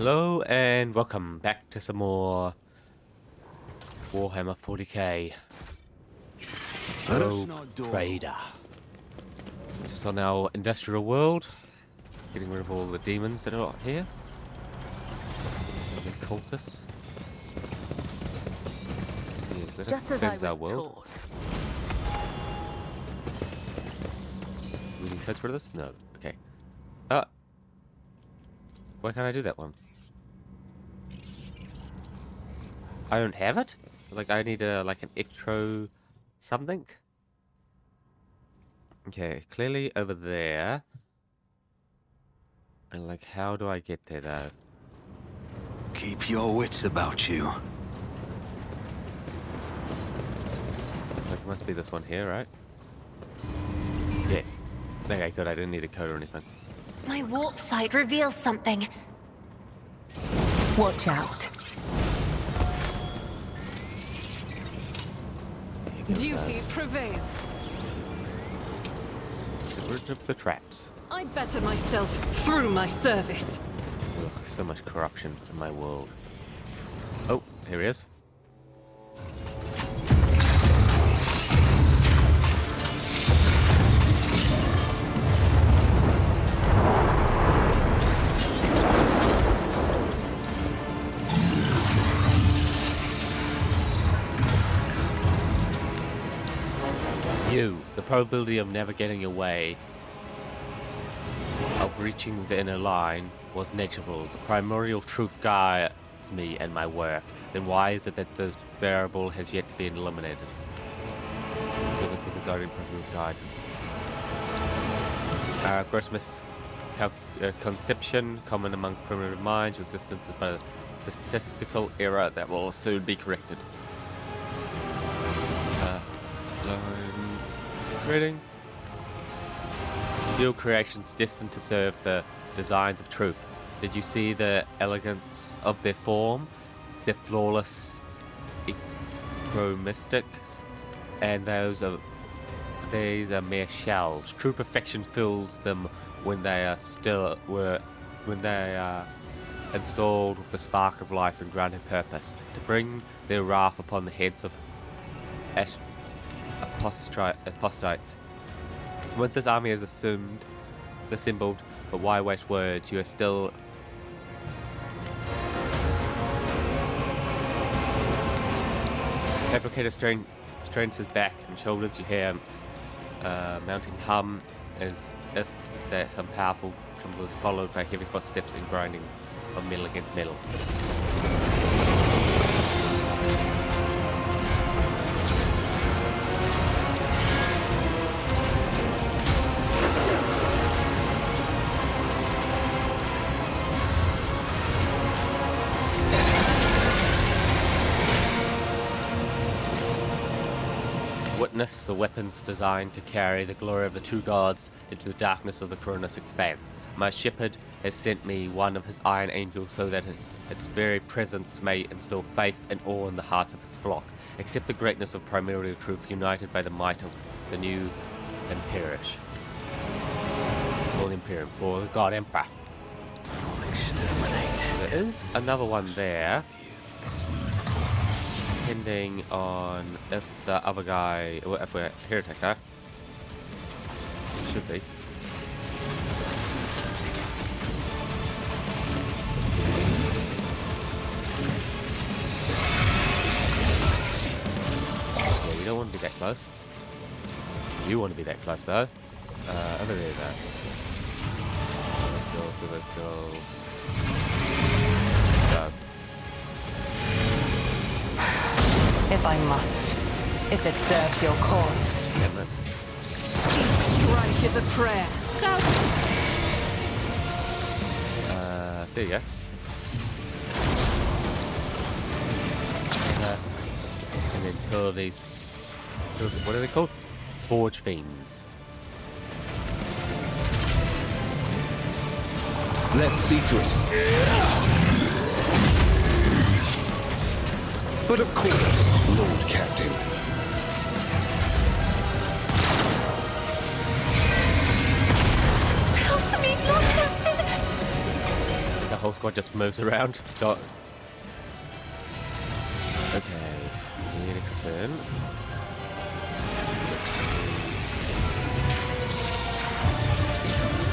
Hello and welcome back to some more Warhammer 40k Rogue Trader. Just on our industrial world, getting rid of all the demons that are out here. The cultists. Yes, let Just us as I cleanse our was world. taught. We can cleanse rid of this? No. Okay. Why can't I do that one? I don't have it? Like, I need like an extra something? Okay, clearly over there. And like, how do I get there though? Keep your wits about you. Like, it must be this one here, right? Yes. Okay, good. I didn't need a code or anything. My warp sight reveals something. Watch out. Duty prevails. Get rid of the traps. I better myself through my service. Ugh, so much corruption in my world. Oh, here he is. The probability of never getting away, of reaching the inner line, was negligible. The primordial truth guides me and my work. Then why is it that the variable has yet to be eliminated? So that is a guiding guide. Gross misconception common among primitive minds. Your existence is but a statistical error that will soon be corrected. Creating real creations destined to serve the designs of truth. Did you see the elegance of their form, their flawless acromatics, and these are mere shells. True perfection fills them when they are installed with the spark of life and grounded purpose to bring their wrath upon the heads of apostates. Once this army is assembled, but why waste words? You are still Fabricator strains his back and shoulders. You hear mounting hum as if that some powerful tremble is followed by heavy footsteps and grinding of metal against metal. Witness the weapons designed to carry the glory of the two gods into the darkness of the Cronus expanse. My shepherd has sent me one of his iron angels so that its very presence may instill faith and awe in the hearts of his flock. Accept the greatness of primordial truth united by the might of the new Imperish. Or Imperium, or the God Emperor. Exterminate. There is another one there. Depending on if the other guy, or if we're a heretic, huh? Should be. Yeah, we don't want to be that close. You want to be that close though. Over there though. Let's go. Go. If I must. If it serves your cause. Goodness. Each strike is a prayer. There you go. And then two of these, what are they called? Forge Fiends. Let's see to it. But of course, Lord Captain. whole squad just moves around. Okay, we need to confirm.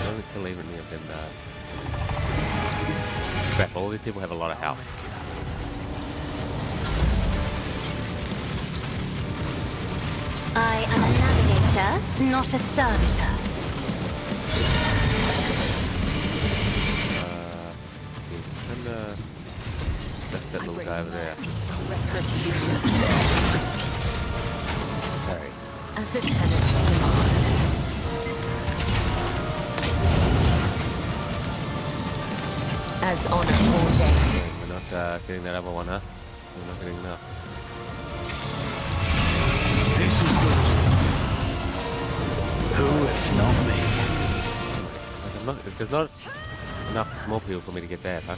Don't kill even any of them though. Crap, all these people have a lot of health. I am a navigator, not a servitor. That's that little guy over there. Sorry. As the tenants demand. As honor ordains. We're not getting that other one, huh? We're not getting enough. This is good. Who if not me? Like, there's not enough small people for me to get that, huh?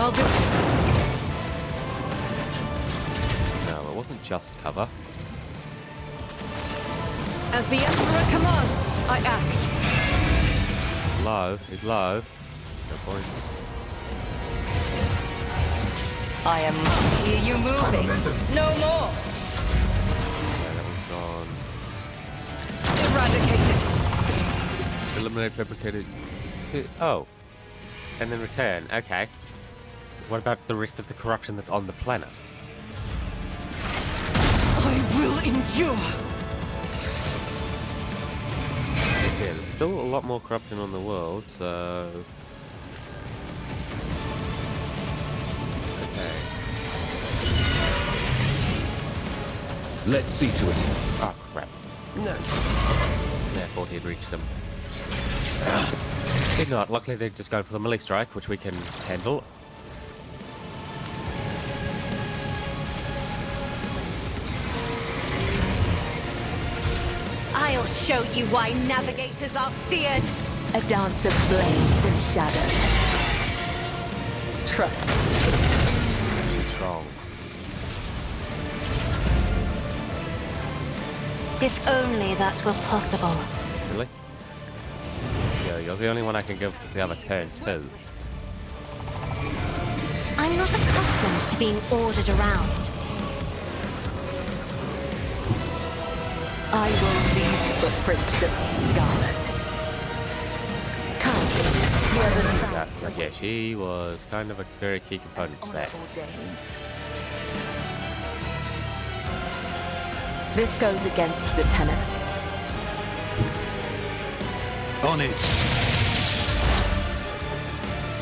I'll do it. No, it wasn't just cover. As the Emperor commands, I act. Low. He's low. No point. I am hear you moving. No more. Yeah, that one's gone. Eradicated. Eliminate fabricated. Oh. And then return. Okay. What about the rest of the corruption that's on the planet? I will endure. Yeah, there's still a lot more corruption on the world, so... Okay. Let's see to it. Oh, crap. No. Yeah, I thought he'd reached them. Did not. Luckily, they're just going for the melee strike, which we can handle. I'll show you why navigators are feared. A dance of blades and shadows. Trust me. He's strong. If only that were possible. Really? Yeah, you're the only one I can give the other turn to. I'm not accustomed to being ordered around. I will leave footprints of scarlet. Come, the other side. Yeah, she was kind of a very key component to that. Ordains. This goes against the tenets. On it.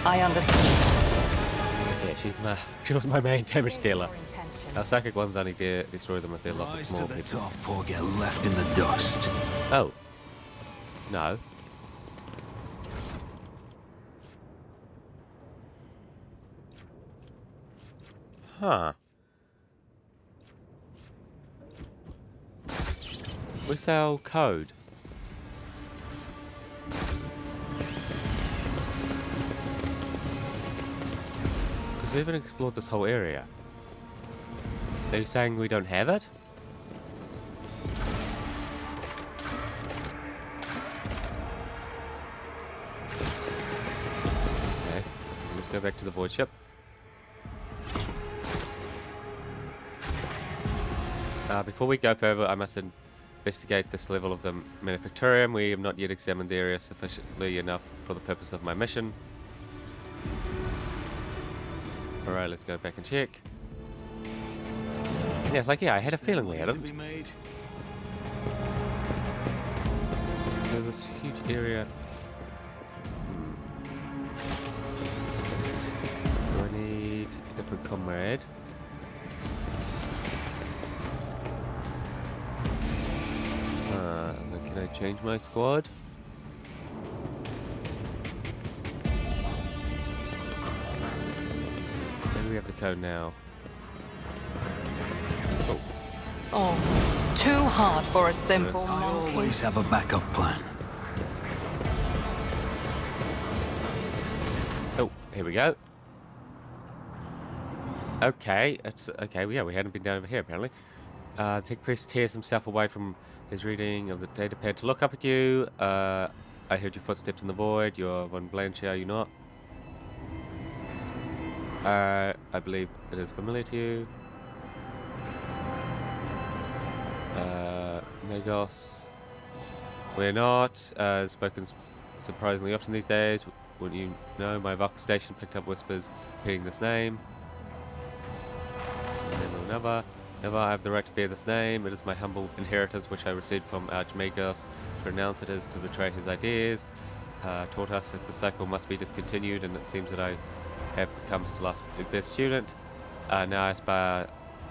I understand. Yeah, she was my main damage dealer. Our psychic ones only destroy them if they're lots of Rise small to the people. top or get left in the dust. Oh. No. Huh. Where's our code? Because we haven't explored this whole area. Are you saying we don't have it? Okay, let's go back to the void ship. Before we go further, I must investigate this level of the manufactorium. We have not yet examined the area sufficiently enough for the purpose of my mission. Alright, let's go back and check. Yeah, it's like, yeah, I had a feeling we had them. There's this huge area. Do I need a different comrade? Can I change my squad? Maybe we have the code now. Oh, too hard for a simple I monkey. always have a backup plan. Oh, here we go. Okay, okay. Yeah, we hadn't been down over here apparently. Tech Priest tears himself away from his reading of the datapad to look up at you. I heard your footsteps in the void. You're Von Blanche, are you not? I believe it is familiar to you. Negos. We're not. Spoken surprisingly often these days. Wouldn't you know? My Vox station picked up whispers repeating this name. Never I have the right to bear this name. It is my humble inheritance which I received from Archmagos. To renounce it is to betray his ideas. Taught us that the cycle must be discontinued, and it seems that I have become his last best student. Now I aspire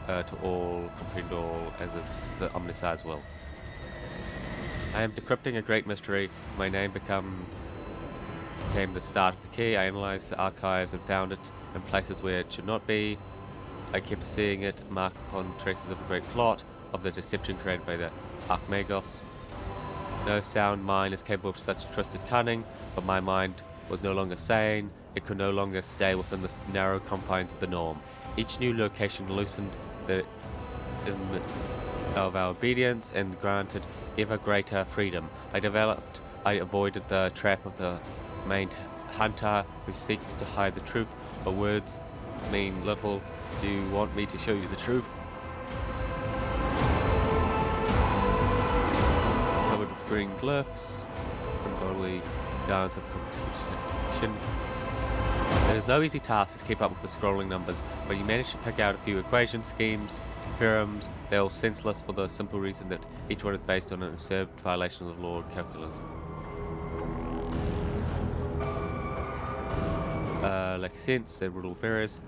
to all, comprehend all, as is the Omnisci's will. I am decrypting a great mystery. My name became the start of the key. I analyzed the archives and found it in places where it should not be. I kept seeing it marked upon traces of a great plot, of the deception created by the Archmagos. No sound mind is capable of such twisted cunning, but my mind was no longer sane. It could no longer stay within the narrow confines of the norm. Each new location loosened of our obedience and granted ever greater freedom. I avoided the trap of the main hunter who seeks to hide the truth, but words mean little. Do you want me to show you the truth? Covered with green glyphs, ungodly dance of competition. It is no easy task to keep up with the scrolling numbers, but you manage to pick out a few equations, schemes, theorems. They're all senseless for the simple reason that each one is based on an absurd violation of the law of calculus. Like sense, they're rule various.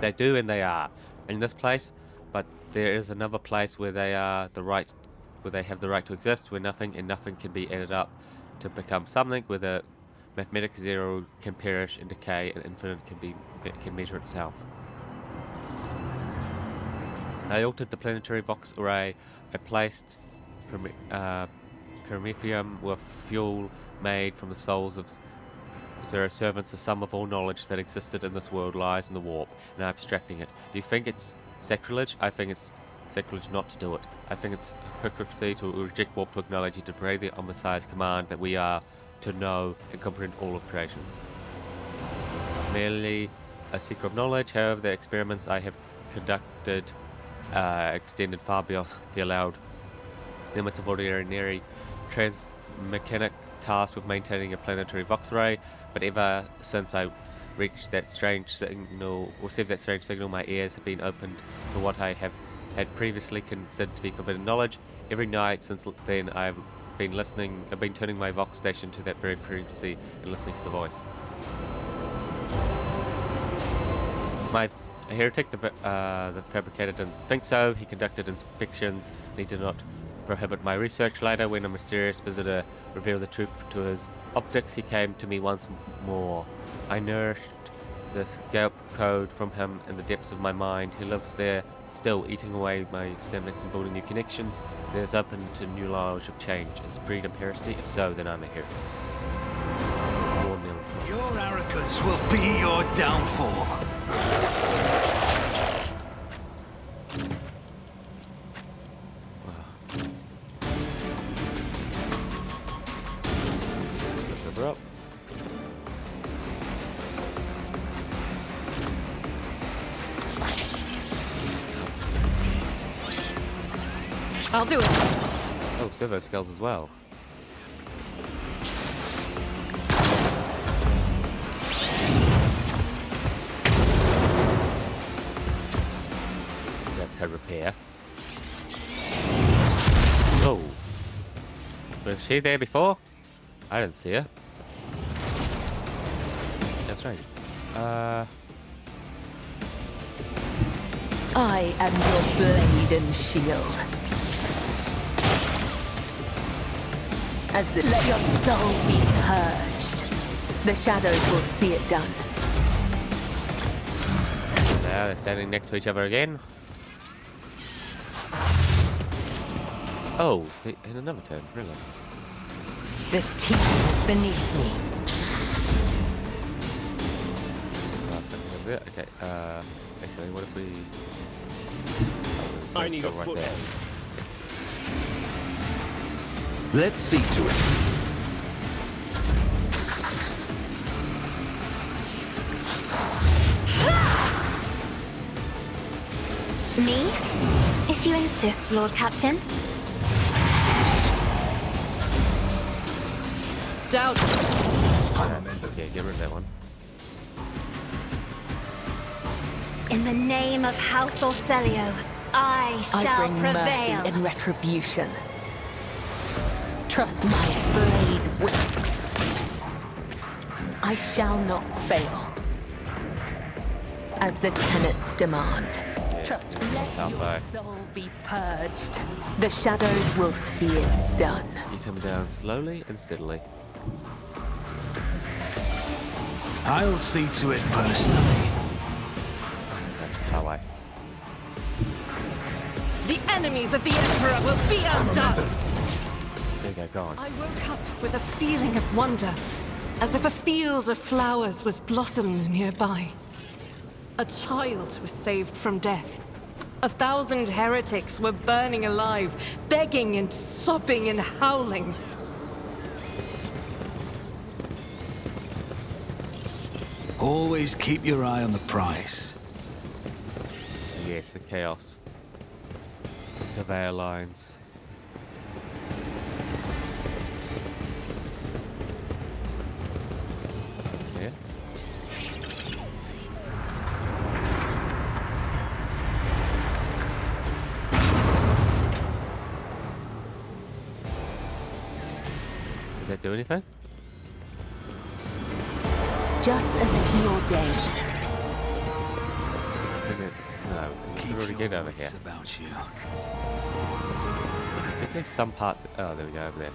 They do and they are in this place, but there is another place where they are where they have the right to exist, where nothing and nothing can be added up to become something, where the mathematic zero can perish and decay, and infinite can measure itself. I altered the planetary Vox array. I placed Promethium with fuel made from the souls of Zero servants. The sum of all knowledge that existed in this world lies in the warp, and I'm abstracting it. Do you think it's sacrilege? I think it's sacrilege not to do it. I think it's hypocrisy to reject warp to acknowledge and to pray the Omnisci's command that we are to know and comprehend all of creations. Merely a seeker of knowledge, however, the experiments I have conducted extended far beyond the allowed limits of ordinary transmechanic tasked with maintaining a planetary Vox array, but ever since I received that strange signal, my ears have been opened to what I have had previously considered to be forbidden knowledge. Every night since then I've been turning my Vox station to that very frequency and listening to the voice. My heretic, the fabricator, didn't think so. He conducted inspections and he did not prohibit my research. Later, when a mysterious visitor revealed the truth to his optics, he came to me once more. I nourished this gap code from him in the depths of my mind. He lives there, still eating away my synaptics and building new connections. He is open to new knowledge of change. Is freedom heresy? If so, then I'm a heretic. Your arrogance will be your downfall. Up. I'll do it. Oh, servo skills as well. That could repair. Oh, was she there before? I didn't see her. That's right. I am your blade and shield. Let your soul be purged. The shadows will see it done. Now they're standing next to each other again. Oh, in another turn, really. This team is beneath me. Okay, actually, what if we... I need a right foot. there. Let's see to it. insist, Lord Captain. Doubt. Yeah, get rid of that one. In the name of House Orcelio, I I shall bring prevail. mercy and retribution. Trust my blade will. I shall not fail. As the tenets demand. Trust me, let I'll your buy. soul be purged. The shadows will see it done. Get him down slowly and steadily. I'll see to it personally. Okay, our way. The enemies of the Emperor will be undone. There you go, go on. I woke up with a feeling of wonder, as if a field of flowers was blossoming nearby. A child was saved from death. 1,000 heretics were burning alive, begging and sobbing and howling. Always keep your eye on the prize. Yes, the chaos. Conveyor lines. Yeah. Did that do anything? Just as he ordained. Did it? No. We Keep should already your get over here. wits about you. I think there's some part. Oh, there we go, over there.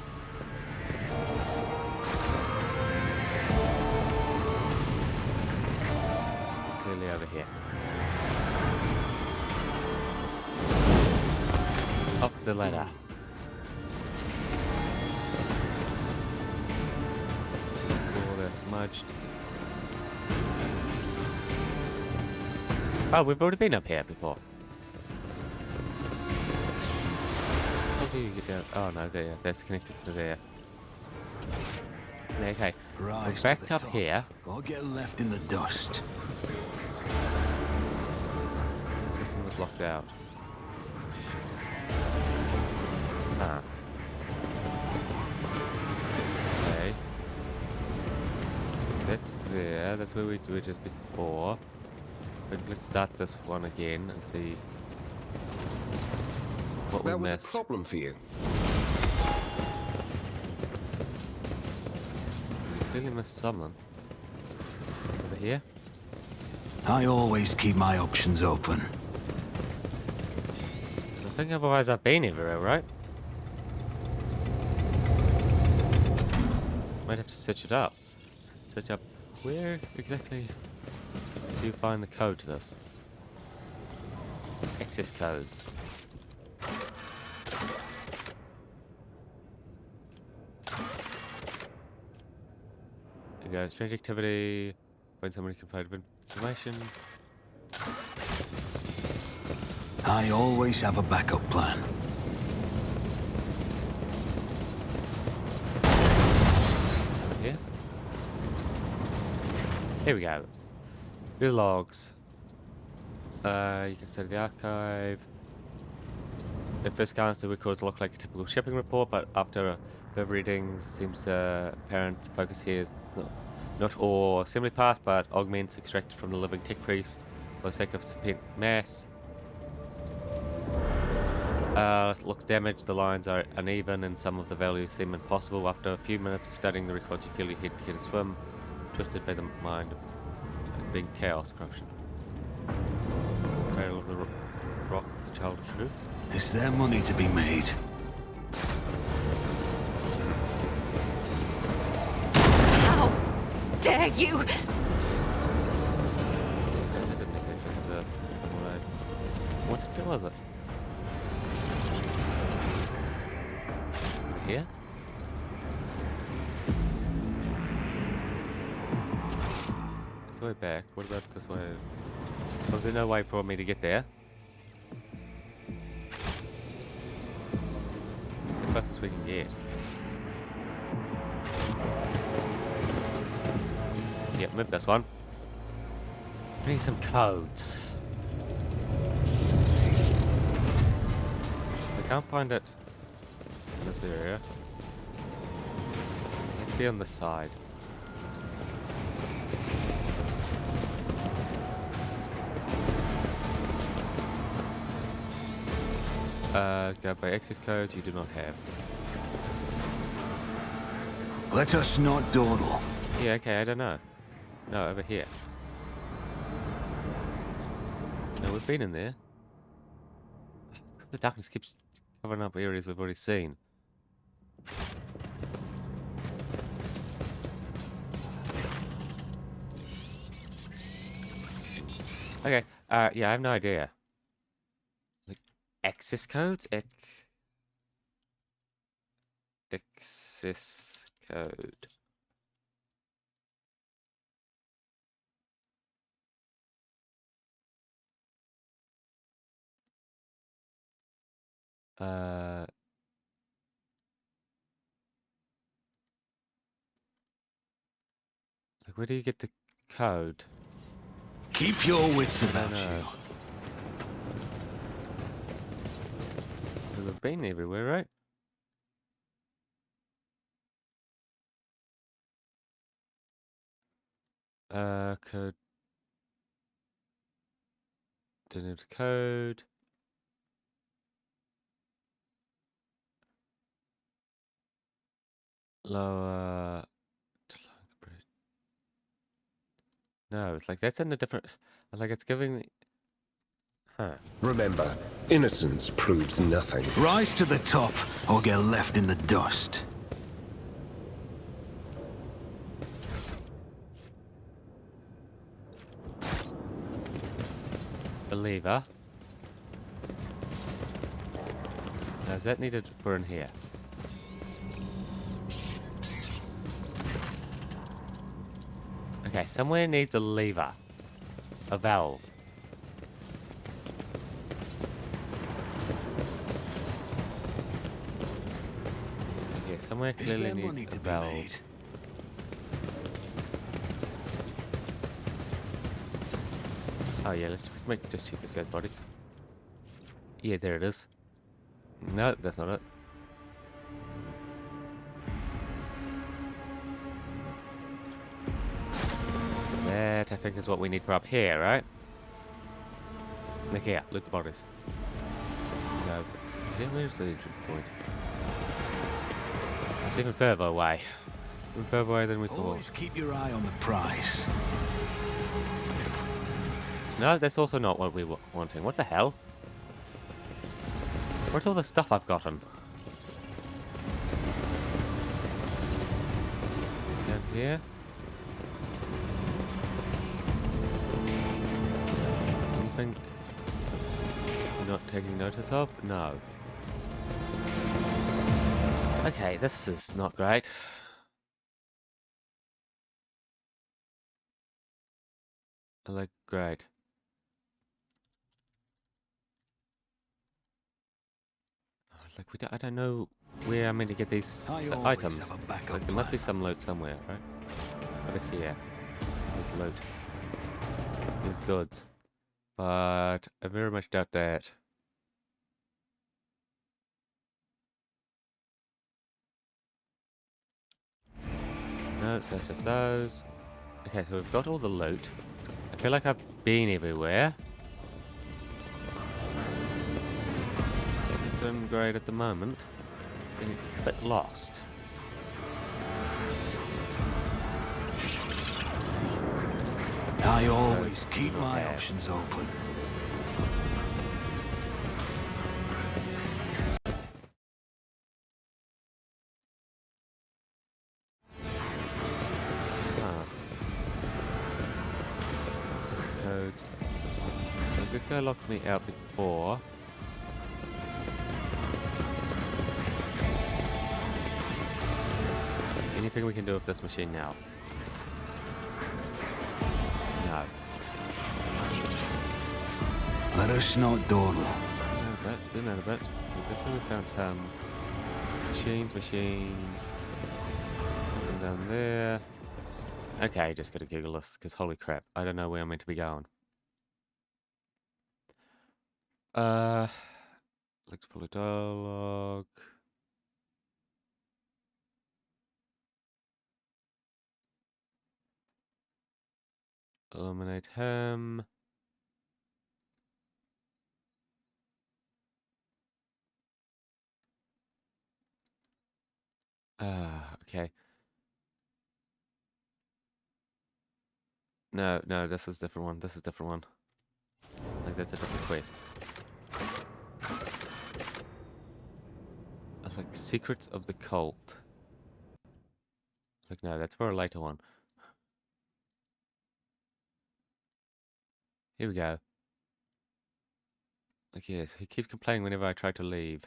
Clearly over here. Up the ladder. Before they're smudged. Oh, we've already been up here before. How do you get down? Oh no, there. That's connected to there. Okay, Rise we're to backed the up top, here. or get left in the dust. The system was locked out. Ah. Okay. That's there. That's where we were just before. But let's start this one again and see what we That was a missed. problem for you. We clearly missed something. Over here? I always keep my options open. I think otherwise I've been everywhere, right? Might have to search it up. Search up where exactly do you find the code to this? Access codes. There you go. Strange activity. Find somebody who can find information. I always have a backup plan. Here. Here we go. New logs. You can study the archive. At first glance, the records look like a typical shipping report, but after further readings, it seems apparent the focus here is not ore assembly parts, but augments extracted from the living tech priest for the sake of spent mass. Looks damaged, the lines are uneven, and some of the values seem impossible. After a few minutes of studying the records, you feel your head begin to swim, twisted by the mind of big chaos corruption. Trail of the rock of the child of truth. Is there money to be made? How dare you! What was it? Here? This way back. What about this way? Was there no way for me to get there? It's the closest we can get. Yep, move this one. We need some codes. can't find it in this area. It'd be on the side. Go by access codes you do not have. Let us not dawdle. Yeah, okay, I don't know. No, over here. No, we've been in there. The darkness keeps covering up areas we've already seen. Okay, yeah, I have no idea. Like, access codes? Access code. Like, where do you get the code? Keep your wits about know. you. We've been everywhere, right? Code. Don't have the code. Lower. No, it's like that's in a different. Like it's giving. Huh. Remember, innocence proves nothing. Rise to the top, or get left in the dust. A lever. Now, is that needed for in here? Okay, somewhere needs a lever. A valve. Yeah, somewhere Is clearly there money needs to a be valve. made? Oh yeah, let's just check this guy's body. Yeah, there it is. No, that's not it. That, I think, is what we need for up here, right? Look here, loot the bodies. No, where's the entry point? It's even further away. Even further away than we thought. Always keep your eye on the prize. No, that's also not what we were wanting. What the hell? Where's all the stuff I've gotten? Down here? Anything you're not taking notice of? No. Okay, this is not great. Like, great. Like, I don't know where I'm meant to get these I always items. have a backup Like, there must be plan. some loot somewhere, right? Over here. There's loot. There's goods. But I very much doubt that. No, that's just those. Okay, so we've got all the loot. I feel like I've been everywhere. Not doing great at the moment. Being a bit lost. I always keep my options open. Ah. Codes. So this guy locked me out before. Anything we can do with this machine now? No. Let us not dawdle. Zoom out a bit. This way we found machines. Nothing down there. Okay, just gotta Google this, because holy crap, I don't know where I'm meant to be going. Let's pull a dialogue. Eliminate him. Okay. No, this is a different one. This is a different one. Like, that's a different quest. It's like Secrets of the Cult. Like, no, that's for a later one. Here we go. Like, yes, he keeps complaining whenever I try to leave.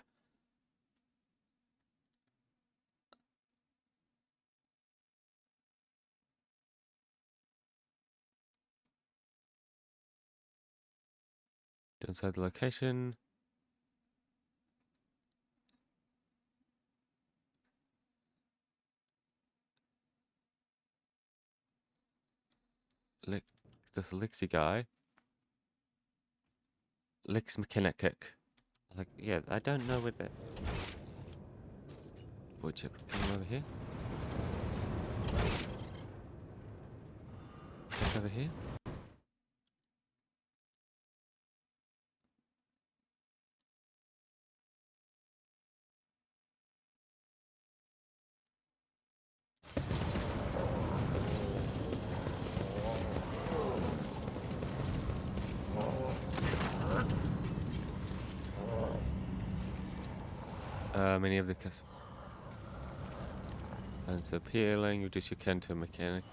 Inside the location. This Lexi guy. Lex McKenna kick. Like, yeah, I don't know where that. Wood chip coming over here. Over here. Many of the customers. And so appealing, reduce your kin to a mechanic.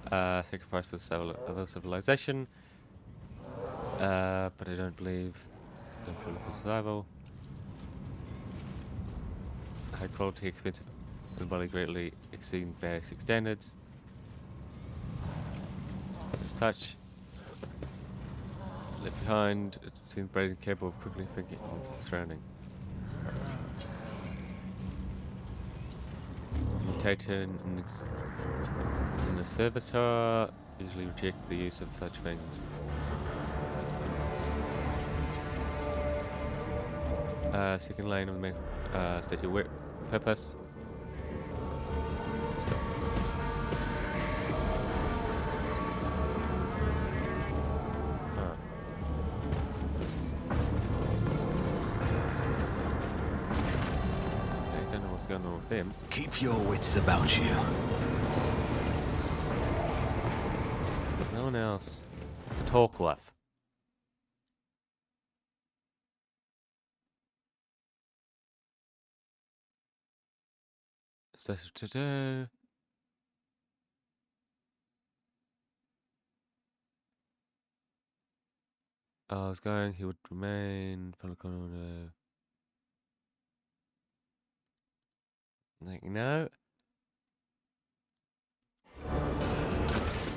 Sacrifice for the other civilization. But I don't believe political survival. High quality, expensive, and body greatly exceeding basic standards. Just touch. Left behind, it seems brain capable of quickly thinking into the surrounding. Mutated in the servitor usually reject the use of such things. Second lane of the main state your purpose. I don't know what's going on with them. Keep your wits about you. No one else to talk with. Stuff to do. I was going, he would remain. Like, no.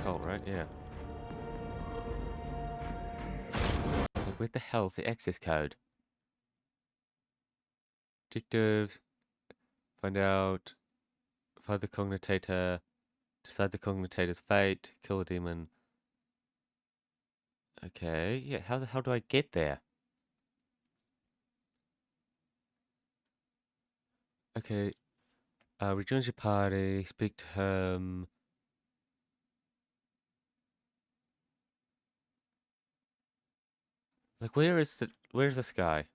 Cult, right? Yeah. Like, where the hell's the access code? Objectives. Find out. Find the cognitator. Decide the cognitator's fate. Kill a demon. Okay. Yeah, how the hell do I get there? Okay. Rejoins your party. Speak to him. Like, where's this guy?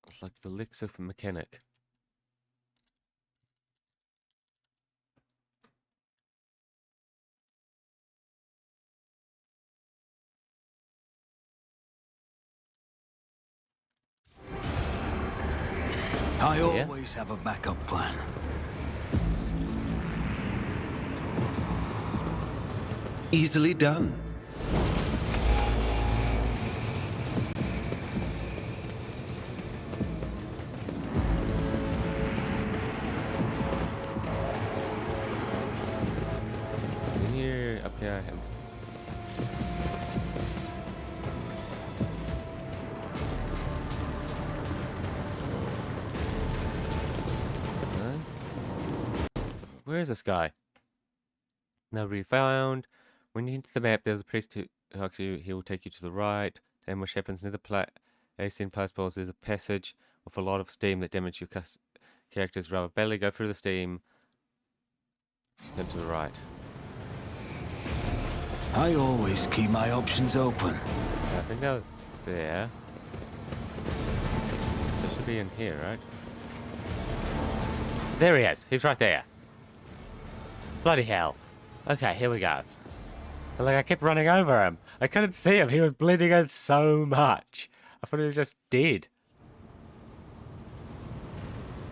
It's like the Lexo mechanic. I always have a backup plan. Easily done. Here, up here, him. Where is this guy? Nobody found. When you enter the map, there's a place to Actually, he will take you to the right. Ambush happens near the Asian post balls. There's a passage with a lot of steam that damage your characters rather badly. Go through the steam. Then to the right. I always keep my options open. I think that was there. So it should be in here, right? There he is. He's right there. Bloody hell. Okay, here we go. Like, I kept running over him. I couldn't see him. He was bleeding out so much. I thought he was just dead.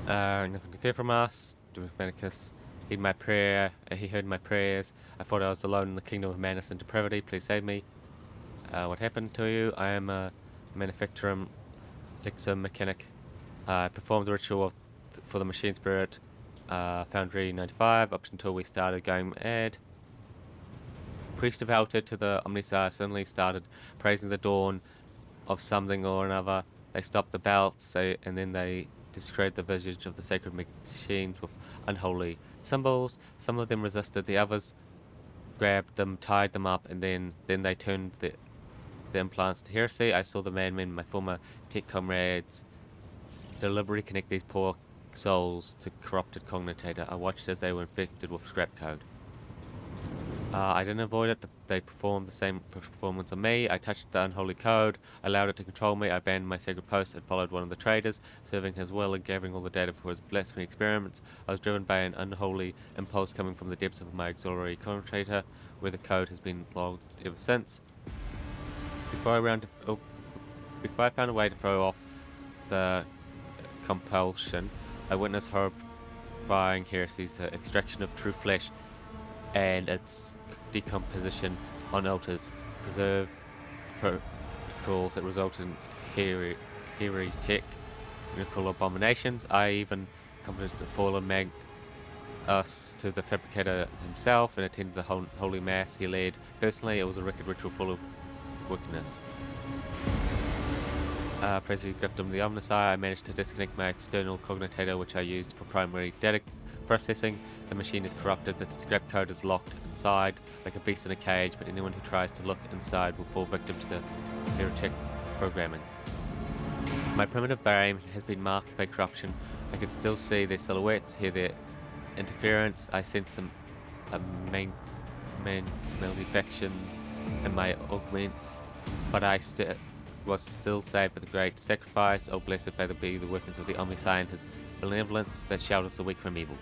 Nothing to fear from us. Dominicus. He heard my prayers. I thought I was alone in the kingdom of madness and depravity. Please save me. What happened to you? I am a manufacturer, elixir mechanic. I performed the ritual for the machine spirit. Foundry 95, up until we started going mad. Priest devoted to the Omniscience suddenly started praising the dawn of something or another. They stopped the belts, and then they desecrated the visage of the sacred machines with unholy symbols. Some of them resisted, the others grabbed them, tied them up, and then they turned the implants to heresy. I saw the madmen, my former tech comrades, deliberately connect these poor souls to corrupted cognitator. I watched as they were infected with scrap code. I didn't avoid it. They performed the same performance on me. I touched the unholy code, allowed it to control me. I abandoned my sacred post and followed one of the traders, serving his will and gathering all the data for his blasphemy experiments. I was driven by an unholy impulse coming from the depths of my auxiliary cognitator, where the code has been logged ever since. Before I found a way to throw off the compulsion, I witnessed horrifying heresies, the extraction of true flesh and its decomposition on altars, preserve protocols that result in heretic mythical abominations. I even accompanied the fallen us to the fabricator himself and attended the holy mass he led. Personally, it was a wicked ritual full of wickedness. Praise gift of the Omnisci, I managed to disconnect my external cognitator, which I used for primary data processing. The machine is corrupted, the scrap code is locked inside like a beast in a cage, but anyone who tries to look inside will fall victim to the heretic programming. My primitive brain has been marked by corruption. I can still see their silhouettes, hear their interference. I sense some malefactions in my augments, but I was still saved by the great sacrifice. Oh, blessed be the workings of the Omnisci and his benevolence that shelters the weak from evil.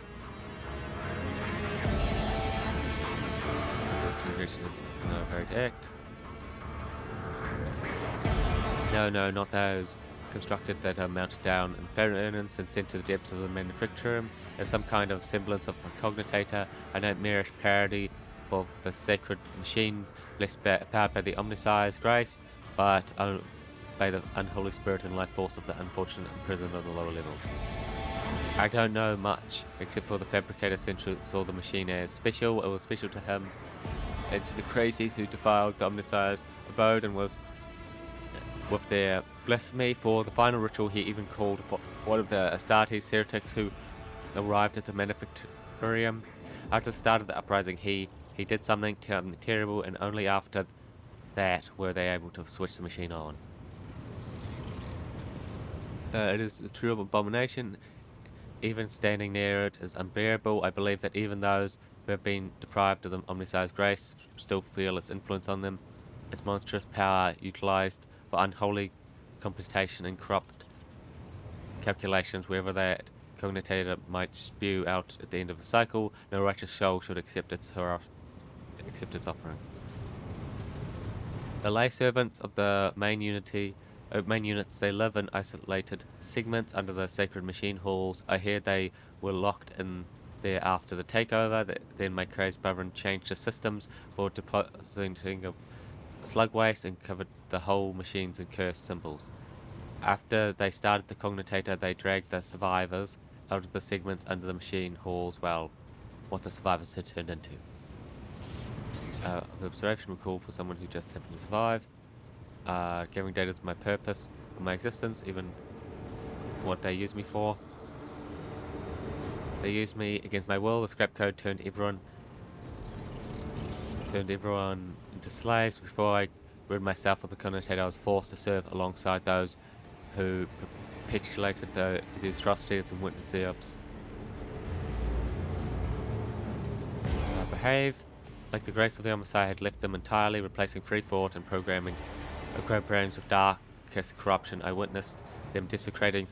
No verdict. No, not those. Constructed that are mounted down in furnace and sent to the depths of the manufacturer as some kind of semblance of a cognitator. I don't mere parody of the sacred machine, blessed powered by the Omnisci's grace, but by the unholy spirit and life force of the unfortunate imprisoned on the lower levels. I don't know much, except for the fabricator saw the machine as special. It was special to him and to the crazies who defiled the Omnisci's abode and was with their blasphemy. For the final ritual, he even called one of the Astartes heretics who arrived at the manufactorium. After the start of the uprising, he did something terrible, and only after that were they able to switch the machine on. It is a true abomination. Even standing near it is unbearable. I believe that even those who have been deprived of the Omnisci's grace still feel its influence on them. Its monstrous power utilized for unholy computation and corrupt calculations wherever that cognitator might spew out at the end of the cycle. No righteous soul should accept its offering. The lay servants of the main units, they live in isolated segments under the sacred machine halls. I hear they were locked in there after the takeover. Then my crazed brethren changed the systems for depositing of slug waste and covered the whole machines in cursed symbols. After they started the cognitator, they dragged the survivors out of the segments under the machine halls. Well, what the survivors had turned into. The observation will call for someone who just happened to survive. Giving data is my purpose, my existence, even what they use me for. They used me against my will. The scrap code turned everyone into slaves. Before I rid myself of the cognator, I was forced to serve alongside those who perpetuated the atrocities and witnessed the behave like the grace of the Messiah had left them entirely, replacing free thought and programming programs with darkest corruption. I witnessed them desecrating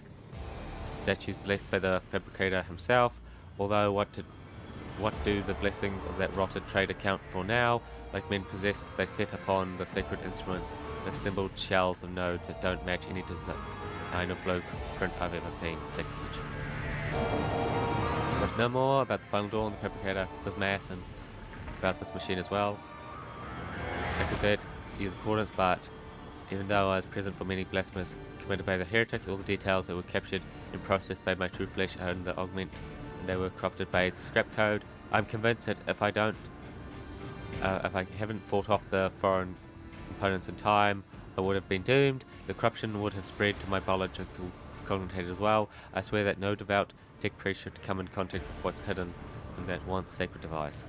statues blessed by the fabricator himself. Although what do the blessings of that rotted trade account for now? Like men possessed, they set upon the sacred instruments assembled shells of nodes that don't match any design or blueprint I've ever seen. Sacrilege. But no more about the final door on the fabricator, this mass, and about this machine as well. I could use coordinates, but even though I was present for many blasphemies committed by the heretics, all the details that were captured and processed by my true flesh and the augment, and they were corrupted by the scrap code. I'm convinced that if I haven't fought off the foreign components in time, I would have been doomed. The corruption would have spread to my biological cognitor as well. I swear that no devout tech priest should come in contact with what's hidden in that once sacred device.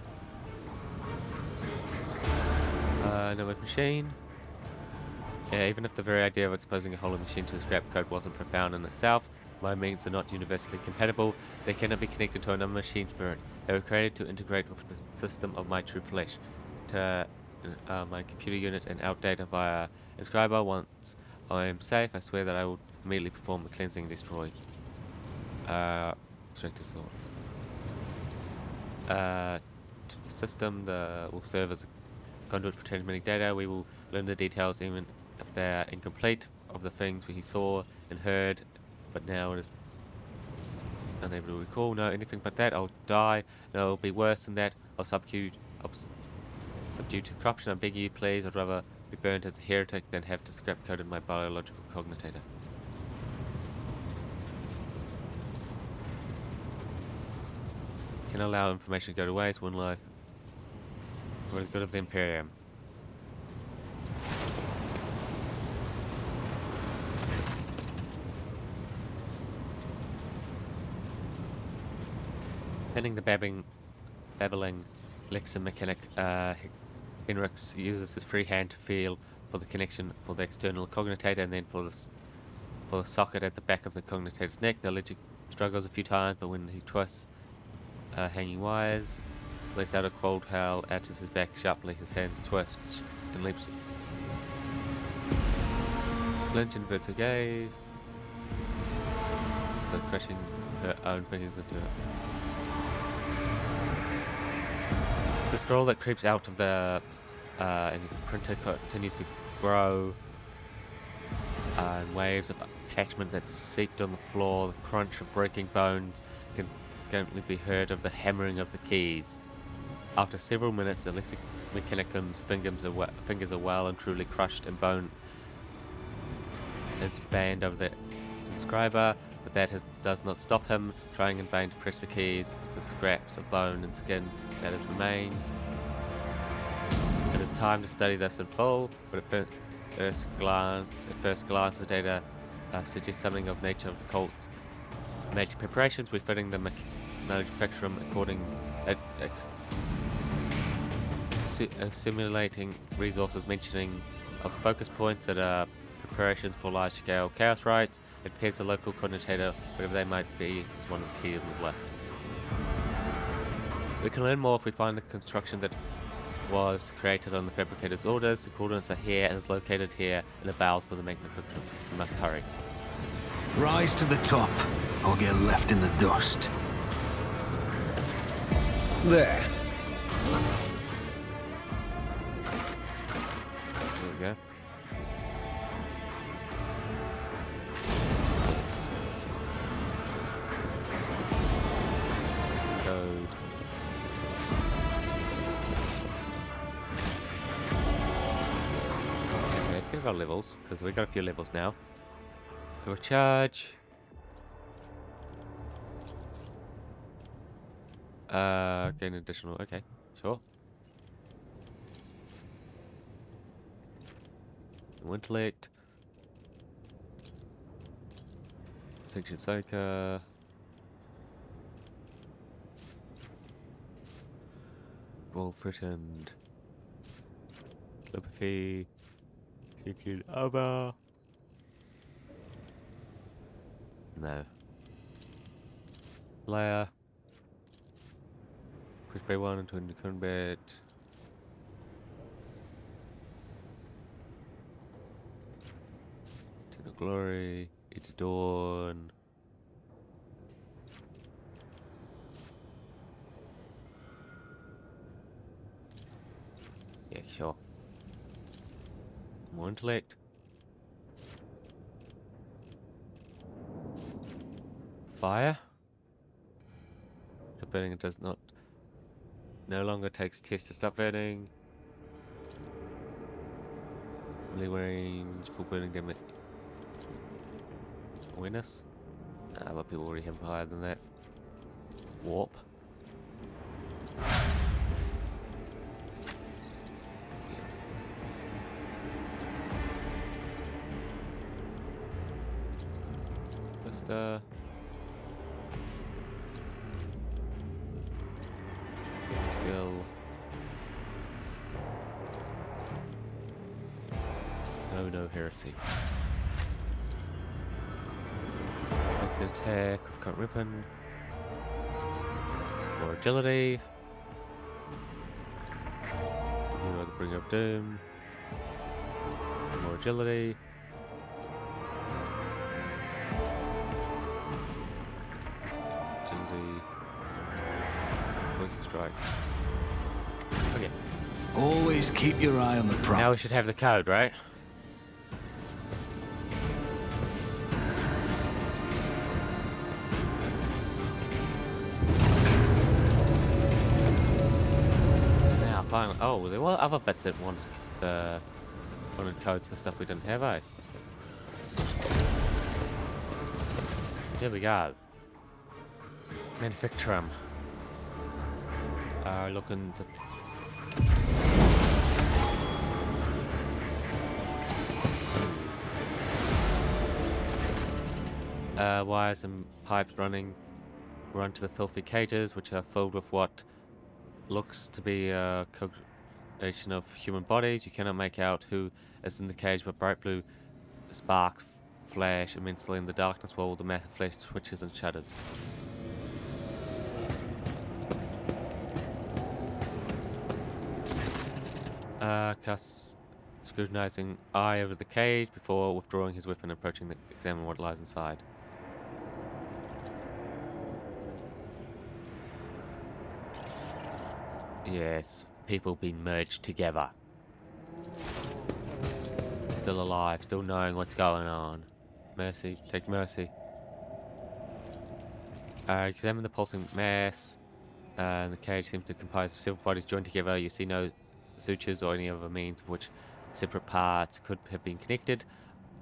Another machine. Yeah, even if the very idea of exposing a whole machine to the scrap code wasn't profound in itself, my means are not universally compatible. They cannot be connected to another machine spirit. They were created to integrate with the system of my true flesh. To my computer unit and outdata via inscriber. Once I am safe, I swear that I will immediately perform the cleansing and destroy. Strength to swords. To the system will serve as a conduit for transmitting data. We will learn the details even if they are incomplete of the things we saw and heard, but now it is unable to recall. No, anything but that. I'll die. No, it'll be worse than that. I'll subdue to corruption. I beg you, please. I'd rather be burnt as a heretic than have to scrap code in my biological cognitor. Can allow information to go to waste. One life for the good of the Imperium. Pending the babbling Lexan mechanic, Henrix uses his free hand to feel for the connection for the external cognitor and then for the socket at the back of the cognitor's neck. The logic struggles a few times, but when he twists hanging wires, lets out a cold howl, arches his back sharply, his hands twitch and leaps. Lynch inverts her gaze, so crushing her own fingers into it. The scroll that creeps out of the printer continues to grow in waves of attachment that seeped on the floor. The crunch of breaking bones can constantly be heard of the hammering of the keys. After several minutes, the Lexicon Mechanicum's fingers are well and truly crushed, and bone is banned over the inscriber, but that does not stop him trying in vain to press the keys with the scraps of bone and skin that remains. It is time to study this in full, but at first glance, the data suggests something of nature of the cult's magic preparations, refitting the manufacturer according simulating resources, mentioning of focus points that are preparations for large-scale chaos rites. It appears the local coordinator, whatever they might be, is one of the key on the list. We can learn more if we find the construction that was created on the fabricator's orders. The coordinates are here and is located here in the bowels of the manufacturer. We must hurry. Rise to the top, or get left in the dust. There. There we go. Code. Okay, let's get our levels, because we got a few levels now. So charge. Gain additional. Okay, sure. Intellect. Section Soaker. Well threatened. sympathy. Seeking armor. No. Layer. Quick pay 1 into into combat. Eternal glory. It's dawn. Yeah, sure. More intellect. Fire. Stop burning. It does not. No longer takes test to stop burning. Melee range. Full burning damage. Awareness. But people already have higher than that. Warp. Skill. No heresy. Exit attack with current weapon. More agility. You are the bringer of doom. More agility. Poison strike. Okay. Always keep your eye on the prize. Now we should have the code, right? Now, finally. Oh, there were other bits that wanted codes for stuff we didn't have, eh? Here we go. Manufacture 'em. Looking to. Wires and pipes run to the filthy cages, which are filled with what looks to be a combination of human bodies. You cannot make out who is in the cage, but bright blue sparks flash immensely in the darkness while the massive flesh twitches and shudders. Casts scrutinizing eye over the cage before withdrawing his weapon and approaching to examine what lies inside. Yes, people being merged together. Still alive, still knowing what's going on. Mercy, take mercy. Examine the pulsing mass. The cage seems to comprise of several bodies joined together. You see no sutures or any other means of which separate parts could have been connected.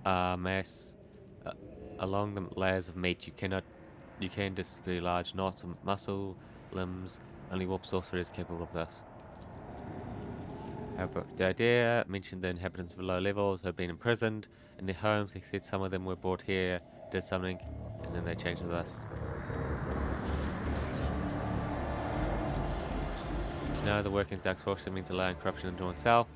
Mass along the layers of meat. You can disagree large knots of muscle, limbs. Only warp sorcery is capable of this. However, the idea mentioned the inhabitants of low levels have been imprisoned in their homes. He said some of them were brought here, did something, and then they changed with us. To know the working dark sorcery means allowing corruption into oneself.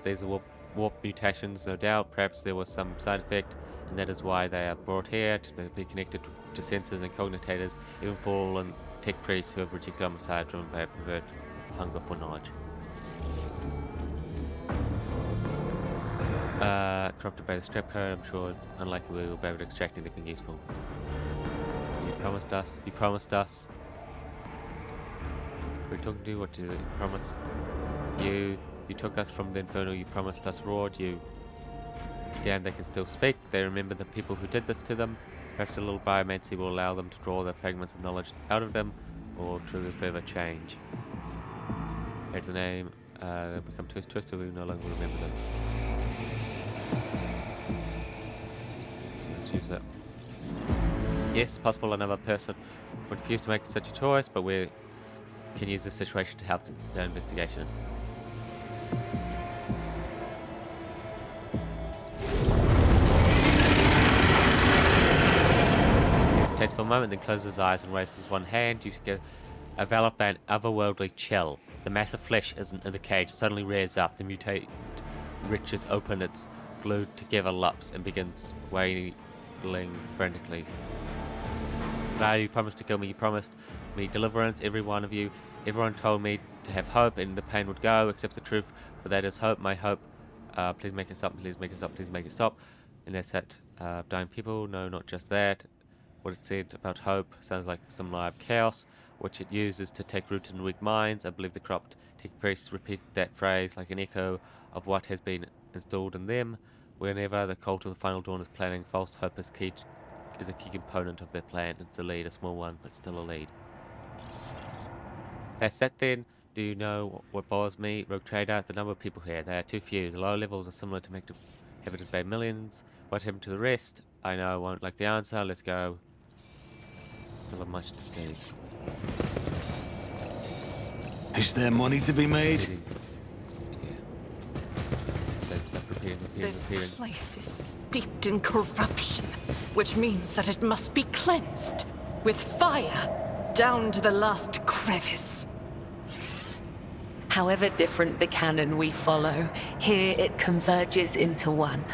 These are warp mutations, no doubt. Perhaps there was some side effect, and that is why they are brought here to be connected to sensors and cognitators, even fallen tech priests who have rejected our Messiah, driven by a perverse hunger for knowledge. Corrupted by the strap code, I'm sure it's unlikely we will be able to extract anything useful. You promised us. You promised us. We're talking to you. What did you promise? You took us from the inferno. You promised us roared. You damn, they can still speak. They remember the people who did this to them. Perhaps a little biomancy will allow them to draw the fragments of knowledge out of them, or trigger further change. Head the name. They become too twisted. We no longer remember them. Let's use that. Yes, possible another person would refuse to make such a choice, but we can use this situation to help the investigation. He hesitates for a moment, then closes his eyes and raises one hand. You get enveloped by an otherworldly chill. The mass of flesh in the cage suddenly rears up. The mutate reaches open its glued together lips and begins wailing frantically. No, you promised to kill me, you promised me deliverance, every one of you. Everyone told me to have hope and the pain would go, accept the truth, for that is hope, my hope. Please make it stop, please make it stop, please make it stop. And that's it. Dying people, no, not just that. What it said about hope sounds like some live chaos, which it uses to take root in weak minds. I believe the corrupt tech priests repeat that phrase like an echo of what has been installed in them. Whenever the cult of the Final Dawn is planning, false hope is a key component of their plan. It's a lead, a small one, but still a lead. That's that then. Do you know what bothers me, Rogue Trader? The number of people here. They are too few. The lower levels are similar to inhabited by millions. What happened to the rest? I know I won't like the answer. Let's go. Still have much to see. Is there money to be made? This place is steeped in corruption, which means that it must be cleansed with fire down to the last crevice. However different the canon we follow, here it converges into one.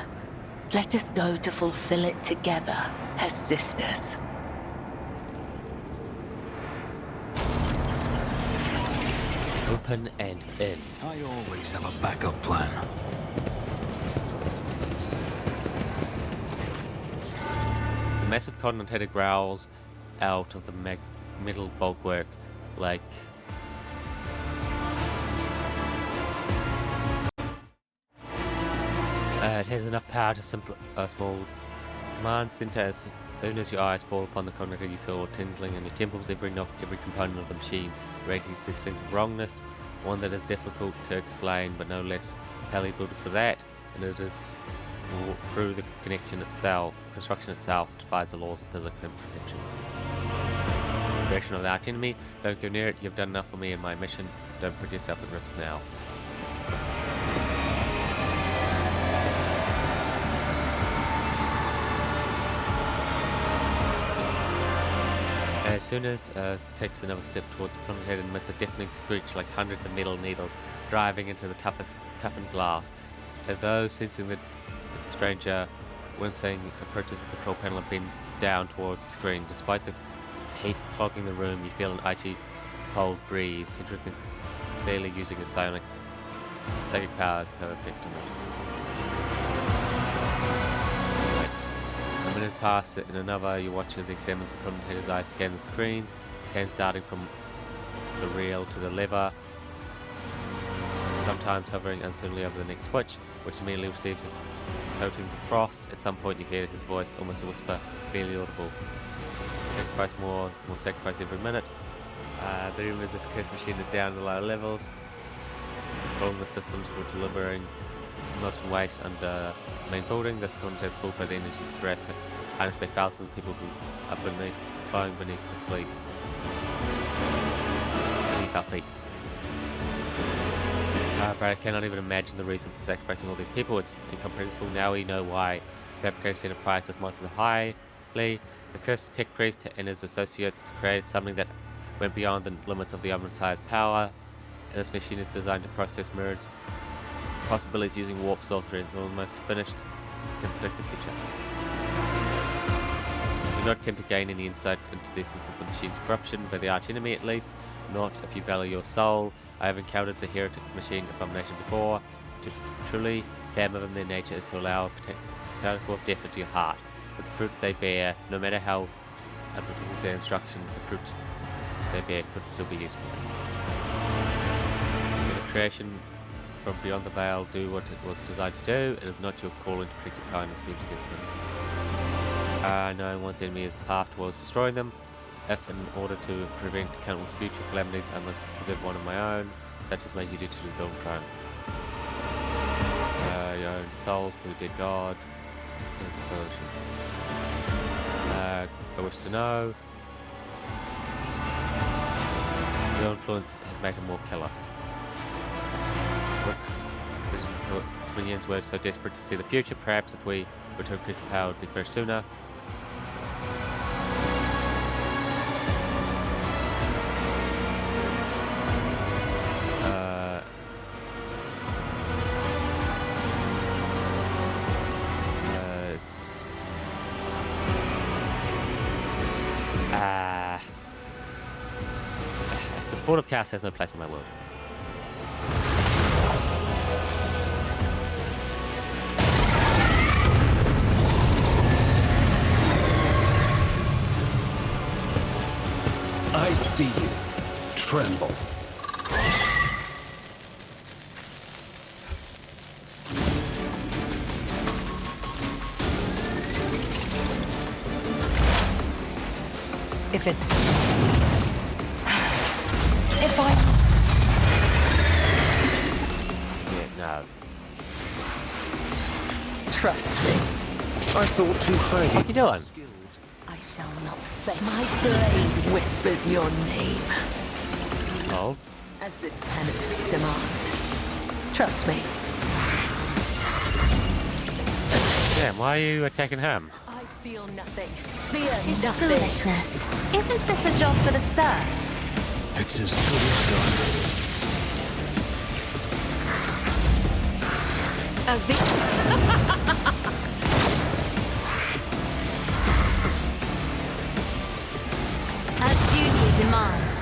Let us go to fulfill it together as sisters. Open and in. I always have a backup plan. The massive continent growls out of the middle bulwark like it has enough power to simple a small command center. As soon as your eyes fall upon the continent, you feel a tingling in your temples. Every knock, every component of the machine radiates a sense of wrongness, one that is difficult to explain, but no less palatable for that. And it is through the construction itself defies the laws of physics and perception. Creation of the arch enemy. Don't go near it. You've done enough for me in my mission. Don't put yourself at risk now. As soon as takes another step towards the contact and emits a deafening screech like hundreds of metal needles driving into the toughened glass. As though sensing the stranger, wincing, approaches the control panel and bends down towards the screen. Despite the heat clogging the room, you feel an icy cold breeze. Hendrik is clearly using his psychic powers to have effect on it. A minute past it, in another, you watch as he examines the commentator's eyes scan the screens, his hands darting from the reel to the lever, sometimes hovering uncertainly over the next switch, which immediately receives coatings of frost. At some point you hear his voice, almost a whisper, barely audible. Sacrifice more sacrifice every minute. The rumors this cursed machine is down to the lower levels, controlling the systems for delivering molten waste under the main building. This content is full by the energy stressed harnessed by thousands of people who are flying beneath the fleet. Beneath our feet. But I cannot even imagine the reason for sacrificing all these people. It's incomprehensible. Now we know why fabricators set a price as monsters highly. The cursed tech priest and his associates created something that went beyond the limits of the Omnibus highest power. And this machine is designed to process mirrors possibilities using warp sorcery. It's almost finished. You can predict the future. Do not attempt to gain any insight into the essence of the machine's corruption, by the arch enemy at least, not if you value your soul. I have encountered the heretic machine abomination before. To truly fathom their nature is to allow a particle of death into your heart. But the fruit they bear, no matter how unpredictable their instructions, the fruit they bear could still be useful. When the creation from beyond the veil do what it was designed to do, it is not your calling to prick your kindness schemes against them. Knowing one's enemy is the path towards destroying them. If in order to prevent countless future calamities I must preserve one of my own, such as my duty to the golden throne. Your own souls to the dead god is the solution. I wish to know. Your influence has made him more callous. Dominion's were so desperate to see the future. Perhaps if we were to increase the power, it would be very sooner. The sport of chaos has no place in my world. I see you. Tremble. If it's... If I... Yeah, no. Trust me, I thought too faint. What you doing? I shall not fail. My blade whispers your name, Oh, as the tenements demand. Trust me. damn, why are you attacking him? I feel nothing. Fear Tis nothing. foolishness. Isn't this a job for the serfs? It's as good as done. As the... As duty demands.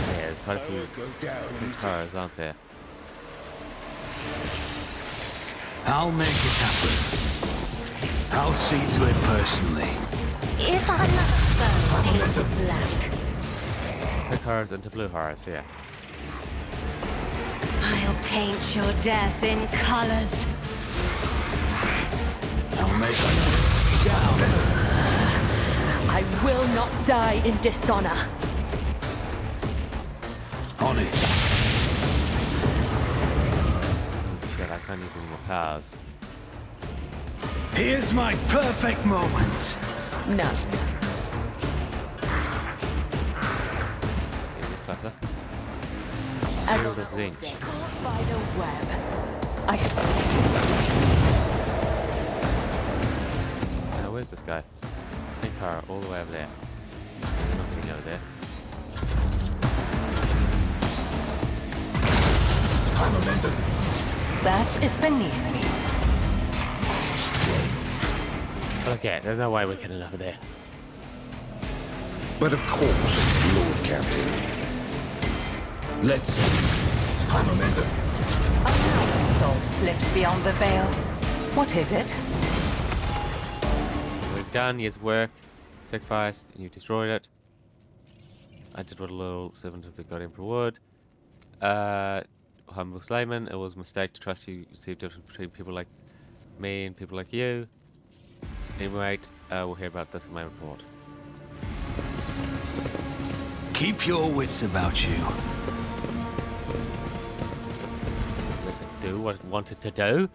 Yeah, there's quite a few Go down easy. cars, aren't there? I'll make it happen. I'll see to it personally. If I'm not burnt into black, The cars into blue cars, yeah. I'll paint your death in colors. I'll make it down. I will not die in dishonor. On it. Shit, I can't use any more cars. Here's my perfect moment. No. Is it clever? As Oh, on that's a inch. day, caught by the web. I Now, where's this guy? Pink car all the way over there. I'm not gonna go there. That is beneath me. Okay, there's no way we're getting over there. But of course, Lord Captain. Let's Another soul slips beyond the veil. What is it? We've done his work, sacrificed, and you destroyed it. I did what a little servant of the God Emperor would. Humble Slayman, it was a mistake to trust you. See the difference between people like me and people like you. Anyway, we'll hear about this in my report. Keep your wits about you. Let it do what it wanted to do.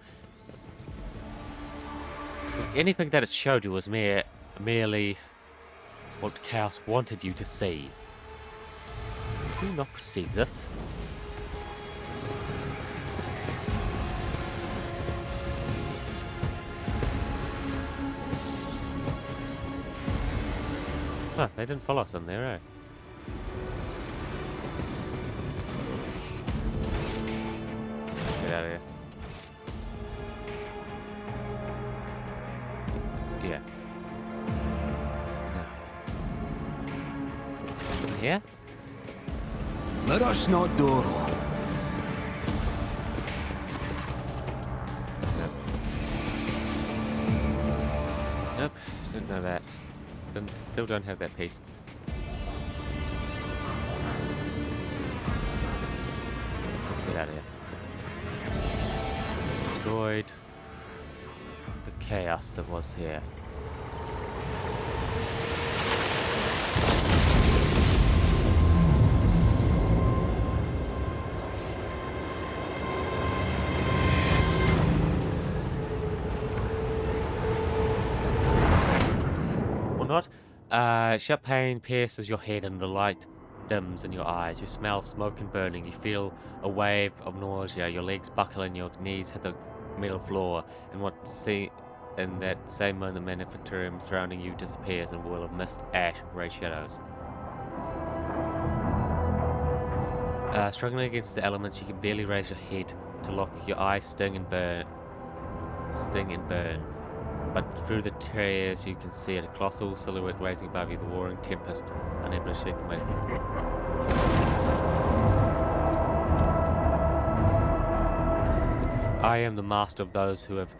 Anything that it showed you was merely what Chaos wanted you to see. Do you not perceive this? Huh, they didn't follow us in there, eh? Get out of here. Yeah. No. In here? Let us not dawdle. Nope. Nope, didn't know that. Still don't have that piece. Let's get out of here. Destroyed the chaos that was here. Or not. Sharp pain pierces your head and the light dims in your eyes. You smell smoke and burning. You feel a wave of nausea. Your legs buckle and your knees hit the metal floor. And in that same moment, the manufactorium surrounding you disappears in a whirl of mist, ash, and grey shadows. Struggling against the elements, you can barely raise your head to look. Your eyes sting and burn. but through the tears you can see a colossal silhouette rising above you, the roaring tempest, unable to shake the I am the master of those who have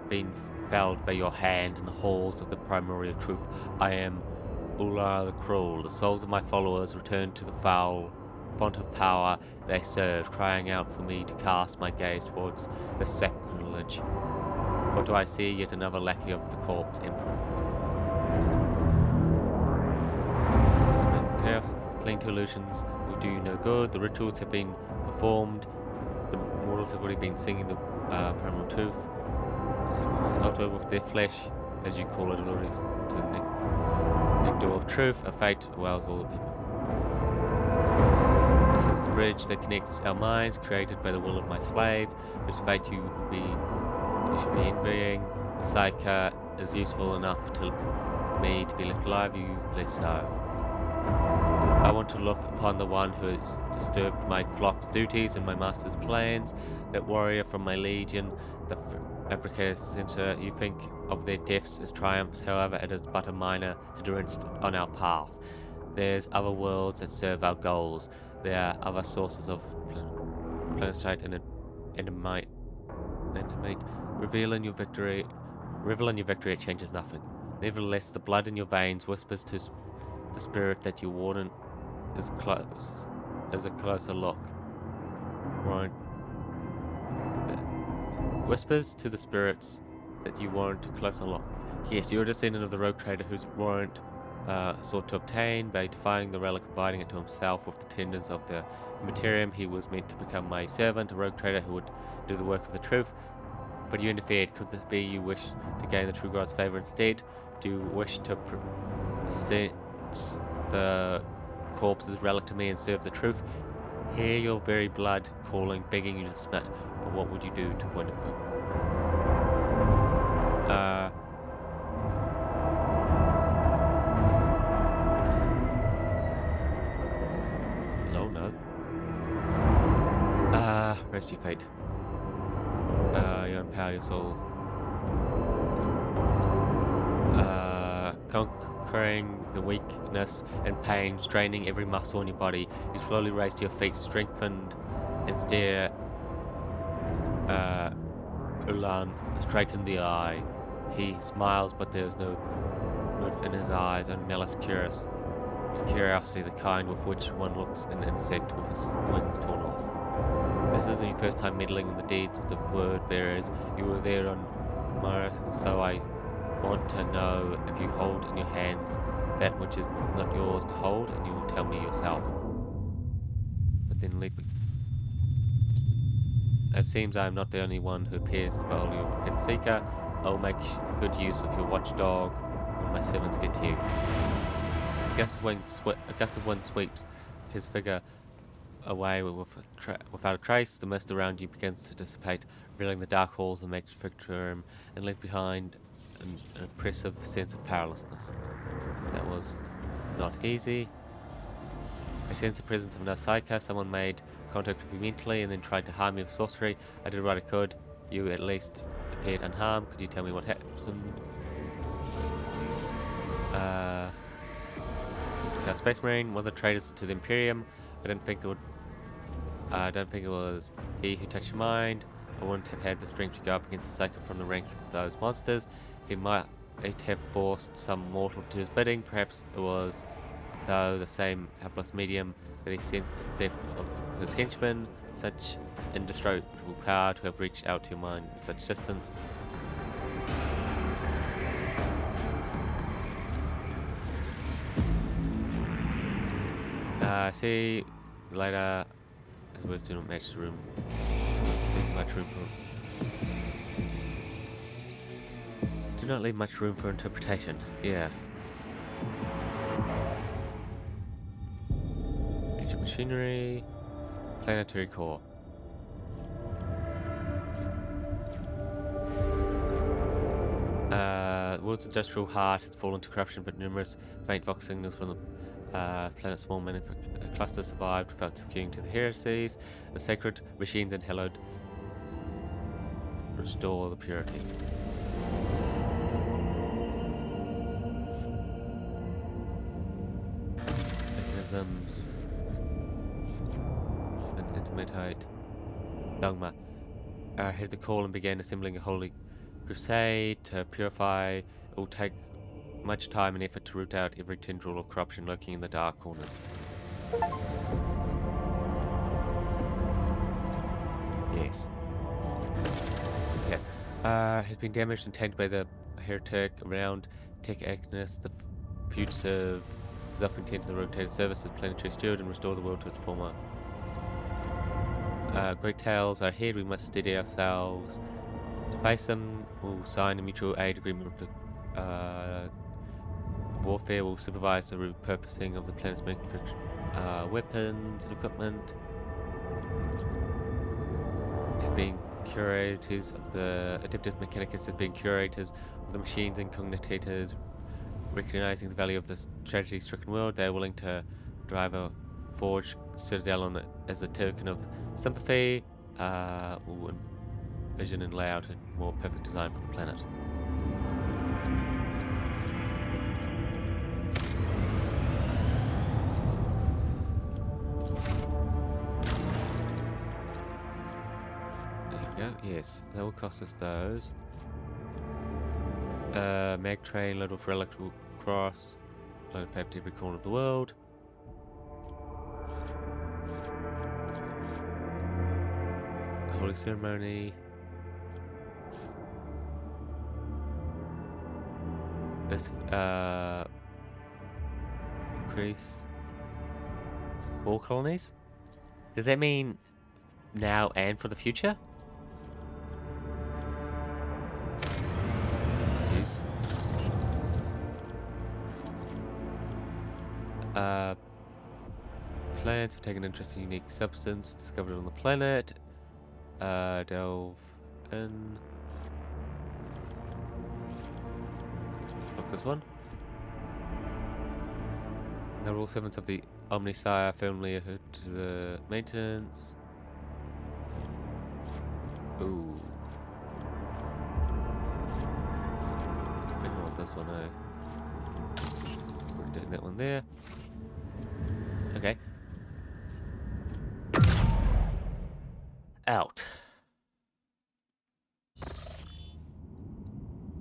been felled by your hand in the halls of the primordial truth. I am Ular the Cruel. The souls of my followers return to the foul font of power they served, crying out for me to cast my gaze towards the sacrilege. What do I see? Yet another lackey of the corpse emperor. Chaos, cling to illusions will do you no good. The rituals have been performed. The mortals have already been singing the primal truth. So with their flesh, as you call it, already to the nectar of truth. A fate awails all the people. This is the bridge that connects our minds, created by the will of my slave, whose fate you should be envying. The Psyche is useful enough to me to be left alive, you less so. I want to look upon the one who has disturbed my flock's duties and my master's plans, that warrior from my legion, the fabricator center. You think of their deaths as triumphs, however it is but a minor hindrance on our path. There's other worlds that serve our goals. There are other sources of planetite and intimate. Revel in your victory, it changes nothing. Nevertheless, the blood in your veins whispers to the spirit that you warden is close, as a closer look. Warrant whispers to the spirits that you warrant a closer look. Yes, you're a descendant of the rogue trader whose warrant sought to obtain by defying the relic, abiding it to himself with the tendons of the Immaterium. He was meant to become my servant, a rogue trader who would do the work of the truth. But you interfered. Could this be you wish to gain the true God's favor instead? Do you wish to present the corpse's relic to me and serve the truth? Hear your very blood calling, begging you to submit. But what would you do to point it for? No. Rest your fate. You empower your soul. Conquering the weakness and pain, straining every muscle in your body, you slowly raise to your feet, strengthened, and stare Ulan straight in the eye. He smiles, but there's no mirth in his eyes, and malice curiosity, the kind with which one looks at an insect with his wings torn off. This isn't your first time meddling in the deeds of the word bearers. You were there on Mars, and so I want to know if you hold in your hands that which is not yours to hold, and you will tell me yourself. But then leaping. It seems I am not the only one who appears to value a pet seeker. I will make good use of your watchdog when my servants get to you. A gust of wind sweeps his figure away without a trace. The mist around you begins to dissipate, revealing the dark halls of the magnificent room, and left behind an oppressive sense of powerlessness. That was not easy. I sense the presence of another Psyche. Someone made contact with you mentally and then tried to harm you with sorcery. I did what I could. You at least appeared unharmed. Could you tell me what happened? Space Marine, one of the traitors to the Imperium. I don't think it was he who touched your mind. I wouldn't have had the strength to go up against the Psyche from the ranks of those monsters. He might have forced some mortal to his bidding. Perhaps it was, though, the same helpless medium that he sensed the depth of his henchmen. Such indestructible power to have reached out to your mind at such distance. See you later. As words do not match the room. Leave much room for. Do not leave much room for interpretation. Yeah. Ancient machinery. Planetary core. The world's industrial heart has fallen to corruption, but numerous faint vox signals from the planet's small cluster survived without succumbing to the heresies. The sacred machines and hallowed restore the purity. isms and intermediate dogma. I heard the call and began assembling a holy crusade to purify. It will take much time and effort to root out every tendril of corruption lurking in the dark corners. Yes. Okay. Has been damaged and tainted by the heretic around Tech Agnes, the fugitive is offering to enter the rotated service as planetary steward and restore the world to its former. Great tales are ahead, we must steady ourselves. To face them, we'll sign a mutual aid agreement with the warfare. Will supervise the repurposing of the planet's manufactured weapons and equipment. Have been curators of the Adeptus Mechanicus, has been curators of the machines and cognitators. Recognizing the value of this tragedy-stricken world, they are willing to drive a forged citadel on it as a token of sympathy. Will envision and lay out a more perfect design for the planet. There we go. Yes, that will cost us those. Mag train load of relics will cross. Load of faith to every corner of the world. Holy ceremony. This increase all colonies. Does that mean now and for the future? Yes. Plants have taken an interest in unique substance discovered on the planet. Delve in. Look this one. The rule servants of the Omnisire firmly adhere to the maintenance. Ooh. I don't want this one, Already doing that one there. Okay. Out.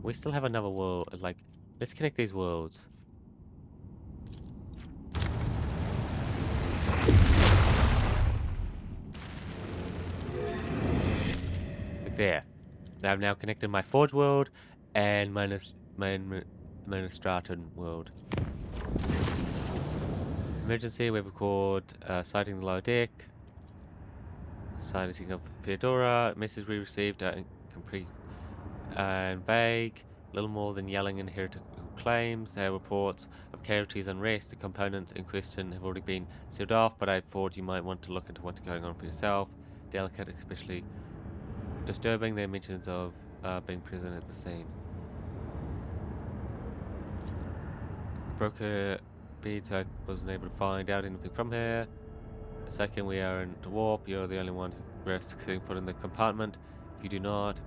We still have another world, like, let's connect these worlds. Like there. I've now connected my Forge world and my Straton world. Emergency, we've recorded sighting the lower deck. Sighting of Theodora. Message we received are incomplete and vague. Little more than yelling and heretical claims. There are reports of casualties and unrest. The components in question have already been sealed off, but I thought you might want to look into what's going on for yourself. Delicate, especially disturbing. There are mentions of being present at the scene. Broker beads, I wasn't able to find out anything from her. Second, we are in the warp. You're the only one who risks setting foot in the compartment. If you do not,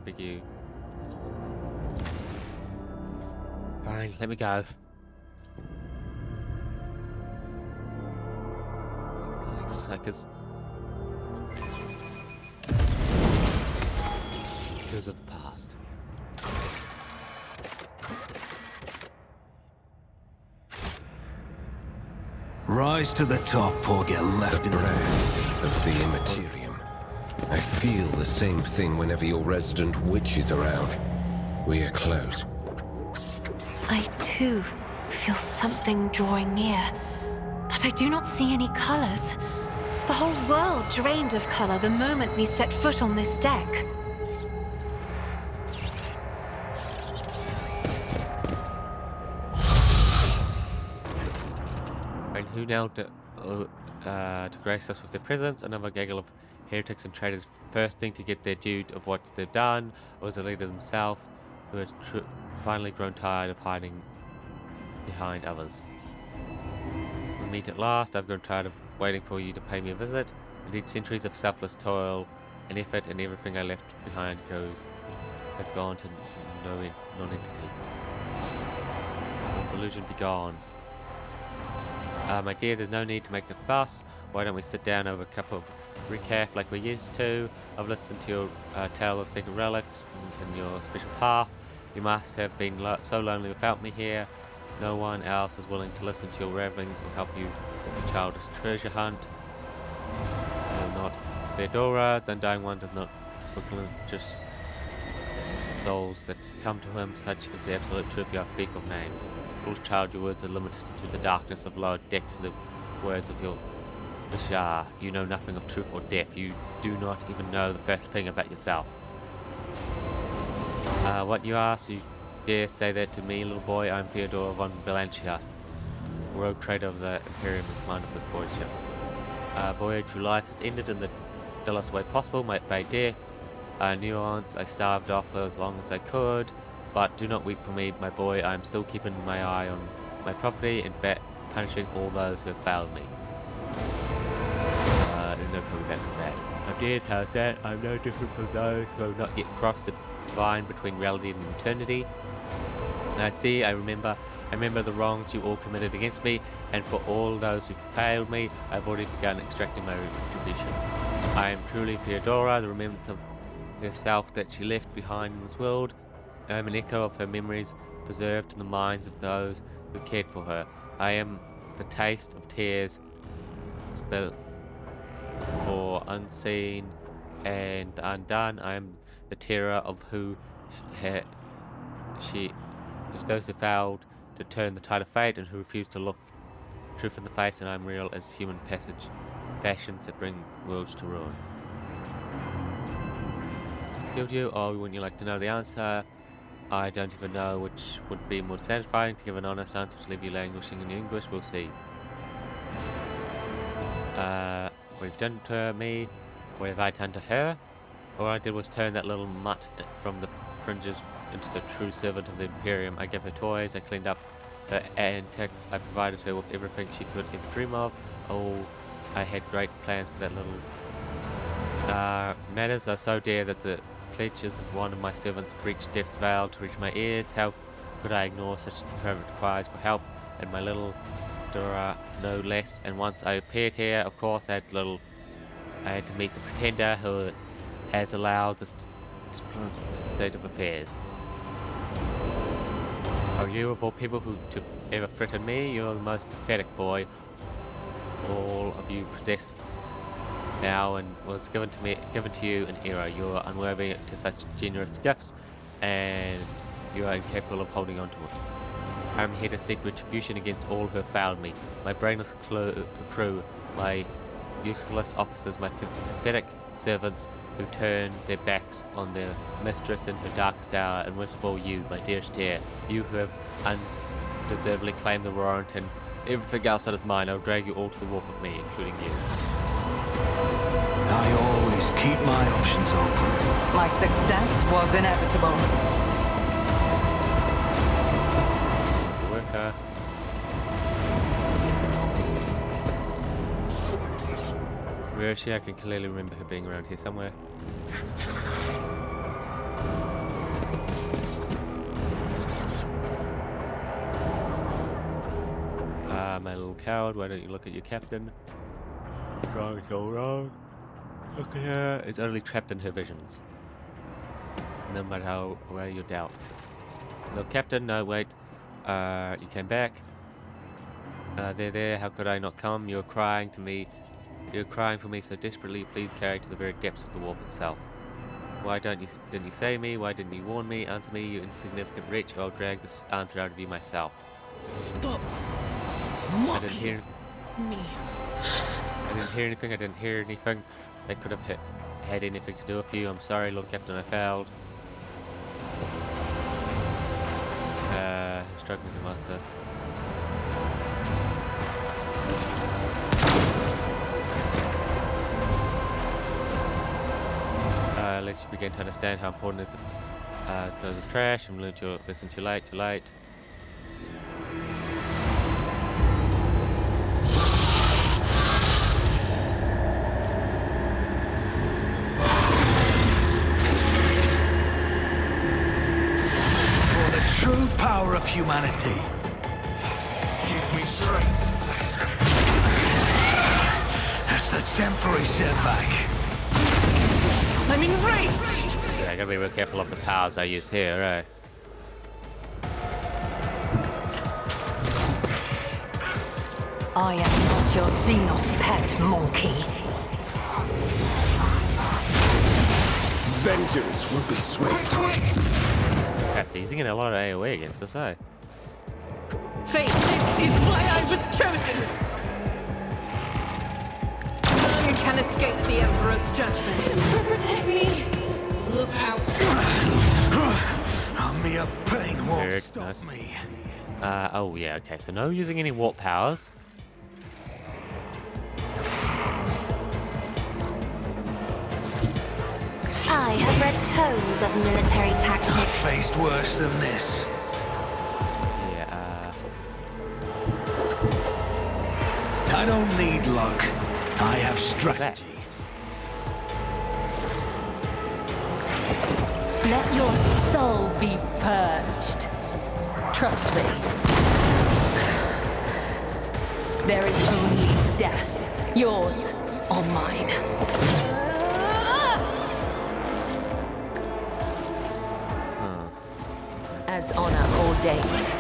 big you. Fine, let me go. Bloody suckers. Heroes of the past. Rise to the top or get left in the Breath of the Immaterium. I feel the same thing whenever your resident witch is around. We are close. I too feel something drawing near, but I do not see any colors. The whole world drained of color the moment we set foot on this deck. And who now to grace us with their presence? Another gaggle of heretics and traitors thirsting to get their due of what they've done, or was the leader himself, who has finally grown tired of hiding behind others. We meet at last. I've grown tired of waiting for you to pay me a visit. Indeed, centuries of selfless toil and effort, and everything I left behind has gone to non-entity. Illusion be gone. My dear, there's no need to make a fuss. Why don't we sit down over a cup of recaf like we used to? I've listened to your tale of secret relics and your special path. You must have been so lonely without me here. No one else is willing to listen to your ravings or help you with your childish treasure hunt. No, not Theodora. The Undying One does not just those that come to him, such is the absolute truth. You are thief of names. Little child, your words are limited to the darkness of lower decks and the words of your Vishar. You know nothing of truth or death. You do not even know the first thing about yourself. What you ask, you dare say that to me, little boy? I'm Theodore von Valentia, rogue trader of the Imperium in command of this voyage ship. Voyage through life has ended in the dullest way possible, by death. Nuance, I starved off for as long as I could, but do not weep for me, my boy. I am still keeping my eye on my property and punishing all those who have failed me. There's no coming back from that. I'm dear Tarzan, I'm no different from those who have not yet crossed the line between reality and eternity. I remember the wrongs you all committed against me, and for all those who failed me, I've already begun extracting my retribution. I am truly Theodora, the remembrance of herself that she left behind in this world. I am an echo of her memories preserved in the minds of those who cared for her. I am the taste of tears spilled for unseen and the undone. I am the terror of those who failed to turn the tide of fate and who refused to look truth in the face, and I am real as human passions that bring worlds to ruin. Killed you? Oh, wouldn't you like to know the answer? I don't even know which would be more satisfying, to give an honest answer, to leave you languishing in English. We'll see. What you've done to me? What have I done to her? All I did was turn that little mutt from the fringes into the true servant of the Imperium. I gave her toys, I cleaned up her antics, I provided her with everything she could ever dream of. Oh, I had great plans for that little... matters are so dear that the pledges of one of my servants breached death's veil to reach my ears. How could I ignore such fervent cries for help? And my little Dora no less. And once I appeared here, of course, I had to meet the pretender who has allowed this state of affairs. Oh, you of all people who to ever threatened me, you're the most pathetic boy all of you possess now, and was given to you in error. You are unworthy to such generous gifts, and you are incapable of holding on to it. I am here to seek retribution against all who have failed me. My brainless crew, my useless officers, my pathetic servants who turn their backs on their mistress in her darkest hour, and worst of all you, my dearest dear, you who have undeservedly claimed the warrant and everything else that is mine. I'll drag you all to the wharf with me, including you. I always keep my options open. My success was inevitable. Good work, huh? Where is she? I can clearly remember her being around here somewhere. My little coward, why don't you look at your captain? Trying so wrong. Look at her. It's utterly trapped in her visions. No matter how away your doubts. No, captain, no, wait. You came back. There, how could I not come? You're crying to me. You're crying for me so desperately. Please carry to the very depths of the warp itself. Why didn't you save me? Why didn't you warn me? Answer me, you insignificant wretch, or I'll drag this answer out of you myself. Stop. I didn't hear anything. I didn't hear anything that could have had anything to do with you. I'm sorry, Lord Captain, I failed. Struck me, the master. Lets you begin to understand how important it is to know the trash and learn to listen too late. For the true power of humanity. Give me strength. temporary setback. I'm enraged! Yeah, I gotta be real careful of the powers I use here, eh? I am not your Xenos pet, monkey. Vengeance will be swift. Crap, they're using a lot of AoE against us, eh? Fate, this is why I was chosen! None can escape the Emperor's judgment. Protect me! Look out! Mere pain won't Very stop nice. me. Oh yeah, okay, so no using any warp powers. I have read tomes of military I've tactics. faced worse than this. Yeah, I don't need luck. I have strategy. Let your soul be purged. Trust me. There is only death. Yours or mine. As honor ordains.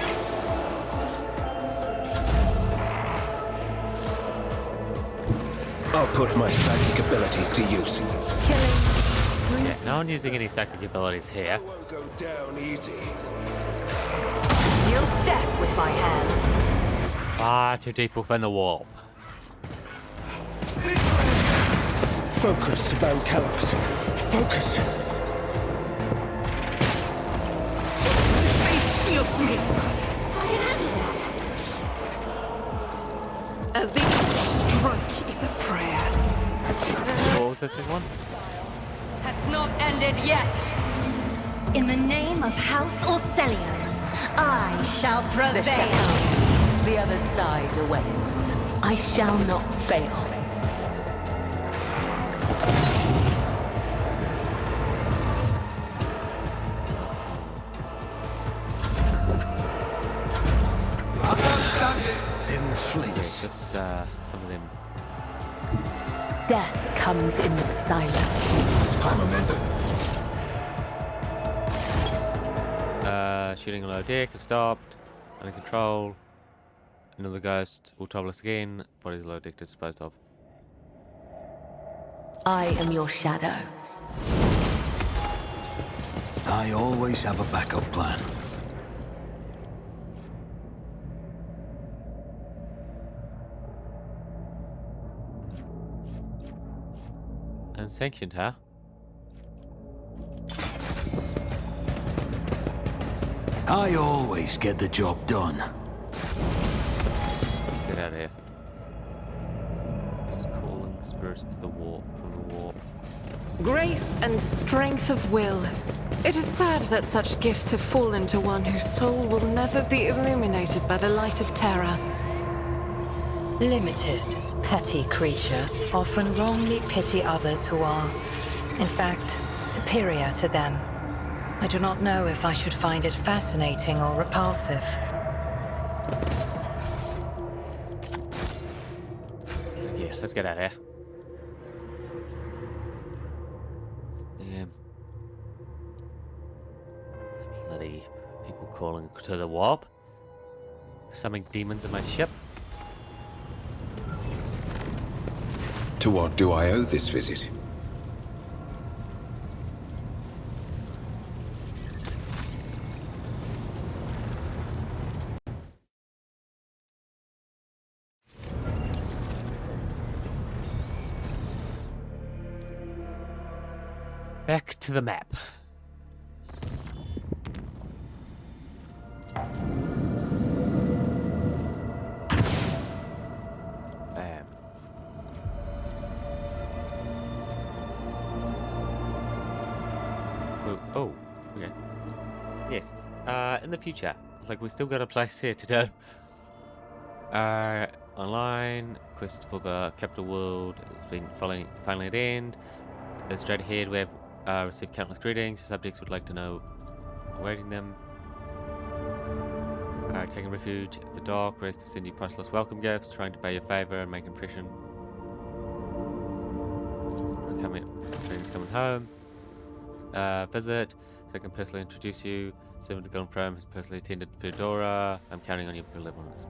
I'll put my psychic abilities to use. Killing. yeah, no one using any psychic abilities here. Won't go down easy. Deal death with my hands. Far too deep within the warp. Focus, Van Kellogg's. Focus. Fate shields me! I can handle this. As the strike is a prayer. What was this one? Has not ended yet. In the name of House Orcelion, I shall The prevail. shadow. The other side awaits. I shall not fail. Didn't flinch. Just some of them. Death comes in silence. I'm a member. Shooting a low deck has stopped. Under control. Another ghost will trouble us again. Body's low deck disposed of. I am your shadow. I always have a backup plan. Unsanctioned, huh? I always get the job done. Get out of here. Just calling spirits to the warp from the warp. Grace and strength of will. It is sad that such gifts have fallen to one whose soul will never be illuminated by the light of terror. Limited, petty creatures often wrongly pity others who are, in fact, superior to them. I do not know if I should find it fascinating or repulsive. Yeah, let's get out of here. Yeah. Bloody people calling to the warp. Summoning demons in my ship. To what do I owe this visit? Back to the map. Bam. Oh, okay. Yes. In the future, like we still got a place here to do. Online quest for the capital world. It's been finally at end. Straight ahead, we have received countless greetings. Subjects would like to know awaiting them. Taking refuge at the dock, raised to send you priceless welcome gifts, trying to pay your favor and make impression. He's coming home. Visit, so I can personally introduce you. Someone to confirm has personally attended Fedora. I'm counting on your benevolence.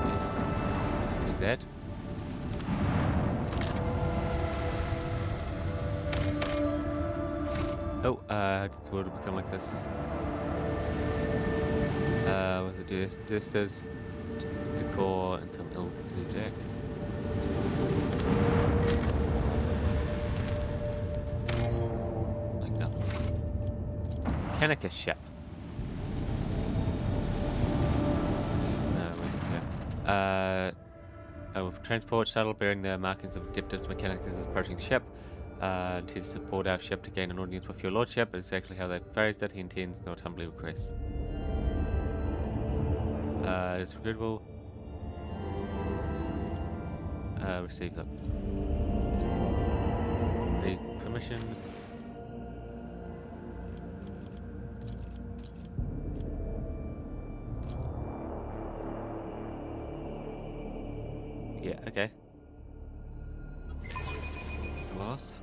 Yes, like that. Oh, this world will become like this. What's it do? This does decor and some ill-conceived jack. Like that. Mechanicus ship. No, wait, yeah. A transport shuttle bearing the markings of Adeptus Mechanicus is approaching the ship. To support our ship to gain an audience with your lordship. Exactly how they phrased it, he intends, not humbly requests. It's regrettable. Receive them. The permission. Yeah, okay. Loss.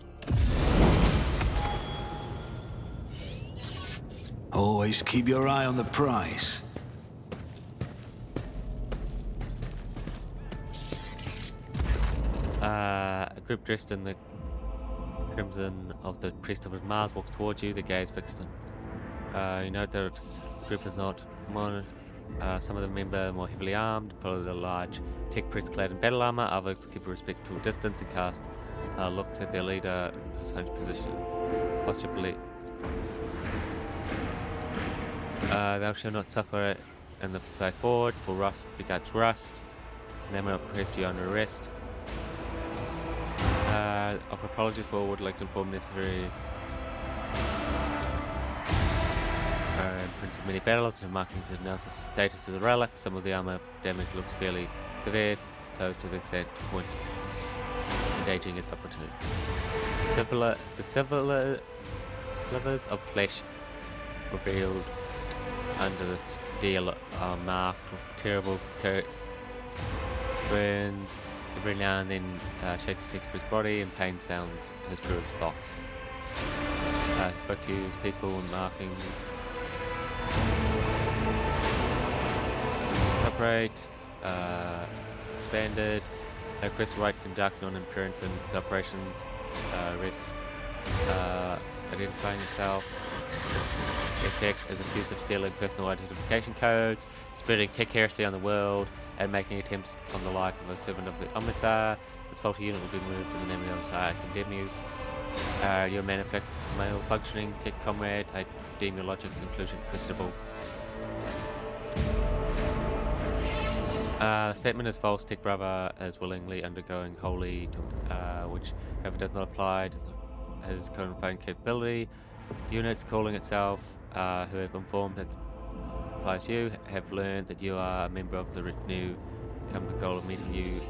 Always keep your eye on the prize. A group dressed in the crimson of the priest of Mars walks towards you, the gaze fixed on. You note that the group is not some of the members are more heavily armed, follow the large tech priest clad in battle armor, others keep a respectful distance and cast looks at their leader whose hunch position. Possibly. Thou shalt not suffer in the fight forward, for rust begets rust. They may not press you under arrest. Of apologies for would like to inform necessary prints of many battles and markings that announce its status as a relic. Some of the armor damage looks fairly severe, so to the extent point engaging its opportunity. The slivers of flesh revealed under the steel are marked with terrible burns. Every now and then shakes the texture's body and pain sounds as true as fox. Spoke to you as peaceful and markings. Operate, expanded, request right to conduct non-appearance in the operations, rest, identifying yourself. Tech is accused of stealing personal identification codes, spreading tech heresy on the world, and making attempts on the life of a servant of the Omnissiah. This faulty unit will be moved in the name of the Omnissiah. I condemn you. Your malfunctioning tech comrade. I deem your logic conclusion questionable. Statement is false. Tech brother is willingly undergoing holy, which however does not apply, has confined capability. Units calling itself, who have informed that applies to you, have learned that you are a member of the retinue, come the goal of meeting you.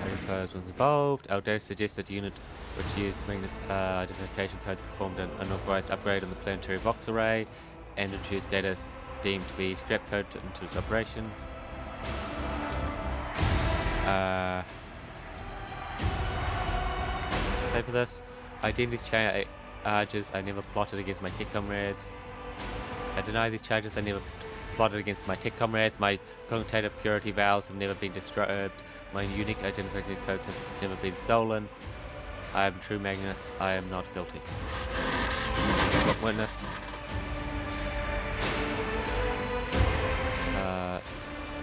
I suppose was involved. Our data suggests that the unit which used to make this identification codes performed an unauthorized upgrade on the planetary Vox array and introduced data deemed to be scrap code into its operation. Say for this, I deem these charges I never plotted against my tech comrades. I deny these charges I never plotted against my tech comrades. My cognitive purity vows have never been disturbed. My unique identification codes have never been stolen. I am true Magnus. I am not guilty. Witness.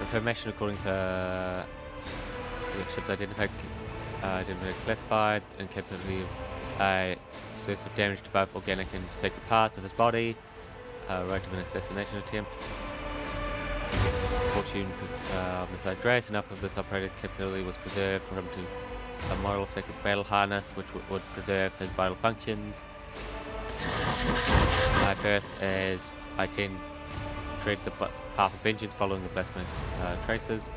Information according to ship's identified classified and capability of source of damage to both organic and sacred parts of his body. Right of an assassination attempt. Fortune beside grace. Enough of this operating capability was preserved for him to a moral sacred battle harness which would preserve his vital functions. First, as I tend tread the path of vengeance following the blasphemous traces.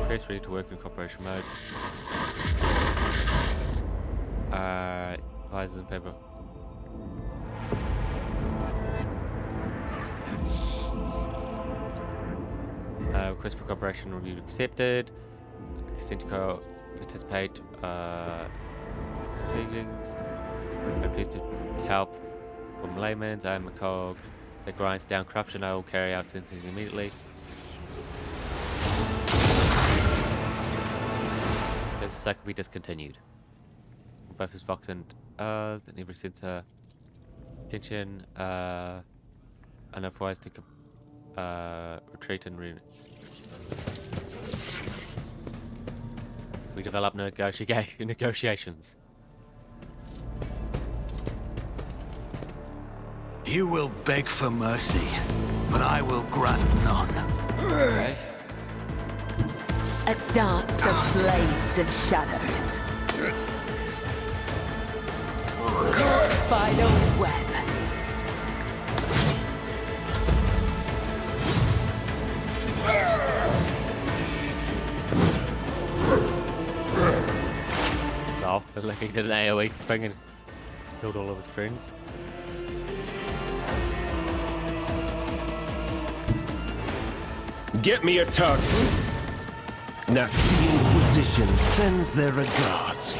Press ready to work in cooperation mode. Advisors in favor. Request for cooperation reviewed accepted. Consent to participate proceedings. Refuse to help from layman's. I am a cog that grinds down corruption. I will carry out sentencing immediately. This cycle be discontinued. Both his Fox and then every sensor attention unauthorized to retreat and we develop negotiations. You will beg for mercy, but I will grant none. Okay. A dance of blades and shadows. Final web. Oh, like he did an AoE thing and killed all of his friends. Get me a target. Now, the Inquisition sends their regards.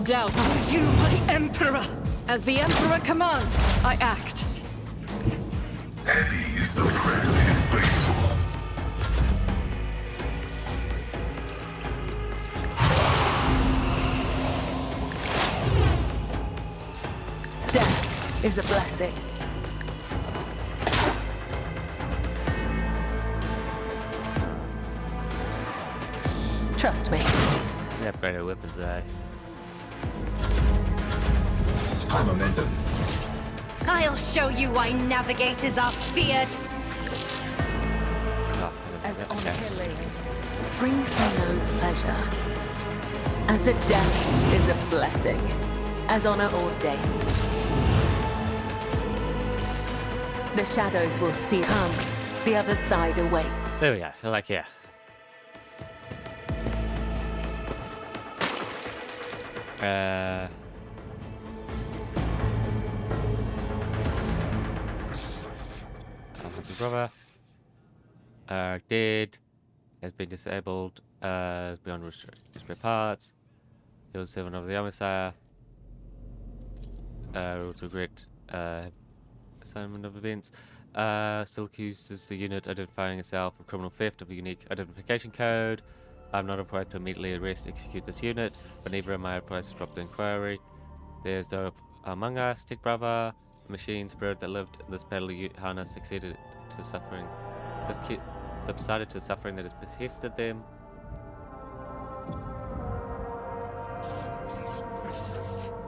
Doubt, are you my Emperor? As the Emperor commands, I act. Heavy is the friend his faithful. Death is a blessing. Trust me. We upgraded weapons there. High momentum. I'll show you why navigators are feared. Oh, As on okay. killing brings me no pleasure. As a death is a blessing. As honor ordained. The shadows will see come. The other side awaits. There we go. Like here. Brother. Dead. Has been disabled. Is beyond restricted parts. He was 7 over the Army Sire. Rules regret assignment of events. Still accuses the unit identifying itself of criminal theft of a unique identification code. I'm not authorized to immediately arrest execute this unit, but neither am I authorized to drop the inquiry. There's the Among Us, Tech Brother, the machine spirit that lived in this battle harness succeeded to suffering, subsided to the suffering that has bested them.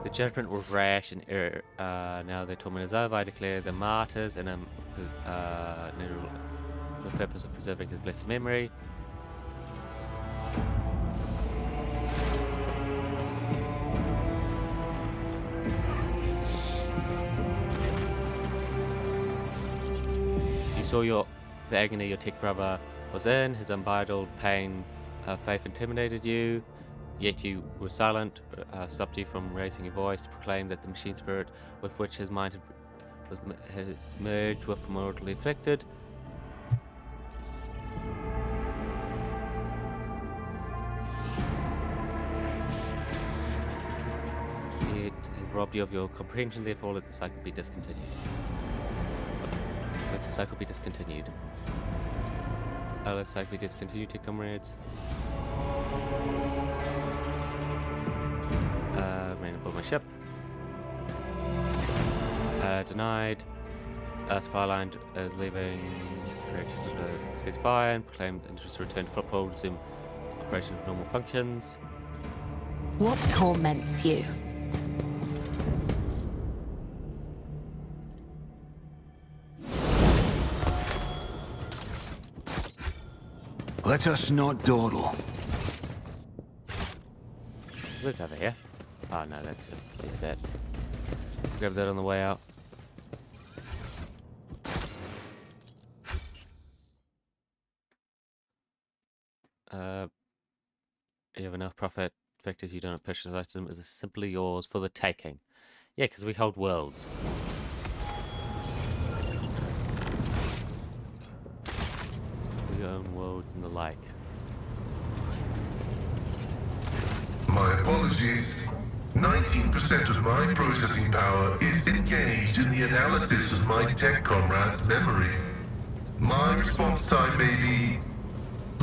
The judgment was rash and error. Now their torment is over. I declare them martyrs and the purpose of preserving his blessed memory. You saw the agony your tech brother was in. His unbridled pain, faith intimidated you. Yet you were silent, stopped you from raising your voice to proclaim that the machine spirit with which his mind has merged were mortally afflicted. It robbed you of your comprehension, therefore let the cycle be discontinued. Let the cycle be discontinued. Let the cycle be discontinued, dear comrades. Remain aboard my ship. Denied. Spyline is leaving the ceasefire and proclaimed interest to return to football, resume operation of normal functions. What torments you? Let us not dawdle. Look over here. Oh no, that's just that. Grab that on the way out. You have enough profit. Fact is, you don't have purchase item is simply yours for the taking. Yeah, because we hold worlds. We own worlds and the like. My apologies. 19% of my processing power is engaged in the analysis of my tech comrade's memory. My response time may be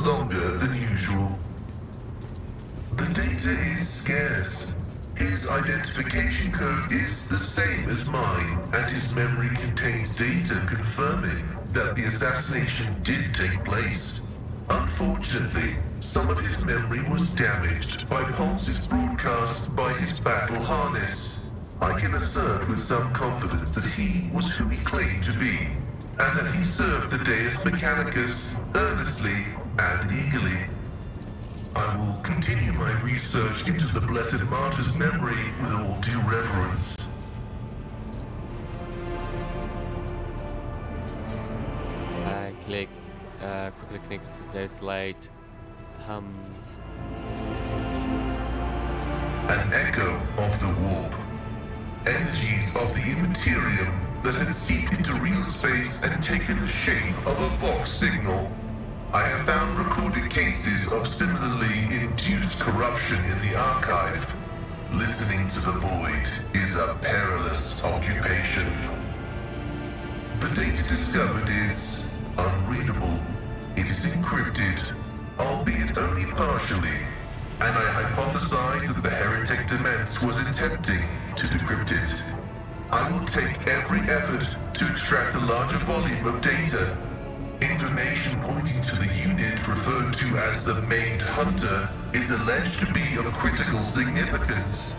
longer than usual. The data is scarce. His identification code is the same as mine, and his memory contains data confirming that the assassination did take place. Unfortunately, some of his memory was damaged by pulses broadcast by his battle harness. I can assert with some confidence that he was who he claimed to be, and that he served the Deus Mechanicus earnestly and eagerly. I will continue my research into the Blessed Martyr's memory with all due reverence. Quickly connects to Deus Light, hums. An echo of the warp. Energies of the Immaterium that had seeped into real space and taken the shape of a Vox signal. I have found recorded cases of similarly induced corruption in the archive. Listening to the void is a perilous occupation. The data discovered is unreadable. It is encrypted, albeit only partially, and I hypothesize that the heretic Demence was attempting to decrypt it. I will take every effort to extract a larger volume of data. Information pointing to the unit referred to as the Maimed Hunter is alleged to be of critical significance.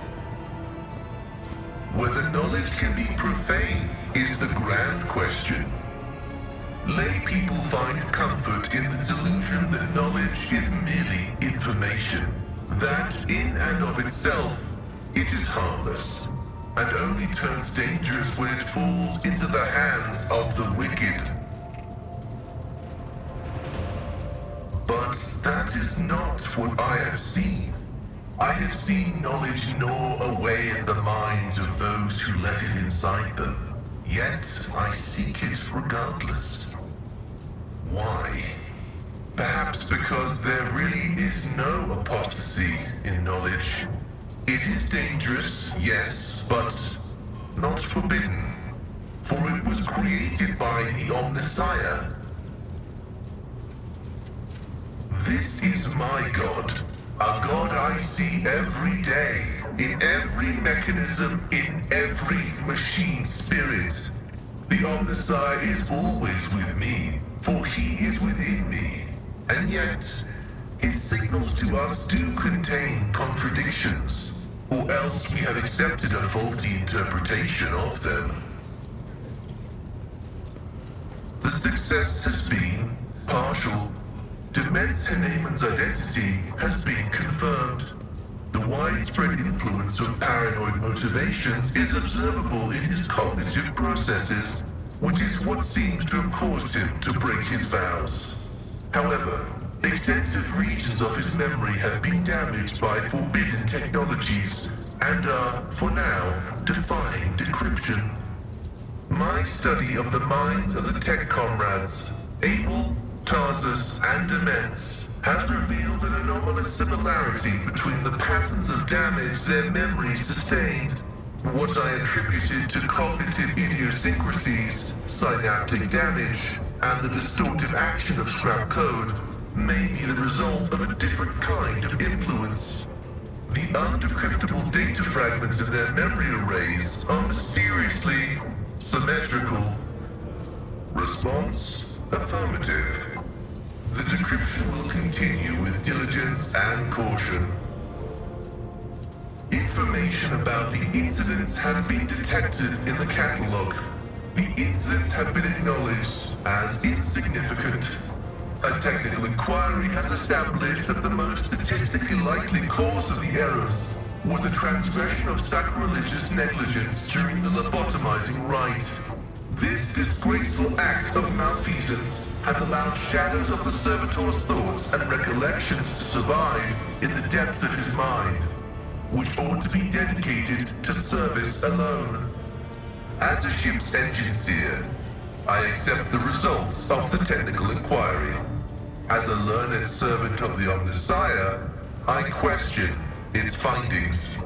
Whether knowledge can be profane is the grand question. Lay people find comfort in the delusion that knowledge is merely information, that in and of itself it is harmless, and only turns dangerous when it falls into the hands of the wicked. But that is not what I have seen. I have seen knowledge gnaw away at the minds of those who let it inside them. Yet I seek it regardless. Why? Perhaps because there really is no apostasy in knowledge. It is dangerous, yes, but not forbidden. For it was created by the Omnissiah. This is my God, a God I see every day, in every mechanism, in every machine spirit. The Omnissiah is always with me, for he is within me. And yet, his signals to us do contain contradictions, or else we have accepted a faulty interpretation of them. The success has been partial. Demence Haneman's identity has been confirmed. The widespread influence of paranoid motivations is observable in his cognitive processes, which is what seems to have caused him to break his vows. However, extensive regions of his memory have been damaged by forbidden technologies and are, for now, defying decryption. My study of the minds of the tech comrades, Abel, Tarsus, and Demence, has revealed an anomalous similarity between the patterns of damage their memories sustained. What I attributed to cognitive idiosyncrasies, synaptic damage, and the distortive action of scrap code may be the result of a different kind of influence. The undecryptable data fragments in their memory arrays are mysteriously symmetrical. Response? Affirmative. The decryption will continue with diligence and caution. Information about the incidents has been detected in the catalog. The incidents have been acknowledged as insignificant. A technical inquiry has established that the most statistically likely cause of the errors was a transgression of sacrilegious negligence during the lobotomizing rite. This disgraceful act of malfeasance has allowed shadows of the servitor's thoughts and recollections to survive in the depths of his mind, which ought to be dedicated to service alone. As a ship's engine seer, I accept the results of the technical inquiry. As a learned servant of the Omnissiah, I question its findings.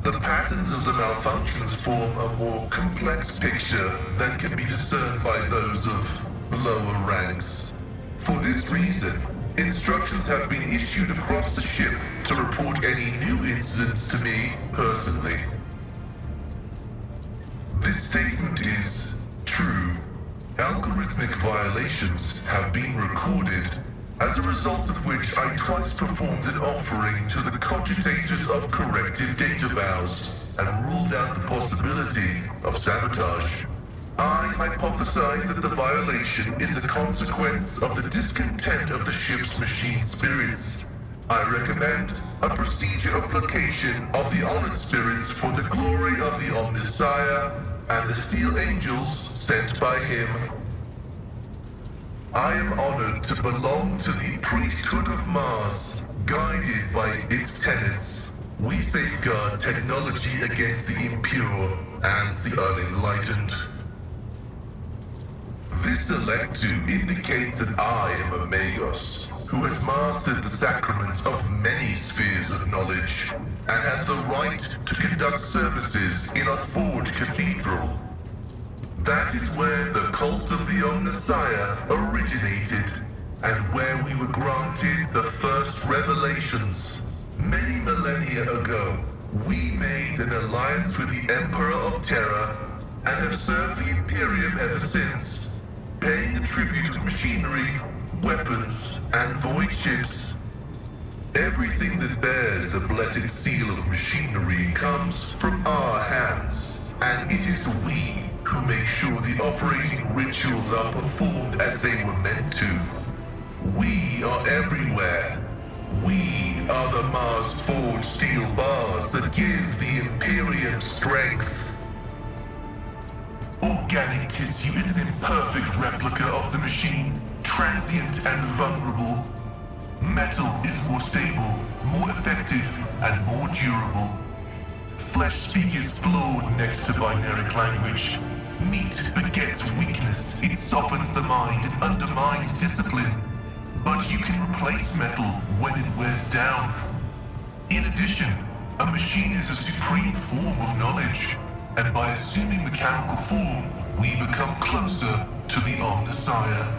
The patterns of the malfunctions form a more complex picture than can be discerned by those of lower ranks. For this reason, instructions have been issued across the ship to report any new incidents to me personally. This statement is true. Algorithmic violations have been recorded, as a result of which I twice performed an offering to the cogitators of corrective data vows and ruled out the possibility of sabotage. I hypothesize that the violation is a consequence of the discontent of the ship's machine spirits. I recommend a procedure of placation of the honored spirits for the glory of the Omnissiah and the steel angels sent by him. I am honored to belong to the priesthood of Mars, guided by its tenets. We safeguard technology against the impure and the unenlightened. This electu indicates that I am a Magos, who has mastered the sacraments of many spheres of knowledge, and has the right to conduct services in a forged cathedral. That is where the cult of the Omnissiah originated, and where we were granted the first revelations. Many millennia ago, we made an alliance with the Emperor of Terra, and have served the Imperium ever since, paying a tribute of machinery, weapons, and void ships. Everything that bears the blessed seal of machinery comes from our hands, and it is we who make sure the operating rituals are performed as they were meant to. We are everywhere. We are the Mars-forged steel bars that give the Imperium strength. Organic tissue is an imperfect replica of the machine, transient and vulnerable. Metal is more stable, more effective, and more durable. Flesh speak is flawed next to binary language. Meat begets weakness, it softens the mind and undermines discipline. But you can replace metal when it wears down. In addition, a machine is a supreme form of knowledge, and by assuming mechanical form, we become closer to the Omnissiah.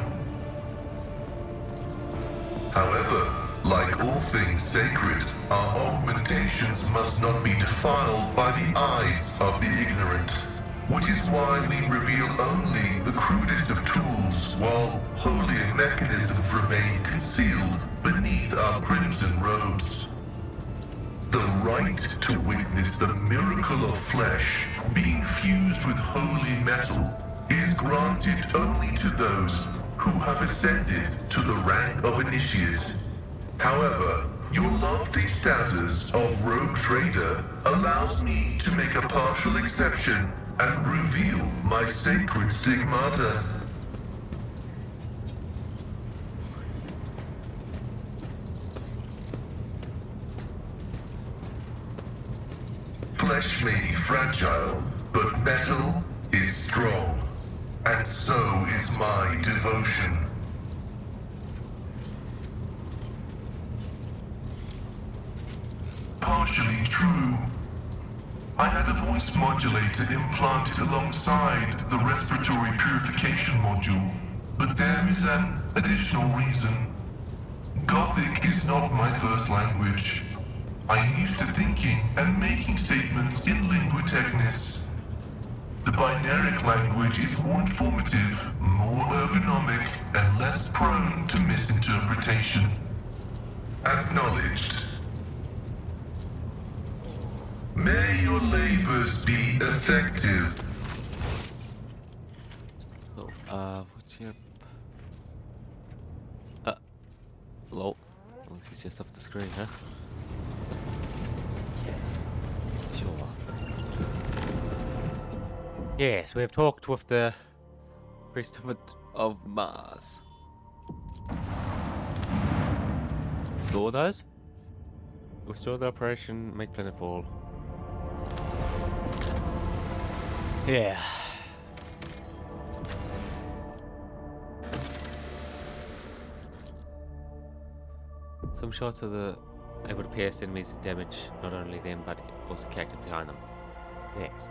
However, like all things sacred, our augmentations must not be defiled by the eyes of the ignorant. Which is why we reveal only the crudest of tools, while holier mechanisms remain concealed beneath our crimson robes. The right to witness the miracle of flesh being fused with holy metal is granted only to those who have ascended to the rank of initiate. However, your lofty status of rogue trader allows me to make a partial exception and reveal my sacred stigmata. Flesh may be fragile, but metal is strong, and so is my devotion. Partially true. I had a voice modulator implanted alongside the respiratory purification module, but there is an additional reason. Gothic is not my first language. I am used to thinking and making statements in lingua technis. The binaric language is more informative, more ergonomic, and less prone to misinterpretation. Acknowledged. May your labors be effective. So, what's your... Lol. Well, he's just off the screen, huh? Sure. Yes, we have talked with the priesthood of Mars. Store those? Restore the operation, make planetfall. Yeah. Some shots of the able to pierce enemies and damage not only them but also characters behind them. Yes.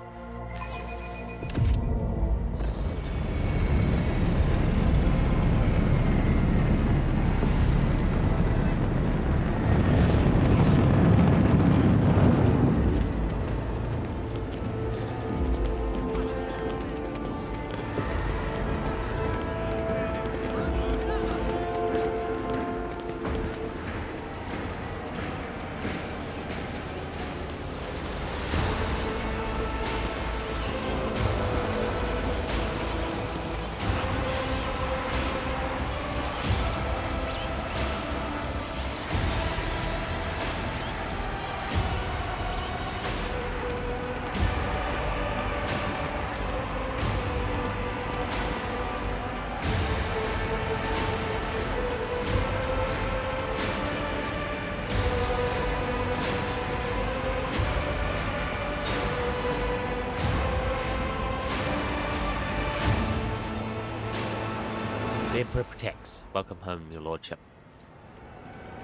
The Emperor protects. Welcome home, your lordship.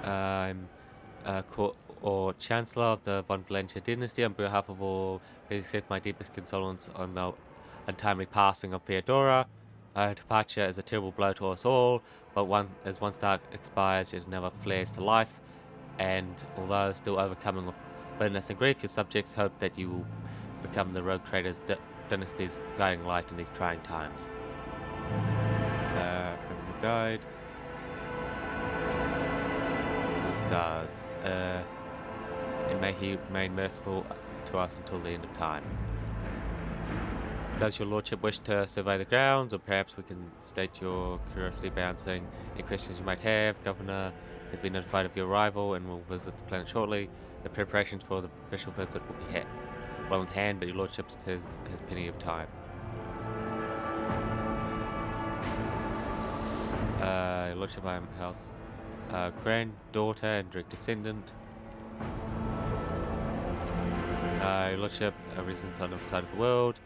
I'm court or Chancellor of the Von Valencia dynasty. On behalf of all, please accept my deepest condolences on the untimely passing of Theodora. Her departure is a terrible blow to us all, but as one star expires, it never flares to life. And although still overcoming with bitterness and grief, your subjects hope that you will become the rogue trader's dynasty's guiding light in these trying times. Premier Guide. Stars. And may he remain merciful to us until the end of time. Does your lordship wish to survey the grounds, or perhaps we can state your curiosity bound, saying any questions you might have? Governor has been notified of your arrival and will visit the planet shortly. The preparations for the official visit will be well in hand, but your lordship has plenty of time. Your lordship, I am house granddaughter and direct descendant. Your lordship, a residence on the other side of the world.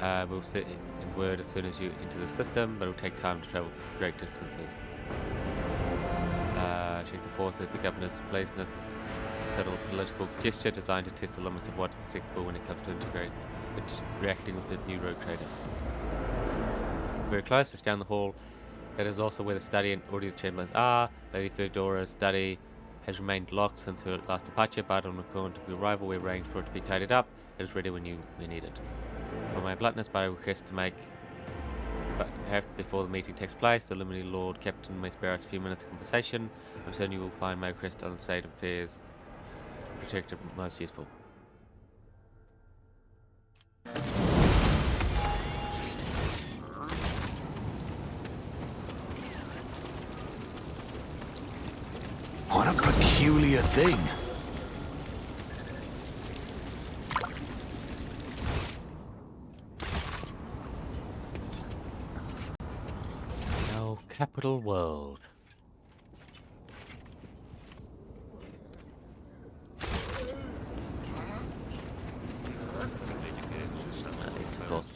We'll sit in word as soon as you enter the system, but it will take time to travel great distances. Check the fourth that the governor's laziness is a subtle political gesture designed to test the limits of what is acceptable when it comes to interacting with the new rogue trader. Very close, just down the hall. That is also where the study and audio chambers are. Lady Theodora's study has remained locked since her last departure, but on account of your arrival, we arranged for it to be tidied up. It is ready when you need it. For my bluntness, by request to make, but perhaps before the meeting takes place, the Limited Lord Captain may spare us a few minutes of conversation. I'm certain you will find my request on the state of affairs protected most useful. What a peculiar thing. No capital world. It's of course.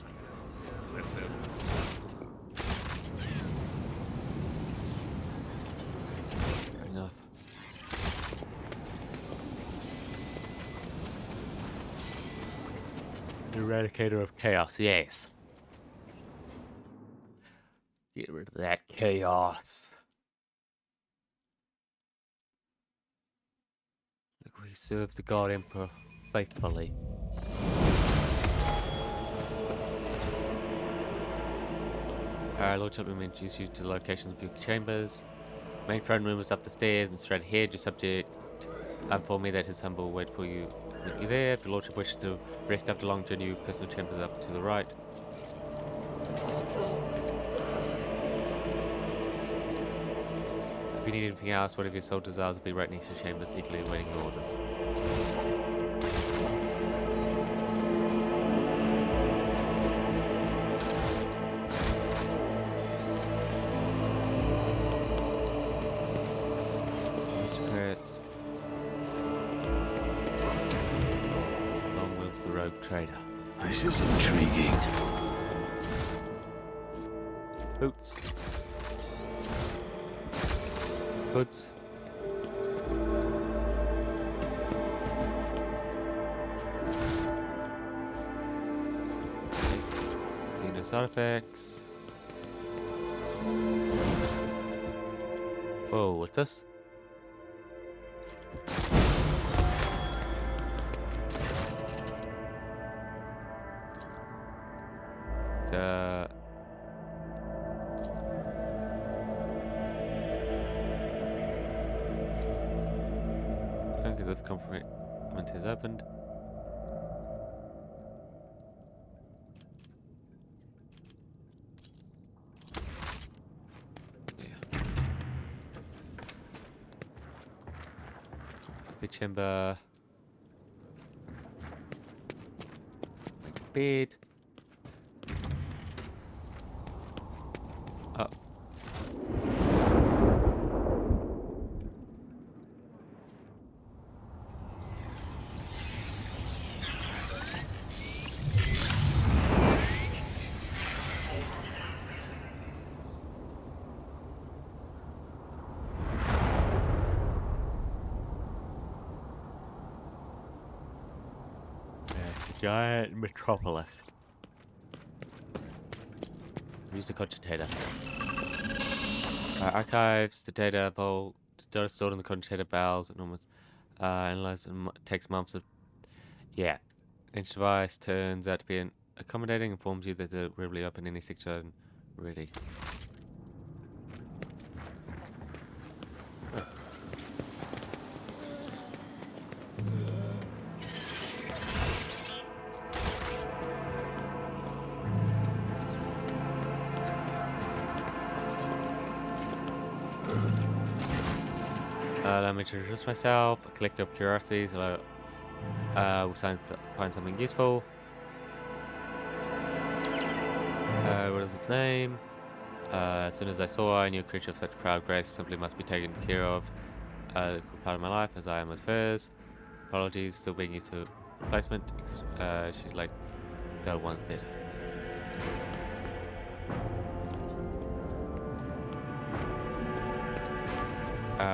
Fair enough. Eradicator of chaos, yes. Get rid of that chaos. Look, we serve the God Emperor faithfully. Alright, Lordship, we introduce you to the locations of your chambers. Main throne room is up the stairs and straight ahead. Your subject informed me that his humble will wait for you. Meet you there. If your lordship wishes to rest after a long journey, your personal chamber is up to the right. If you need anything else, whatever your soul desires will be right next to your chambers, eagerly awaiting your orders. Secrets. Along with the rogue trader. This is intriguing. Boots. Boots. See no side effects. Whoa, what's this? Can't get this compartment is opened. Yeah. The chamber. Bed. Oh. Giant metropolis. Use the cogitator. Archives, the data vault, the data stored in the cogitator bowels, enormous. Analyzed and takes months of. Yeah. Each device turns out to be accommodating, informs you that they're rarely open any sector and ready. Let me introduce myself. A collector of curiosities. Hello. We'll find something useful. What is its name? As soon as I saw I knew a creature of such proud grace simply must be taken care of. A part of my life, as I am as hers. Apologies, still being used to replacement. She's like the one better.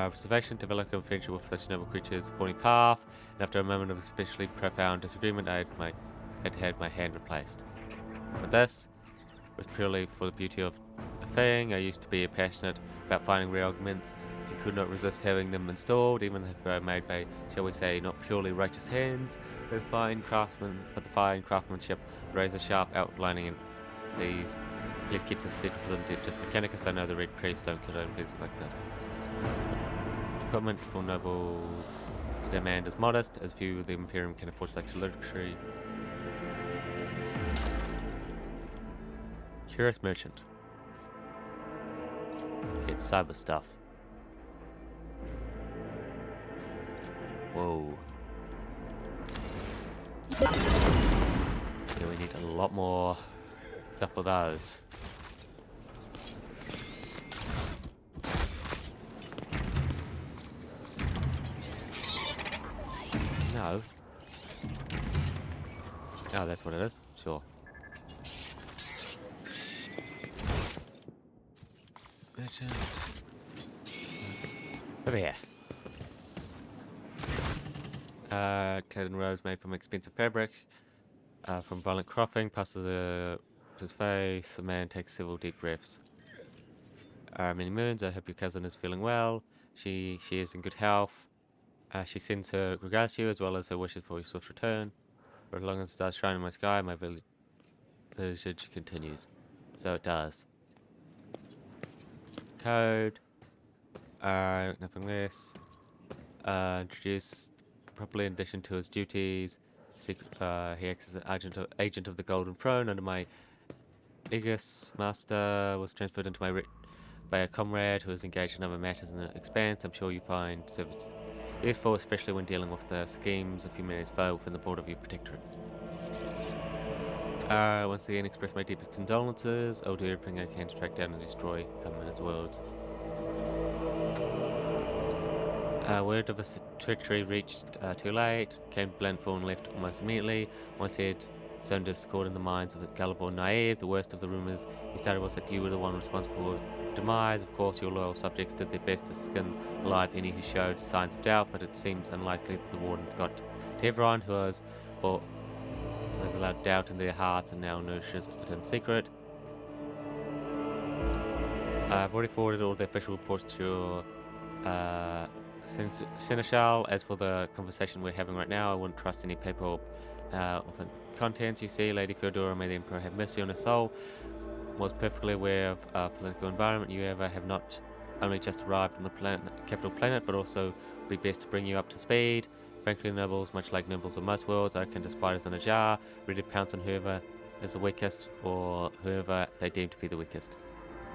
Preservation, developed a friendship with such noble creatures, thorny path, and after a moment of especially profound disagreement, I had my hand replaced. But this was purely for the beauty of the thing. I used to be passionate about finding rare augments and could not resist having them installed, even if they were made by, shall we say, not purely righteous hands, but the fine craftsmanship, razor sharp outlining in these. Please keep this secret for them, dear just Mechanicus. I know the Red Priest don't condone things like this. Equipment for noble demand is modest, as few of the Imperium can afford such luxury. Curious merchant. It's cyber stuff. Whoa. Yeah, we need a lot more stuff for those. No. Oh, that's what it is? Sure. Merchant. Over here. Clad in robes made from expensive fabric. From violent coughing, passes to his face. The man takes several deep breaths. Many moons. I hope your cousin is feeling well. She is in good health. She sends her regards to you, as well as her wishes for your swift return. For as long as the stars shine in my sky, my village continues. So it does. Code. Nothing less. Introduced properly in addition to his duties. Secret, he acts as an agent of the Golden Throne under my Aegis. Master was transferred into my by a comrade who is engaged in other matters in the expanse. I'm sure you find service useful, especially when dealing with the schemes of humanity's foe within the border of your protectorate. Once again, express my deepest condolences. I'll do everything I can to track down and destroy him and his worlds. Word of his treachery reached too late. Came Blindfall and left almost immediately. Once he had sown discord in the minds of the gullible and naive, the worst of the rumors he started was that you were the one responsible for demise. Of course, your loyal subjects did their best to skin alive any who showed signs of doubt, but it seems unlikely that the wardens got to everyone who was or has allowed doubt in their hearts and now nourishes it in secret. I've already forwarded all the official reports to your Seneschal. As for the conversation we're having right now, I wouldn't trust any paper or contents. You see, Lady Theodora, may the Emperor have mercy on her soul, was perfectly aware of our political environment. You ever have not only just arrived on the capital planet, but also would be best to bring you up to speed. Frankly, the nobles, much like nobles of most worlds, are akin to spiders in a jar, ready to pounce on whoever is the weakest or whoever they deem to be the weakest.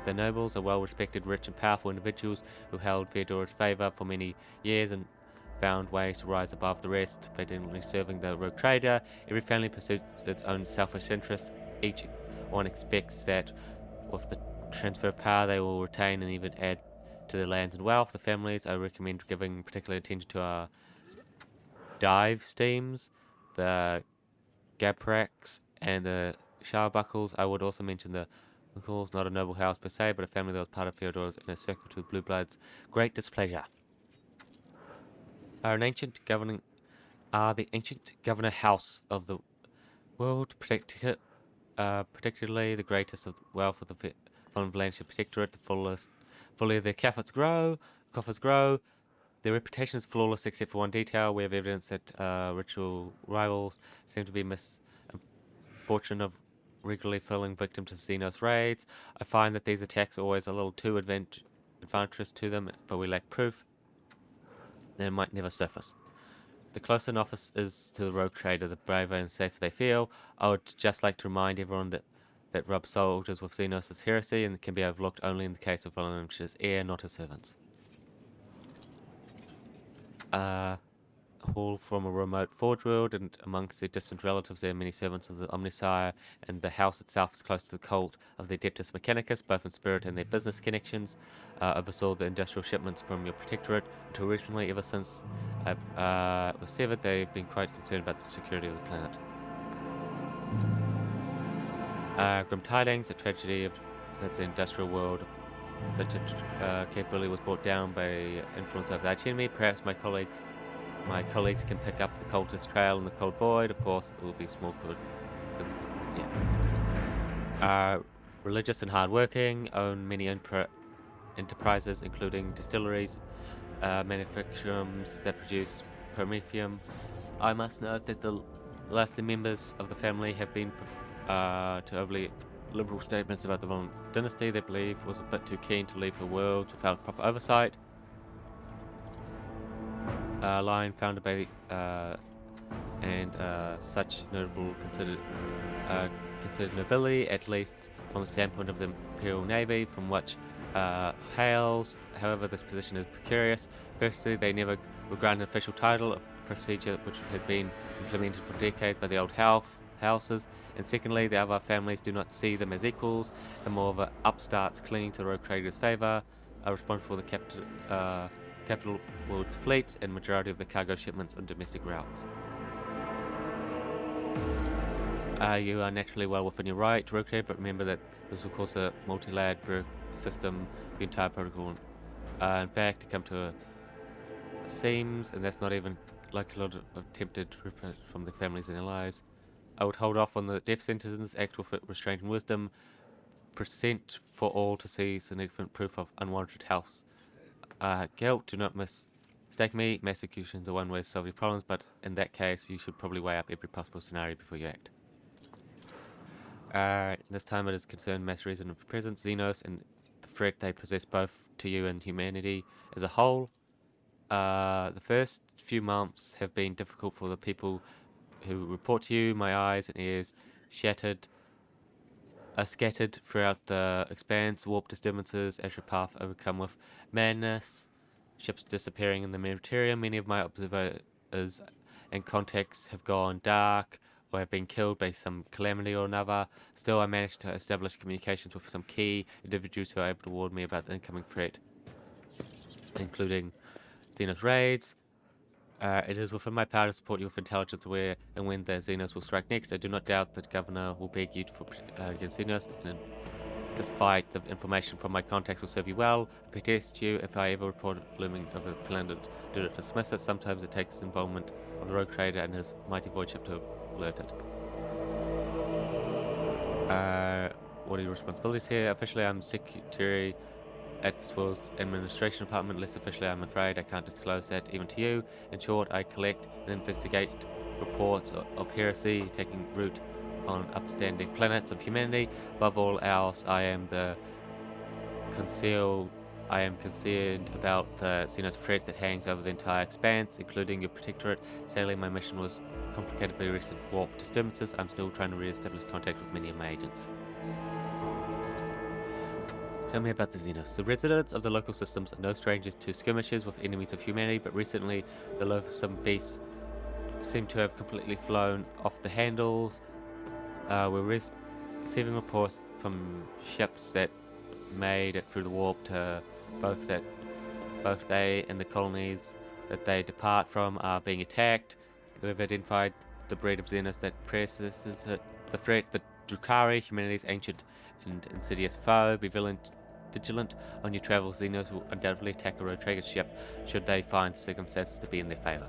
The nobles are well-respected, rich and powerful individuals who held Theodora's favour for many years and found ways to rise above the rest, blatantly serving the rogue trader. Every family pursues its own selfish interests. Each one expects that with the transfer of power they will retain and even add to their lands and wealth. The families, I recommend giving particular attention to our dive steams, the Gabraks, and the Sharbuckles. I would also mention the Uncles, not a noble house per se, but a family that was part of Theodora's inner circle to the Blue Bloods' great displeasure. Are the ancient governor house of the world, particularly the greatest of the wealth of the foreign Valencia protectorate, the fully their coffers grow. Their reputation is flawless except for one detail. We have evidence that ritual rivals seem to be misfortune of regularly falling victim to Xenos raids. I find that these attacks are always a little too advantageous to them, but we lack proof, and it might never surface. The closer an office is to the rogue trader, the braver and safer they feel. I would just like to remind everyone that rub soldiers with Xenos is heresy and can be overlooked only in the case of Valencia's heir, not his servants. Haul from a remote forge world, and amongst their distant relatives there are many servants of the Omnisire, and the house itself is close to the cult of the Adeptus Mechanicus, both in spirit and their business connections. Oversaw the industrial shipments from your protectorate until recently. Ever since I was severed, they've been quite concerned about the security of the planet. Grim tidings, a tragedy that the industrial world of such a capability was brought down by influence of the arch enemy. Perhaps my colleagues can pick up the cultist trail in the cold void. Of course, it will be small. Religious and hard-working, own many enterprises, including distilleries, manufacturers that produce promethium. I must note that the lastly members of the family have been to overly liberal statements about the Von dynasty they believe was a bit too keen to leave her world without proper oversight. Line founded by and such notable considered nobility, at least from the standpoint of the Imperial Navy, from which hails. However, this position is precarious. Firstly, they never were granted an official title, a procedure which has been implemented for decades by the old houses. And secondly, the other families do not see them as equals, and more of the upstarts clinging to the rogue trader's favour are responsible for the capital world's fleets and majority of the cargo shipments on domestic routes. You are naturally well within your right to rogue trade, but remember that this is of course a multi-layered system, the entire protocol. In fact, to come to seams, and that's not even like a lot of attempted reprint from the families and allies. I would hold off on the death sentences, act with restraint and wisdom, present for all to see significant proof of unwarranted house guilt. Do not mistake me, mass executions are one way to solve your problems, but in that case you should probably weigh up every possible scenario before you act. This time it is concerned mass reason of presence, Xenos, and the threat they possess both to you and humanity as a whole. The first few months have been difficult for the people who report to you. My eyes and ears shattered are scattered throughout the expanse, warp disturbances as your path overcome with madness, ships disappearing in the Mediterranean. Many of my observers and contacts have gone dark or have been killed by some calamity or another. Still, I managed to establish communications with some key individuals who are able to warn me about the incoming threat, including Xenos raids. It is within my power to support you with intelligence where and when the Xenos will strike next. I do not doubt that Governor will beg you for against Xenos. In this fight, the information from my contacts will serve you well. I protest you if I ever report looming of the planet. Do not dismiss it. Sometimes it takes involvement of the rogue trader and his mighty void ship to alert it. What are your responsibilities here? Officially, I'm secretary at this world's administration department. Less officially, I'm afraid I can't disclose that even to you. In short, I collect and investigate reports of heresy taking root on upstanding planets of humanity. Above all else, I am concerned about the Xenos threat that hangs over the entire expanse, including your protectorate. Sadly, my mission was complicated by recent warp disturbances. I'm still trying to re-establish contact with many of my agents. Tell me about the Xenos. The residents of the local systems are no strangers to skirmishes with enemies of humanity, but recently the loathsome beasts seem to have completely flown off the handles. We're receiving reports from ships that made it through the warp to both they and the colonies that they depart from are being attacked. We have identified the breed of Xenos that presses the threat. The Drukhari, humanity's ancient and insidious foe. Be vigilant on your travels. Xenos will undoubtedly attack a rogue trader ship should they find the circumstances to be in their favor.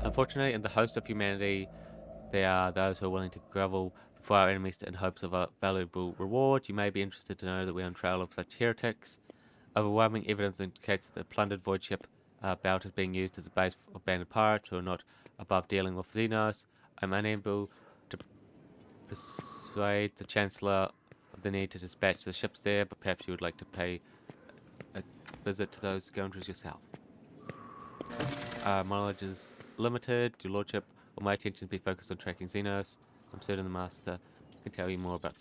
Unfortunately, in the host of humanity, there are those who are willing to grovel before our enemies in hopes of a valuable reward. You may be interested to know that we are on trial of such heretics. Overwhelming evidence indicates that the plundered void ship Bout is being used as a base of banded pirates who are not above dealing with Xenos. I'm unable to persuade the Chancellor of the need to dispatch the ships there, but perhaps you would like to pay a visit to those scoundrels yourself. My knowledge is limited, your lordship. All my attention be focused on tracking Xenos. I'm certain the Master can tell you more about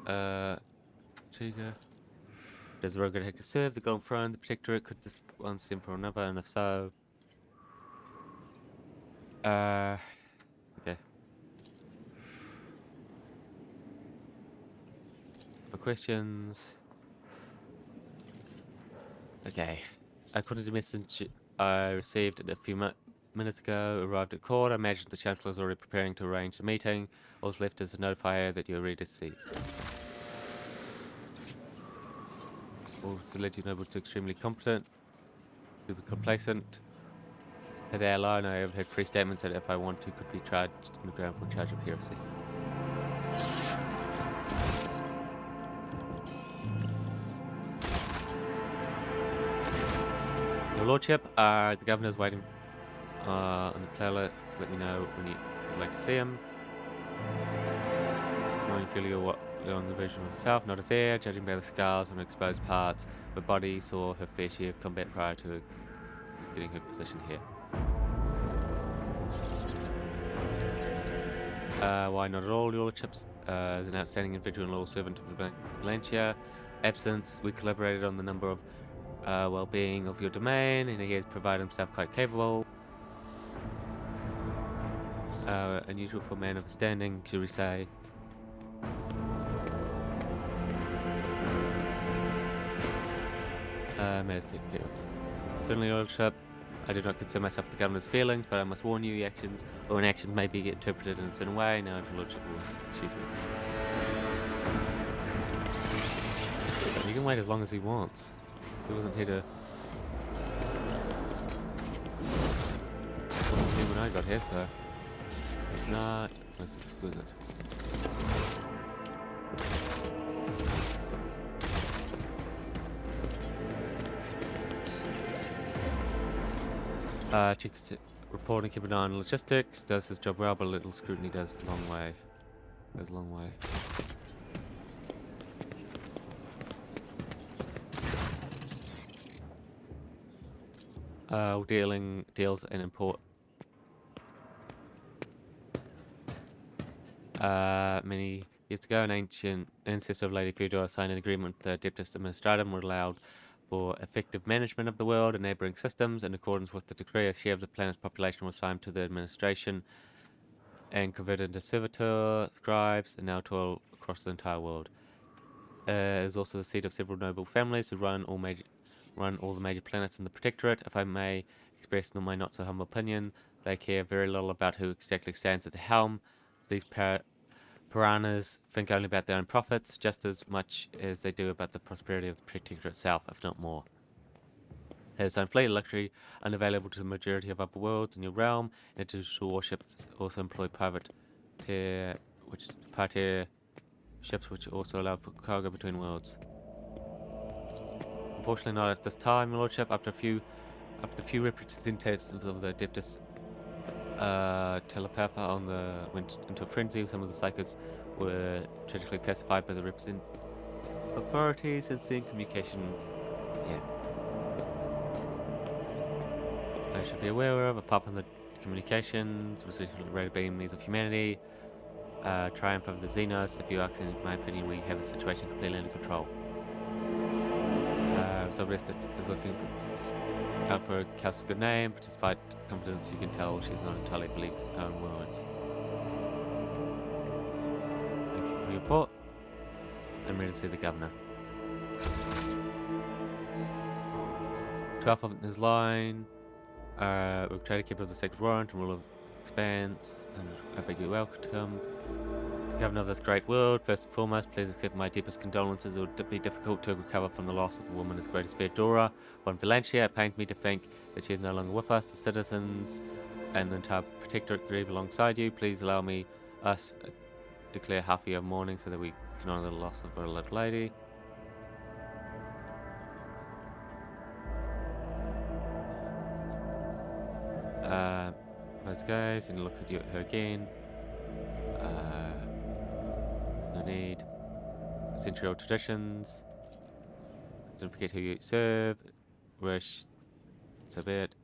that. Trigger. Does the rogue attacker serve the Golden Throne, the Protectorate? Could this one stem from another, and if so... okay. For questions... Okay. According to the message I received a few minutes ago, arrived at court. I imagine the Chancellor is already preparing to arrange a meeting. All that's left is to notify her that you're ready to see. Also let you know it's extremely competent, super complacent. At our line, I have had 3 statements that if I want to, could be charged in the ground for charge of heresy. Your Lordship, the Governor's waiting on the playlist, so let me know when you'd like to see him. Knowing you feel you're on the version of herself, not as heir, judging by the scars on exposed parts, her body saw her fair share of combat prior to getting her position here. Why not at all, your lordships? As an outstanding individual and loyal servant of the Valencia absence, we collaborated on the number of well-being of your domain, and he has provided himself quite capable. Unusual for a man of his standing, should we say. Majesty, here. Certainly, your lordship, I do not consider myself the governor's feelings, but I must warn you, actions or inactions may be interpreted in a certain way. Now, if your lordship will excuse me. You can wait as long as he wants. He wasn't here to... when I got here, so... It's not most exquisite. Check the report and keep an eye on logistics. Does his job well, but a little scrutiny goes a long way. Goes a long way. Deals and import. Many years ago, an ancient ancestor of Lady Theodora signed an agreement with the Adeptus Administratum, which allowed for effective management of the world and neighboring systems. In accordance with the decree, a share of the planet's population was assigned to the administration and converted into servitor scribes, and now toil across the entire world. It is also the seat of several noble families who run all the major planets in the Protectorate. If I may express my not so humble opinion, they care very little about who exactly stands at the helm. These piranhas think only about their own profits, just as much as they do about the prosperity of the Protectorate itself, if not more. It has its own fleet of luxury, unavailable to the majority of other worlds in your realm, and digital warships also employ privateer ships which also allow for cargo between worlds. Unfortunately not at this time, Your Lordship. After the few representatives of the Adeptus telepatha went into a frenzy, some of the psychos were tragically pacified by the authorities and seeing communication. Yeah. I should be aware of, apart from the communications, residual rate of enemies of humanity, triumph of the Xenos. If you ask, in my opinion, we have the situation completely under control. Zobrist is looking out for Kelsey's good name, but despite confidence, you can tell she's not entirely believes her own words. Thank you for your report. I'm ready to see the governor. 12th of his line. We'll try to keep up the sacred warrant and rule of expanse, and I beg you welcome. Governor of this great world, first and foremost, please accept my deepest condolences. It would be difficult to recover from the loss of a woman as great as Theodora von Valentia. It pains me to think that she is no longer with us. The citizens and the entire Protectorate grieve alongside you. Please allow us declare half a year of mourning so that we can honor the loss of our beloved lady. Those guys, and he looks at her again. No need. Century-old traditions. Don't forget who you serve. Rush. So be it.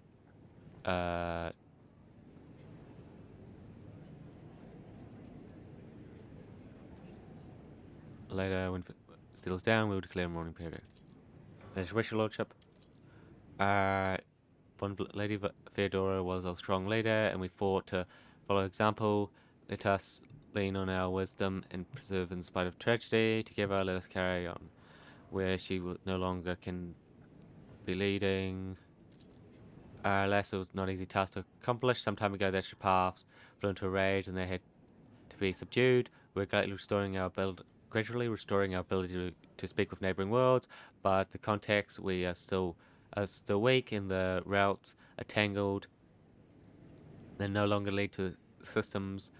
Later, when it settles down, we will declare a mourning period. There's your wish, Your Lordship. Lady Theodora was a strong leader, and we fought to follow example. Let us lean on our wisdom and preserve in spite of tragedy. Together, let us carry on. Where she no longer can be leading. Alas, it was not an easy task to accomplish. Some time ago, their paths flew into a rage, and they had to be subdued. We're gradually restoring our ability to speak with neighboring worlds, but the contacts we are still weak, and the routes are tangled. They no longer lead to systems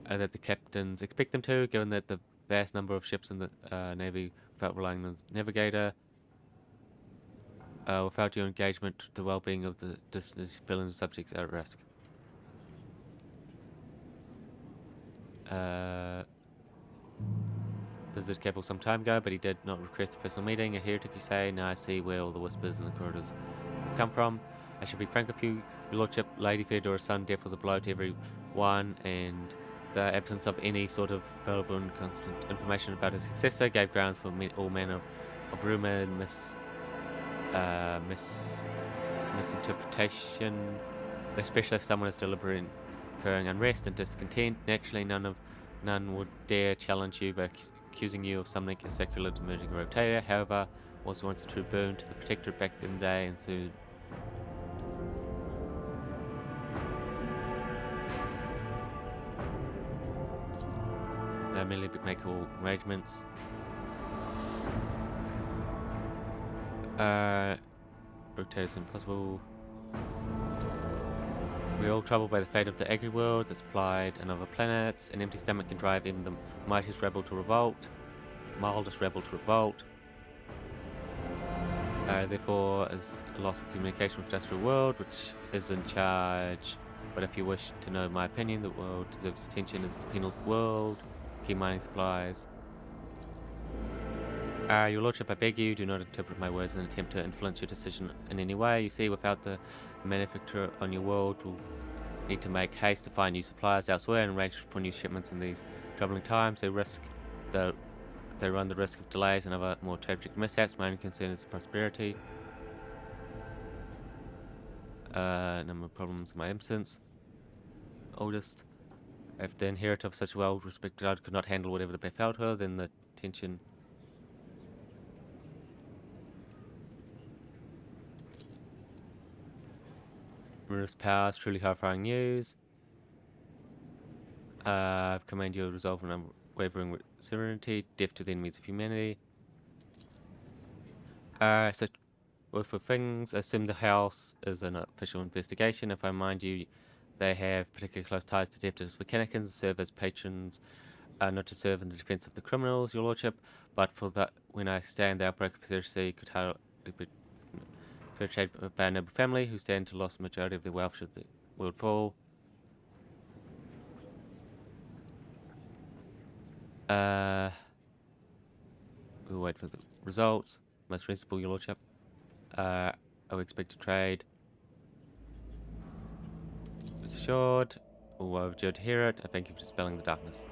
that the captains expect them to, given that the vast number of ships in the Navy without relying on the navigator. Without your engagement, the well-being of the billions of subjects are at risk. Visited Capital some time ago, but he did not request a personal meeting. A heretic, you say? Now I see where all the whispers in the corridors come from. I should be frank with you, Your Lordship. Lady Theodora's sudden death was a blow to everyone, and the absence of any sort of available and constant information about his successor gave grounds for all manner of rumour and misinterpretation, especially if someone is deliberately incurring unrest and discontent. Naturally, none would dare challenge you by accusing you of something as sacrilege as merging a rotator. However, was once a true boon to the Protectorate back in the day, and soon they merely make all arrangements. Rotators impossible. We're all troubled by the fate of the agri-world that's supplied and other planets. An empty stomach can drive even the mildest rebel to revolt. Therefore, as a loss of communication with the industrial world, which is in charge. But if you wish to know my opinion, the world deserves attention. It's the penal world. Key mining supplies. Your Lordship, I beg you, do not interpret my words in an attempt to influence your decision in any way. You see, without the manufacturer on your world, need to make haste to find new suppliers elsewhere and arrange for new shipments in these troubling times. They run the risk of delays and other more tragic mishaps. My only concern is prosperity. Number of problems in my absence. Oldest. If the inheritor of such a well-respected child could not handle whatever befell her, then the tension. Ruinous powers, truly horrifying news. I've commanded you to resolve an unwavering serenity, death to the enemies of humanity. So, worth of things. Assume the house is an official investigation. If I mind you, they have particularly close ties to Deputies Mechanicans and serve as patrons, not to serve in the defence of the criminals, your lordship, but for that, when I stand the outbreak of heresy could hardly be perpetrated by a noble family who stand to lose the majority of their wealth should the world fall. We'll wait for the results. Most reasonable, your lordship. I will expect to trade. Rest assured. All overjoyed to hear it. I thank you for dispelling the darkness.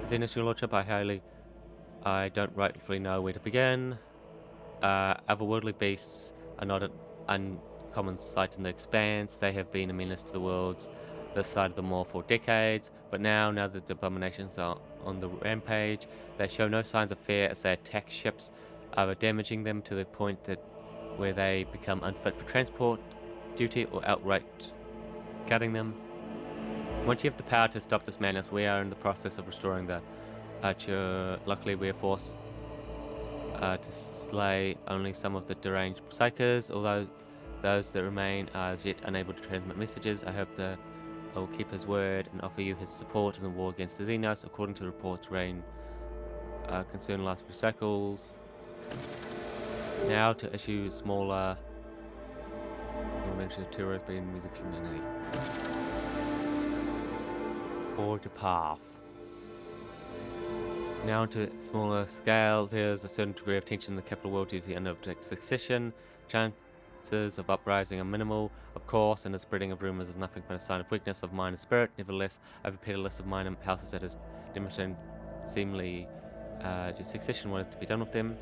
Zenith, your lordship, I don't rightfully know where to begin. Otherworldly beasts are not an uncommon sight in the expanse. They have been a menace to the worlds this side of the Maw for decades, but now that the abominations are on the rampage, they show no signs of fear as they attack ships, either damaging them to the point that where they become unfit for transport duty or outright gutting them. Once you have the power to stop this madness, we are in the process of restoring the Archer. Luckily, we are forced to slay only some of the deranged psychers, although those that remain are as yet unable to transmit messages. I hope I will keep his word and offer you his support in the war against the Xenos. According to reports, reign concern last few cycles. Now to issue smaller mention of terrorists being enemies of humanity. Forge a path. Now to smaller scale, there's a certain degree of tension in the capital world due to the end of succession. Chances of uprising are minimal, of course, and the spreading of rumors is nothing but a sign of weakness of mind and spirit. Nevertheless, I've prepared a list of minor houses that is demonstrating seemingly succession. What is to be done with them?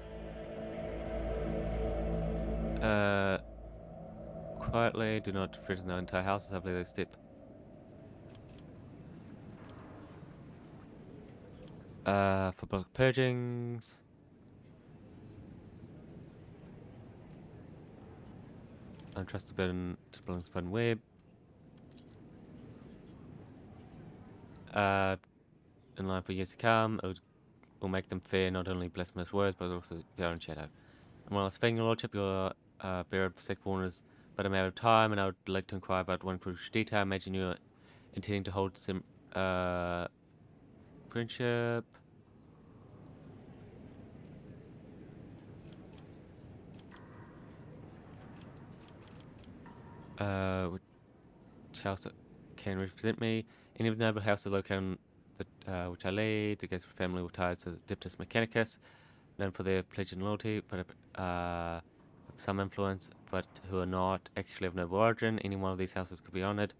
Quietly, do not threaten the entire house. I believe they step. For bulk purgings. Untrusted burden, dispelling spun web. In line for years to come, it will make them fear not only blasphemous words, but also their own shadow. And one last thing, your lordship, your bearer of the sick warners, but a matter of time, and I would like to inquire about one crucial detail. I imagine you are intending to hold some friendship. Which house can represent me? Any of the noble houses located on the, which I lead, the Gates family with ties to the Diptus Mechanicus, known for their pledge and loyalty, but of some influence, but who are not actually of noble origin. Any one of these houses could be honored.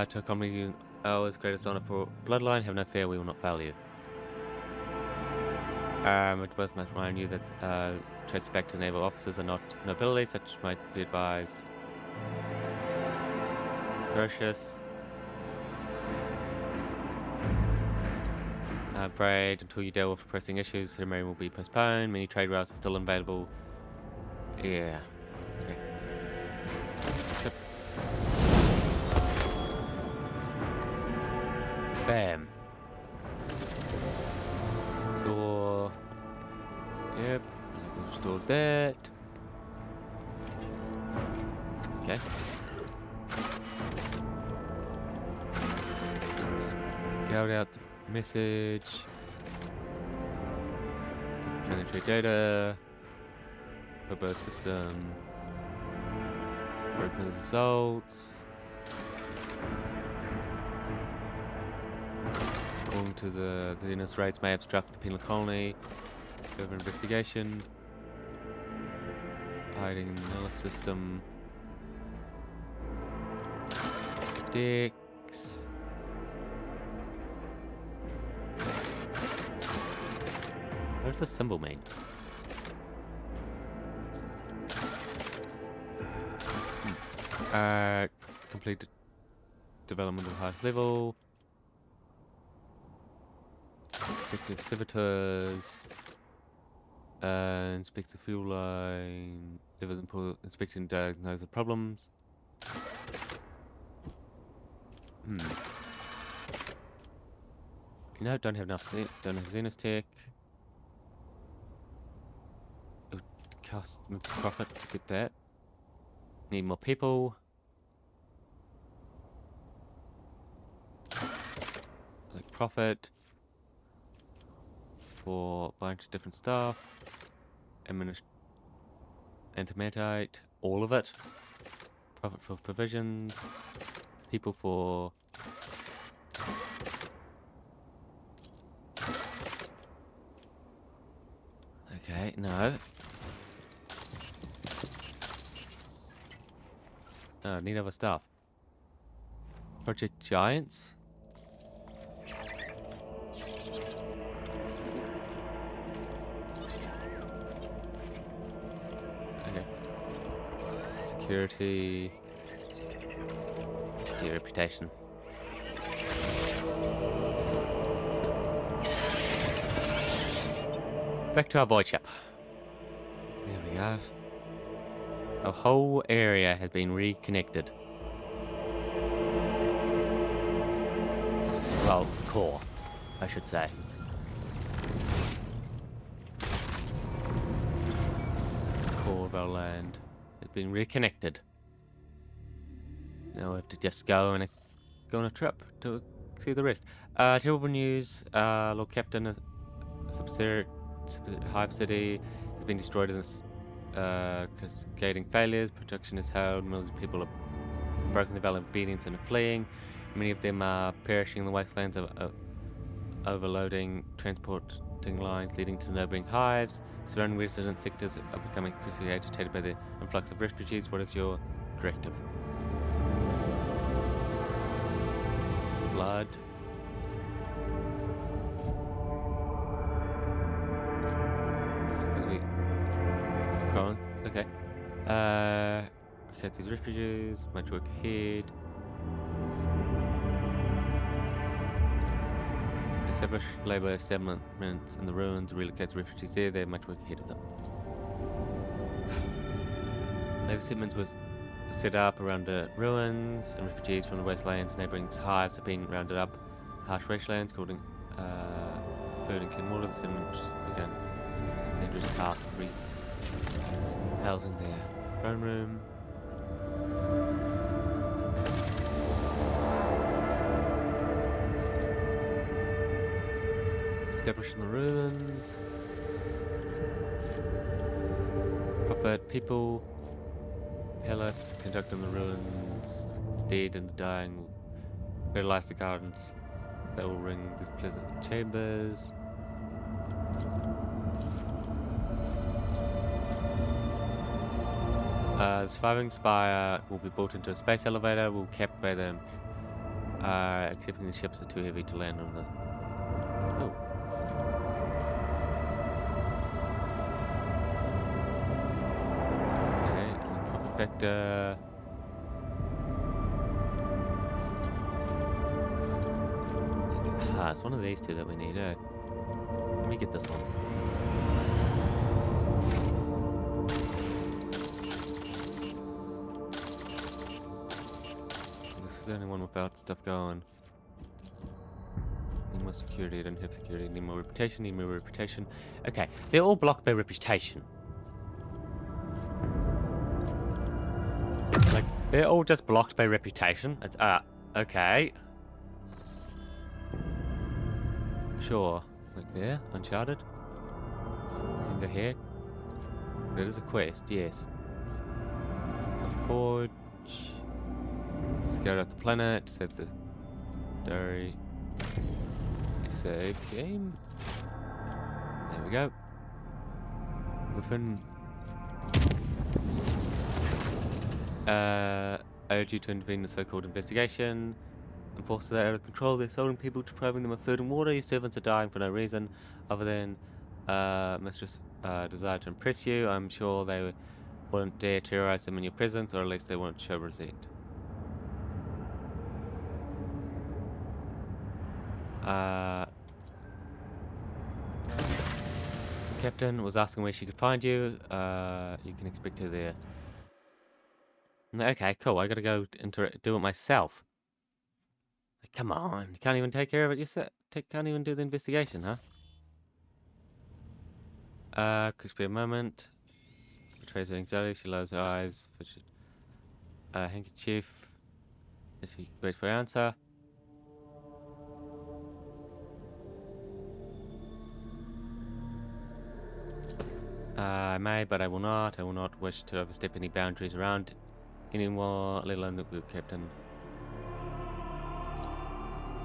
To accompany you, ours greatest honor for bloodline. Have no fear, we will not fail you. It was must remind you that trace back to naval officers are not nobility, such might be advised. Gracious. I'm afraid until you deal with pressing issues, ceremony will be postponed. Many trade routes are still available. Yeah. Okay. Bam. Store. Yep. Store that. Okay. Scout out the message. Get the planetary data. Burst system. Wait for the results. According to the Xenos raids may obstruct the penal colony. Further investigation. Hiding in the Nella system. Decks. What does the symbol mean? Complete development of highest level. Effective servitors. Inspect the fuel line. Levers and inspecting diagnose the problems. No, don't have enough. Don't have Xenos tech. Cost profit to get that. Need more people. Like profit for a bunch of different stuff. Antimatite, all of it. Profit for provisions. People for okay, no. Oh, need other stuff. Project Giants. Okay. Security. Your reputation. Back to our void ship. There we go. A whole area has been reconnected. Well, core, I should say. Core of our land has been reconnected. Now we have to just go on a trip to see the rest. Terrible news. Lord Captain, a Hive City has been destroyed in this cascading failures. Production is held. Millions of people have broken the veil of obedience and are fleeing. Many of them are perishing in the wastelands of overloading transporting lines leading to neighboring hives. Surrounding resident sectors are becoming increasingly agitated by the influx of refugees. What is your directive? Blood. Because we... Okay. Okay, these refugees. Much work ahead. Establish labor establishments in the ruins. Relocate the refugees there. They have much work ahead of them. Labor settlements was set up around the ruins, and refugees from the wastelands and neighbouring hives have been rounded up. Harsh wastelands, causing food and clean water. The settlements began dangerous task of housing their throne room. Establishing the ruins. Profit people. Palace, conducting the ruins. The dead and the dying will fertilize the gardens that will ring these pleasant chambers. The surviving spire will be built into a space elevator. Will kept by them, excepting the ships are too heavy to land on the. Oh. Okay, profit vector. It's one of these two that we need. Let me get this one. The only one without stuff going. Need more security, I don't have security. Need more reputation, need more reputation. Okay, they're all blocked by reputation. Like, they're all just blocked by reputation. It's, okay. Sure. Like there, Uncharted. We can go here. It is a quest, yes. Forge. Scout out the planet. Save the diary. Save game. There we go. Within. I urge you to intervene in the so-called investigation. Enforcers are out of control. They're selling people, depriving them of food and water. Your servants are dying for no reason other than mistress desire to impress you. I'm sure they wouldn't dare terrorize them in your presence, or at least they won't show resent. The captain was asking where she could find you. You can expect her there. Okay, cool. I gotta go do it myself. Like, come on, you can't even take care of it yourself. Can't even do the investigation, huh? Could be a moment. Betrays her anxiety. She lowers her eyes. Handkerchief. As he waits for an answer. I may, but I will not. I will not wish to overstep any boundaries around anymore, let alone the group captain.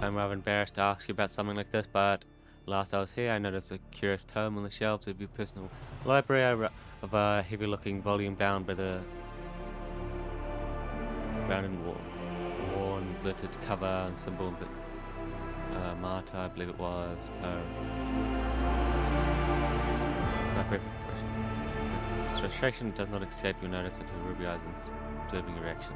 I'm rather embarrassed to ask you about something like this, but last I was here, I noticed a curious tome on the shelves of your personal library of a heavy-looking volume bound by the brown and worn, glittered cover and symbol of the martyr, I believe it was. My brief frustration does not escape your notice until ruby eyes and observing your reaction.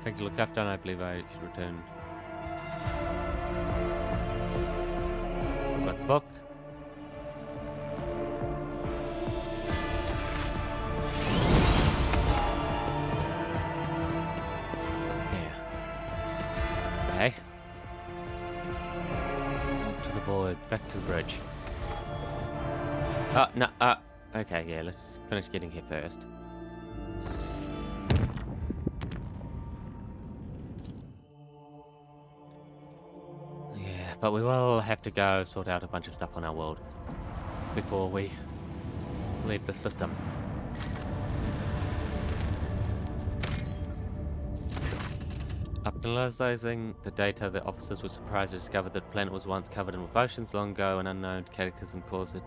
Thank you, Captain. I believe I should return. Got the book. Yeah. Okay. To the void. Back to the bridge. Oh, no. Okay, yeah, let's finish getting here first. But we will have to go sort out a bunch of stuff on our world before we leave the system. After analyzing the data, the officers were surprised to discover that the planet was once covered in oceans. Long ago, an unknown cataclysm caused the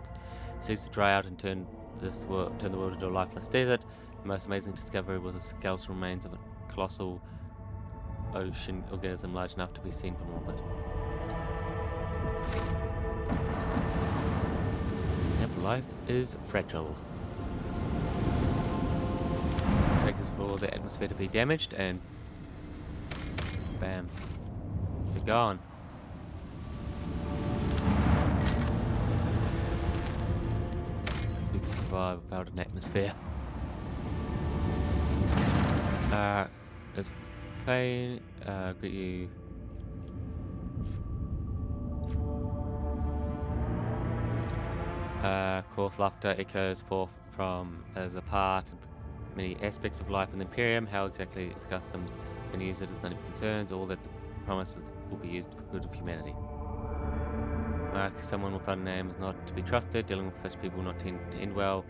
seas to dry out and turn the world into a lifeless desert. The most amazing discovery was the skeletal remains of a colossal ocean organism large enough to be seen from orbit. Yep, life is fragile. Take us for the atmosphere to be damaged and bam, you're gone. So you can survive without an atmosphere. There's Fane, greet you. Course, laughter echoes forth from as a part of many aspects of life in the Imperium. How exactly its customs and use it as none of your concerns, all that the promises will be used for good of humanity. Mark, someone without a name is not to be trusted. Dealing with such people will not tend to end well.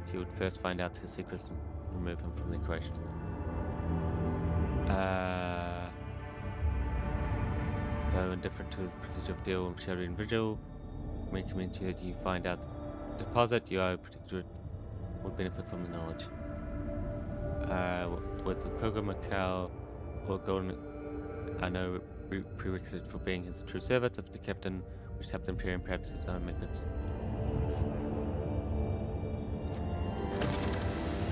She would first find out his secrets and remove him from the equation. Though indifferent to the procedure of deal with shadowy individual, may convince you that you find out the deposit you owe particular would benefit from the knowledge. Words of program Macau or golden are no prerequisite for being his true servant. If the captain wished to help the Imperium, perhaps his own methods.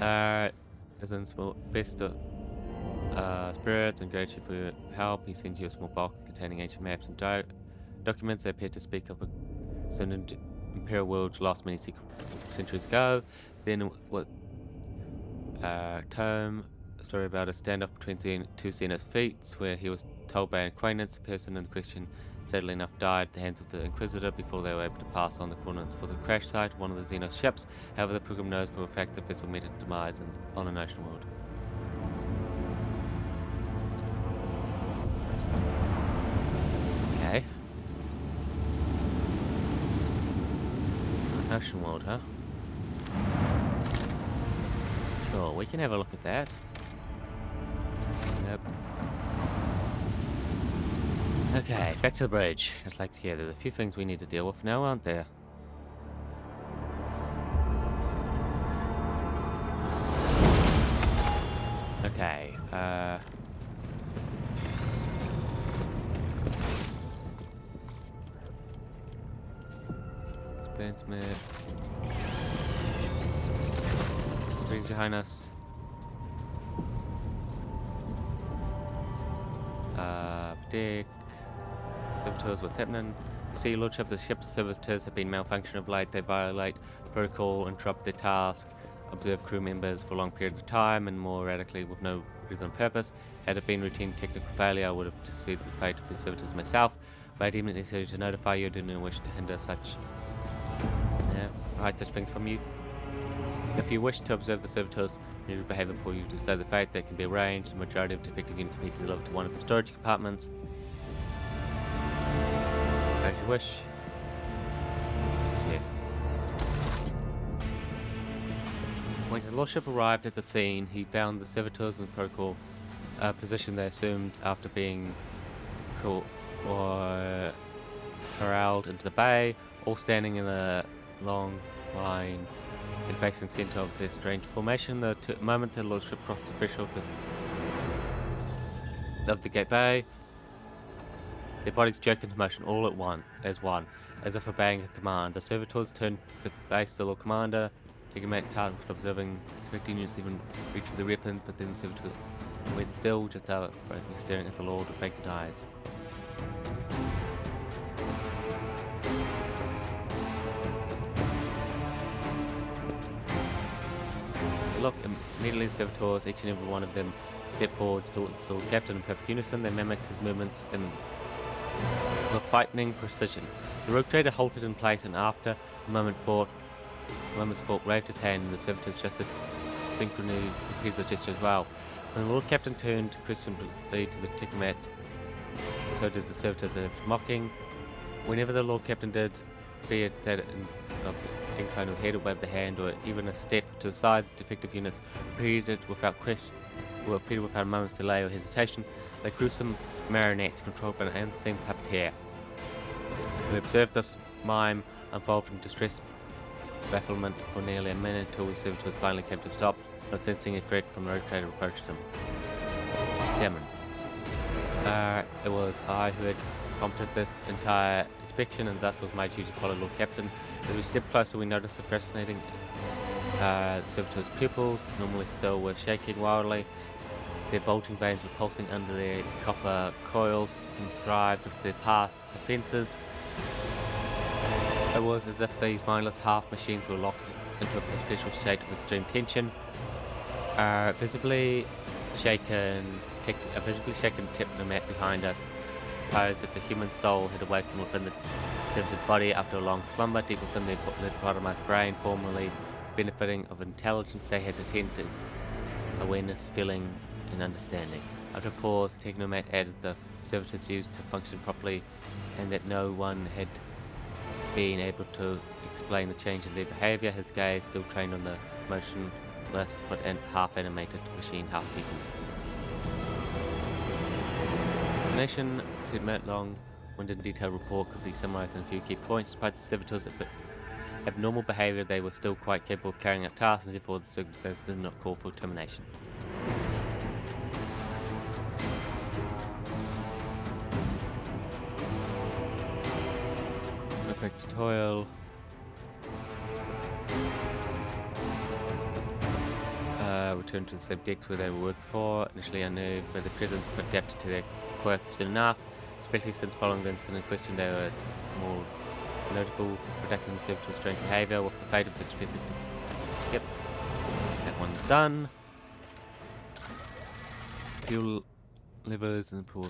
As in best spirits and gratitude for your help, he sends you a small box containing ancient maps and documents that appear to speak of a certain Imperial world lost many centuries ago. Then what tome story about a standoff between two Xenos fleets, where he was told by an acquaintance the person in question, sadly enough, died at the hands of the Inquisitor before they were able to pass on the coordinates for the crash site of one of the Xenos ships. However, the pilgrim knows for a fact the vessel met its demise on an ocean world. Okay. An ocean world, huh? Sure, we can have a look at that. Nope. Okay, back to the bridge. It's like, yeah, there's a few things we need to deal with now, aren't there? Okay, Splainsmith. Greetings, Your Highness. Dick. Servitors, what's happening? You see, Your Lordship, the ship's servitors have been malfunctioning of late. They violate protocol, interrupt their task, observe crew members for long periods of time, and more radically with no reason or purpose. Had it been routine technical failure, I would have decided the fate of the servitors myself, but I deemed it necessary to notify you. I didn't wish to hinder such... hide such things from you. If you wish to observe the servitors' unusual behavior before you decide the fate, they can be arranged. The majority of defective units will be delivered to one of the storage compartments. As you wish. Yes. When his lordship arrived at the scene, he found the servitors in the protocol position they assumed after being corralled into the bay, all standing in a long line and facing the centre of their strange formation. The moment the lordship crossed the threshold of the gate bay, their bodies jerked into motion all at once, as if obeying a command. The servitors turned to face the Lord Commander, taking mate task was observing connecting units even reach for the weapons, but then the servitors went still, just outright staring at the Lord with vacant eyes. Look, immediately the servitors, each and every one of them, stepped forward to the captain in perfect unison. They mimicked his movements with frightening precision. The rogue trader halted in place, and after a moment's thought, waved his hand, and the servitors just as synchronously repeated the gesture as well. When the Lord Captain turned questionably to the Ticomet, so did the servitors, as if mocking. Whenever the Lord Captain did, be it that incline of the head or wave the hand, or even a step to the side, the defective units repeated without a moment's delay or hesitation. Like gruesome marionettes controlled by an unseen puppeteer. We observed this mime unfold from distressed bafflement for nearly a minute until the servitors finally came to a stop, not sensing a threat from the rogue trader approached them. Examine. It was I who had prompted this entire inspection, and thus was my duty to follow Lord Captain. As we stepped closer, we noticed the fascinating servitors' pupils, normally still, were shaking wildly. Their bulging veins were pulsing under their copper coils, inscribed with their past offences. It was as if these mindless half-machines were locked into a perpetual state of extreme tension. A visibly shaken technomat behind us supposed that the human soul had awakened within the servitor's body after a long slumber, deep within their lobotomized brain, formerly benefiting of intelligence they had attended, awareness, feeling, and understanding. After a pause, the technomat added the servitors used to function properly, and that no one had been able to explain the change in their behavior. His gaze still trained on the motionless but half-animated machine, half-people. The nation to admit long-winded and detailed report could be summarized in a few key points. Despite the servitors' abnormal behavior, they were still quite capable of carrying out tasks, and therefore the circumstances did not call for termination. Back to toil. Return to the same decks where they were working for. Initially unnerved by the presence, but adapted to their quirk soon enough. Especially since following the incident in question, they were more notable, protecting the servitors' strange behaviour with the fate of the detective. Yep, that one's done. Fuel levers and poor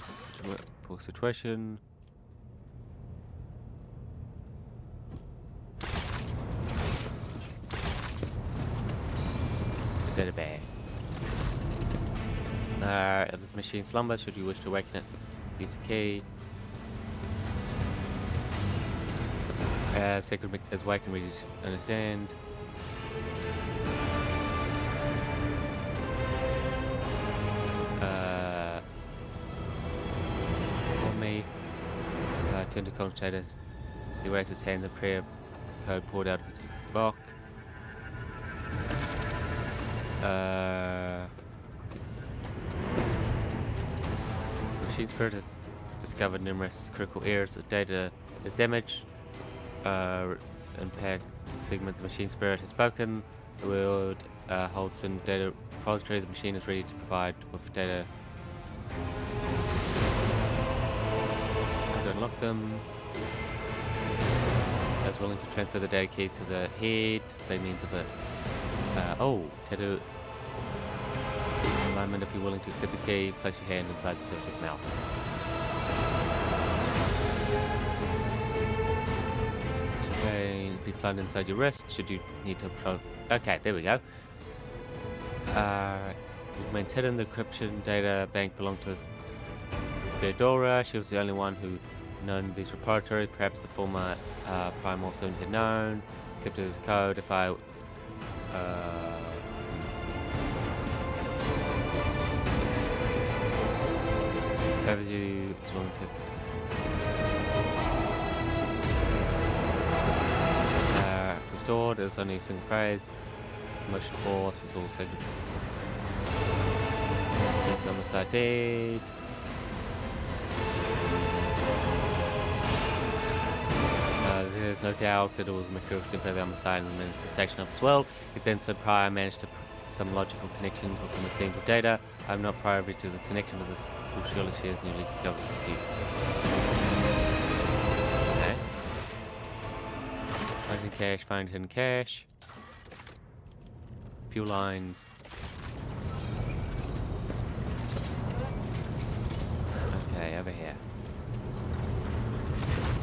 situation. Data bag. If this machine slumbers, should you wish to awaken it, use the key. Sacred is awakened, we understand. For me, turn to commentators. He raised his hand, the prayer code poured out of his box. Machine Spirit has discovered numerous critical errors. The data is damaged. Impact segment. The Machine Spirit has spoken. The world holds in data repository. The machine is ready to provide with data. To unlock them. Is willing to transfer the data keys to the head by means of a tattoo alignment. If you're willing to accept the key, place your hand inside the servitor's mouth. Okay, be plugged inside your wrist. Should you need to plug? Okay, there we go. Remains hidden. The encryption data bank belonged to Theodora. She was the only one who known these repositories. Perhaps the former Prime also had known. Accepted his code. If I overview, it's willing to restored. It's only a single phrase. Motion force is all sacred. It's on the side dead. There's no doubt that it was Mercurial simply the homicide and the manifestation of this world. It then said Prior managed to some logical connections within the streams of data. I'm not privy to the connection of this, who surely shares newly discovered with you. Okay. Find cache, find hidden cache. Fuel lines. Okay, over here.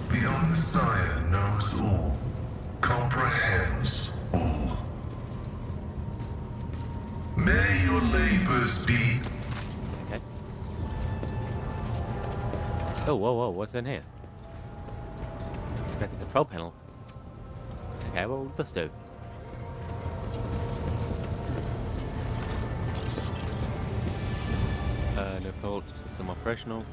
The Messiah knows all, comprehends all. May your labors be... Okay. Oh, whoa, what's in here? Got the control panel. Okay, what will this do? No fault, system operational.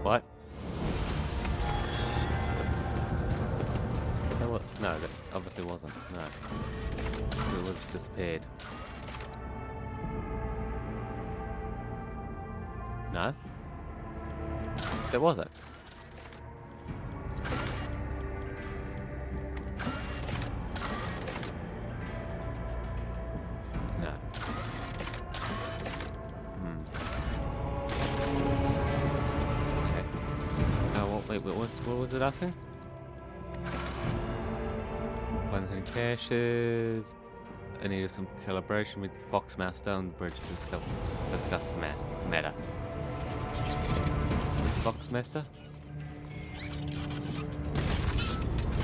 What? No, that obviously wasn't. No. It would have disappeared. No? There wasn't. No. Okay. Wait, what was it asking? One caches. I needed some calibration with Vox Master on the bridge to discuss the matter. Vox Master?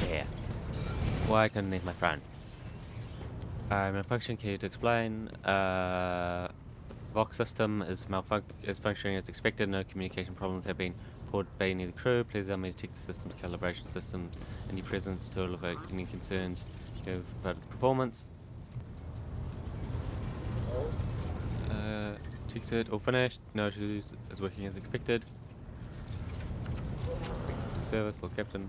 Yeah. Why I couldn't need my phone. Malfunction key to explain. Vox system is functioning as expected. No communication problems have been reported by any of the crew. Please allow me to check the system's calibration systems. Any presence to elevate any concerns about its performance. Checks it, all finished. No issues, is working as expected. Service, or captain.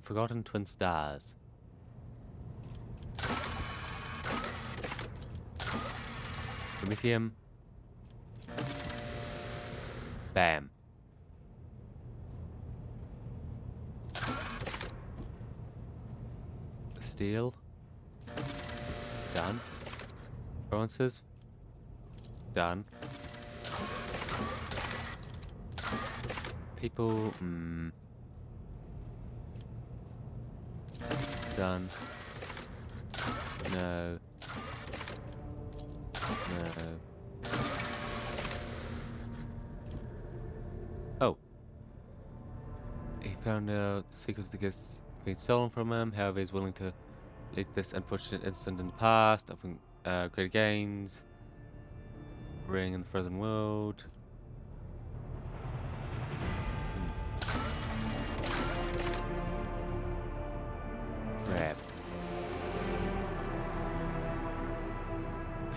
Forgotten twin stars. Promethium. Bam. Steel. Done. Bronzes. Done. People. Done. No. No. Oh. He found out the secrets of the gifts being stolen from him. However, he's willing to leave this unfortunate incident in the past, offering greater gains. Ring in the frozen world. Grab.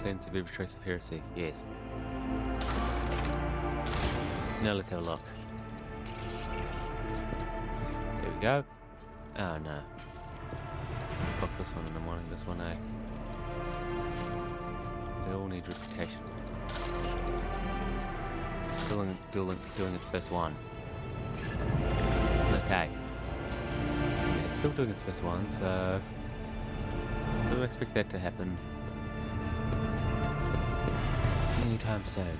Cleanse of every trace of heresy. Yes. Now let's have a look. There we go. Oh no. Fuck this one in the morning, this one, eh? They all need reputation. It's still doing its first one. Okay. Yeah, it's still doing its first one, so don't expect that to happen anytime soon.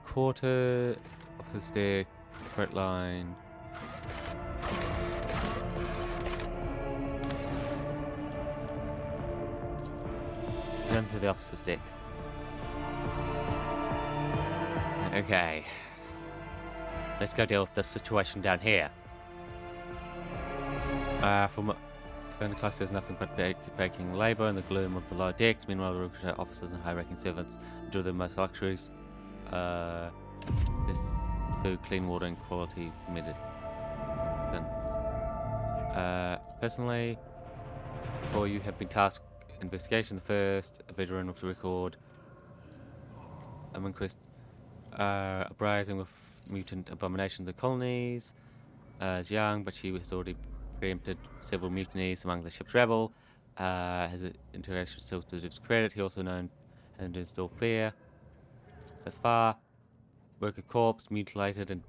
Quarter of the stick, front line. Down to the officer's deck. Okay. Let's go deal with this situation down here. For the class, there's nothing but baking labour in the gloom of the lower decks. Meanwhile, the recruiter officers and high-ranking servants enjoy the most luxuries. This food, clean water, and quality medicine. Personally, before you have been tasked investigation, the first, a veteran of the record, inquest, uprising with mutant abomination of the colonies. Is young, but she has already preempted several mutinies among the ship's rabble. Has an interaction still to his credit. He also known and install fear. Thus far, worker corpse mutilated, and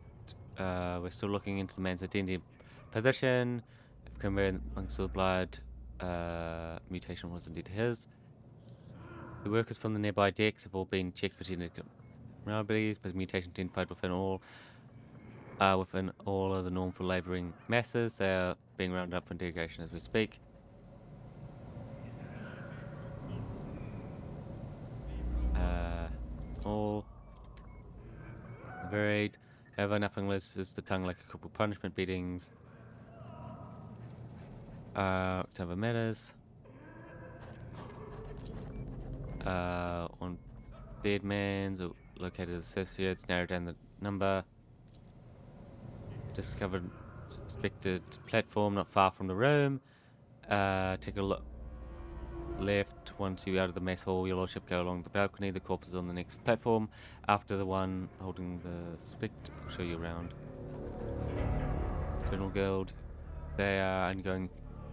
we're still looking into the man's identity and position. If compared amongst the blood, mutation was indeed his. The workers from the nearby decks have all been checked for genetic abnormalities, but mutation identified within all of the norm for labouring masses. They are being rounded up for interrogation as we speak. All varied. However, nothing less is the tongue like a couple punishment beatings. Whatever matters. On dead man's or located associates, narrow down the number. Discovered suspected platform not far from the room. Take a look left. Once you're out of the mess hall, your lordship, go along the balcony. The corpse is on the next platform. After the one holding the suspect, I'll show you around. Criminal Guild. They are ongoing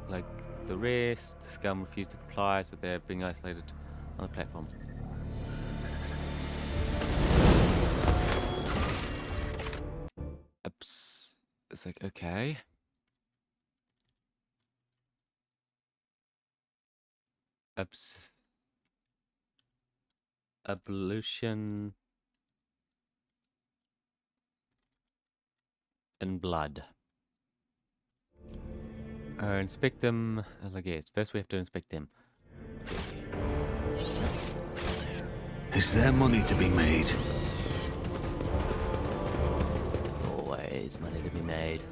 like the rest. The scum refuse to comply, so they're being isolated on the platform. Oops. It's like, okay. Ablution in blood. Inspect them. Like, yes, first we have to inspect them. Is there money to be made? Always money to be made.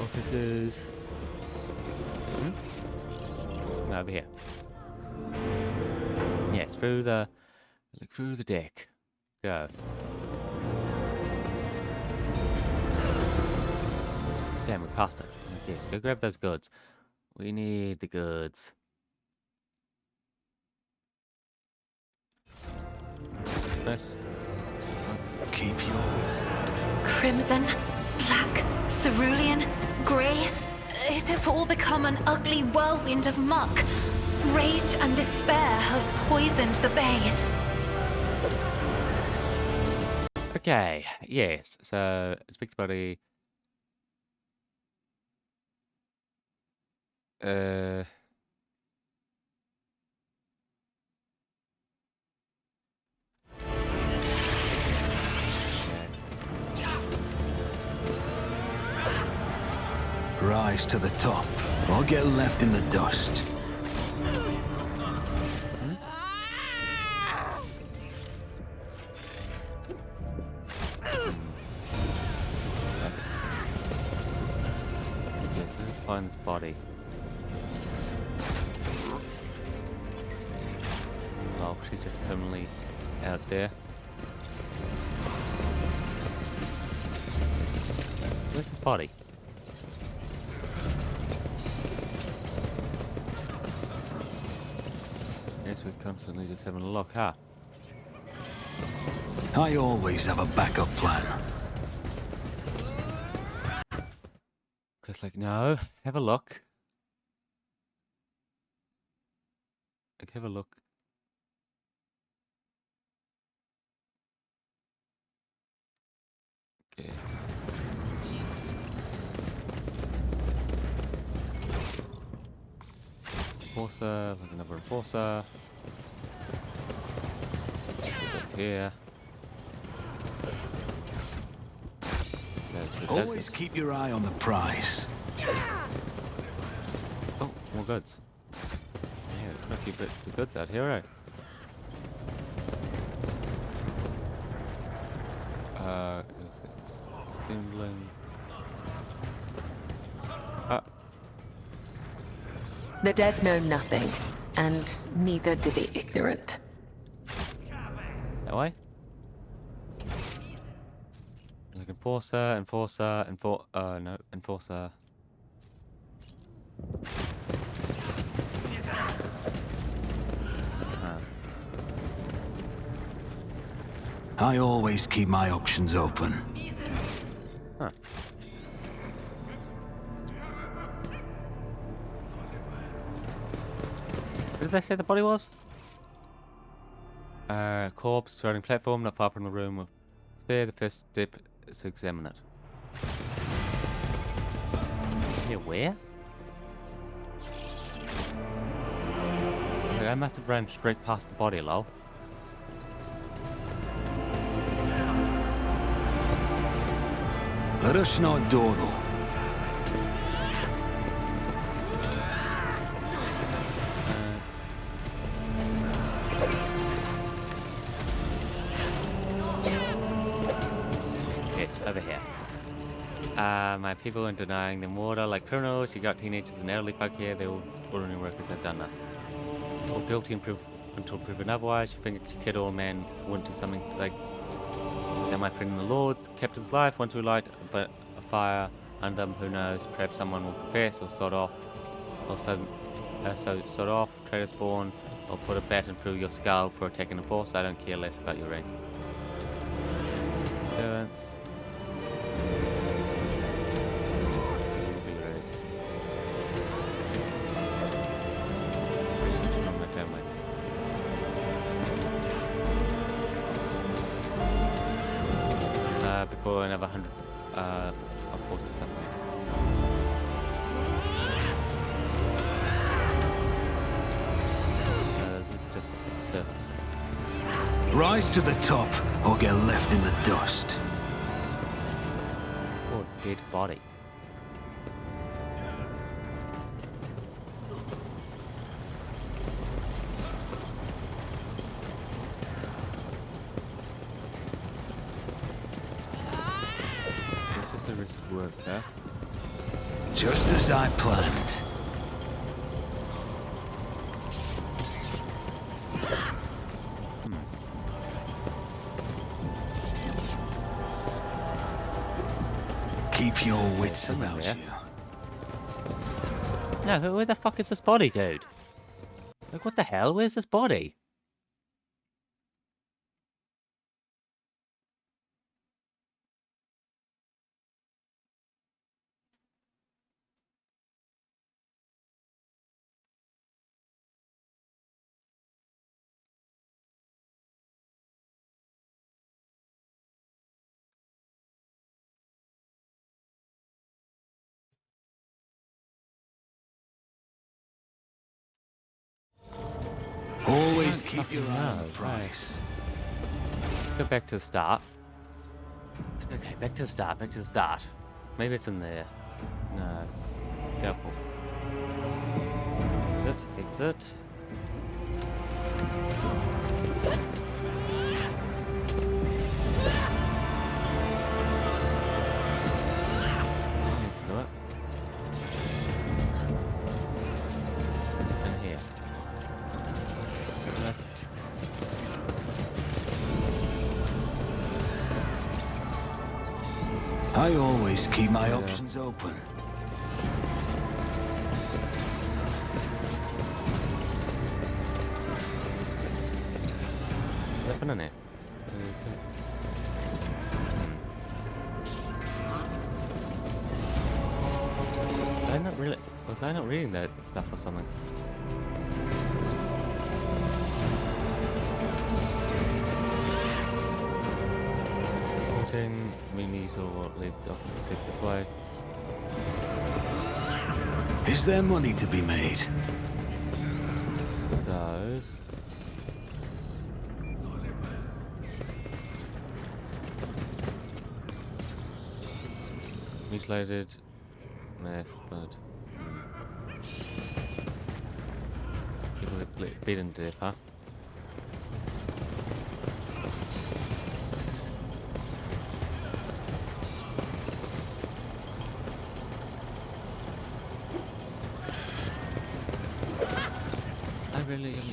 Officers. Over here. Yes, through the deck. Go. Damn, we passed it. Yes, go grab those goods. We need the goods. Nice. Keep your wits. Crimson, black, cerulean, grey. It has all become an ugly whirlwind of muck. Rage and despair have poisoned the bay. Okay, yes. So, inspect body. Uh. Rise to the top, or get left in the dust. Okay, so let's find this body. Oh, she's just permanently out there. Where's this body? Yes, we're constantly just having a look, huh? I always have a backup plan. Cause like, no, have a look. Like, have a look. Okay. Enforcer, like another enforcer. It's up here. Always keep your eye on the prize. Oh, more goods. Yeah, there's lucky bits of goods out here, right? Stingling. The dead know nothing, and neither do the ignorant. That way? Like enforcer, no, enforcer. I always keep my options open. Huh. Where did they say the body was? Corpse surrounding platform not far from the room. Spare the first step is to examine it. Yeah, where? I must have ran straight past the body, lol. Let us not dawdle. Yes, over here. My people are denying them water like criminals. You got teenagers and elderly folk here. They're all ordinary workers have done that. All guilty until proven otherwise. You think a kid or man wouldn't do something like that. My friend in the Lord's kept his life. Once we light but a fire under them, who knows? Perhaps someone will confess or sort off. So sort off, traitor spawn, or put a baton through your skull for attacking the force. I don't care less about your rank. Servants. From my family. Before another 100, I'm forced to suffer. Just the servants. Rise to the top, or get left in the dust. Poor dead body. It's just a risk of work, huh? Just as I planned. Keep your wits about there. you. No, but where the fuck is this body, dude? Like, what the hell? Where's this body? Always keep fucking your eye on the know, price. Let's go back to the start. Okay, back to the start, back to the start. Maybe it's in there. No. Careful. Exit, exit. Let's do it. In here. Left. I always keep my options open. Weapon in it. Where is it? Was I not reading that stuff or something? Pointing, minis or leave the office stick this way. Is there money to be made? Those. Mutilated mess, but people get beaten to death, huh?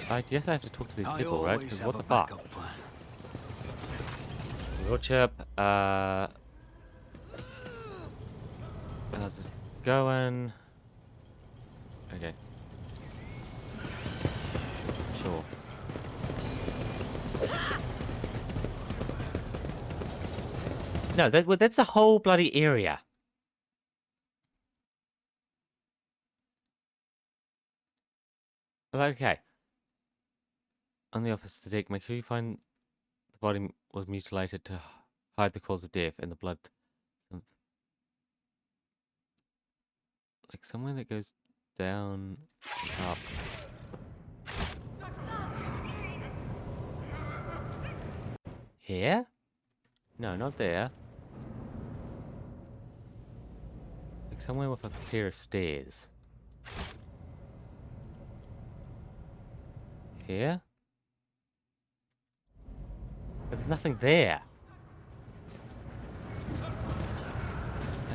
I guess I have to talk to these people, right? Because what the fuck? Lordship, how's it going? Okay. Sure. No, that's a whole bloody area. Okay. On the office to dig, make sure you find the body was mutilated to hide the cause of death and the blood. Like somewhere that goes down and up. Here? No, not there. Like somewhere with a pair of stairs. Here? But there's nothing there.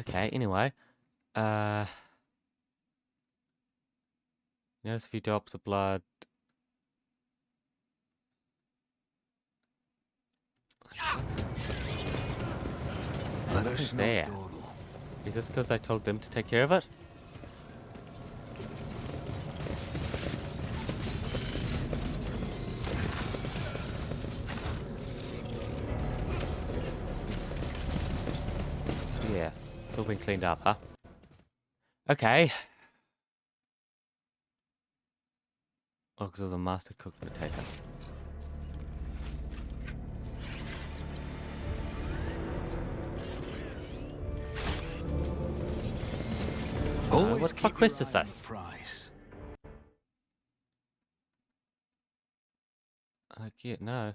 Okay, anyway. Notice a few drops of blood. Let us know, there. Dordal. Is this because I told them to take care of it? Yeah, it's all been cleaned up, huh? Okay. Oh, because of the master cook potato. Always What the keep fuck your quest is eye on this? the price. I get no.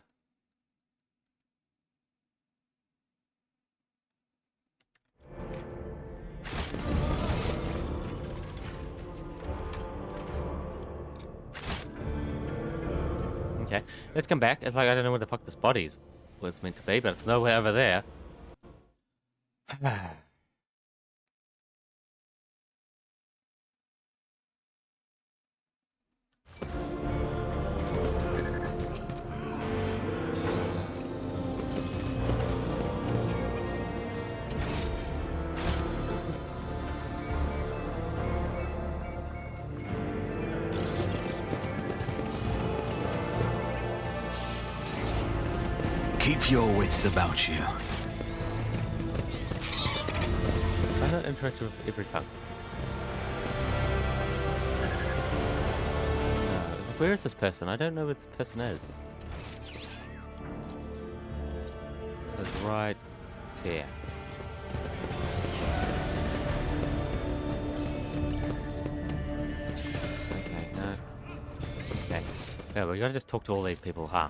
Okay, let's come back. It's like I don't know where the fuck this body was meant to be, but it's nowhere over there. Keep your wits about you. I'm not interacting with everything. Where is this person? I don't know where this person is. It's right there. Okay, no. Okay, Yeah, we gotta just talk to all these people, huh?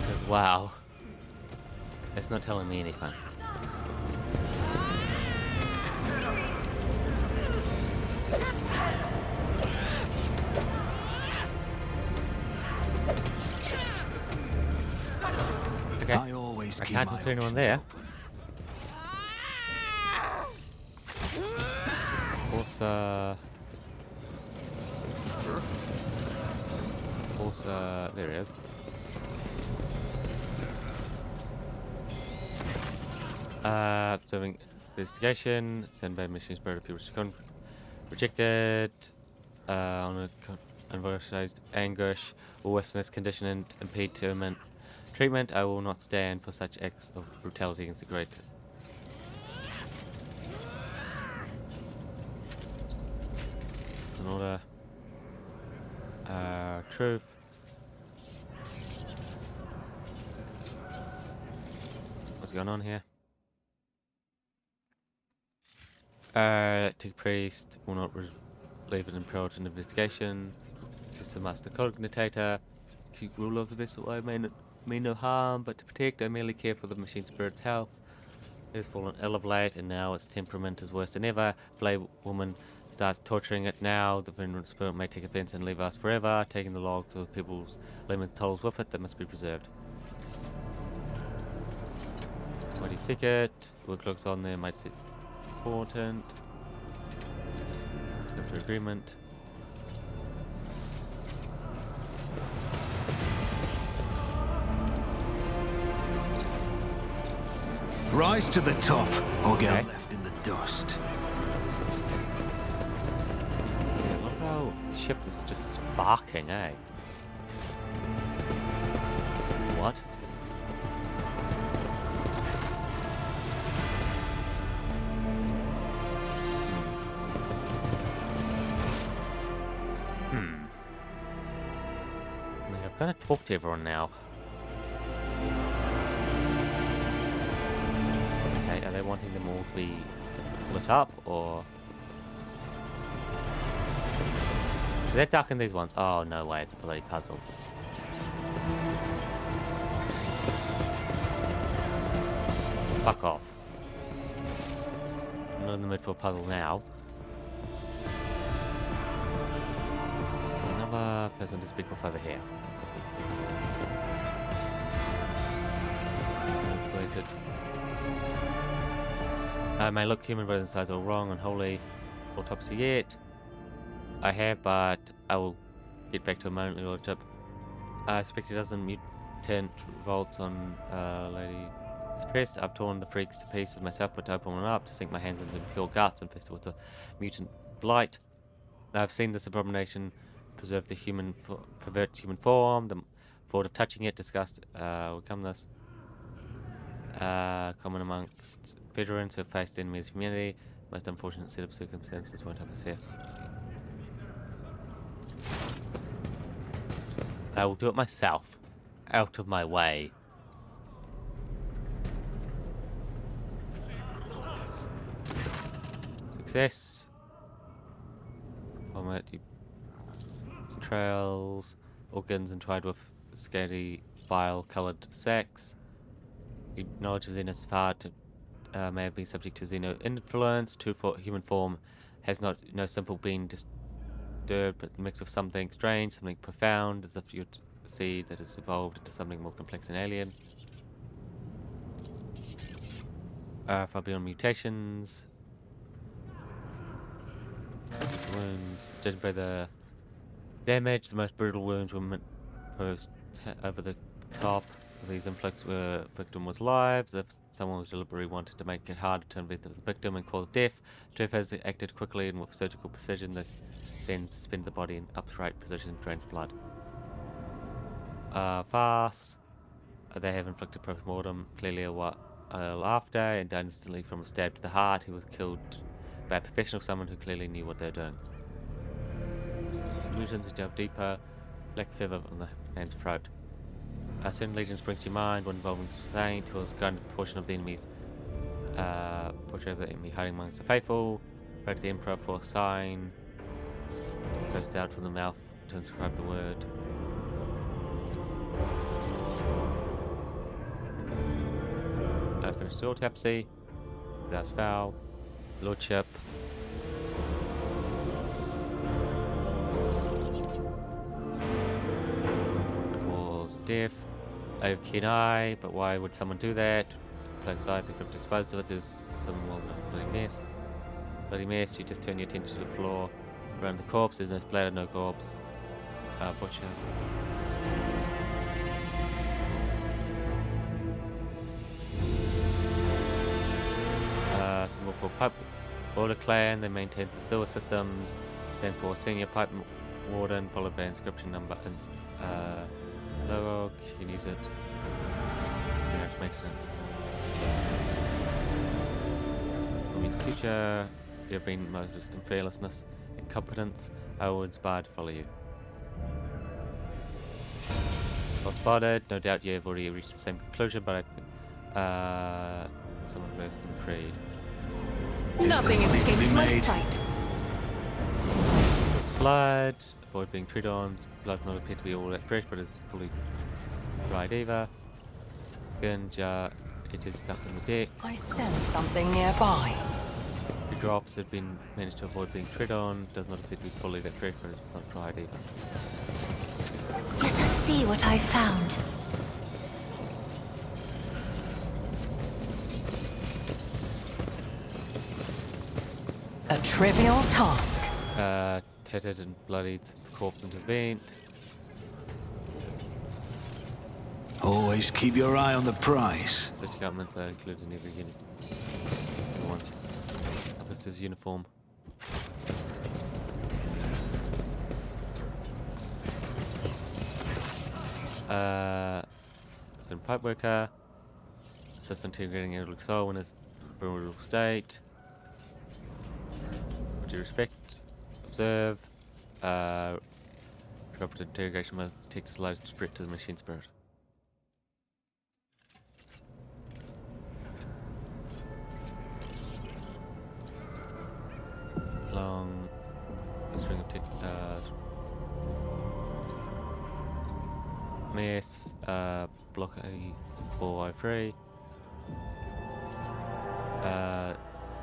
Because, wow. It's not telling me anything. Okay. I always I keep can't my talk to anyone options there. open. There he is. Observing investigation, send by machine spirit of people rejected, on a unvoiced anguish or worseness condition and impede treatment. I will not stand for such acts of brutality against the great. An order. Truth. What's going on here? Take priest will not leave it in prior to an investigation. Just the master cogitator. Keep rule of the vessel. I mean no harm, but to protect, I merely care for the machine spirit's health. It has fallen ill of late, and now its temperament is worse than ever. Flay woman starts torturing it now. The venerable spirit may take offense and leave us forever, taking the logs of people's lemon tolls with it that must be preserved. Why do you seek it? Work looks on there might seem important. Come to agreement. Rise to the top, or get Okay. left in the dust. Yeah, look how the ship is just sparking, eh? What? I've got to talk to everyone now. Okay, are they wanting them all to be lit up, or... They're ducking these ones. Oh, no way, it's a bloody puzzle. Fuck off. I'm not in the mood for a puzzle now. Another person to speak with over here. Completed. I may look human, but inside all wrong, unholy. Autopsy yet. I have, but I will get back to a momently lordship. I suspect it doesn't mutant revolts on Lady Suppressed. I've torn the freaks to pieces myself, but to open one up, to sink my hands into pure guts, infested with a mutant blight. I've seen this abomination preserve the pervert human form. The thought of touching it, disgust, will come this. Common amongst veterans who have faced enemies of humanity. Most unfortunate set of circumstances won't have us here. I will do it myself. Out of my way. Success. Vomit. Trails. Organs entwined with scaly bile-coloured sacs. Knowledge of Xenos far to may have been subject to Xeno influence. Human form has no simple being disturbed, but mixed with something strange, something profound, as if you'd see that it's evolved into something more complex and alien. Far beyond mutations. Wounds. Judged by the damage, the most brutal wounds were posed over the top. These inflicts were victim was lives. If someone was deliberately wanted to make it harder to invade the victim and cause death, Trev has acted quickly and with surgical precision that then suspend the body in upright position and drains blood. Fast. They have inflicted post-mortem clearly a while after and died instantly from a stab to the heart. He was killed by a professional, someone who clearly knew what they were doing. Mutants delve deeper. Black feather on the man's throat. Certain legends brings to mind one involving Saint, who was guarding a portion of the enemy's portrait of the enemy hiding amongst the faithful. Pray to the Emperor for a sign. Burst out from the mouth transcribe the word. I finished the autopsy. That's foul. Lordship. Cause death. I have keen eye, but why would someone do that? Plain sight, they could have disposed of it. There's something more than a bloody mess. Bloody mess, you just turn your attention to the floor. Around the corpse, there's no splatter, no corpse. Butcher. Symbol for Pipe Warder Clan, they maintain the sewer systems. Then for Senior Pipe Warden, followed by inscription number and logo. You can use it. Garage maintenance. In the future, you have been modest in fearlessness and competence. I will inspire to follow you. Well spotted. No doubt you have already reached the same conclusion, but someone versed in the creed. Nothing escapes my sight. Blood. Avoid being treated on. Blood does not appear to be all that fresh, but it's fully dried either. Gun jar. It is stuck in the deck. I sense something nearby. The drops have been managed to avoid being tread on. Does not appear to be fully that fresh, but it's not dried either. Let us see what I found. A trivial task. Tattered and bloodied corpse intervened. Always keep your eye on the prize. Such governments are included in every unit. Once. Officer's uniform. Assistant pipe worker. Assistant integrating Elderly Soul in his brutal state. What do you respect? Observe. Corrupted integration must detect a slight threat to the machine spirit. Long string of mess, block A403.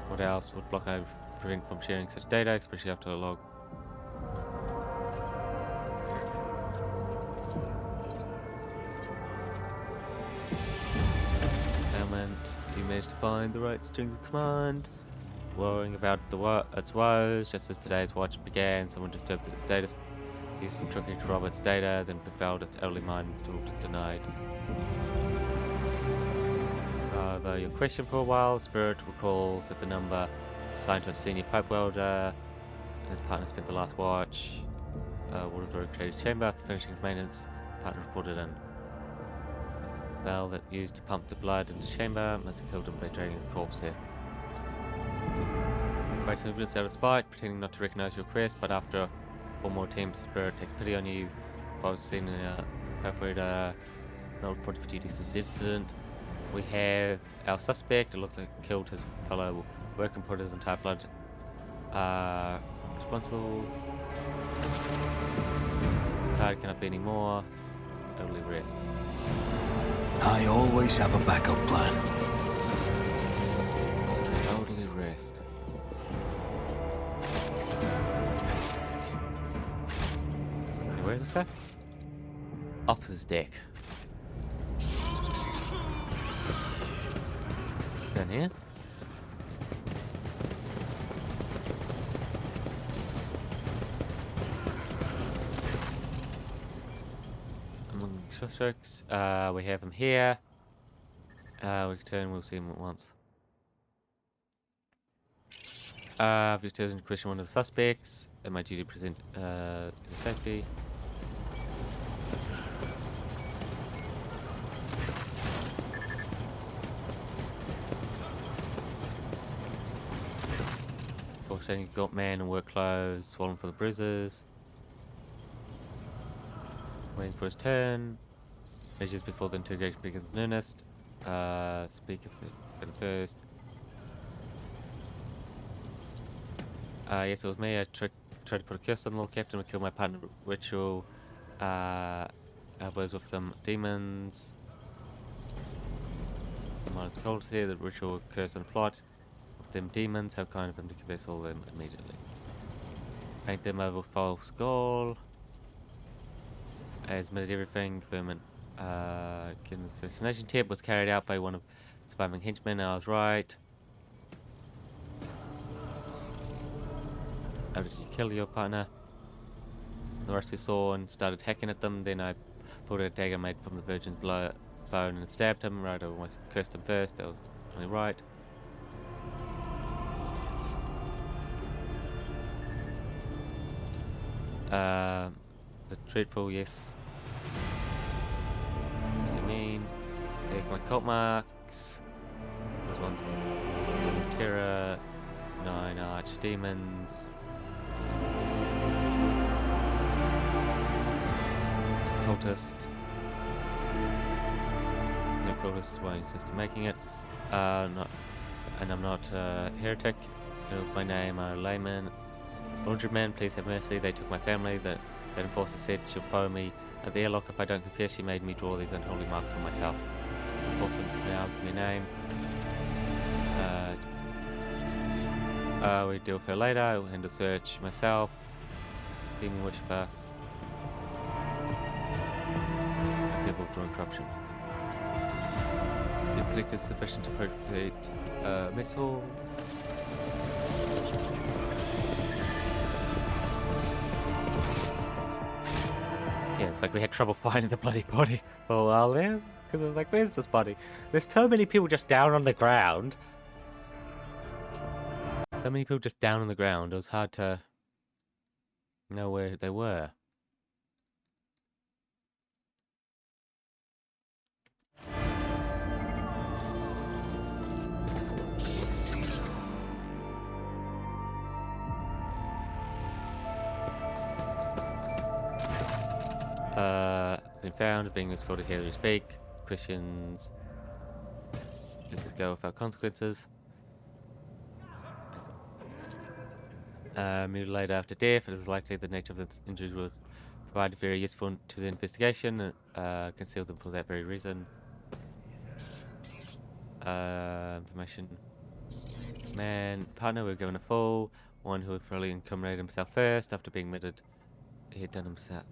What else would block A prevent from sharing such data, especially after a log? Element, you managed to find the right strings of command. Worrying about its woes, just as today's watch began, someone disturbed its data, used some trickery to rob its data, then befouled its elderly mind and still denied. Over your question for a while, Spirit recalls that the number assigned to a senior pipe welder and his partner spent the last watch. Water door trader's chamber for finishing his maintenance. Partner reported in. Valve that used to pump the blood into the chamber must have killed him by dragging his corpse there. Writing the evidence out of spite, pretending not to recognize your quest, but after 4 more attempts, Spirit takes pity on you. If I was seen in a perforator, not reported for duty since the incident. We have our suspect. It looks like he killed his fellow worker and put his entire blood. Responsible. His tired cannot be anymore. Totally rest. I always have a backup plan. Totally rest. Where's this guy? Officer's deck. Down here? Among suspects, we have him here. We return, we'll see him at once. I've chosen to question one of the suspects. My duty to present the safety. Saying got man in work clothes, swollen for the bruises. Waiting for his turn. Measures before the interrogation begins in earnest. Speak if the first. Yes, it was me. I tried to put a curse on the Lord Captain. We killed my partner ritual. Elbows with some demons. Minus cold here. The ritual curse and plot of them demons. How kind of them to confess all of them immediately. Paint them over with false goal. Has admitted everything. Vermin. Kid's assassination tip was carried out by one of surviving henchmen. I was right. How did you kill your partner? The rusty saw and started hacking at them. Then I pulled a dagger made from the virgin's bone and stabbed him. Right, I almost cursed him first. That was only right. The dreadful, yes. What do you mean? There's my cult marks. There's one's from terror. 9 archdemons. Cultist. No cultist won't insist on making it. And I'm not a heretic. It was my name, I'm a layman. Laundryman, please have mercy. They took my family. That enforcer said she'll throw me at the airlock if I don't confess. She made me draw these unholy marks on myself. Enforcer, now give me a name. We deal with her later. I'll handle search myself. Steaming worshipper. Capable of drawing corruption. The intellect is sufficient to procreate mess hall. Yeah, it's like we had trouble finding the bloody body for a while there. Because I was like, where's this body? There's so many people just down on the ground. So many people just down on the ground. It was hard to know where they were. Been found, being escorted here to speak. Questions. Let us go without consequences. Mutilated after death. It is likely the nature of the injuries will provide very useful to the investigation. Conceal them for that very reason. Information. Man, partner, we were given a full. One who had thoroughly incriminated himself first after being admitted he had done himself.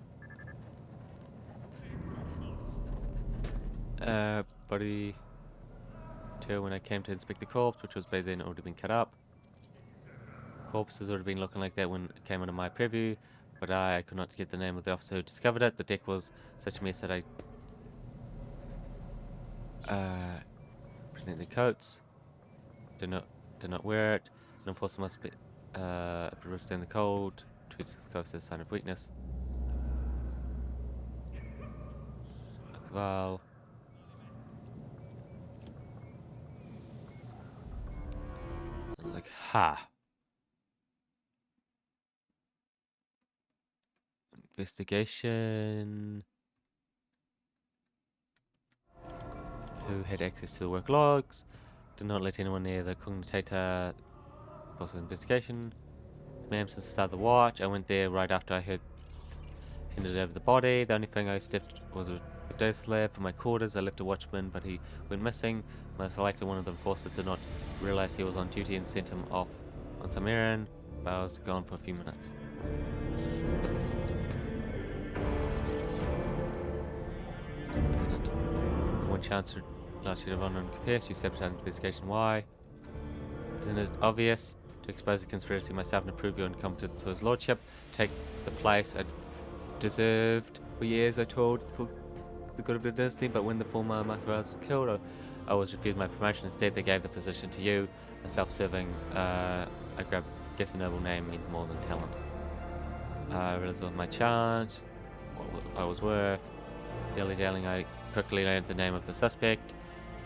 Body till when I came to inspect the corpse, which was by then already been cut up. Corpse has already been looking like that when it came under my preview, but I could not get the name of the officer who discovered it. The deck was such a mess that I present the coats. Did not wear it. An enforcer must be withstand the cold. Treats the coast as a sign of weakness. Well. Like, ha. Investigation. Who had access to the work logs? Did not let anyone near the cognitator. Was an investigation. Ma'am, since the start of the watch, I went there right after I had handed over the body. The only thing I stepped was a dose lab for my quarters. I left a watchman, but he went missing. Most likely one of the enforcers did not realize he was on duty and sent him off on some errand, but I was gone for a few minutes. One chance to last year of honor and confess. You sabotaged an investigation. Why? Isn't it obvious? To expose the conspiracy myself and prove your incompetence to his lordship. Take the place I deserved for years, I told, for the good of the dynasty, but when the former master was killed, I was refused my promotion. Instead, they gave the position to you, a self-serving, guess a noble name means more than talent. I realized my charge, what I was worth. Dilly-dallying, I quickly learned the name of the suspect,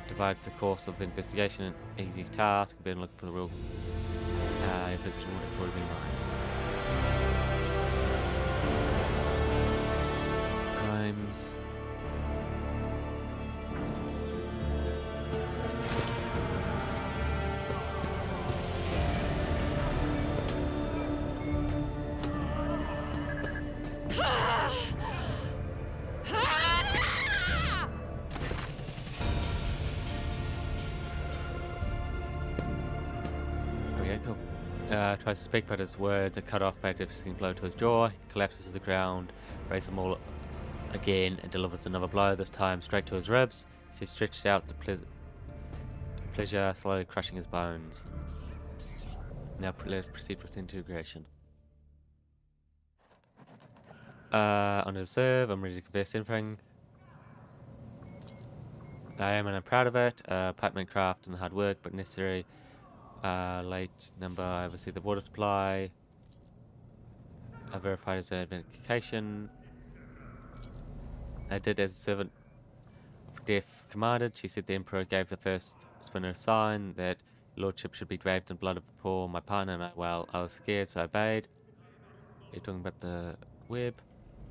divided the course of the investigation, an easy task, been looking for the real your position would have been mine. Crimes. tries to speak, but his words are cut off by a devastating blow to his jaw. He collapses to the ground, raises them all again, and delivers another blow, this time straight to his ribs. He stretched out the pleasure, slowly crushing his bones. Now let's proceed with integration. On the serve, I'm ready to confess anything. I am, and I'm proud of it. Pipeman craft and hard work, but necessary. Late number, I oversee the water supply. I verified his identification. I did as a servant of death commanded. She said the Emperor gave the first spinner a sign that Lordship should be bathed in blood of the poor, my partner, and I was scared, so I obeyed. You're talking about the web?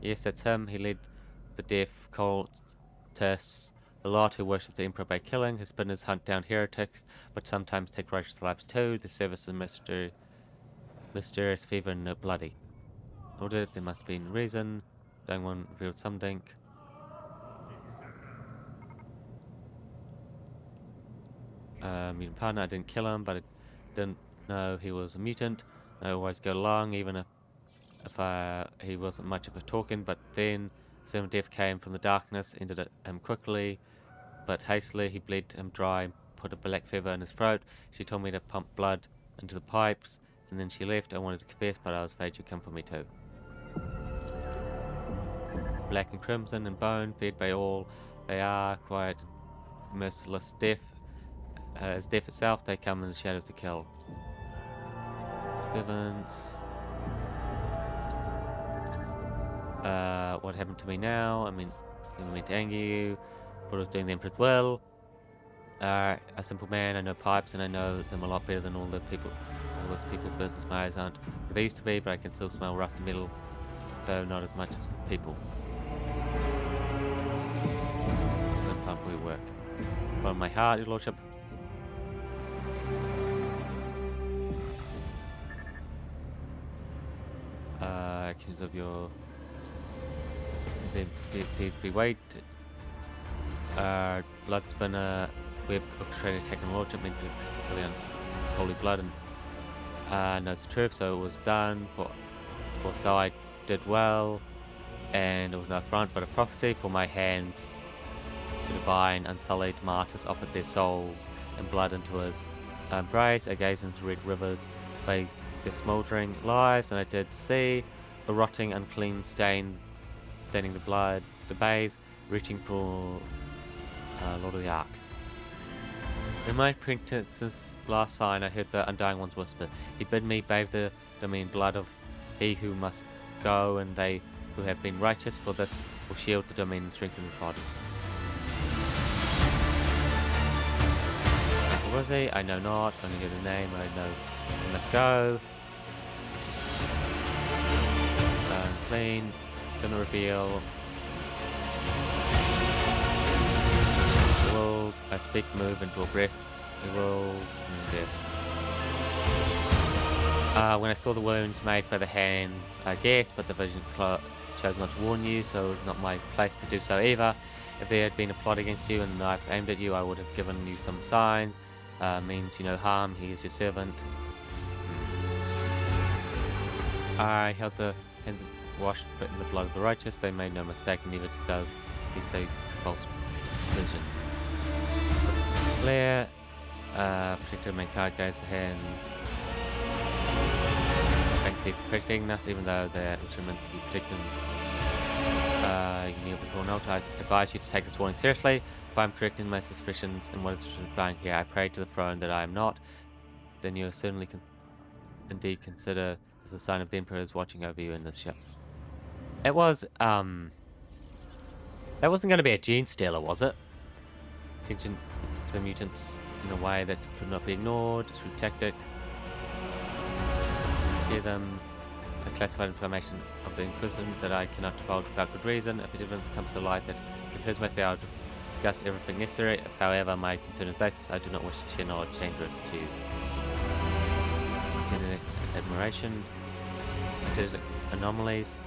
Yes, that's him. He led the death cultists a lot who worship the Emperor by killing. His spinners hunt down heretics, but sometimes take righteous lives too. The service is mysterious, fever, and no bloody. Ordered, there must be reason. Dying one revealed something. Mutant partner, I didn't kill him, but I didn't know he was a mutant. I always go along, even if he wasn't much of a talking, but then some death came from the darkness, ended him quickly, but hastily. He bled him dry and put a black feather in his throat. She told me to pump blood into the pipes, and then she left. I wanted to confess, but I was afraid she'd come for me too. Black and crimson and bone, fed by all. They are quiet, merciless death. As death itself, they come in the shadows to kill. Servants. What happened to me now? I mean to anger you. Thought I was doing the Emperor's will. A simple man, I know pipes and I know them a lot better than all this people's business. My eyes aren't what they used to be, but I can still smell rusty metal, though not as much as the people. No pump we work. Bottom of my heart, your lordship. Actions of your deed be weight. Blood spinner, web orchestrated attack on lordship, meant to really holy blood, and knows the truth, so it was done for so I did well, and it was no affront but a prophecy. For my hands to divine unsullied martyrs offered their souls and blood into his embrace. I gazed into red rivers, bathed their smouldering lives, and I did see the rotting unclean stain staining the blood, the bays reaching for Lord of the Ark. In my apprentice's last sign, I heard the Undying One's whisper. He bid me bathe the domain blood of he who must go, and they who have been righteous, for this will shield the domain and strengthen his body. Who was he? I know not. Only hear the name. I know he must go. Clean. Didn't reveal. The world. I speak, move, and draw breath. The worlds and death. When I saw the wounds made by the hands, I guessed, but the vision chose not to warn you, so it was not my place to do so either. If there had been a plot against you and a knife aimed at you, I would have given you some signs. Means you no harm, he is your servant. I held the hands washed but in the blood of the righteous. They made no mistake, and neither does he say false visions. Claire, protected mankind guides the hands. Thank you for protecting us, even though they're instruments to be protected. You kneel before an altar. I advise you to take this warning seriously. If I am correct in my suspicions and what is transpiring here, I pray to the throne that I am not. Then you are certainly indeed consider as a sign of the Emperor is watching over you in this ship. It was, that wasn't going to be a gene stealer, was it? Attention to the mutants in a way that could not be ignored through tactic. Hear them. Classified information of the Inquisition that I cannot divulge without good reason. If evidence comes to light that confirms my failure to discuss everything necessary, if however my concern is baseless, I do not wish to share knowledge dangerous to you. Genetic admiration. Genetic anomalies.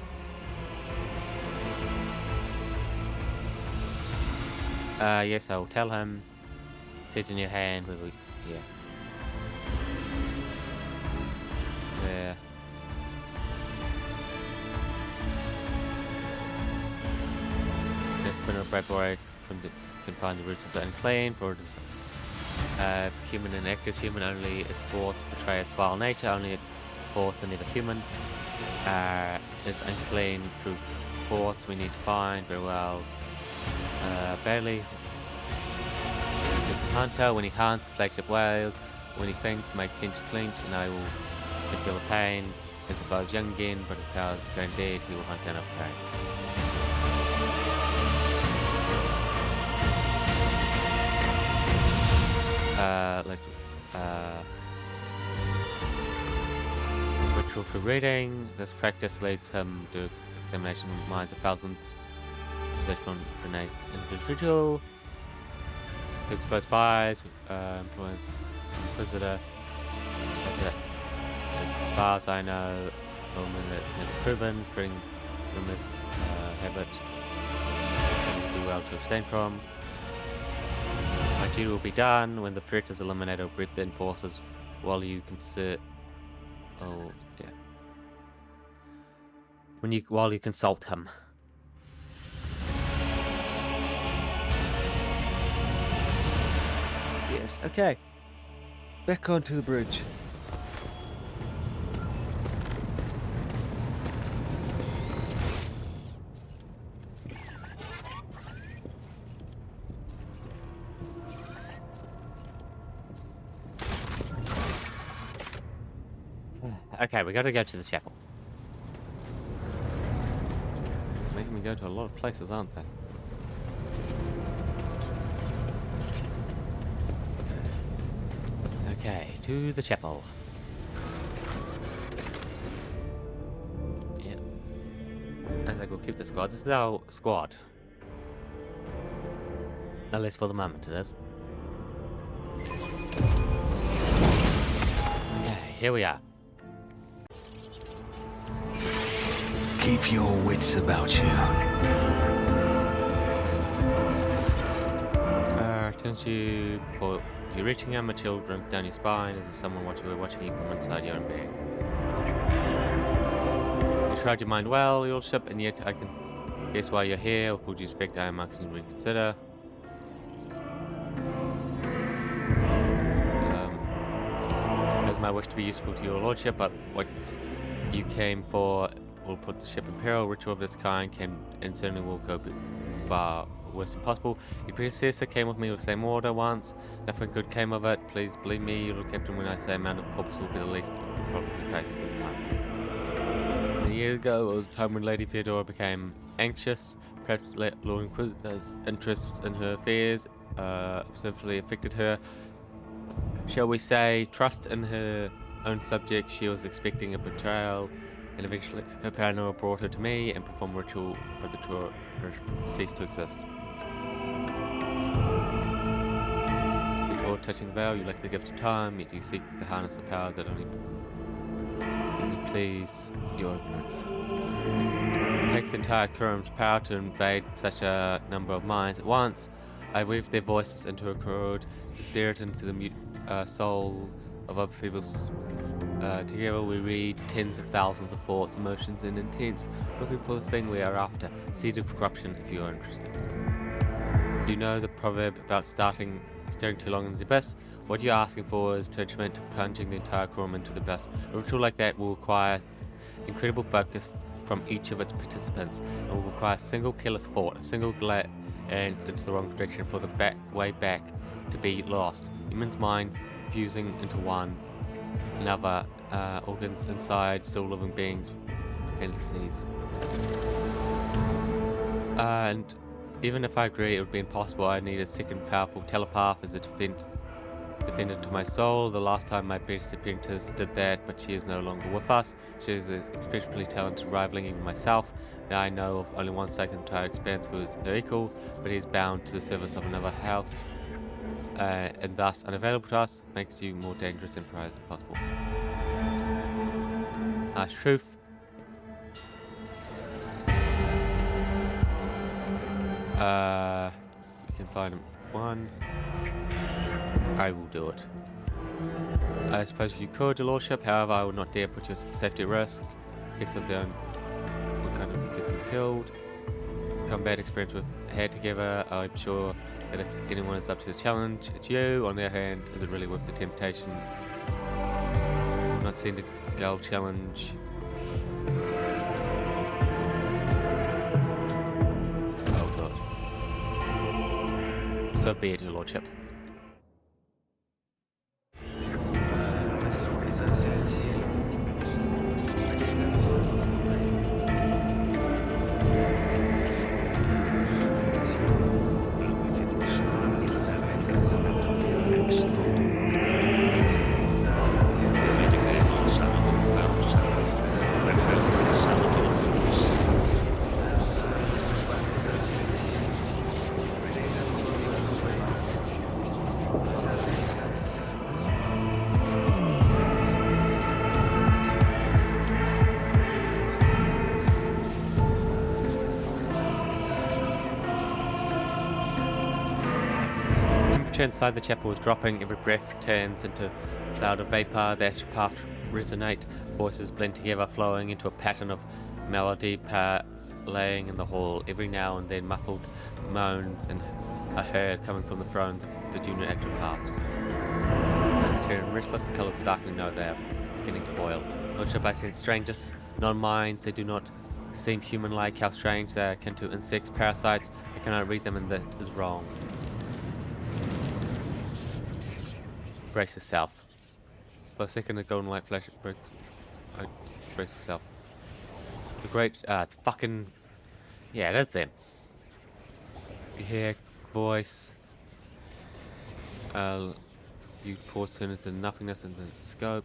Yes, I will tell him. Sit in your hand. Yeah. before I can find the roots of the unclean, for it is human and act as human, only its thoughts portray its vile nature, only its thoughts are never human. It's unclean through thoughts we need to find very well. Bailey is a hunter. When he hunts, flagship whales. When he thinks, make tension clench, and I will feel the pain. As if I was young again, but his powers going dead, he will hunt down our prey. Ritual for reading. This practice leads him to examination of minds of thousands. From an individual to expose spies, employ inquisitor. As far as I know, woman that's never proven, spreading rumors, habit do well to abstain from. My duty will be done when the threat is eliminated or brief the enforcers while you consult. Oh, yeah. While you consult him. Yes, okay. Back onto the bridge. Okay, we gotta go to the chapel. Making me go to a lot of places, aren't they? Okay, to the chapel. Yeah. I think we'll keep the squad. This is our squad. At least for the moment it is. Okay, here we are. Keep your wits about you. Since you're reaching out, a chill drink down your spine as if someone watching you from inside your own being. You tried your mind well, your ship, and yet I can guess why you're here. Or would you expect I am asking you to reconsider? It is my wish to be useful to your lordship, but what you came for will put the ship in peril. Ritual of this kind can and certainly will go far worse than possible. Your predecessor came with me with the same order once. Nothing good came of it. Please believe me, your captain, when I say amount of corpses will be the least we'll probably face this time. A year ago, it was a time when Lady Theodora became anxious. Perhaps Lord Inquisitor's interest in her affairs obsessively affected her. Shall we say, trust in her own subjects. She was expecting a betrayal, and eventually her paranoia brought her to me and performed ritual, but the ritual ceased to exist. Before touching the veil, you lack the gift of time, yet you seek to harness the power that only please your ignorance. It takes the entire Kurim's power to invade such a number of minds at once. I weave their voices into a crowd to steer it into the mute souls of other people's. Together we read tens of thousands of thoughts, emotions, and intents, looking for the thing we are after. Seed of corruption, if you are interested. Do you know the proverb about staring too long in the abyss? What you're asking for is tantamount to plunging the entire Kurim into the abyss. A ritual like that will require incredible focus from each of its participants, and will require a single careless thought, a single glance into the wrong direction for the way back to be lost. Human's mind fusing into one another, organs inside still living beings, fantasies. And even if I agree it would be impossible, I need a second powerful telepath as a defender to my soul. The last time my best apprentice did that, but she is no longer with us. She is especially talented, rivaling even myself. Now I know of only one second entire expanse who is her equal, but he is bound to the service of another house. And thus unavailable to us, makes you more dangerous and possible. Harsh truth. We can find one. I will do it. I suppose you could, your lordship, however I would not dare put your safety at risk. Kids of their own will kind of get them killed. combat experience we've had together. I'm sure that if anyone is up to the challenge, it's you. On the other hand, is it really worth the temptation? I've not seen the gold challenge. Oh god. So be it, your lordship. Inside the chapel was dropping. Every breath turns into a cloud of vapor. The astral paths resonate. Voices blend together, flowing into a pattern of melody laying in the hall. Every now and then muffled moans and are heard coming from the thrones of the junior astral paths. Turn restless, colours darkening. No, they are beginning to boil. Lordship, I sense strangers, non-minds. They do not seem human-like. How strange they are akin to insects, parasites. I cannot read them, and that is wrong. Brace yourself. For a second, the golden light flash breaks. Brace yourself. The great. It's fucking. Yeah, that's them. You hear voice. You force turn into nothingness in the scope.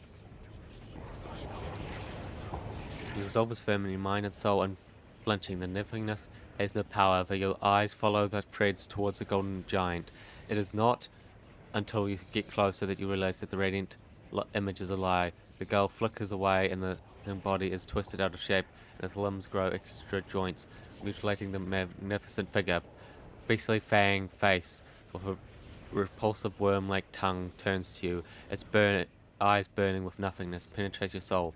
Your resolve is firm in your mind and soul, unflinching. The nothingness has no power over your eyes. Follow the threads towards the golden giant. It is not until you get closer that you realize that the radiant image is a lie. The girl flickers away and the body is twisted out of shape and its limbs grow extra joints, mutilating the magnificent figure. Beastly fang face with a repulsive worm-like tongue turns to you. Its eyes burning with nothingness penetrates your soul.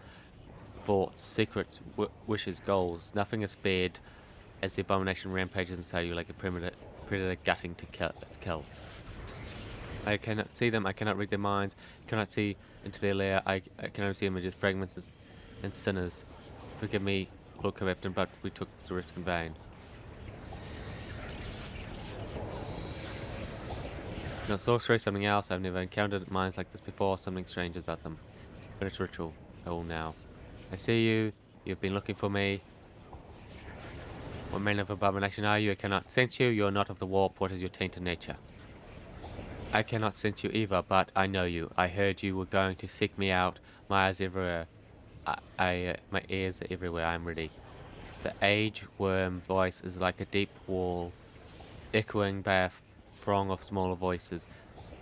Thoughts, secrets, wishes, goals. Nothing is spared as the abomination rampages inside you like a predator gutting to kill. It's killed. I cannot see them, I cannot read their minds, I cannot see into their lair, I can only see images, fragments, and sinners. Forgive me, Lord Captain, but we took the risk in vain. No sorcery, something else. I've never encountered minds like this before, something strange about them. But it's ritual. Oh, now. I see you, you've been looking for me. What manner of abomination are you? I cannot sense you, you are not of the warp. What is your tainted nature? I cannot sense you either, but I know you. I heard you were going to seek me out. My eyes everywhere. My ears are everywhere. I am ready. The age worm voice is like a deep wall, echoing by a throng of smaller voices.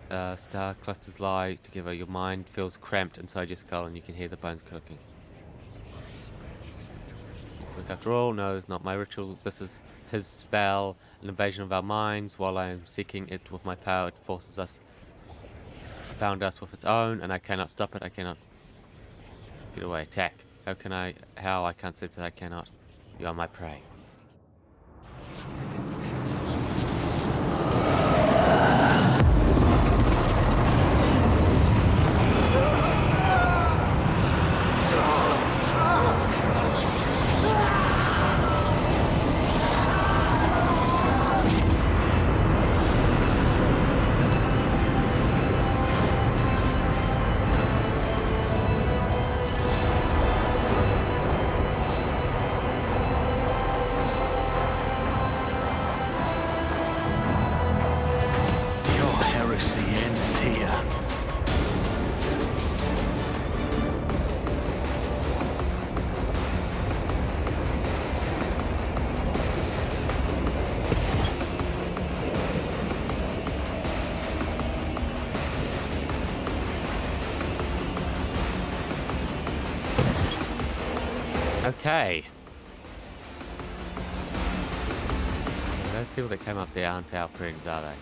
Star clusters lie together. Your mind feels cramped inside your skull, and you can hear the bones clicking. Look, after all, no, it's not my ritual. This is his spell, an invasion of our minds. While I am seeking it with my power, it forces us, found us with its own, and I cannot stop it. I cannot get away. Attack. How I can't sense it. I cannot. You are my prey. Okay. Those people that came up there aren't our friends, are they?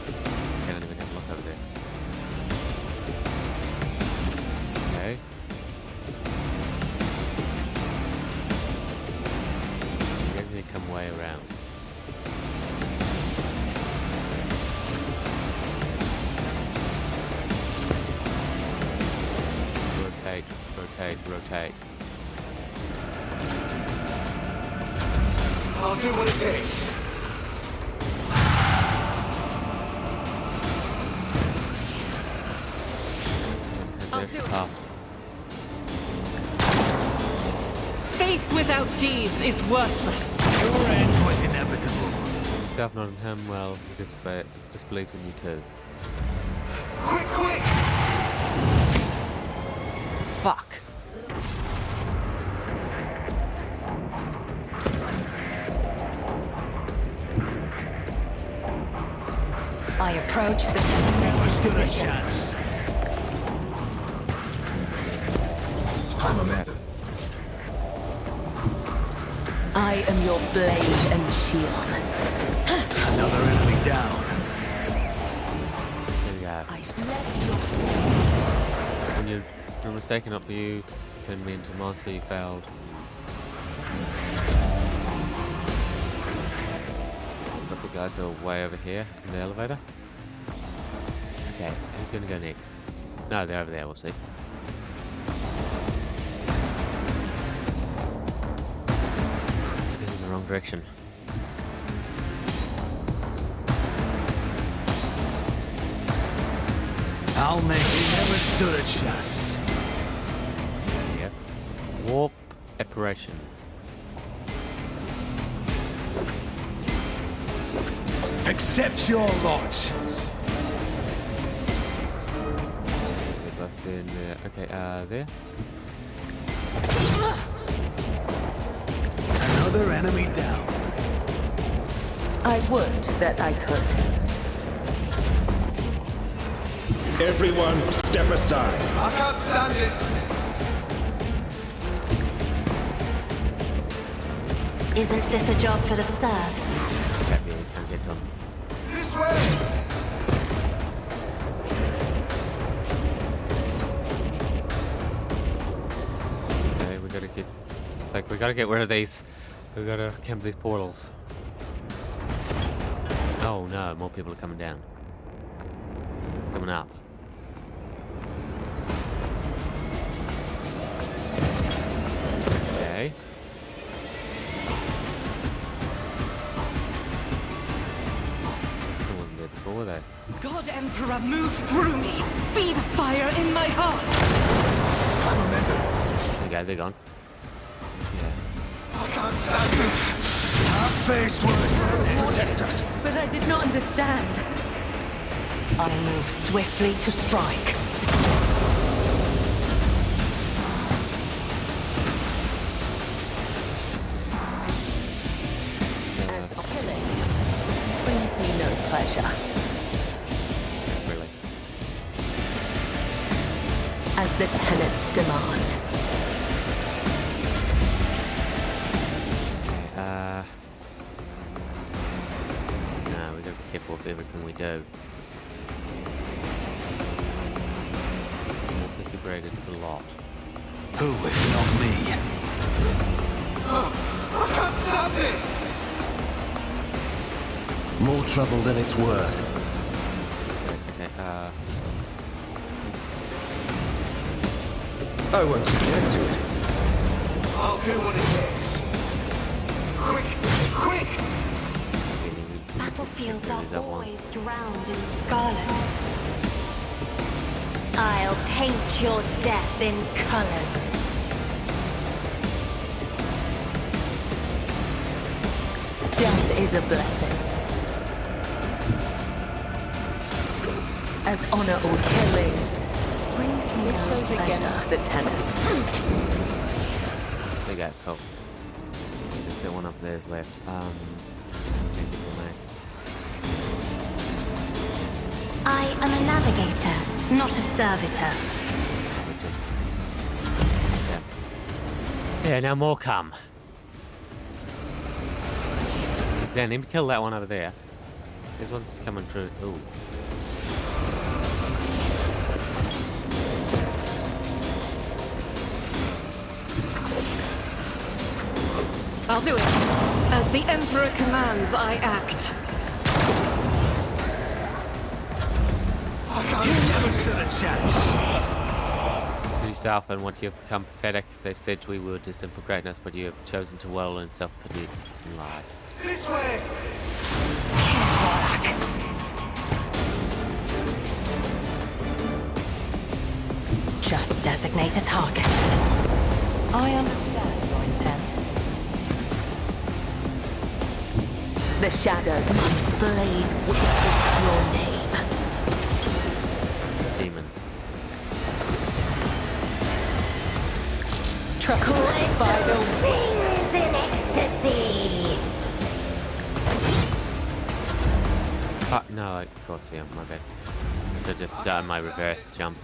I can't even have a look over there. Okay. Maybe they come way rotate, rotate, rotate. I'll do what it takes. I'll do it. Pass. Faith without deeds is worthless. Your end was inevitable. Yourself not in him, well, he disbelieves in you too. Quick, quick! Fuck! I approach the Never stood a chance. I'm a man. I am your blade and shield. Another enemy down. There we go. I let your When you're mistaken up for you, turned me into monster, you failed. But the guys are way over here in the elevator. Okay, who's gonna go next? No, they're over there, we'll see. Heading in the wrong direction. I'll make you never stood a chance. Yep. Warp apparition. Accept your lot. They're both in there. Okay, there. Another enemy down. I would that I could. Everyone, step aside. I can't stand it. Isn't this a job for the serfs? Okay, yeah, we can't get done. This way. Okay, we gotta get. Like, we gotta get rid of these. We gotta camp these portals. Oh no, more people are coming down. Coming up. Okay. Someone there before that. God Emperor, move through me. Be the fire in my heart. Okay, they're gone. Yeah. I can't stand it. I've faced worse than this. But I did not understand. I move swiftly to strike. As killing brings me no pleasure. Really. As the tenets demand. No, we gotta be careful with everything we do. It's disintegrated a lot. Who if not me? I can't stand it. More trouble than it's worth. Okay, I won't subject to it. I'll do what it takes. Quick, quick! Battlefields are that always once. drowned in scarlet. I'll paint your death in colors. Death is a blessing. As honor or killing brings me no goes pleasure. against The tenets. they got cool. Just that one up there is left. I am a navigator, not a servitor. Yeah, now more come. Then let me kill that one over there. This one's coming through. Ooh. I'll do it. As the Emperor commands, I act. You never stood a chance. Did he yourself, and once you have become pathetic, they said we were destined for greatness, but you have chosen to wallow in self-pity and lie. This way! Just designate a target. I understand your intent. The shadow, my blade whispers your name. Demon. Trusted by the Sings in ecstasy. No, of course, yeah, my bad. I should have just done my reverse jump.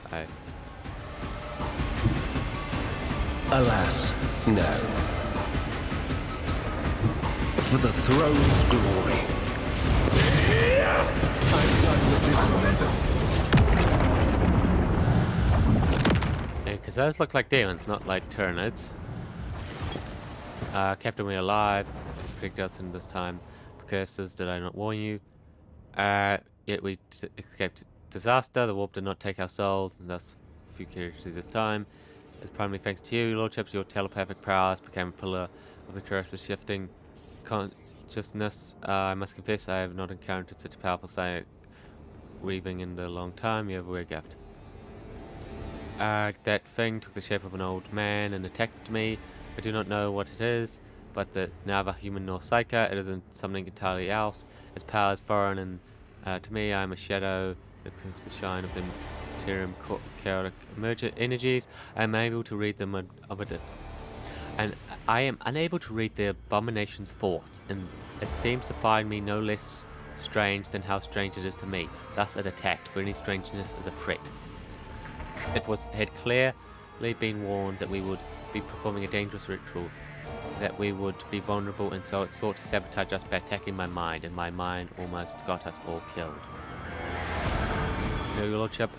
Alas, no. For the throne's glory. I'm done with this meadow. Yeah, because those look like demons, not like Tyranids. Kept me alive. Picked us in this time. Curses, did I not warn you? Yet we escaped disaster. The warp did not take our souls, and thus futility this time. It's primarily thanks to you, Lordships. Your telepathic prowess became a pillar of the curse's shifting consciousness. I must confess, I have not encountered such a powerful sight weaving in a long time. You have a rare gift. That thing took the shape of an old man and attacked me. I do not know what it is, but neither human nor psyker. It isn't something entirely else. Its power is foreign, and to me, I am a shadow. It comes the shine of the materium chaotic emergent energies. I am able to read them, and I am unable to read the abomination's thoughts, and it seems to find me no less strange than how strange it is to me. Thus, it attacked, for any strangeness is a threat. It had clearly been warned that we would be performing a dangerous ritual, that we would be vulnerable, and so it sought to sabotage us by attacking my mind, and my mind almost got us all killed. No, your lordship,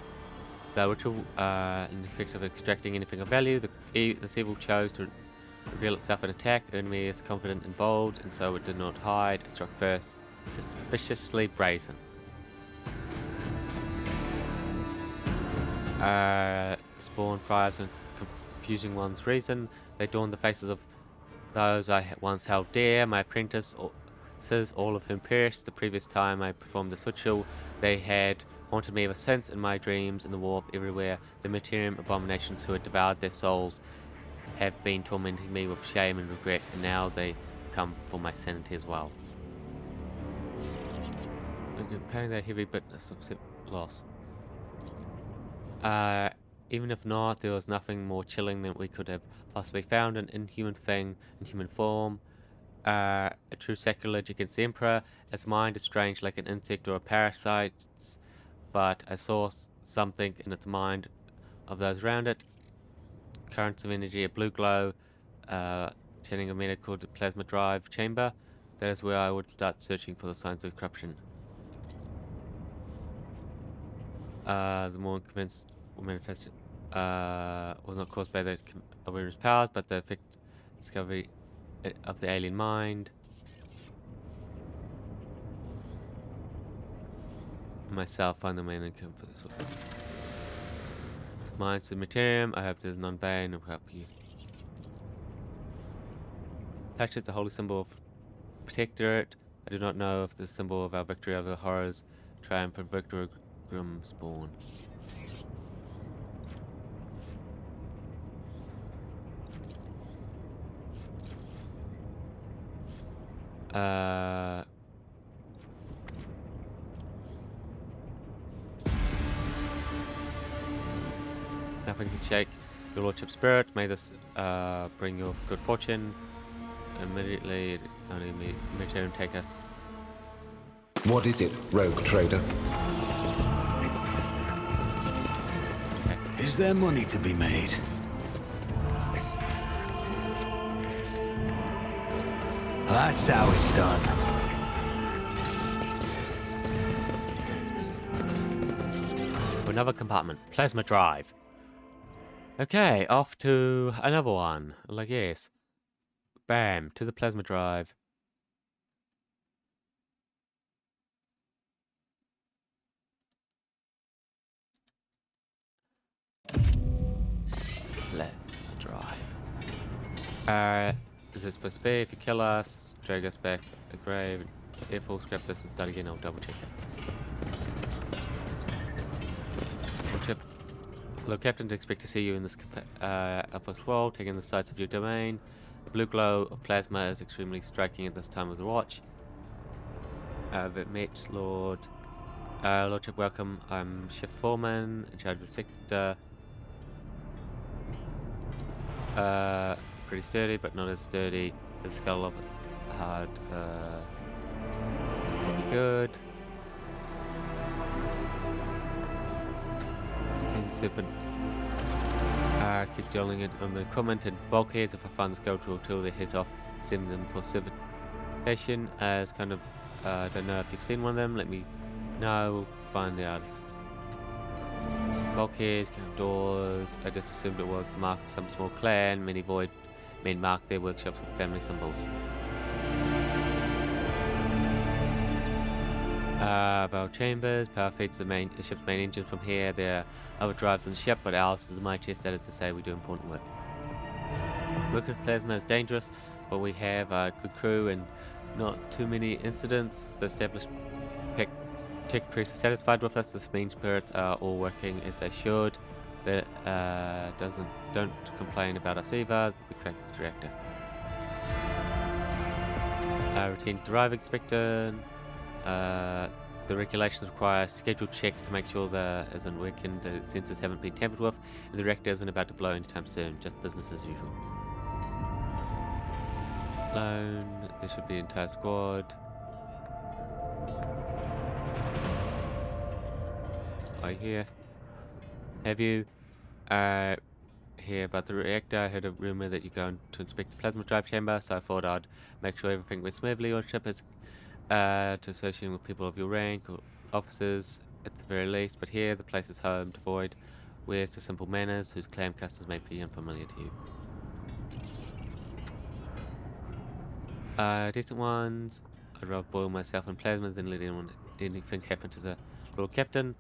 the ritual, in the effect of extracting anything of value, this evil chose to reveal itself in attack. Enemy is confident and bold, and so it did not hide. It struck first, suspiciously brazen. Spawn thrives in confusing one's reason. They adorn the faces of those I once held dear, my apprentices, all of whom perished the previous time I performed this ritual. They had haunted me ever since, in my dreams, in the warp, everywhere. The materium abominations who had devoured their souls have been tormenting me with shame and regret, and now they come for my sanity as well. Comparing the heavy bitterness of loss. Even if not, there was nothing more chilling than we could have possibly found. An inhuman thing in human form. A true sacrilege against the Emperor. Its mind is strange like an insect or a parasite, but I saw something in its mind of those around it. Currents of energy, a blue glow, channeling a medical plasma drive chamber. That is where I would start searching for the signs of corruption. The more convinced or manifested was not caused by the awareness powers, but the effect discovery of the alien mind. Myself, find the main income for this one. Minds of materium. I hope there's none vain will help you. Touch it, the holy symbol of protectorate. I do not know if the symbol of our victory over the horrors, triumph and victory. Grim spawn. Nothing can shake your lordship's spirit. May this bring you good fortune. Immediately, only return take us. What is it, rogue trader? Is there money to be made? That's how it's done. Another compartment. Plasma drive. Okay, off to another one. Like, yes. Bam, to the plasma drive. drive. Is it supposed to be? If you kill us, drag us back a grave, full scrap this and start again, I'll double check it. Lord Captain, to expect to see you in this Alphos world, taking the sights of your domain. The blue glow of plasma is extremely striking at this time of the watch. But met Lordship, welcome. I'm Shift Foreman, in charge of the sector. Pretty sturdy, but not as sturdy as the skull of hard. Probably good. Thin serpent. Keep dealing it on the comment and bulkheads. If I find the skeletal till they hit off, send them for civilization. As kind of, don't know if you've seen one of them. Let me know. Find the artist. Bulkheads, kind of doors. I just assumed it was marked some small clan. Many void men mark their workshops with family symbols. Barrel chambers. Power feeds the ship's main engine from here. There are other drives in the ship, but ours is my chest. That is to say, we do important work. Work with plasma is dangerous, but we have a good crew and not too many incidents. The established tech priest is satisfied with us. The mean spirits are all working as they should. They don't complain about us either. We cracked the reactor. Routine drive inspector. The regulations require scheduled checks to make sure the isn't working, the sensors haven't been tampered with, and the reactor isn't about to blow anytime soon. Just business as usual. Loan. There should be an entire squad. Are you here? Have you? Here about the reactor. I heard a rumor that you're going to inspect the plasma drive chamber, so I thought I'd make sure everything went smoothly. Your ship is to associating with people of your rank or officers at the very least, but here the place is home to Void, wears to simple manners whose clan customs may be unfamiliar to you. Decent ones. I'd rather boil myself in plasma than let anything happen to the Lord Captain.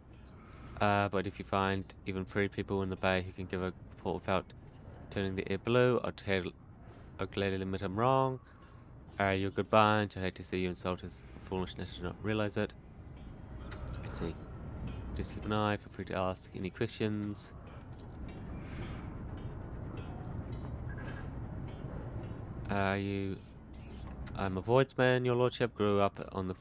But if you find even 3 people in the bay who can give a report without turning the air blue, I'll gladly admit I'm wrong. You're a good bunch. I hate to see you insult his foolishness and not realize it. Let's see. Just keep an eye. Feel free to ask any questions. I'm a voidsman, your lordship. Grew up on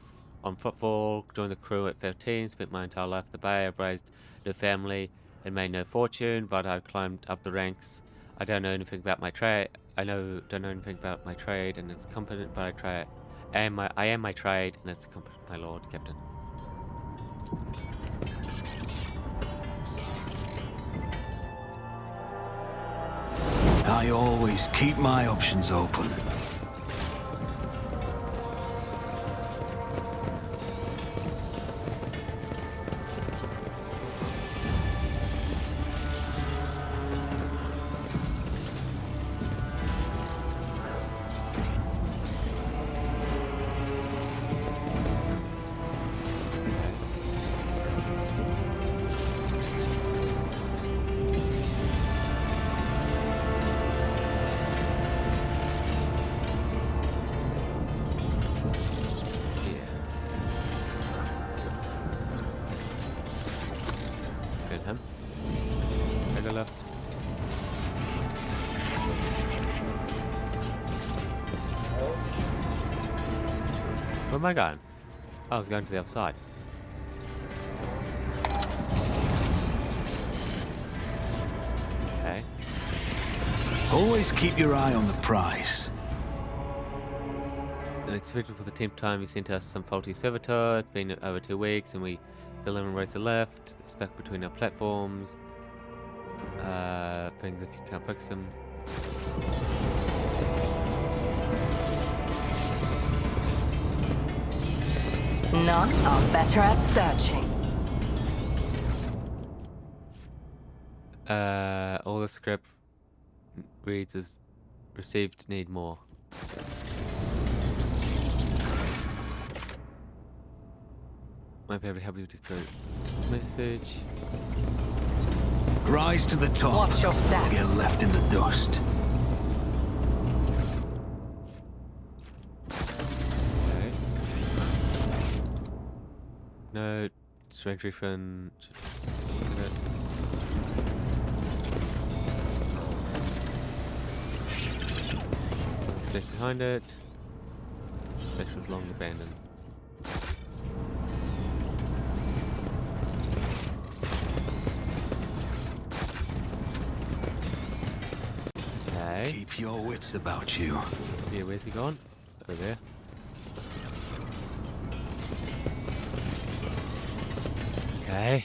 football. Joined the crew at 13. Spent my entire life at the bay. I've raised no family and made no fortune, but I've climbed up the ranks. I don't know anything about my trade. Don't know anything about my trade, and it's competent, but I am my trade, and it's competent, my lord, Captain. I always keep my options open. Him. Go left. Where am I going? I was going to the other side. Okay. Always keep your eye on the prize. Unexpected for the 10th time, he sent us some faulty servitor. It's been over 2 weeks, and we still haven't raised the left. Stuck between our platforms. Things if you can't fix them. None are better at searching. All the script reads as received, need more. Might be able to help you decode message. Rise to the top. Watch your steps. Get left in the dust. Okay. No, strange refund. Stay behind it. That was long abandoned. Okay. Keep your wits about you. Yeah, where's he gone? Over there. Okay.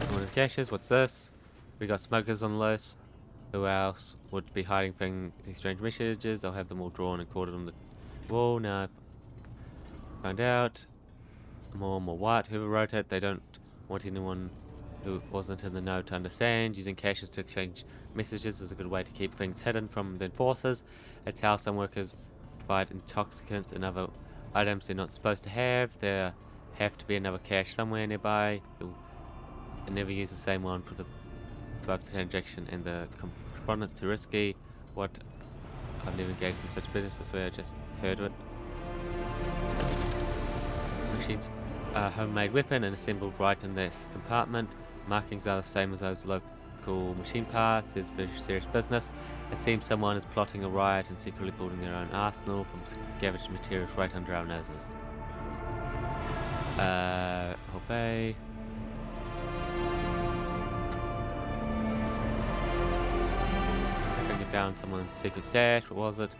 One of the caches, what's this? We got smugglers on the loose. Who else would be hiding these strange messages? I'll have them all drawn and corded on the wall. Now found out. More white. Whoever wrote it, they don't want anyone who wasn't in the know to understand. Using caches to exchange messages is a good way to keep things hidden from the enforcers. It's how some workers provide intoxicants and other items they're not supposed to have. There have to be another cache somewhere nearby. And never use the same one for both the transaction and the correspondence. Too risky. What? I've never engaged in such business. I swear I just heard of it. Machines. A homemade weapon and assembled right in this compartment. Markings are the same as those local machine parts. It's very serious business. It seems someone is plotting a riot and secretly building their own arsenal from scavenged materials right under our noses. Obey. I think you found someone's secret stash. What was it?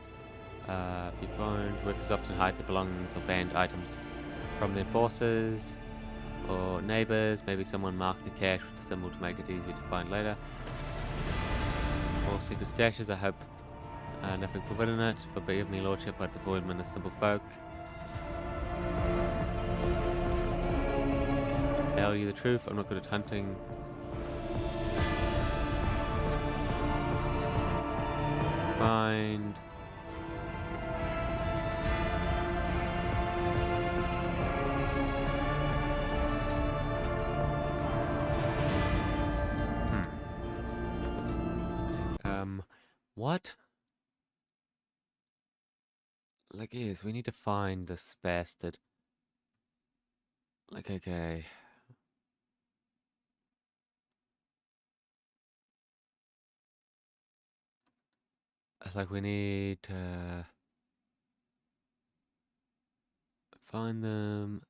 A few phones. Workers often hide the belongings or banned items from the enforcers or neighbors. Maybe someone marked the cache with a symbol to make it easier to find later. All secret stashes, I hope nothing forbidden it. Forgive me, Lordship, but the Voidmen are simple folk. Tell you the truth, I'm not good at hunting. Find. What? Like, yes, we need to find this bastard. Like, okay. It's like we need to find them.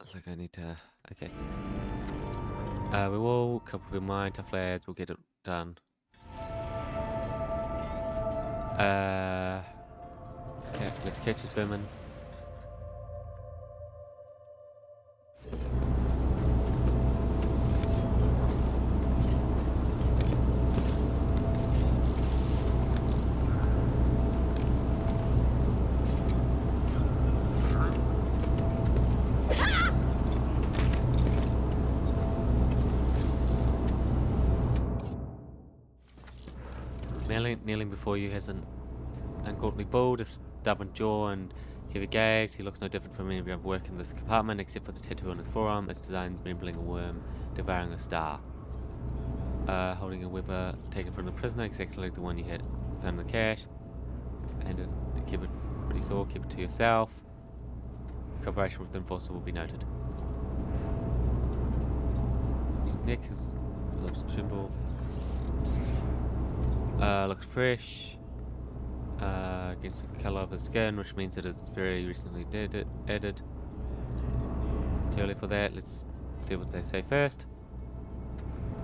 It's like I need to. Okay. We will couple in mind, tough lads, we'll get it done. Okay, let's catch this vermin. Kneeling before you has an uncourtly build, a stubborn jaw, and heavy gaze. He looks no different from any other work in this compartment, except for the tattoo on his forearm. It's designed resembling a worm devouring a star. Holding a whipper taken from the prisoner, exactly like the one you had found in the cache. And to keep it pretty sore, keep it to yourself. Cooperation with the enforcer will be noted. Nick, his lips tremble. Looks fresh. Against the colour of his skin, which means that it's very recently added. Too early for that. Let's see what they say first.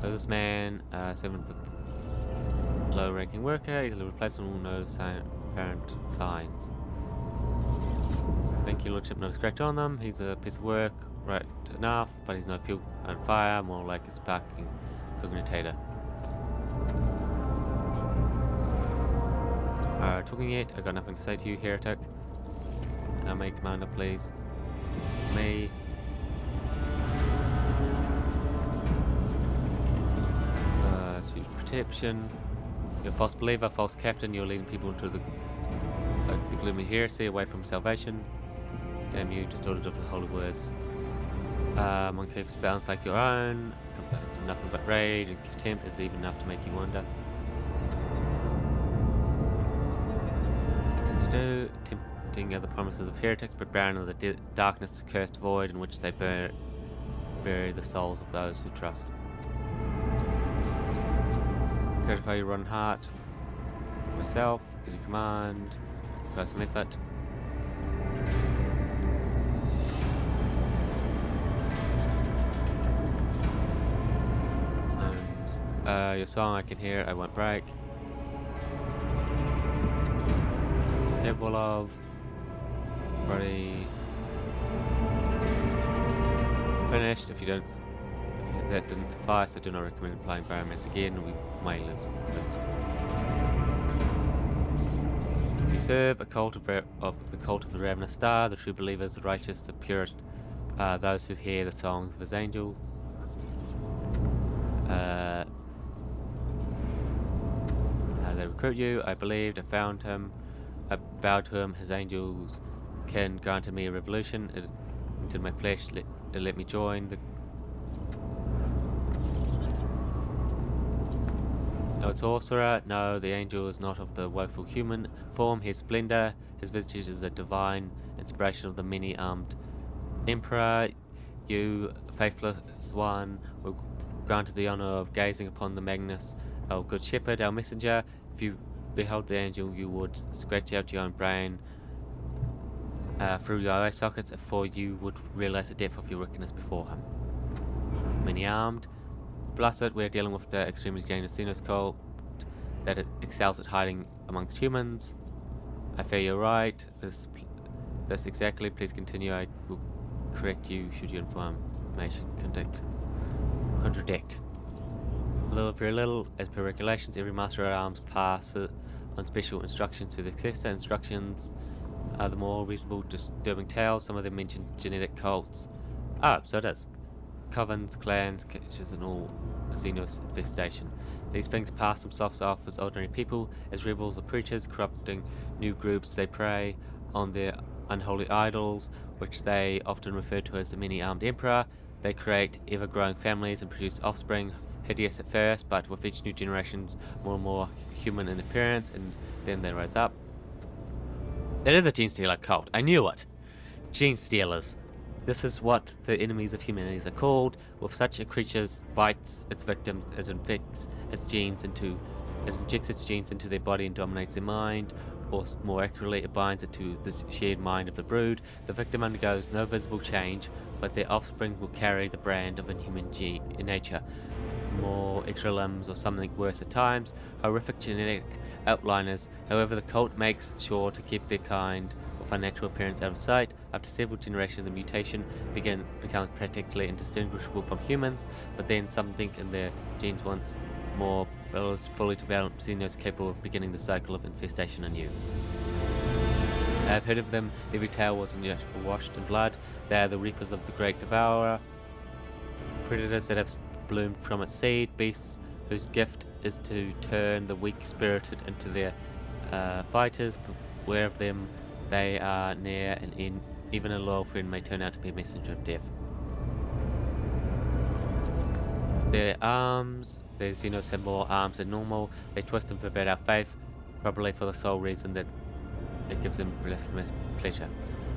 So this man, servant of the low-ranking worker, easily replaceable, no apparent signs. Thank you, Lordship. Not a scratch on them. He's a piece of work, right enough, but he's no fuel on fire, more like a sparking cognitator. Talking yet? I got nothing to say to you, heretic. Now make commander, please. Me. deception. You're a false believer, false captain. You're leading people into the gloomy heresy, away from salvation. Damn you, distorted of the holy words. Uncleave spells like your own. Composed of nothing but rage and contempt is even enough to make you wonder. Tempting are the promises of heretics, but barren are the darkness, cursed void in which they bury the souls of those who trust. Gratify your rotten heart. Myself, as you command. Try some effort. And, your song I can hear, I won't break. It's capable of already finished. If that didn't suffice, I do not recommend applying Baromance again. We may lose. You serve a cult of the cult of the Ravenous Star, the true believers, the righteous, the purest, those who hear the songs of his angel. They recruit you. I believed. I found him. I bowed to him. His angels can grant me a revolution into my flesh. Let me join the. No, it's sorcerer. No, the angel is not of the woeful human form. His splendor, his visage is a divine inspiration of the many-armed emperor. You, faithless one, were granted the honor of gazing upon the Magnus, our good shepherd, our messenger. If you beheld the angel, you would scratch out your own brain through your eye sockets, for you would realize the depth of your wickedness before him. Many-armed. Blessed, we're dealing with the extremely dangerous Xenos cult that it excels at hiding amongst humans. I fear you're right. This exactly. Please continue. I will correct you should your information contradict. Little, very little. As per regulations, every Master at Arms passes on special instructions to the successor. Instructions are the more reasonable, disturbing tales. Some of them mention genetic cults. Ah, so it is. Covens, clans, caches, and all Xenos infestation. These things pass themselves off as ordinary people, as rebels or preachers, corrupting new groups. They prey on their unholy idols, which they often refer to as the many-armed emperor. They create ever-growing families and produce offspring, hideous at first, but with each new generation more and more human in appearance, and then they rise up. It is a gene stealer cult. I knew it. Gene stealers. This is what the enemies of humanity are called. With such a creature bites its victims, it injects its genes into their body and dominates their mind, or more accurately, it binds it to the shared mind of the brood. The victim undergoes no visible change, but their offspring will carry the brand of inhuman nature. More extra limbs or something worse at times. Horrific genetic outliners. However, the cult makes sure to keep their kind of unnatural appearance out of sight. After several generations, the mutation becomes practically indistinguishable from humans, but then something in their genes once more builds fully developed Xenos capable of beginning the cycle of infestation anew. I have heard of them. Every tale wasn't yet washed in blood. They are the reapers of the great devourer, predators that have bloomed from its seed, beasts whose gift is to turn the weak-spirited into their fighters. Beware of them. They are near, and even a loyal friend may turn out to be a messenger of death. Their arms. The Xenos have more arms than normal. They twist and pervert our faith, probably for the sole reason that it gives them blasphemous pleasure.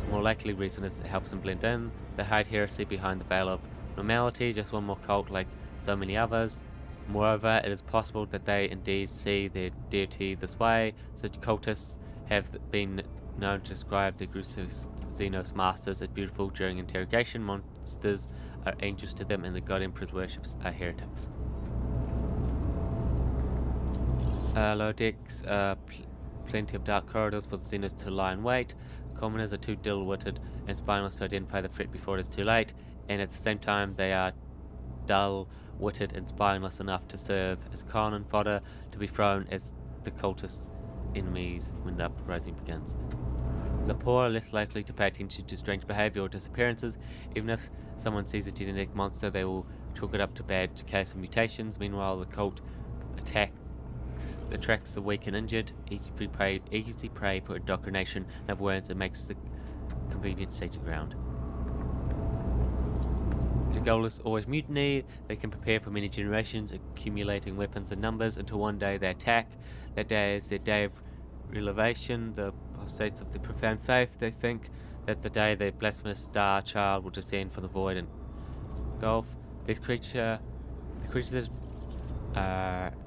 The more likely reason is it helps them blend in. They hide heresy behind the veil of normality, just one more cult like so many others. Moreover, it is possible that they indeed see their deity this way. Such cultists have been known to describe the gruesome Xenos masters as beautiful during interrogation. Monsters are angels to them, and the God Emperor's worships are heretics. Lower decks, plenty of dark corridors for the Xenos to lie in wait. Commoners are too dull-witted and spineless to identify the threat before it is too late, and at the same time they are dull-witted and spineless enough to serve as cannon fodder to be thrown as the cultists' enemies when the uprising begins. The poor are less likely to pay attention to strange behavior or disappearances. Even if someone sees a genetic monster, they will chalk it up to bad case of mutations. Meanwhile, the cult attracts the weak and injured, easy prey for indoctrination. In other words, it makes the convenient staging ground. The goal is always mutiny. They can prepare for many generations, accumulating weapons and numbers until one day they attack. That day is their day of revelation. The apostates of the profound faith, they think that the day the blasphemous star child will descend from the void and gulf. The creature's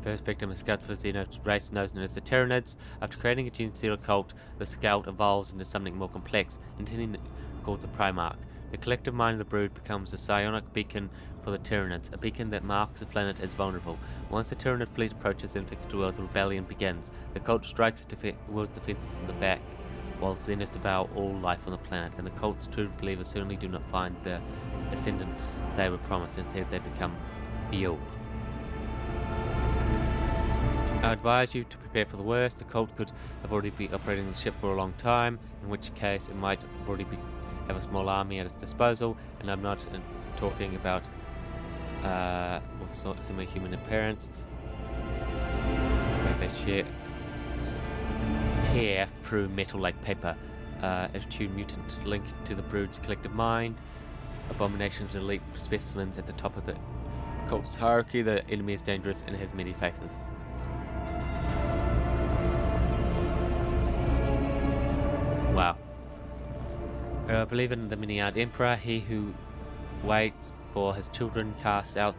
first victim is scouts for the Xenos race known as the Tyranids. After creating a gene-stealer cult, the scout evolves into something more complex, intending called the Primarch. The collective mind of the brood becomes a psionic beacon for the Tyranids, a beacon that marks the planet as vulnerable. Once the Tyranid fleet approaches the infected world, the rebellion begins. The cult strikes the world's defenses in the back, while Xenos devour all life on the planet, and the cult's true believers certainly do not find the ascendants they were promised. Instead, they become fuel. I advise you to prepare for the worst. The cult could have already been operating the ship for a long time, in which case it might have already have a small army at its disposal, and I'm not talking about with semi-human appearance. They tear through metal like paper. Attitude mutant link to the brood's collective mind. Abominations elite specimens at the top of the cult's hierarchy. The enemy is dangerous and has many faces. Wow. I believe in the many-eyed emperor, he who waits for his children cast out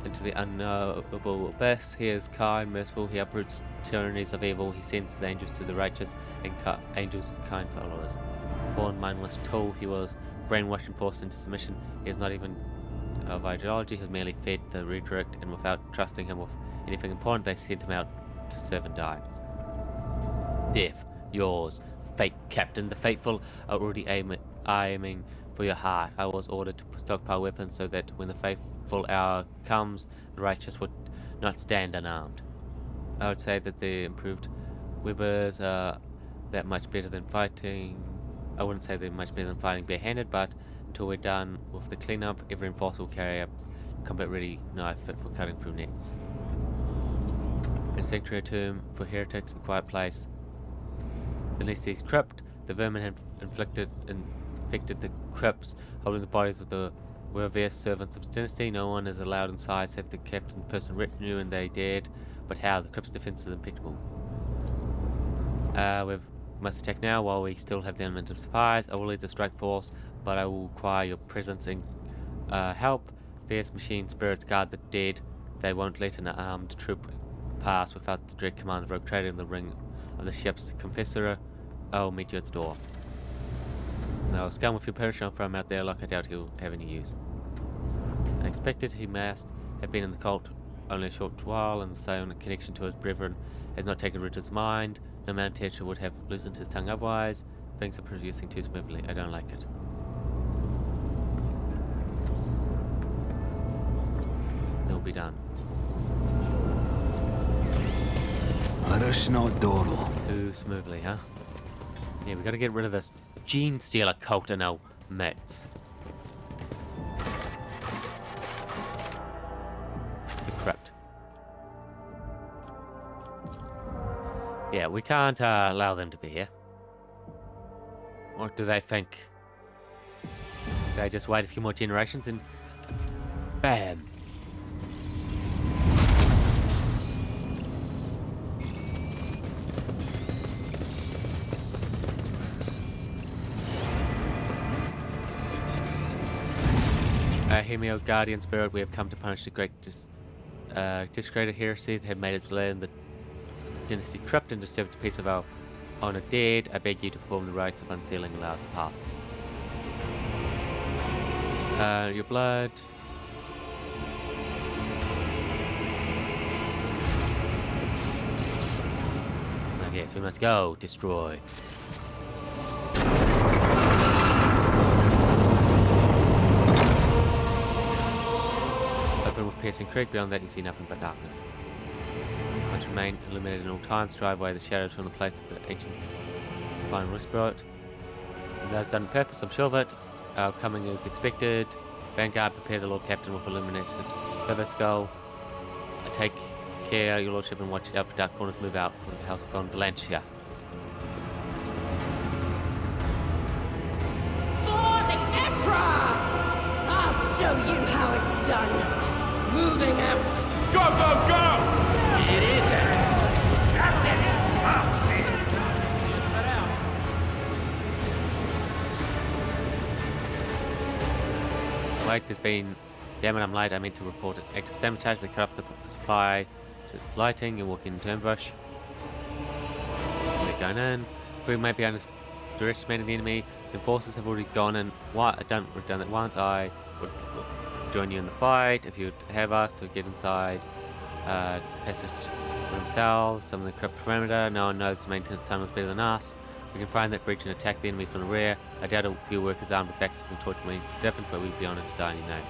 into the unknowable abyss. He is kind, merciful, he uproots tyrannies of evil, he sends his angels to the righteous and angels kind followers. Born mindless tool, he was brainwashed and forced into submission. He is not even of ideology, he has merely fed the rhetoric, and without trusting him with anything important, they sent him out to serve and die. Death, yours. Fate, Captain. The faithful are already aiming for your heart. I was ordered to stockpile weapons so that when the faithful hour comes, the righteous would not stand unarmed. I would say that the improved Webbers are that much better than fighting. I wouldn't say they're much better than fighting barehanded, but until we're done with the cleanup, every enforcer will carry a combat-ready knife fit for cutting through nets. A sanctuary tomb for heretics, a quiet place. Beneath these crypt, the vermin had infected the crypts, holding the bodies of the Wervius servants of the dynasty. No one is allowed inside save the captain's personal retinue, and they dared. But how? The crypt's defense is impeccable. We must attack now while we still have the element of spies. I will lead the strike force, but I will require your presence and help. Various machine spirits guard the dead. They won't let an armed troop pass without the direct command of Rogue Trader in the ring of the ship's confessor. I'll meet you at the door. Now, scum with your perish, I'll throw him out there like I doubt he'll have any use. Unexpected, he must have been in the cult only a short while, and the psionic connection to his brethren has not taken root in his mind. No man teacher would have loosened his tongue otherwise. Things are producing too smoothly. I don't like it. It'll be done. Let us not dawdle. Too smoothly, huh? Yeah, we gotta get rid of this gene stealer cult in our midst. The crypt. Yeah, we can't allow them to be here. What do they think? They just wait a few more generations and bam! Hear me, O guardian spirit, we have come to punish the great discredited heresy that had made its lair in the dynasty crypt and disturbed the peace of our honored dead. I beg you to perform the rites of unsealing and allow it to pass. Your blood. Yes, we must go. Destroy. Open with piercing creek. Beyond that, you see nothing but darkness. Must remain illuminated in all times. Drive away the shadows from the place of the ancients' final whispered. And that was done on purpose, I'm sure of it. Our coming is expected. Vanguard, prepare the Lord Captain with illuminated silver skull. Take care, your lordship, and watch out for dark corners. Move out from the House von Valencia. For the Emperor! I'll show you how it's done. Moving out. Go, go, go! Get in there! That's it! I'll see. Wait, there's been... Damn it, I'm late. I meant to report it. Active sabotage. They cut off the supply to lighting. You're walking into ambush. We're going in. We may be under direct command of the enemy. The forces have already gone in. What? I've done it once. I would join you in the fight if you'd have us to get inside. Passage for themselves. Some of the crypt perimeter. No one knows the maintenance tunnels better than us. We can find that breach and attack the enemy from the rear. I doubt a few workers armed with axes and torch may be different, but we'd be honored to die in your name.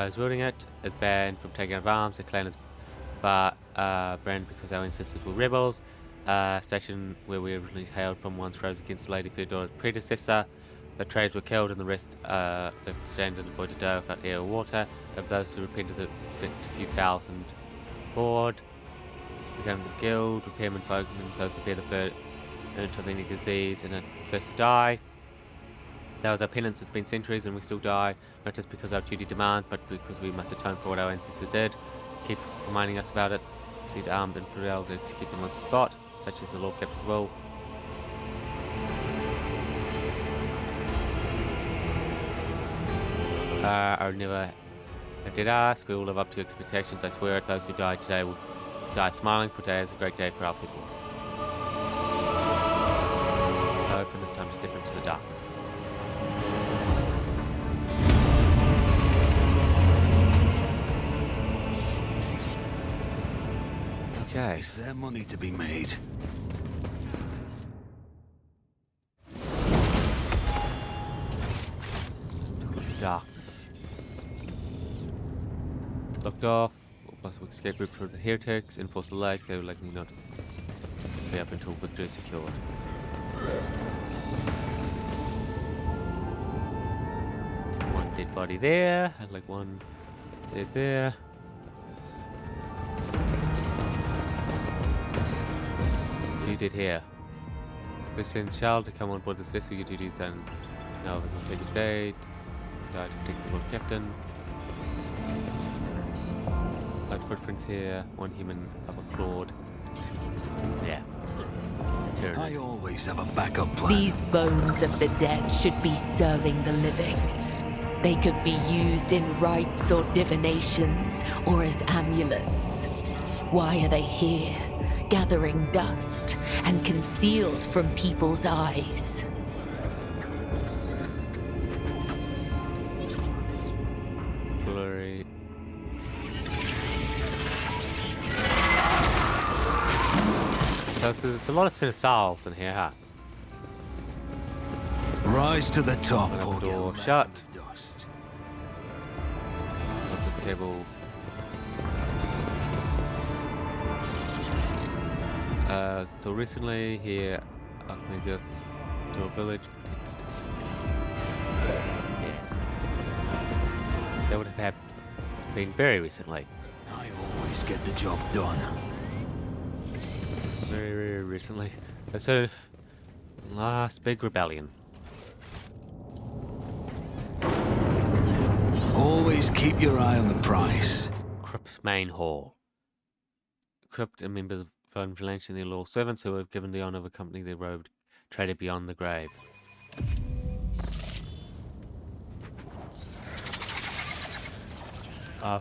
Is wielding it is banned from taking up arms. The clan is banned because our ancestors were rebels. Station where we originally hailed from once rose against Lady Theodora's predecessor. The traders were killed and the rest left stranded and avoided to die without air or water. Of those who repented, that spent a few thousand aboard. Became the guild, repairmen, folkmen, those who bear the burden of any disease and are first to die. That was our penance. It's been centuries and we still die, not just because our duty demands, but because we must atone for what our ancestors did. Keep reminding us about it. See the armed infidel to execute them on the spot, such as the Lord Captain will. I did ask. We will live up to your expectations. I swear it. Those who die today will die smiling, for today is a great day for our people. Open, it's time to step into the darkness. Okay. Is there money to be made? Darkness. Locked off. Possible escape route for the heretics. Enforce the lake. They will likely not be up until victory is secured. One dead body there. And like one dead there. You did here. We send child to come on board this vessel. Your duty is done. Now this will take a state. Die to protect the Lord Captain. Light footprints here. One human of a clawed. Yeah. I always have a backup plan. These bones of the dead should be serving the living. They could be used in rites or divinations, or as amulets. Why are they here, gathering dust and concealed from people's eyes? Glory. So there's a lot of souls in here, huh? Rise to the top. Another or door get shut. left in the dust. Not this cable. So recently here, Archmagus to a village protected. Yes. That would have been very recently. I always get the job done. Very, very recently. So, last big rebellion. Always keep your eye on the price. Crypt's main hall. Crypt and members of Von Valencia and their loyal servants who have given the honor of accompanying their robed trader beyond the grave.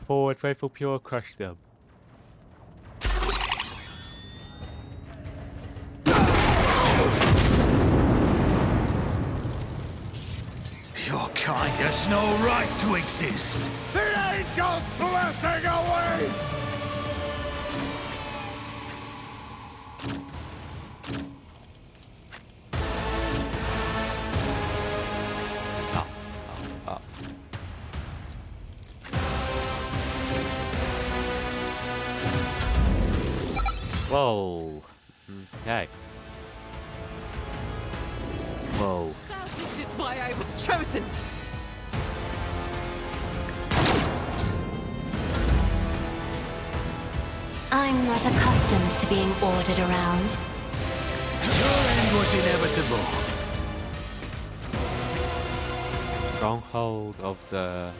Forward, faithful, pure, crush them. Your kind has no right to exist. The angels blessing away! Whoa. Okay. Whoa. This is why I was chosen. I'm not accustomed to being ordered around. Your end was inevitable. Stronghold of the...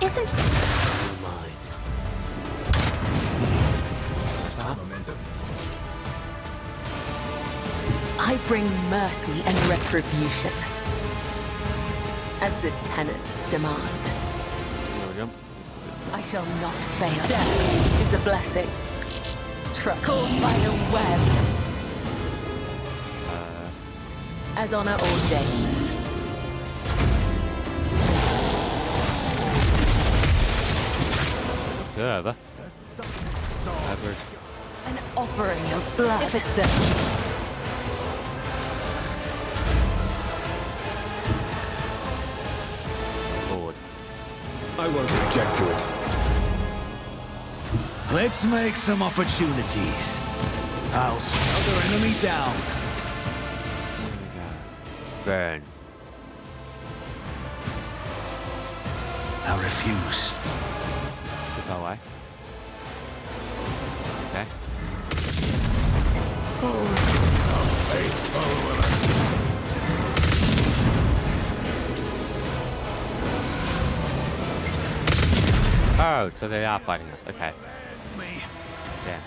Isn't... Mine. I bring mercy and retribution, as the tenants demand. There we go. I shall not fail. Death is a blessing. Caught by a web. As honor ordains. Good. An offering of blood. If it's so. Lord. I won't object to it. Let's make some opportunities. I'll slow their enemy down. Burn. I refuse. Go away. Okay. Oh, so they are fighting us. Okay. Yeah.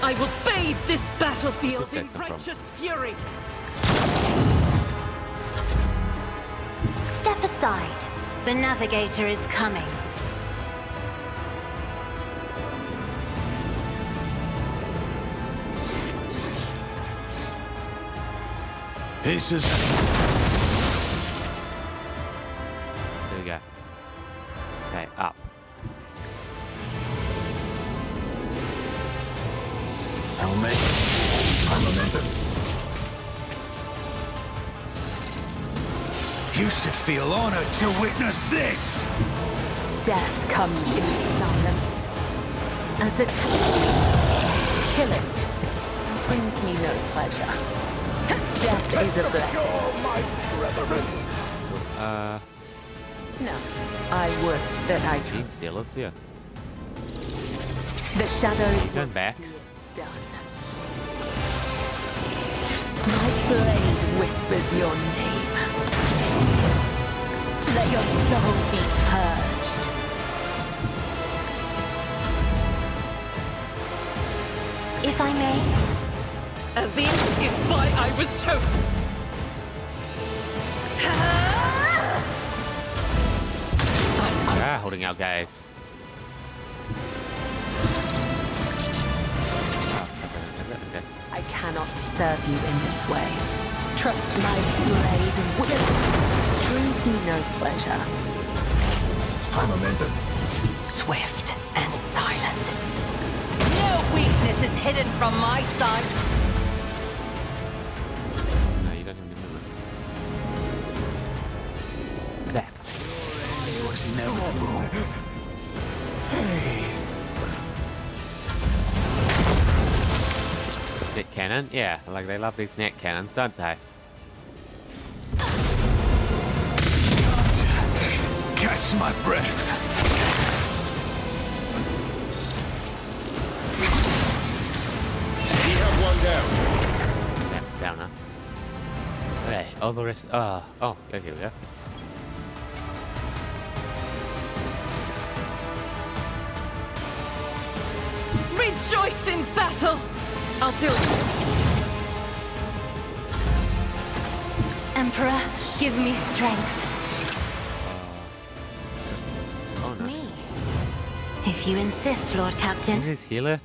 I will bathe this battlefield Where's in that come from? righteous fury. Step aside. The navigator is coming. This is... There we go. Okay, up. I'll make it. My momentum. You should feel honored to witness this. Death comes in silence. As the killing brings me no pleasure. Death is a blessing. No, I would that I Gene Stealers here. The shadows Going back. see it done. My blade whispers your name. Let your soul be purged. If I may, As the ink is why I was chosen. Yeah, holding out, guys. Okay. I cannot serve you in this way. Trust my blade brings me no pleasure. My momentum. Swift and silent. No weakness is hidden from my sight. No, you don't even remember. Zap. It was inevitable. Net cannon? Yeah, like they love these net cannons, don't they? Catch my breath. We have one down. Yeah, down now. Okay, all the rest. Oh, yeah, here we go. Rejoice in battle! I'll do it. Emperor, give me strength. Oh no. Me. If you insist, Lord Captain. Is healer?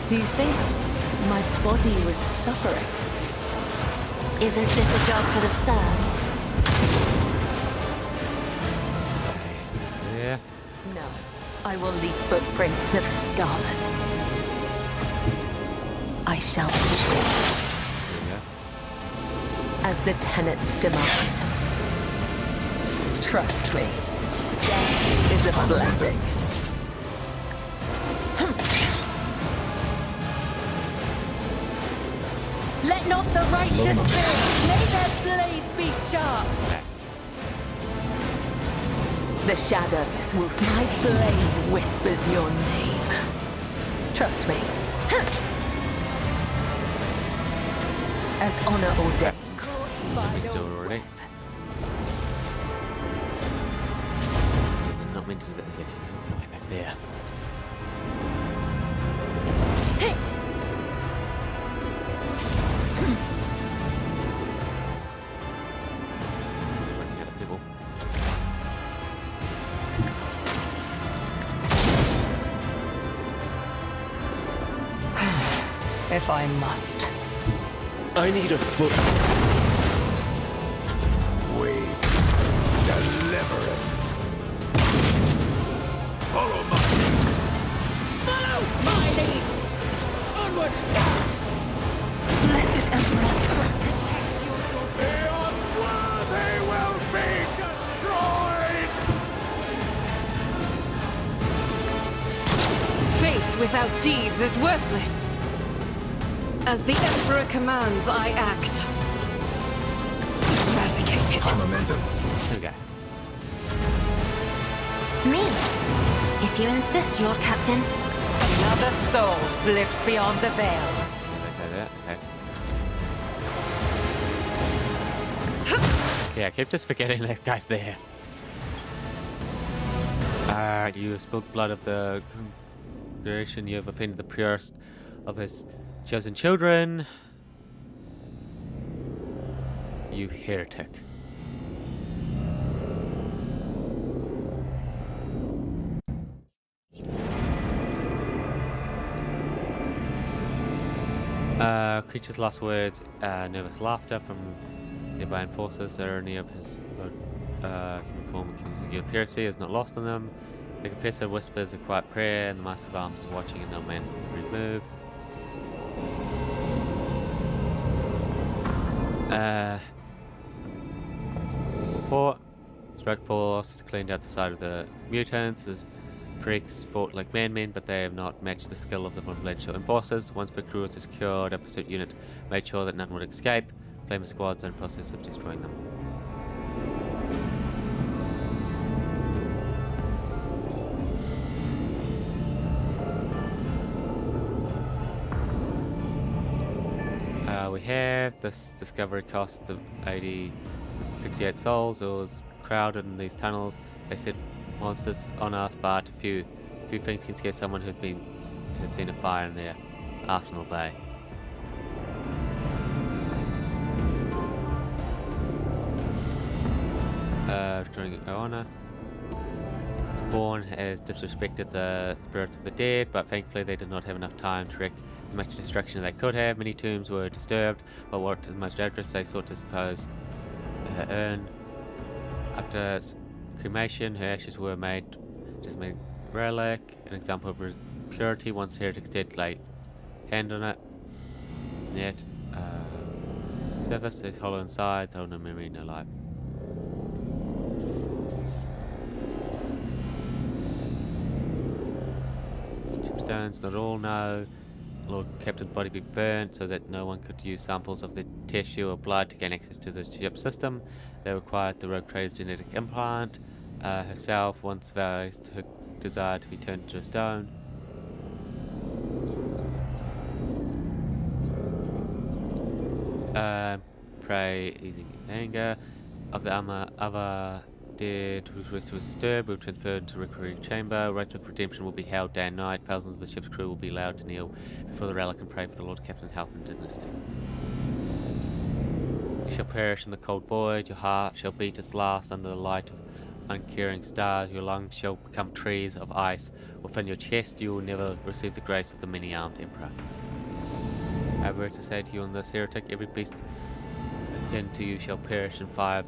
Do you think my body was suffering? Isn't this a job for the serfs? Yeah. No. I will leave footprints of scarlet. I shall be Here we go. as the tenants demand. Trust me. Death is a blessing. Let not the righteous live. May their blades be sharp. The shadows will. My blade whispers your name. Trust me. As honor or death. Already. Not meant to do that. Yes, it's way back there. People. If I must. I need a foot. We deliver it. Follow my lead. Follow my lead. Onward. Blessed Emperor, protect your The daughters. unworthy will be destroyed. Faith without deeds is worthless. As the Emperor commands, I act. Eradicated. Momentum. There we go. Me. If you insist, Lord Captain. Another soul slips beyond the veil. Okay. Yeah, I keep just forgetting that guy's there. You have spilled blood of the congregation. You have offended the purest of his chosen children. You heretic. Creature's last words, nervous laughter from nearby enforcers. There are any of his human form accusing you of heresy is not lost on them. The confessor whispers a quiet prayer, and the master of arms is watching, and no man removed. Report. Strike force has cleaned out the side of the mutants. As freaks fought like men, but they have not matched the skill of the Bloodshot enforcers. Once victory was secured, a pursuit unit made sure that none would escape. Flame squads are in the process of destroying them. We have this discovery cost of 68 souls. It was crowded in these tunnels. They said monsters on us, but few things can scare someone has seen a fire in their arsenal bay. During Oana, Spawn has disrespected the spirits of the dead, but thankfully they did not have enough time to wreak as much destruction as they could have. Many tombs were disturbed, but what is most dangerous, they sought to suppose urn. After cremation, her ashes were made as a relic, an example of purity. Once heretics dead, lay hand on it. Yet, surface is hollow inside, though no memory, no life. Chipstones, not all, no. Lord Captain's body be burnt so that no one could use samples of the tissue or blood to gain access to the ship system. They required the rogue trader's genetic implant. Herself once voiced her desire to be turned into a stone. Prey easing anger. Of the other dead whose rest was disturbed will be transferred to the recovery chamber. Rites of redemption will be held day and night. Thousands of the ship's crew will be allowed to kneel before the relic and pray for the Lord Captain's health and dynasty. You shall perish in the cold void. Your heart shall beat its last under the light of uncaring stars. Your lungs shall become trees of ice. Within your chest you will never receive the grace of the many-armed Emperor. I have word to say to you on this, heretic, every beast akin to you shall perish in fire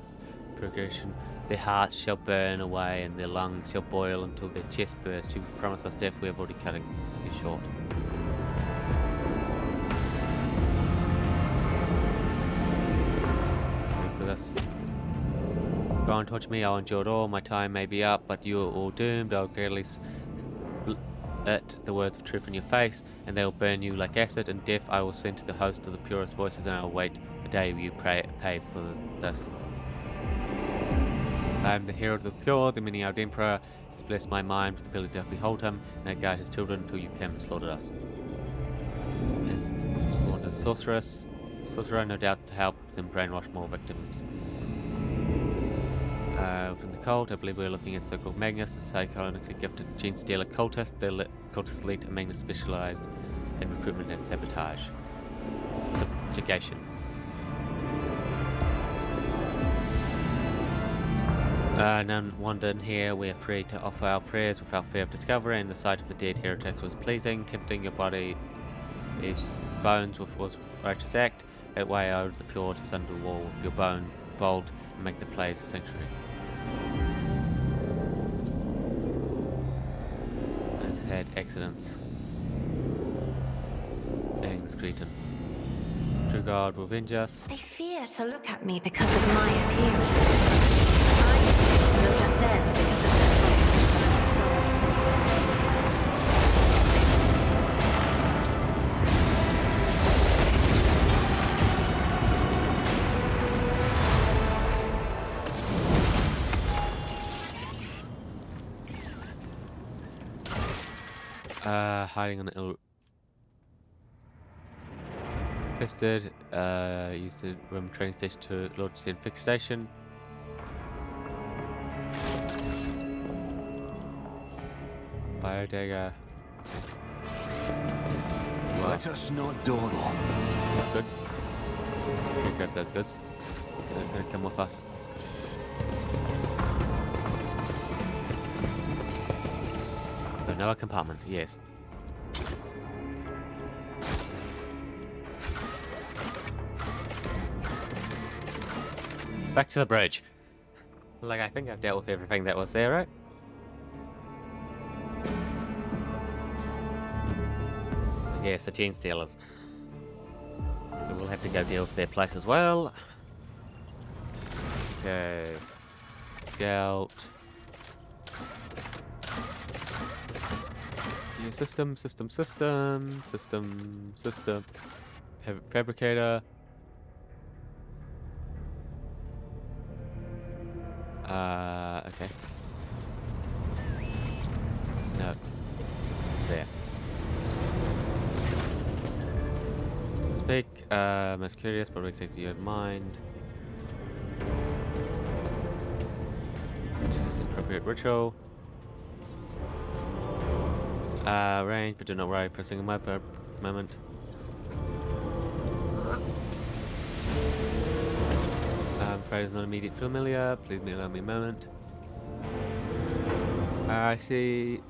purgation. Their hearts shall burn away and their lungs shall boil until their chest bursts. You promised us death, we have already cut you short. Remember this. Go on, won't torture me, I'll endure it all. My time may be up, but you are all doomed. I'll gladly split the words of truth in your face, and they will burn you like acid. And death I will send to the host of the purest voices, and I will wait a day you pay for this. I am the hero of the pure, the many-eyed emperor. He's blessed my mind with the ability to behold him, and I guide his children until you came and slaughtered us. Is spawned a sorcerer, no doubt to help them brainwash more victims. Within the cult, I believe we're looking at so-called Magnus, a psychonically gifted gene stealer cultist. The cultist lead to Magnus specialized in recruitment and sabotage. Subjugation. None wandered here. We are free to offer our prayers without fear of discovery, and the sight of the dead heretics was pleasing. Tempting your body is bones with was righteous act. That way I owed the pure to sunder the wall with your bone vault and make the place a sanctuary. Has had accidents. Being this Cretan. True God will avenge us. They fear to look at me because of my appearance. I fear to look at them because of their hiding on the ill infested, used the Roman training station to launch the infect station. Biodagger. Let us not dawdle. Goods. We grab those goods. They're gonna come with us. Another compartment, yes. Back to the bridge. Like, I think I've dealt with everything that was there, right? Yes, the gene stealers. We will have to go deal with their place as well. Okay. Scout. Yeah, system. Fabricator. Okay. No. There. Speak. Most curious, but exactly you have mind. Choose the appropriate ritual. Range, but do not worry for a single moment. I'm afraid it's not immediate familiar. Please allow me a moment. I see.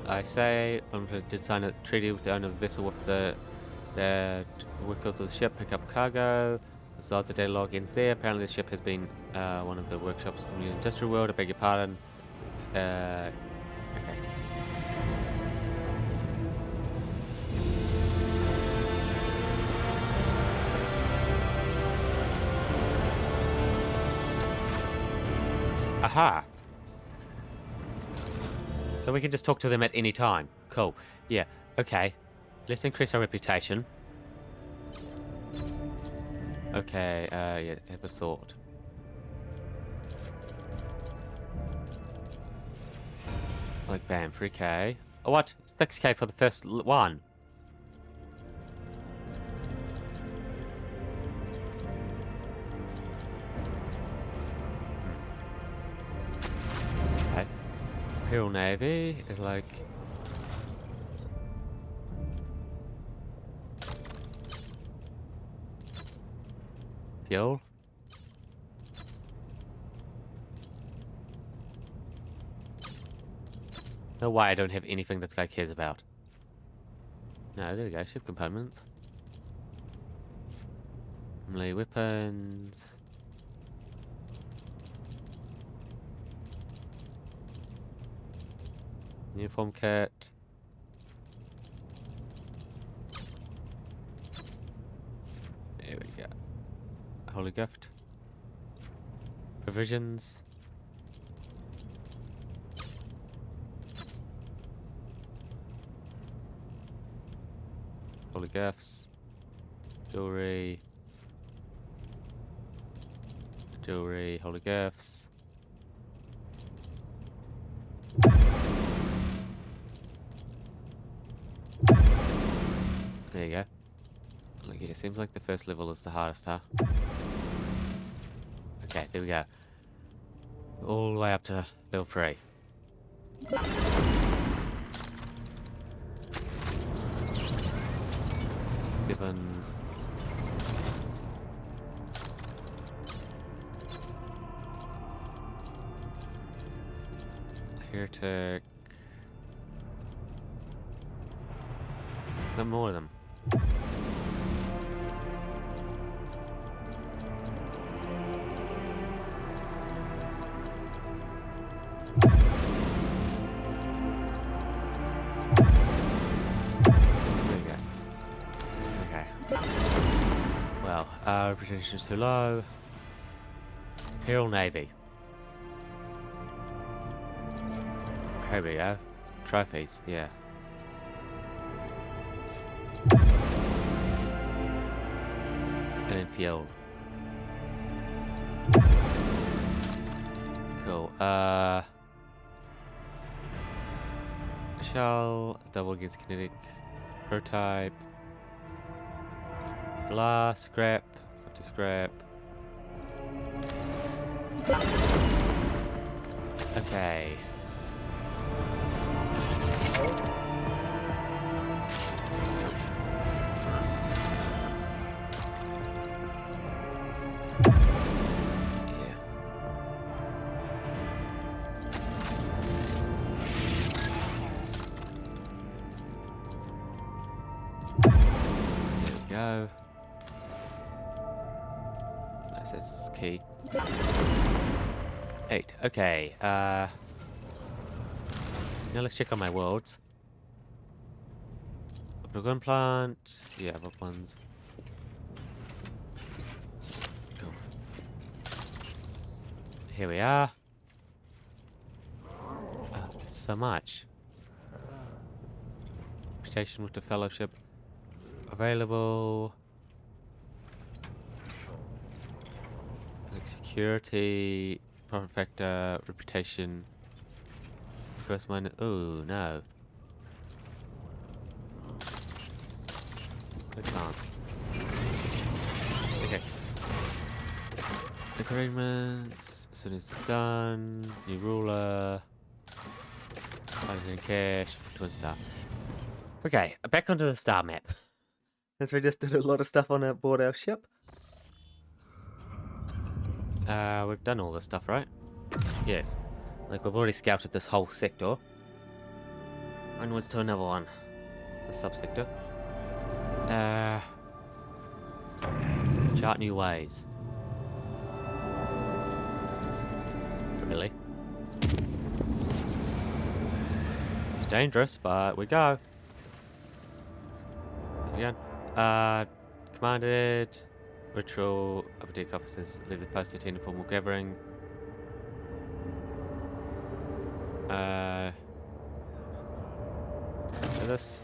I say, did sign a treaty with the owner of the vessel with the workers of the ship, pick up cargo. Result the data log ends there. Apparently the ship has been one of the workshops in the industrial world. I beg your pardon. Okay. Aha! So we can just talk to them at any time. Cool. Yeah, okay. Let's increase our reputation. Okay, yeah, have a sword. Like, bam, 3k. Oh, what? 6k for the first one. Okay. Imperial Navy is like... fuel. No way I don't have anything this guy cares about. No, there we go, ship components. Melee weapons. Uniform kit. There we go. Holy gift. Provisions. holy gifts, jewelry, holy gifts. There you go. Look, it seems like the first level is the hardest, huh? Okay, there we go. All the way up to level 3. Given heretic. No more of them. Reputation is too low. Imperial Navy. Here we go. Trophies, yeah. And then fuel. Cool. Shell, double against kinetic. Prototype. Blast, scrap. To scrap. Okay. Yeah. There we go. That's key. 8. Okay. Now let's check on my worlds. Gun plant. Yeah, what ones? Cool. Here we are. So much. Reputation with the Fellowship. Available. Security, profit factor, reputation. First mine. Oh no. I can't. Okay. Agreements. As soon as it's done. New ruler. Finding cash. Twin star. Okay, back onto the star map. As we just did a lot of stuff on board our ship. We've done all this stuff, right? Yes. Like, we've already scouted this whole sector. Onwards to another one. The subsector. Chart new ways. Really? It's dangerous, but we go. Again. Commanded. Ritual, upper deck officers leave the post to attend a formal gathering. This.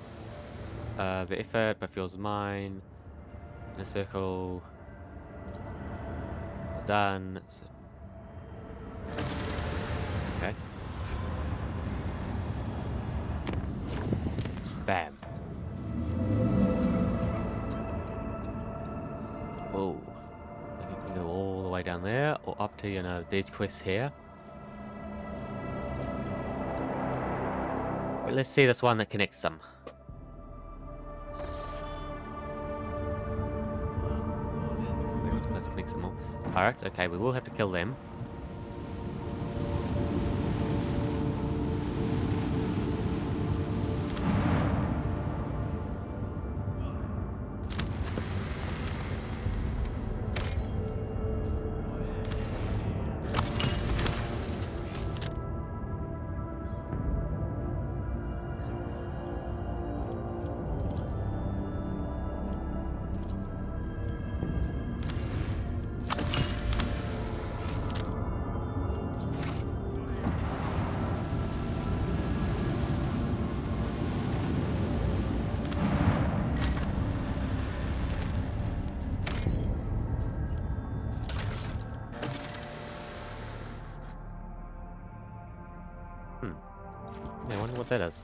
The effort, but feels mine. In a circle. It's done. So. Okay. Bam. Whoa. You can go all the way down there, or up to, you know, these quests here. But let's see this one that connects them. Where was supposed to connect them all? Pirates, okay, we will have to kill them. Yeah, I wonder what that is.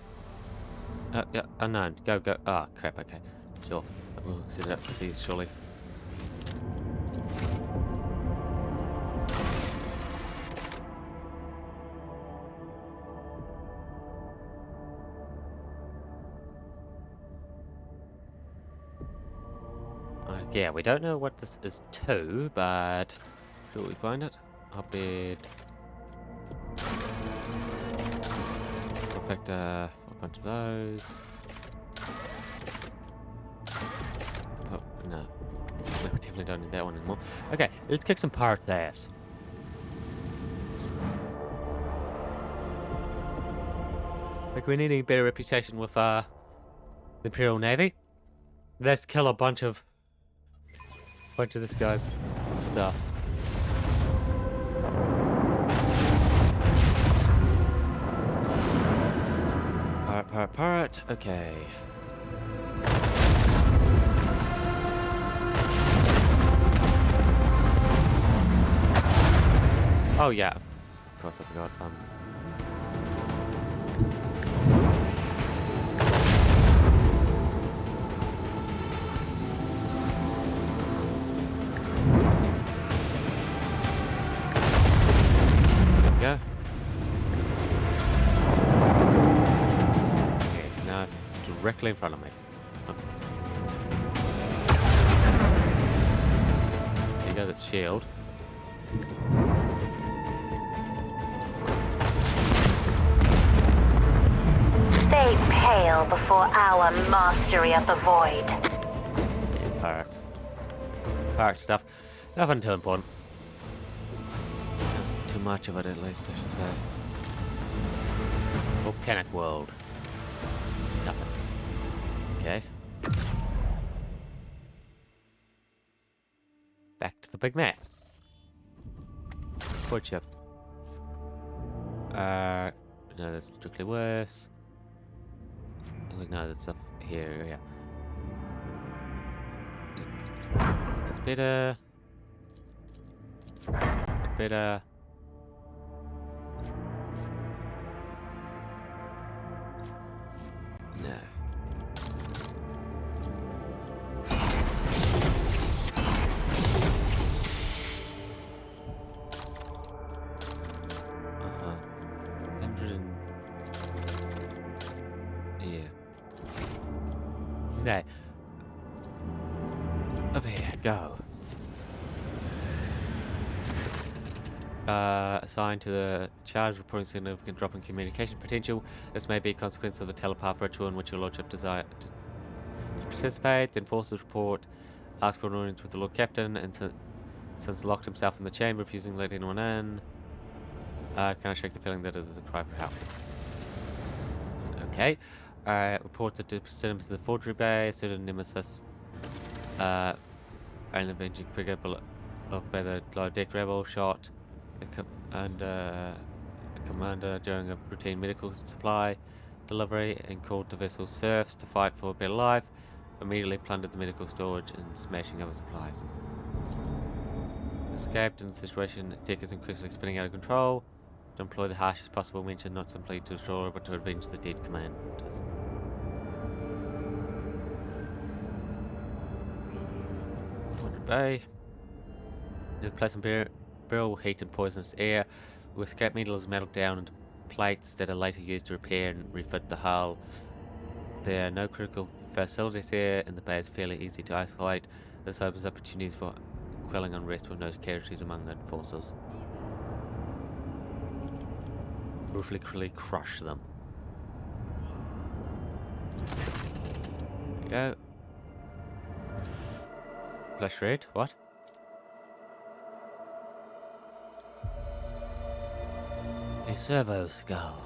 Yeah, unknown. Go, go. Oh, crap, okay. Sure. We'll set it up to see, surely. Yeah, we don't know what this is to, but should we find it? I'll bet. Perfect, a bunch of those. Oh, no. We definitely don't need that one anymore. Okay, let's kick some pirates' ass. Like, we need a better reputation with, the Imperial Navy. Let's kill a bunch of this guy's stuff. Pirate. Okay. Oh yeah. Of course I forgot. Yeah. Okay, so now it's directly in front of me. There you go, that's shield. Stay pale before our mastery of the void. Yeah, pirates. Pirate stuff. Nothing too important. Too much of it, at least, I should say. Volcanic world. Nothing. Okay. Back to the big map. Port ship. No, that's strictly worse. Like, no, that's stuff here, yeah. That's better. That's better. No. Yeah. No. Over here, go. Assigned to the charge reporting significant drop in communication potential. This may be a consequence of the telepath ritual in which your lordship desire to participate. Enforcers report. Ask for an audience with the Lord Captain, and since locked himself in the chamber, refusing to let anyone in. Can I shake the feeling that it is a cry for help? Okay. Reports that disturbance in the forgery bay. A certain nemesis. An avenging figure by the lower deck rebel shot a commander during a routine medical supply delivery and called the vessel serfs to fight for a better life. Immediately plundered the medical storage and smashing other supplies. Escaped in the situation, deck is increasingly spinning out of control. To employ the harshest possible mention, not simply to destroy but to avenge the dead commanders. Forward bay. The pleasant barrel heat and poisonous air. With scrap metal is melted down into plates that are later used to repair and refit the hull. There are no critical facilities here, and the bay is fairly easy to isolate. This opens opportunities for quelling unrest with no casualties among the enforcers. Ruthlessly crush them. There we go. Flash red, what? A servo skull.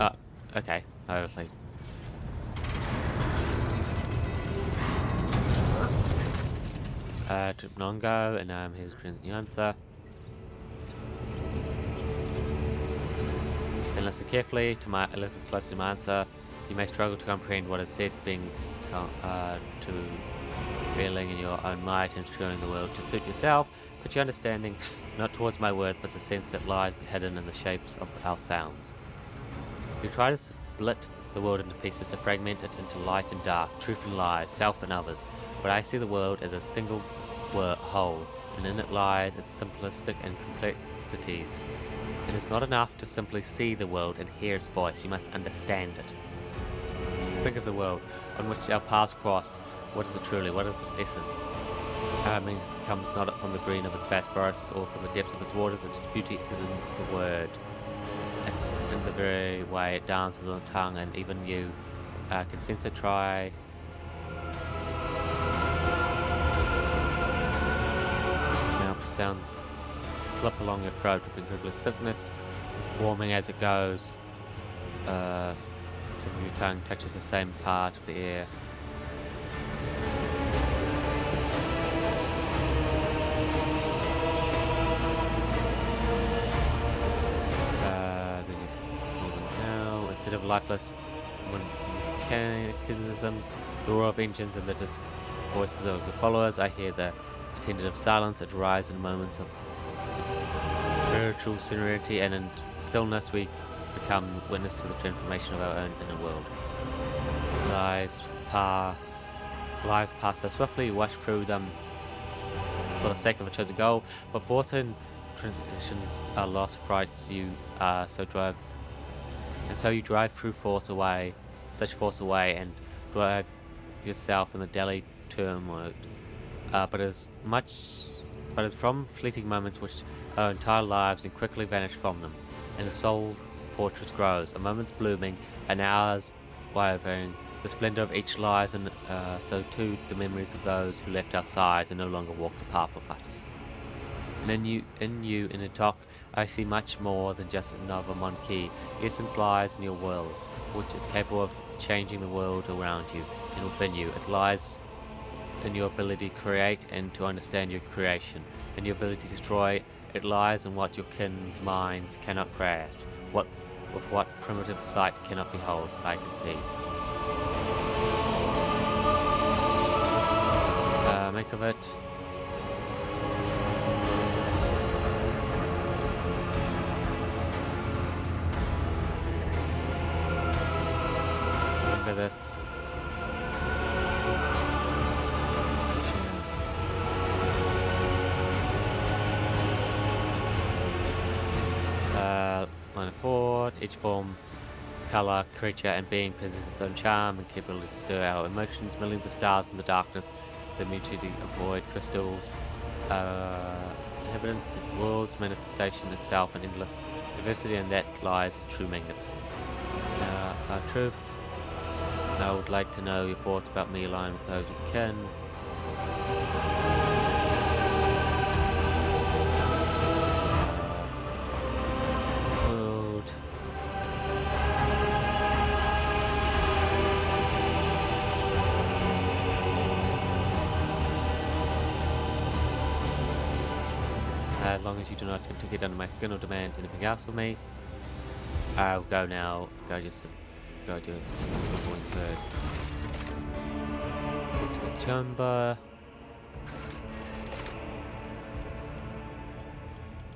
Oh, okay. Obviously. Trip non-go, and here's the answer. Then listen carefully to listen closely to my answer. You may struggle to comprehend what is said, being to revealing in your own might and screwing the world to suit yourself, but your understanding not towards my words, but the sense that lies hidden in the shapes of our sounds. You try to split the world into pieces, to fragment it into light and dark, truth and lies, self and others, but I see the world as a single whole, and in it lies its simplistic and complexities. It is not enough to simply see the world and hear its voice, you must understand it. Think of the world on which our paths crossed. What is it truly? What is its essence? Our meaning comes not from the green of its vast forests or from the depths of its waters. Its beauty is in the word, in the very way it dances on the tongue, and even you can sense it. Try. Now sounds slip along your throat with incredible sickness, warming as it goes. Tip of your tongue touches the same part of the air. Instead of lifeless mechanisms, the roar of engines and the voices of the followers, I hear the attentive silence. It rises in moments of spiritual serenity, and in stillness we become witness to the transformation of our own inner world. Lives pass so swiftly, you rush through them for the sake of a chosen goal, but fortune transitions are lost, frights you, so you drive through such force away, and drive yourself in the daily turmoil. But as from fleeting moments which our entire lives and quickly vanish from them, and the soul's fortress grows, a moment's blooming, an hour's wavering. The splendor of each lies, and so too the memories of those who left our sides and no longer walk the path of us. And in a talk, I see much more than just another monkey. The essence lies in your will, which is capable of changing the world around you and within you. It lies in your ability to create and to understand your creation, and your ability to destroy. It lies in what your kin's minds cannot grasp, with what primitive sight cannot behold, but I can see. Make of it. Remember this. Line of thought. Each form, color, creature, and being possesses its own charm and capability to stir our emotions. Millions of stars in the darkness, the mutating of void crystals, inhabitants of worlds, manifestation itself, and endless diversity, and that lies its true magnificence. Truth. I would like to know your thoughts about me, align with those who can. World. As long as you do not attempt to get under my skin or demand anything else of me, I'll go now. Go do this. Go to the chamber.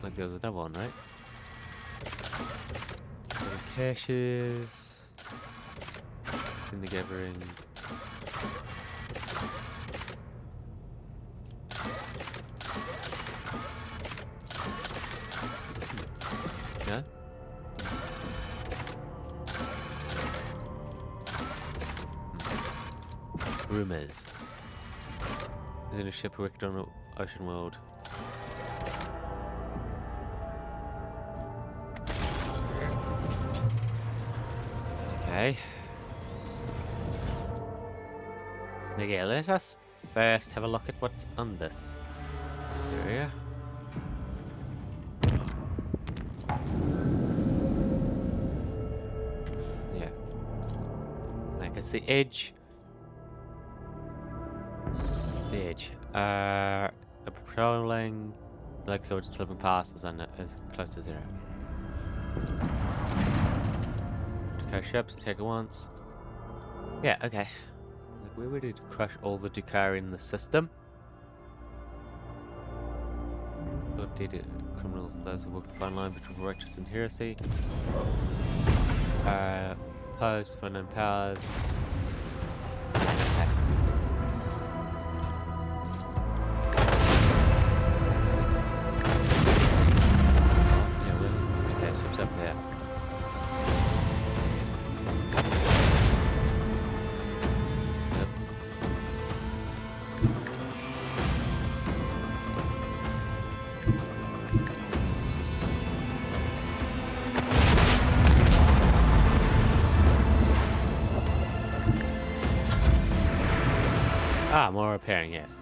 Like there was another one, right? Caches in the gathering. Yeah. Rumors. There's a ship wrecked on an ocean world. Okay. Okay, let us first have a look at what's on this area. Yeah. Like it's the edge. It's the edge. Patrolling the locomotive slipping past is close to zero. Dukai ships, attack at once. Yeah, okay. Like we're ready to crush all the Dukai in the system. criminals and those who walk the fine line between righteous and heresy. Post, fun and powers. Okay. Yeah, really? Okay, ship's up there. Yep. Ah, more repairing, yes.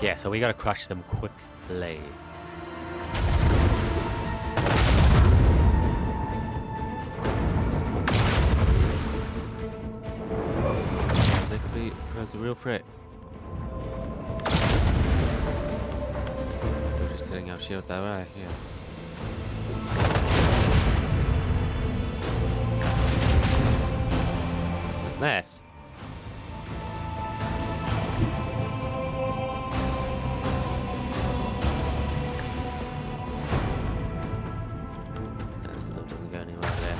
Yeah, so we gotta crush them quickly. They could be a real threat. Still just turning our shield that way, yeah. Mess. That still doesn't go anywhere there.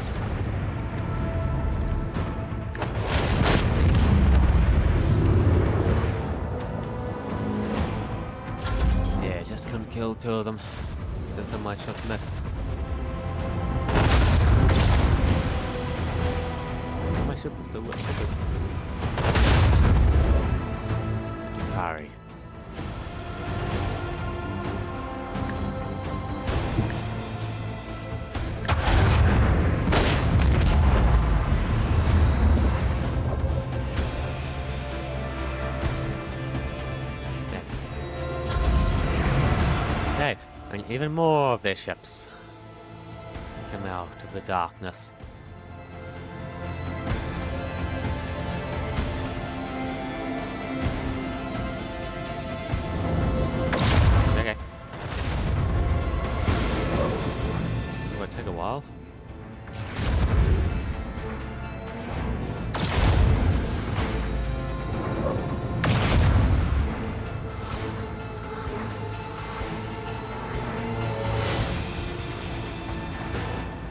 Yeah, just couldn't kill two of them. Because of my shot missed. My ship is still working. Sorry. Okay, and even more of their ships come out of the darkness. Take a while.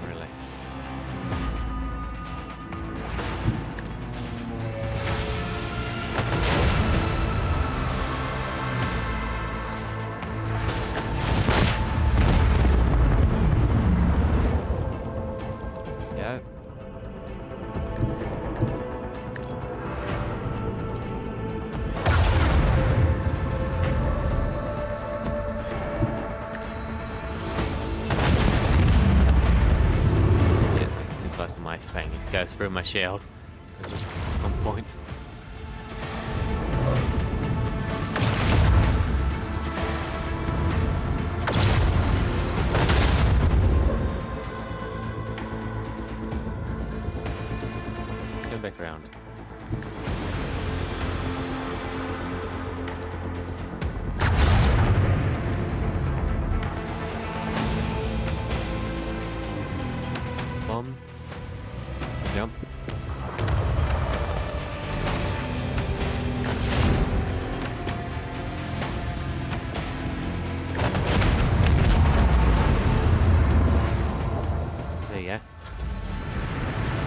Really? Yeah. It's too close to my thing. It goes through my shield. Because it's on point. Back around. Bomb. Jump. There you go.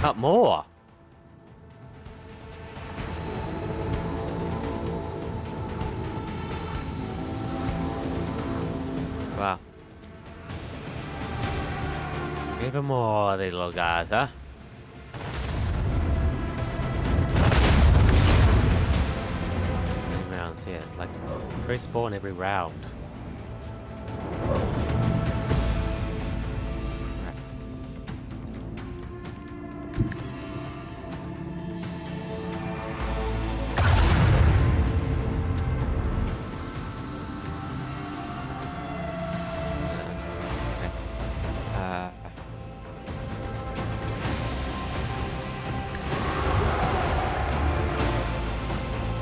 Up more. Wow. Even more of these little guys, huh? Many rounds, yeah. It's like 3 spawn every round. Crap.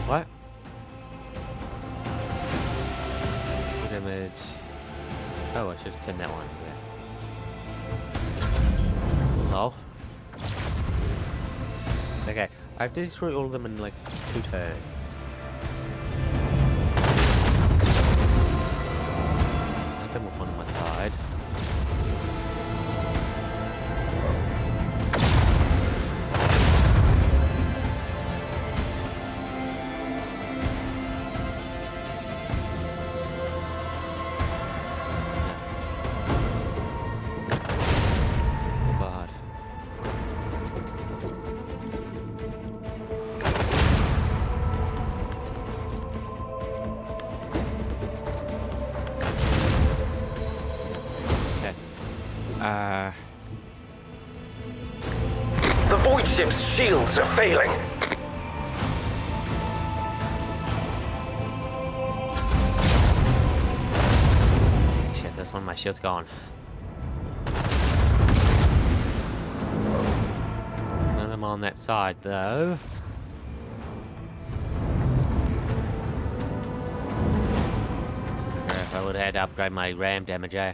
What? Damage. Oh, I should have turned that one, yeah. Lol. Okay, I've destroyed all of them in like 2 turns. The void ship's shields are failing. Shit, this one, my shield's gone. None of them on that side, though. If I would have had to upgrade my ram damage, eh?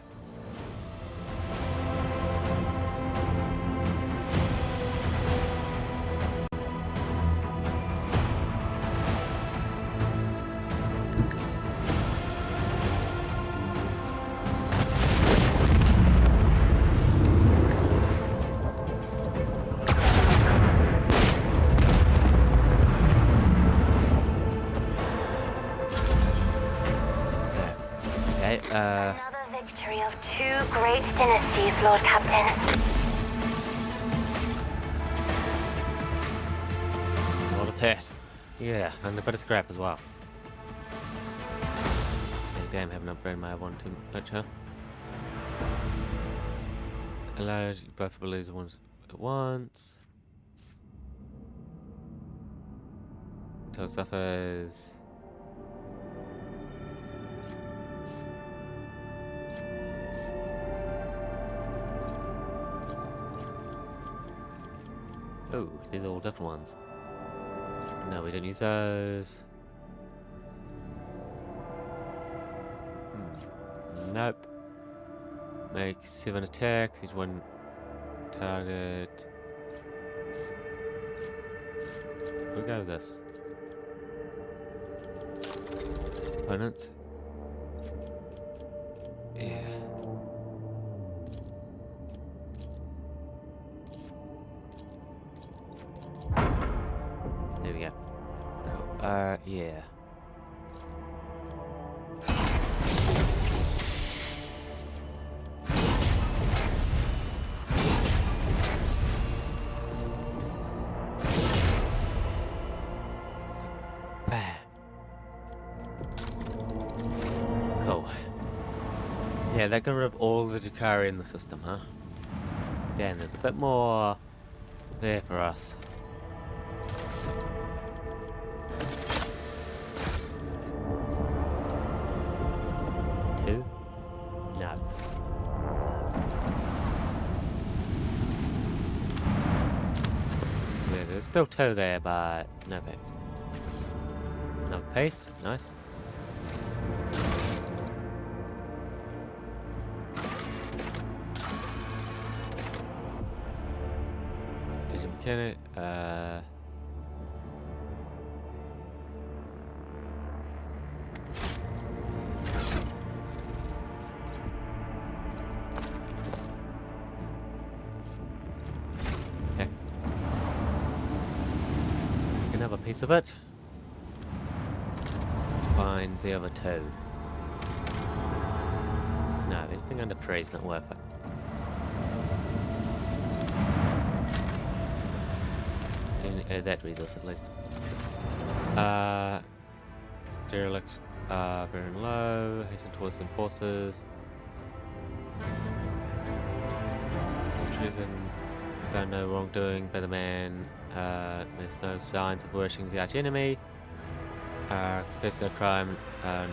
Another victory of 2 great dynasties, Lord Captain. A lot of that. Yeah, and a bit of scrap as well. Hey, damn, haven't upgraded my one too much, huh? Allows you both abilities at once. Until it suffers. Oh, these are all different ones. No, we don't use those. Nope. Make 7 attacks, each one target. We'll go with this. Opponent. Yeah. There we go. Cool. Yeah. Cool. Yeah, that got rid of all the Dukari in the system, huh? Damn, there's a bit more there for us. Two? No. Yeah, there's still 2 there, but no thanks. Another pace, nice. Agent mechanic, okay. Another piece of it. Find the other 2. No, anything under 3 is not worth it. That resource at least. Derelict, very low. Hasten towards the forces. Treason. Found no wrongdoing by the man. There's no signs of worshipping the arch enemy. Confessed no crime.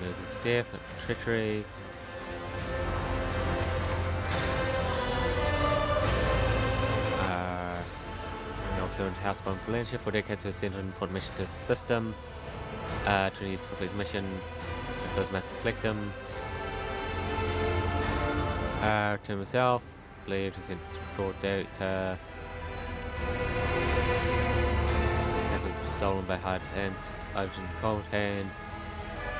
News of death and treachery. Turned house from Valencia for decades has sent an important mission to the system. Trying to use to complete the mission. The first master to collect them. To himself. Believed he sent fraud data. That was stolen by hard hands. Opened the cold hand.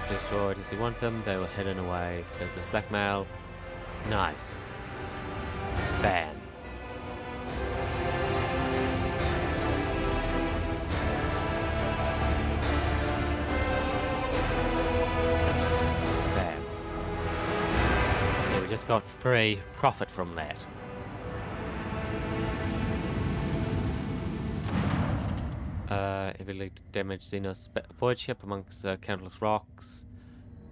Destroyed as he wanted them. They were hidden away. So it was blackmail. Nice. Bam. Just got free profit from that. Heavily damaged Xenos void ship amongst countless rocks.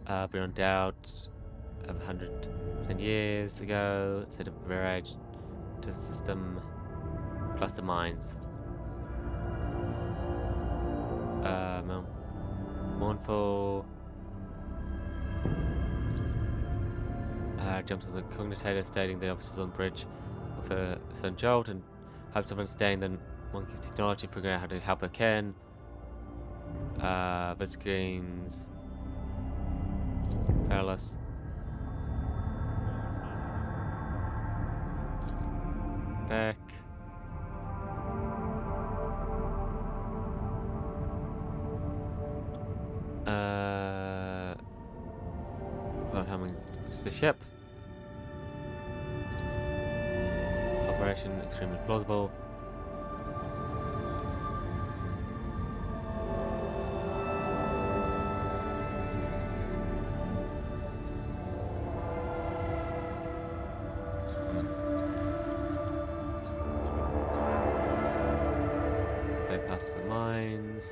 Beyond doubt, 100% 10 years ago, set up a barrage to system cluster mines. Mournful jumps on the cognitator, stating the officers on the bridge with a sudden jolt and hopes of understanding the monkey's technology, figuring out how to help her can. The screens perilous. Back. About having the ship. Operation extremely plausible. Bypass the mines.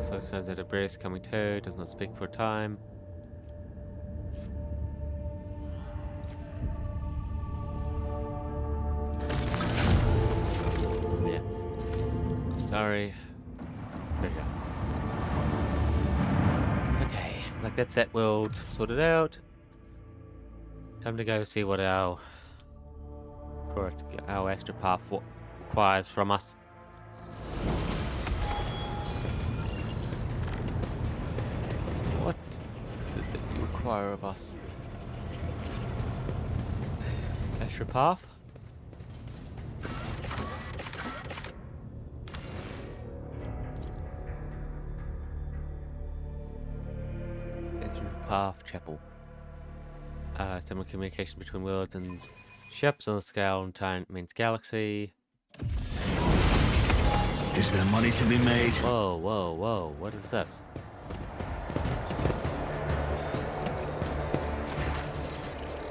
So it turns out a brace coming to, does not speak for a time. Yeah. Sorry. Treasure. Okay, like that's that world sorted out. Time to go see what our astropath requires from us. What is it that you require of us? Astropath? Astropath Chapel. Similar communication between worlds and ships on the scale and time means galaxy. Is there money to be made? Whoa, whoa, whoa, what is this?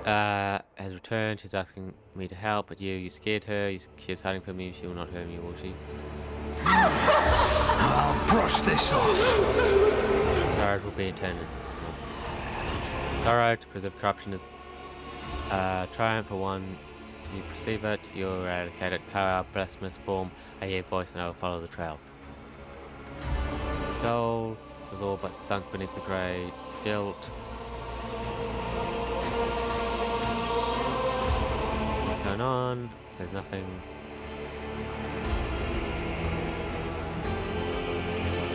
Has returned, she's asking me to help, but you scared her, she's hiding from you, she will not hurt me, will she? I'll brush this off. Sorrow will be attended. Sorrow to preserve corruption is triumph for once you perceive it, you eradicate it, carry out blasphemous form, I hear voice and I will follow the trail. Stole was all but sunk beneath the grey guilt. What's going on? Says nothing.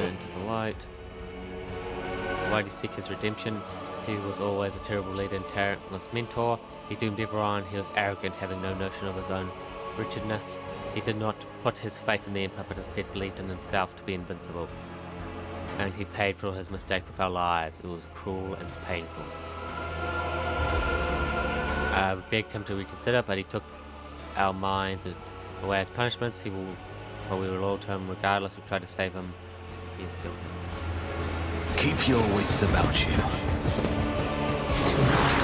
Into the light. Why do you seek his redemption? He was always a terrible leader and talentless mentor. He doomed everyone. He was arrogant, having no notion of his own wretchedness. He did not put his faith in the Empire, but instead believed in himself to be invincible. And he paid for his mistake with our lives. It was cruel and painful. We begged him to reconsider, but he took our minds away as punishments. But we were loyal to him regardless. We tried to save him. He is guilty. Keep your wits about you. Do not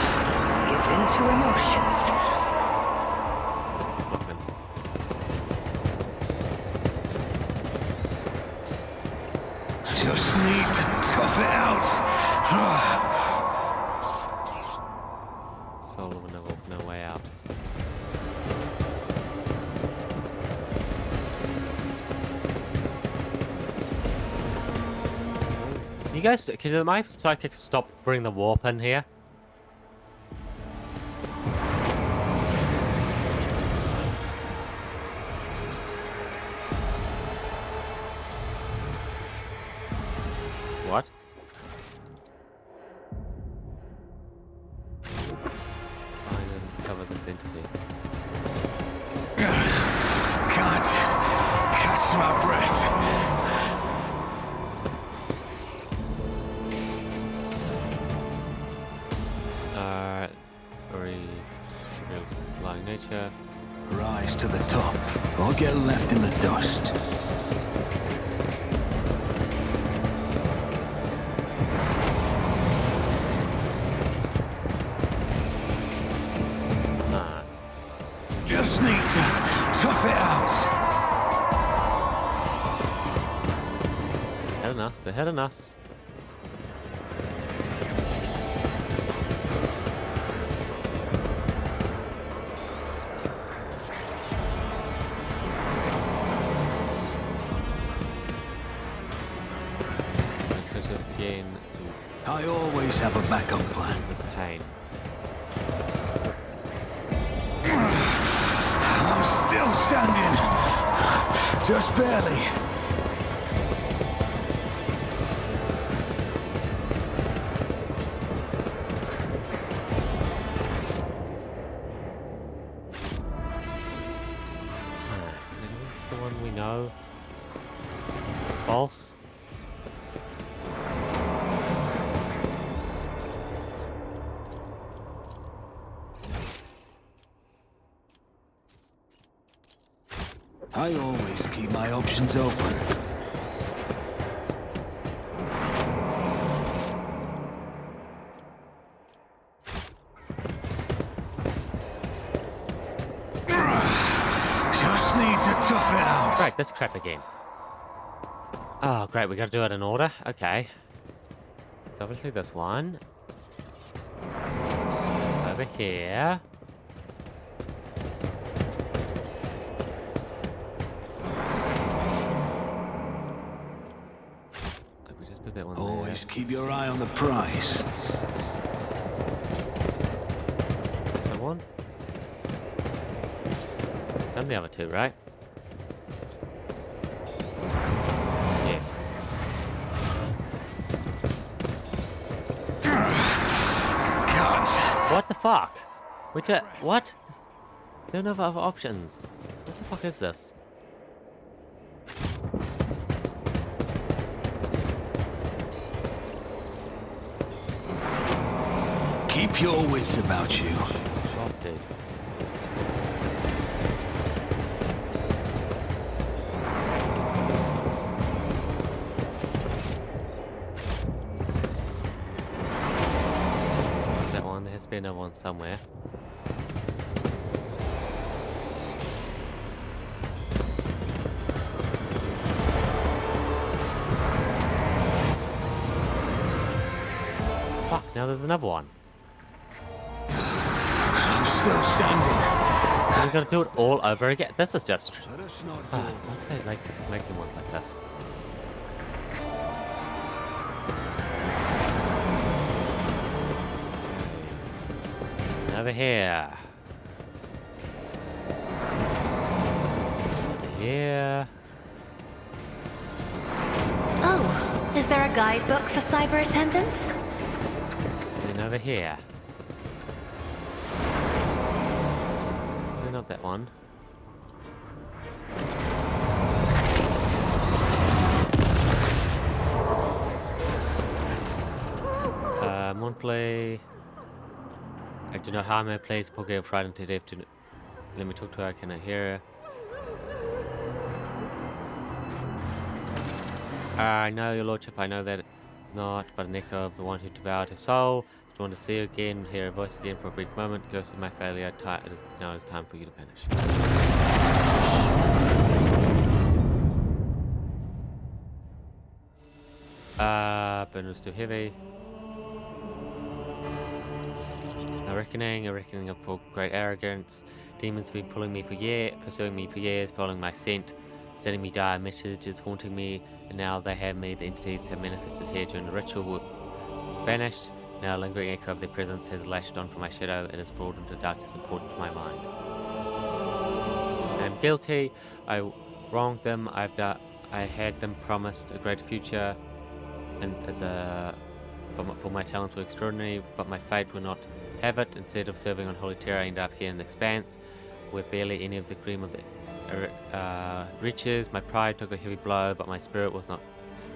give in to emotions. Just need to tough it out. Soul of no way out. You guys, can my psychics stop bringing the warp in here? What? I didn't cover this entity. Can't catch my breath. Lying nature. Rise to the top, or get left in the dust. Just need to tough it out. us. They're hitting us. Touch this again. I always have a backup plan. This pain. I'm still standing. Just barely. It's the one we know. It's false. I always keep my options open. Just need to tough it out. Right, this crap again. Oh, great, we gotta do it in order? Okay. It's obviously this one. Over here. We just did that one Always keep your eye on the prize. there. Someone? Done the other two, right? Yes. What the fuck? Which what? There are no other options. What the fuck is this? Keep your wits about you. Shot, dude. That one, there has to be another one somewhere. Fuck, now there's another one. I'm still standing. We gotta do it all over again. This is just. Let us not Why do they like making ones like this? Okay. Over here. Over here. Oh, is there a guidebook for cyber attendants? And over here. Definitely not that one. Monthly. I do not harm her, please. Poor girl frightened to death. Let me talk to her. I cannot hear her. I know, your lordship. I know that it's not but an echo of the one who devoured her soul. Just want to see her again, hear her voice again for a brief moment. Ghost of my failure. Now it's time for you to vanish. Burden was too heavy. A reckoning of for great arrogance. Demons have been pursuing me for years, following my scent, sending me dire messages, haunting me, and now they have me. The entities have manifested here during the ritual vanished. Now a lingering echo of their presence has lashed on from my shadow. It has brought into darkness and poured into my mind. I am guilty. I wronged them. I had them promised a greater future, and for my talents were extraordinary, but my fate will not have it. Instead of serving on holy terror, I end up here in the expanse, where barely any of the cream of the reaches. My pride took a heavy blow, but my spirit was not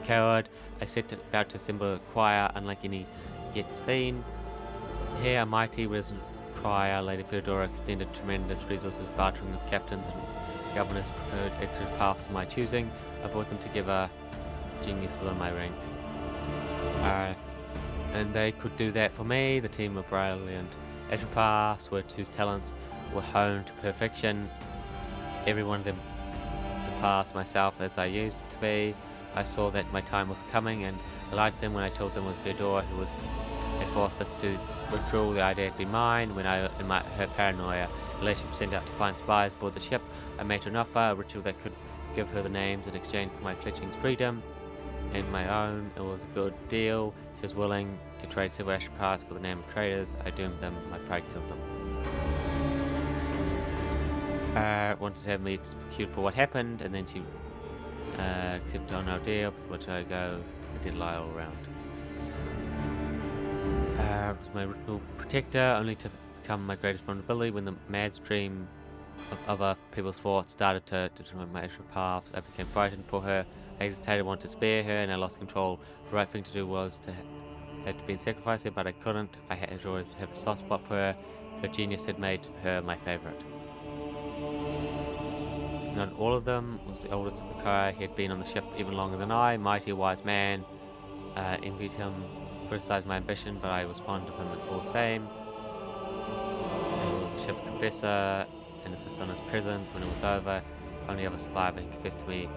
coward. I set about to assemble a choir, unlike any yet seen. Here, a mighty resonant choir, Lady Theodora extended tremendous resources, bartering of captains and governors preferred extra paths of my choosing. I brought them together, geniuses on my rank. And they could do that for me. The team of brilliant Astropaths whose talents were honed to perfection. Every one of them surpassed myself as I used to be. I saw that my time was coming, and I lied to them when I told them it was Theodora who had forced us to do the ritual. The idea had been mine. When I, in her paranoia, relationship sent out to find spies aboard the ship, I made her an offer, a ritual that could give her the names in exchange for my fletching's freedom and my own. It was a good deal. She was willing to trade silver ash parts for the name of traitors. I doomed them. My pride killed them. Wanted to have me executed for what happened, and then she accepted on our deal, but which I go, I did lie all around. It was my original protector, only to become my greatest vulnerability when the mad stream of other people's thoughts started to determine my actual paths. I became frightened for her. I hesitated, wanted to spare her, and I lost control. The right thing to do was to had to be sacrificed her, but I couldn't. I had to always have a soft spot for her. Her genius had made her my favorite. Not all of them was the oldest of the Kai. He had been on the ship even longer than I. Mighty, wise man. Envied him, criticized my ambition, but I was fond of him all the same. He was a ship confessor and assisted on his presence. When it was over, only other survivor, he confessed to me.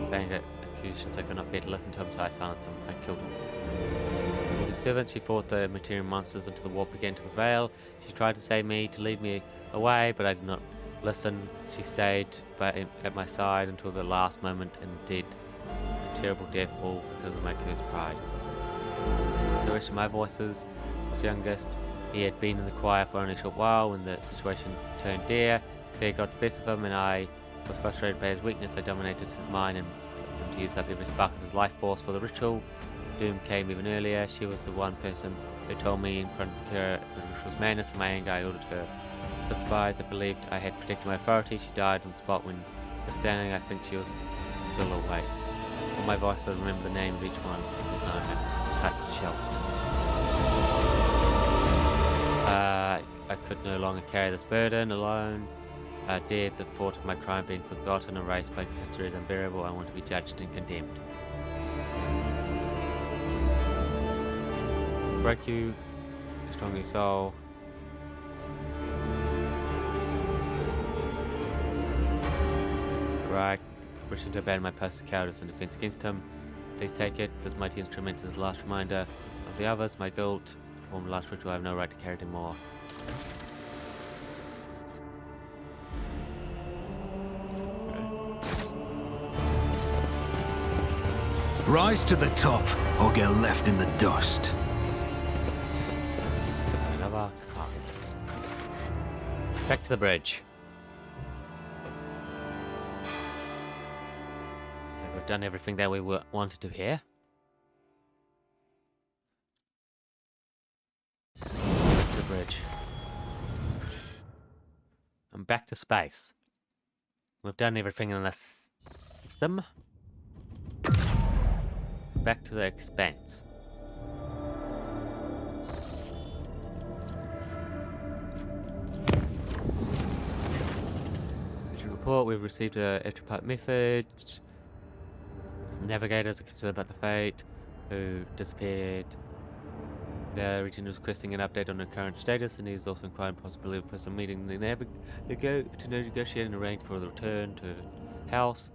Vain accusations, I could not bear to listen to him, so I silenced him. I killed him. With his servants, she fought the material monsters until the war began to prevail. She tried to save me, to lead me away, but I did not listen. She stayed at my side until the last moment and did a terrible death, all because of my cursed pride. The rest of my voices was youngest. He had been in the choir for only a short while when the situation turned dire. Fear got the best of him, and I was frustrated by his weakness. I dominated his mind and led him to use up every spark of his life force for the ritual. Doom came even earlier. She was the one person who told me in front of Kira the ritual's madness. In my anger, I ordered her subsidized. I believed I had protected my authority. She died on the spot when I was standing. I think she was still awake. On my voice, I remember the name of each one. His name had cut shell. I could no longer carry this burden alone. Dead, the thought of my crime being forgotten, erased by history is unbearable. I want to be judged and condemned. Break you, strong your soul. Right, wishing to abandon my past cowardice and defense against him. Please take it. This mighty instrument is the last reminder of the others. My guilt, to form the last ritual, I have no right to carry it anymore. Rise to the top, or get left in the dust. Another card. Back to the bridge. I think we've done everything that we wanted to here. Back to the bridge. And back to space. We've done everything in this system. Back to the expanse. To report, we've received a Etropart method. Navigators are concerned about the fate who disappeared. The region is requesting an update on the current status, and is also inquiring the possibility of a personal meeting to negotiate and arrange for the return to house.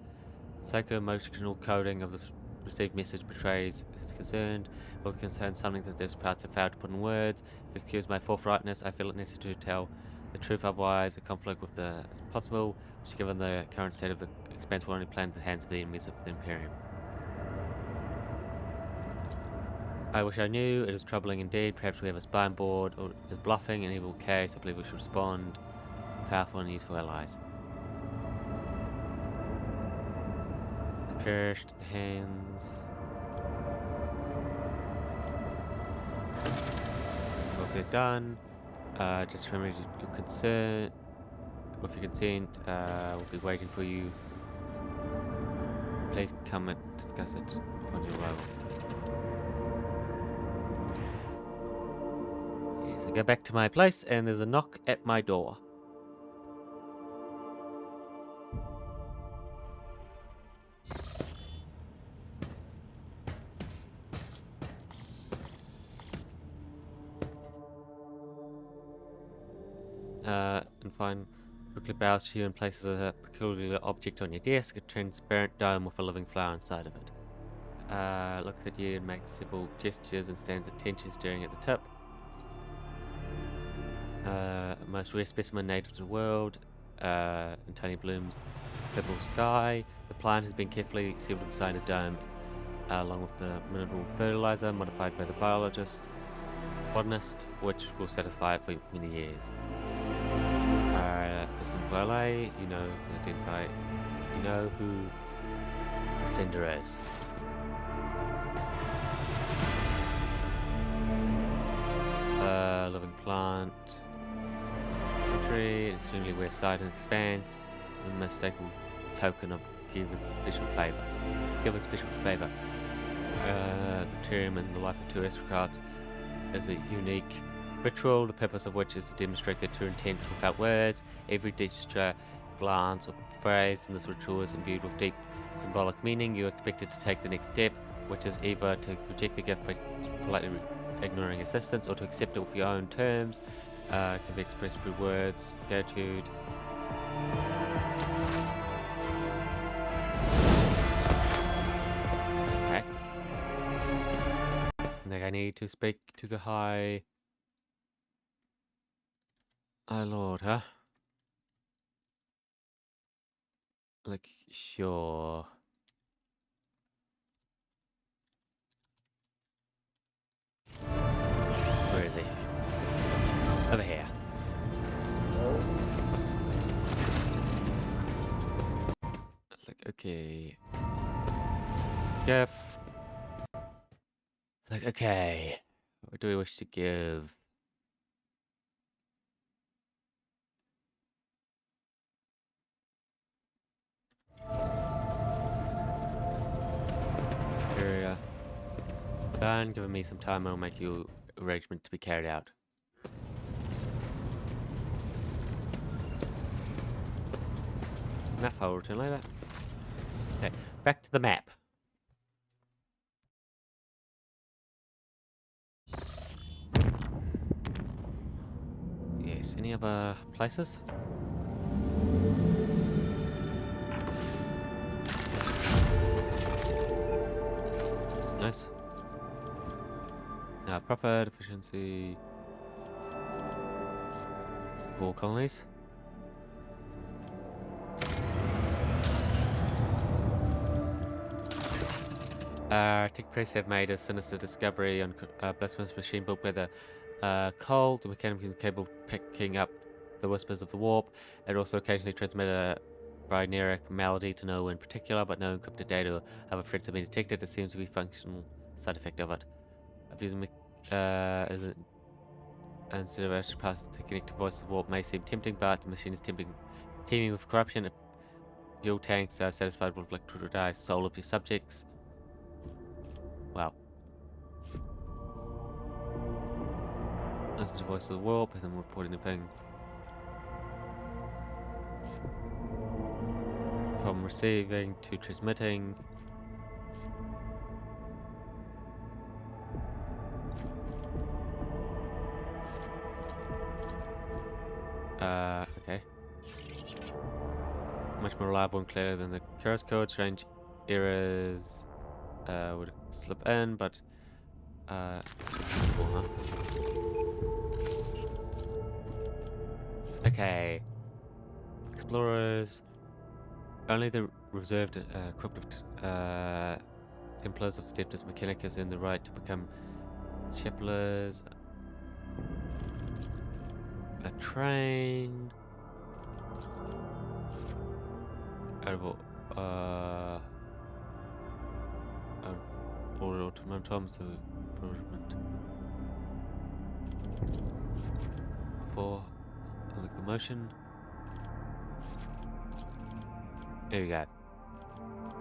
Psycho-emotional coding of this received message betrays his concerned or concerns something that this parts have failed to put in words. If it accused my forthrightness, I feel it necessary to tell the truth, otherwise a conflict with the is possible, which given the current state of the expanse will only play into the hands of the enemies of the Imperium. I wish I knew. It is troubling indeed. Perhaps we have a spy on board, or is bluffing an evil case. I believe we should respond. Powerful and useful allies. Perished the hands. Also done. Just remember your concern. With your consent, we'll be waiting for you. Please come and discuss it upon your arrival. Yes, I go back to my place and there's a knock at my door. And find quickly bows to you and places a peculiar object on your desk, a transparent dome with a living flower inside of it. looks at you and makes several gestures and stands at attention, staring at the tip. Most rare specimen native to the world. In tiny blooms, purple sky. The plant has been carefully sealed inside a dome, along with the mineral fertilizer modified by the botanist, which will satisfy it for many years. Person valet, you know, is identified. You know who the sender is. Living plant. Tree, extremely rare sight and expanse. The unmistakable token of given special favor. Bacterium in the life of two astrocrats is a unique ritual, the purpose of which is to demonstrate their true intents without words. Every gesture, glance, or phrase in this ritual is imbued with deep symbolic meaning. You are expected to take the next step, which is either to reject the gift by politely ignoring assistance, or to accept it with your own terms. Can be expressed through words, gratitude. Okay. I think I need to speak to the High Lord, huh? Like, sure. Where is he? Over here. Like, okay. Jeff. Like, okay. What do we wish to give? Superior. Done. Giving me some time, I'll make you arrangement to be carried out. Enough, I'll return later. Okay, back to the map. Yes, any other places? Nice. Profit, efficiency. 4 colonies. Tech Press have made a sinister discovery on blasphemous machine built by the Cold. The mechanism is capable of picking up the whispers of the warp. It also occasionally transmits a binaric melody to no one in particular, but no encrypted data or other threats have been detected. It seems to be a functional side effect of it. Abusing instead of extra passes to connect to voice of warp may seem tempting, but the machine is teeming with corruption. Fuel tanks are satisfied with electrodize soul of your subjects. Wow. Listen to voice of the warp and then reporting the thing. From receiving to transmitting. Okay. Much more reliable and clearer than the Keras code. Strange errors would slip in, but okay. Explorers. Only the reserved equipped Templars of the Adeptus Mechanicus earn the right to become Chapelers. Trained out of all automatons to improvement for locomotion. Here we go.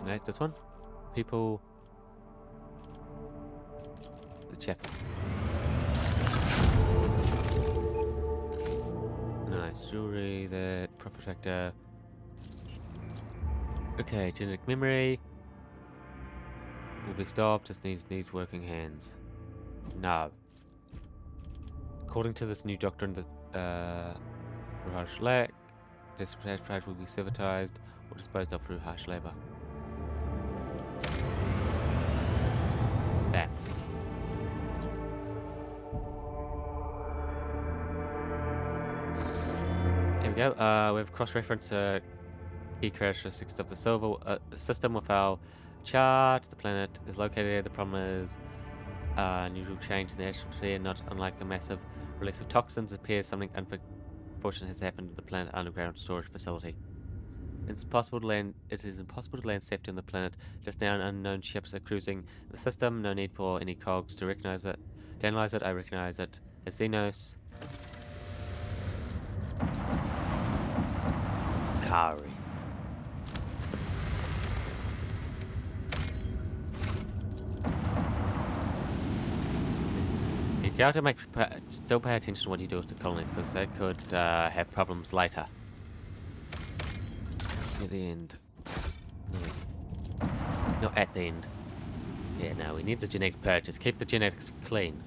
Right, this one. People. The chapel. Nice jewelry, that profit factor. Okay, genetic memory will be stopped. Just needs working hands. No. According to this new doctrine, the through harsh lack, desperate will be civilized or disposed of through harsh labor. we go. We've cross-referenced key characteristics of the silver system with our chart. The planet is located here. The problem is unusual change in the atmosphere, not unlike a massive release of toxins. It appears something unfortunate has happened to the planet underground storage facility. It is impossible to land safely on the planet. Just now, unknown ships are cruising the system. No need for any cogs to recognize it. To analyze it, I recognize it as Xenos. Kari. You got to still pay attention to what you do with the colonies, because they could have problems later. At the end. Nice. Not at the end. Yeah, no, we need the genetic purges. Keep the genetics clean.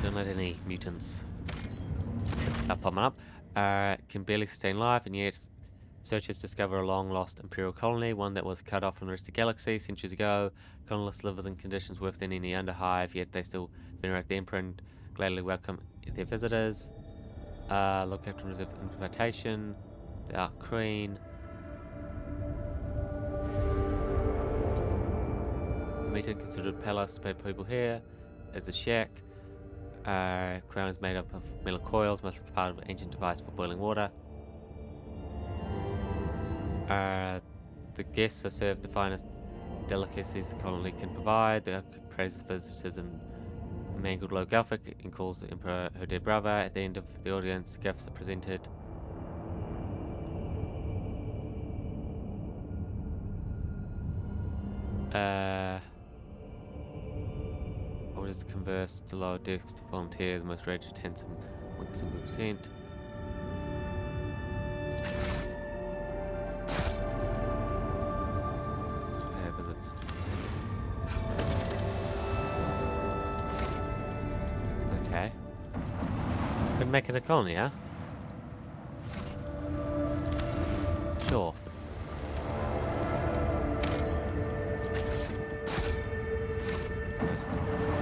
Don't let any mutants popping up. Can barely sustain life, and yet searchers discover a long-lost Imperial colony, one that was cut off from the rest of the galaxy centuries ago. Colonists live in conditions worse than any underhive, yet they still venerate the Emperor and gladly welcome their visitors. Look after reserve invitation. The Arc Queen. The meeting considered palace by people here. There's a shack. Crown is made up of metal coils, must be part of an ancient device for boiling water. The guests are served the finest delicacies the colony can provide. The praises visitors in mangled low Gothic and calls the Emperor her dear brother. At the end of the audience, gifts are presented. Orders to converse to lower decks to volunteer. The most raged handsome 1%. Visits. Okay. Couldn't make it a colony, huh? Sure.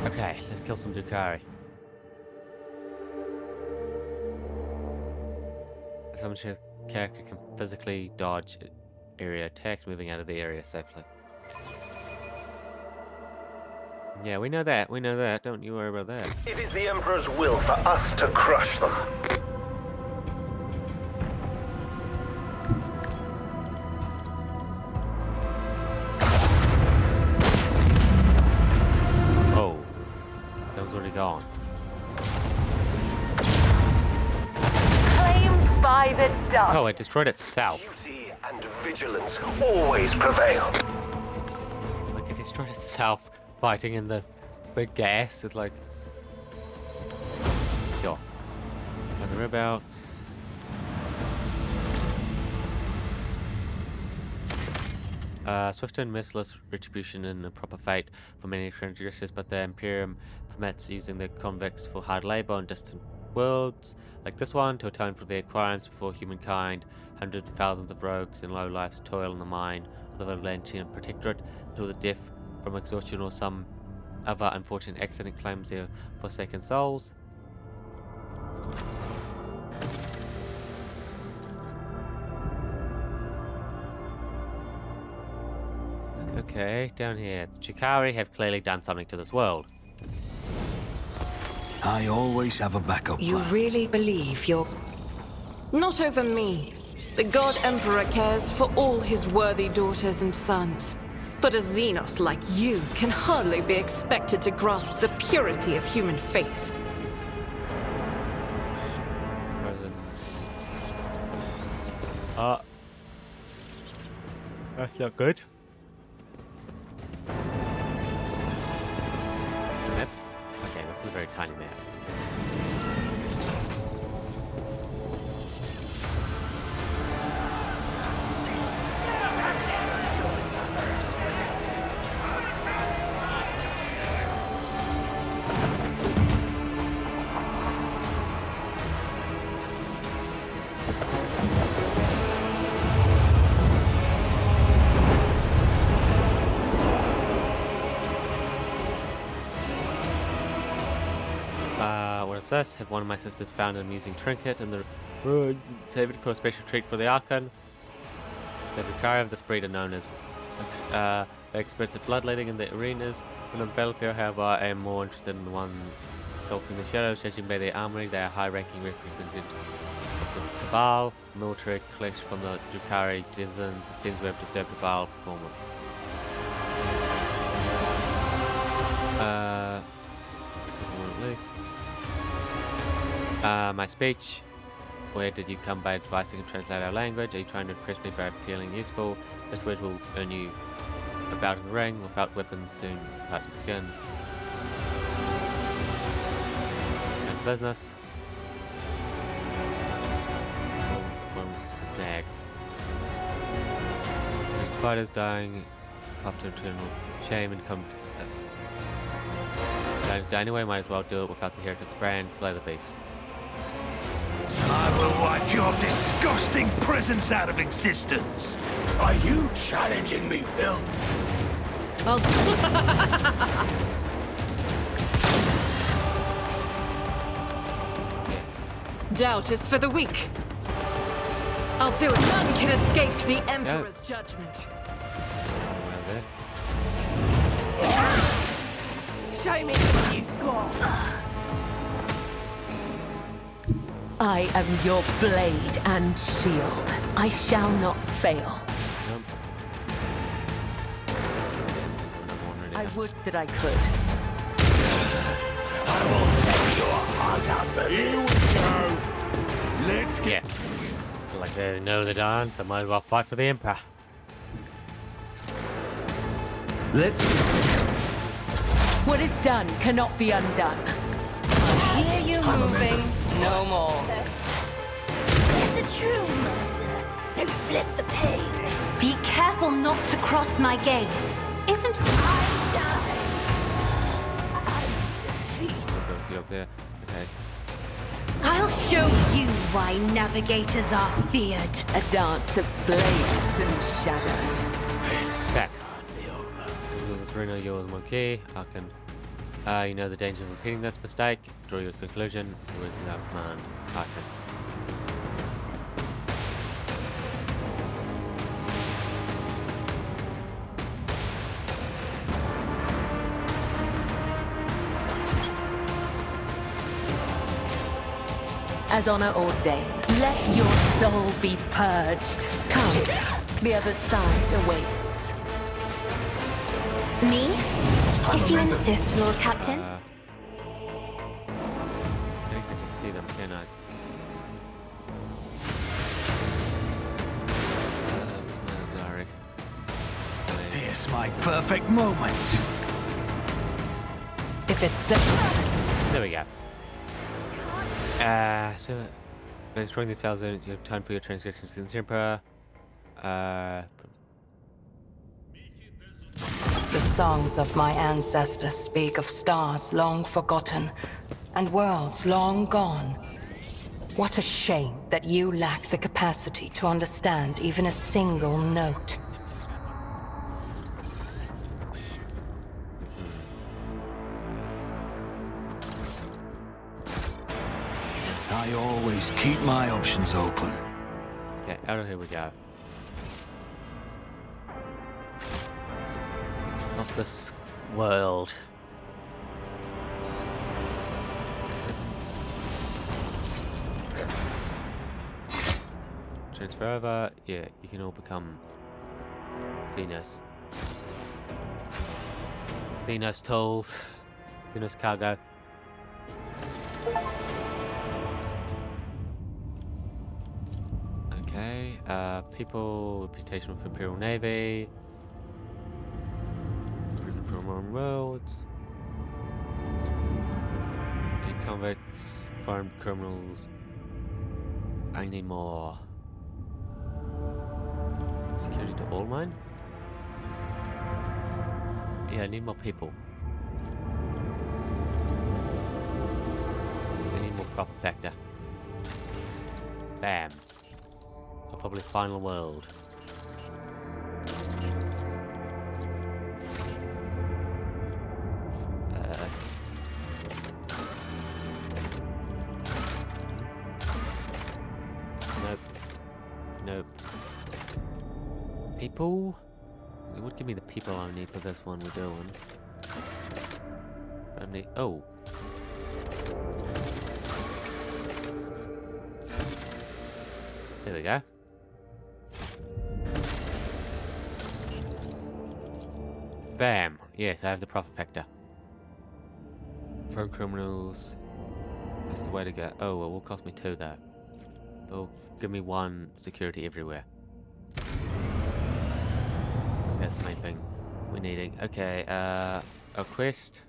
Okay, let's kill some Drukhari. How much a character can physically dodge area attacks, moving out of the area safely. Yeah, we know that. We know that. Don't you worry about that. It is the Emperor's will for us to crush them. Oh. That was already gone. Claimed by the dark. Oh, it destroyed itself. Duty and vigilance always prevail. Like, it destroyed itself fighting in the big gas. It's like... Yo. And the whereabouts... Swift and merciless retribution and a proper fate for many transgressors, but the Imperium permits using the convicts for hard labor on distant worlds like this one to atone for their crimes before humankind. Hundreds of thousands of rogues and lowlifes toil in the mine of the Valantian Protectorate until the death from exhaustion or some other unfortunate accident claims their forsaken souls. Okay, down here. The Chikari have clearly done something to this world. I always have a backup plan. You really believe you're... Not over me. The God Emperor cares for all his worthy daughters and sons. But a Xenos like you can hardly be expected to grasp the purity of human faith. That's not good. Map? Okay, this is a very tiny map. What is this? Have one of my sisters found an amusing trinket in the ruins and save it for a special treat for the Archon. The Drukhari of this breed are known as experts at bloodletting in the arenas. When on the battlefield, however, I am more interested in the ones stalking the shadows. Judging by their armory, they are high-ranking representatives of the Cabal. Military collection from the Drukhari denizens seems to have disturbed the Cabal performance. My speech. Where did you come by advice I can translate our language? Are you trying to impress me by appealing useful? This word will earn you a bout in the ring. Without weapons, soon part your skin. And business. It's a snag. There's fighters dying after eternal shame and come to us. Anyway, might as well do it without the heretic's brand. Slay the beast. I will wipe your disgusting presence out of existence. Are you challenging me, Phil? Doubt is for the weak. I'll do it. None can escape the Emperor's judgment. Show me what you've got. I am your blade and shield. I shall not fail. I would that I could. I will take your heart out for Here we go. Let's get... Like they know the dance, I might as well fight for the Emperor. Let's... What is done cannot be undone. I hear you moving. No more. Get the true master and flip the page. Be careful not to cross my gaze. Isn't Up there. Okay. I'll show you why navigators are feared. A dance of blades and shadows. Back. Serena, you're the monkey. I can. You know the danger of repeating this mistake. Draw your conclusion. Words without command. I can. As honor ordained, let your soul be purged. Come, the other side awaits. Me? If you insist, Lord Captain. I think I can see them, can I? That's my diary. Here's my perfect moment. If it's so. There we go. So, when destroying the thousand, you have time for your transgressions in the Emperor. The songs of my ancestors speak of stars long forgotten and worlds long gone. What a shame that you lack the capacity to understand even a single note. I always keep my options open. Okay, out of here we go. Of this world. Transfer over. Yeah, you can all become Xenos. Xenos tools. Xenos cargo. Okay, people, reputation for Imperial Navy. Prison from wrong roads. Any convicts, foreign criminals. I need more. Security to all mine? Yeah, I need more people. I need more profit factor. Bam. I'll probably final world. Nope. People? It would give me the people I need for this one we're doing. I need... Oh. There we go. Bam! Yes, I have the profit factor. Throw criminals. That's the way to go. Oh, well, it will cost me 2 though. It'll give me 1 security everywhere. That's the main thing we're needing. Okay, a quest.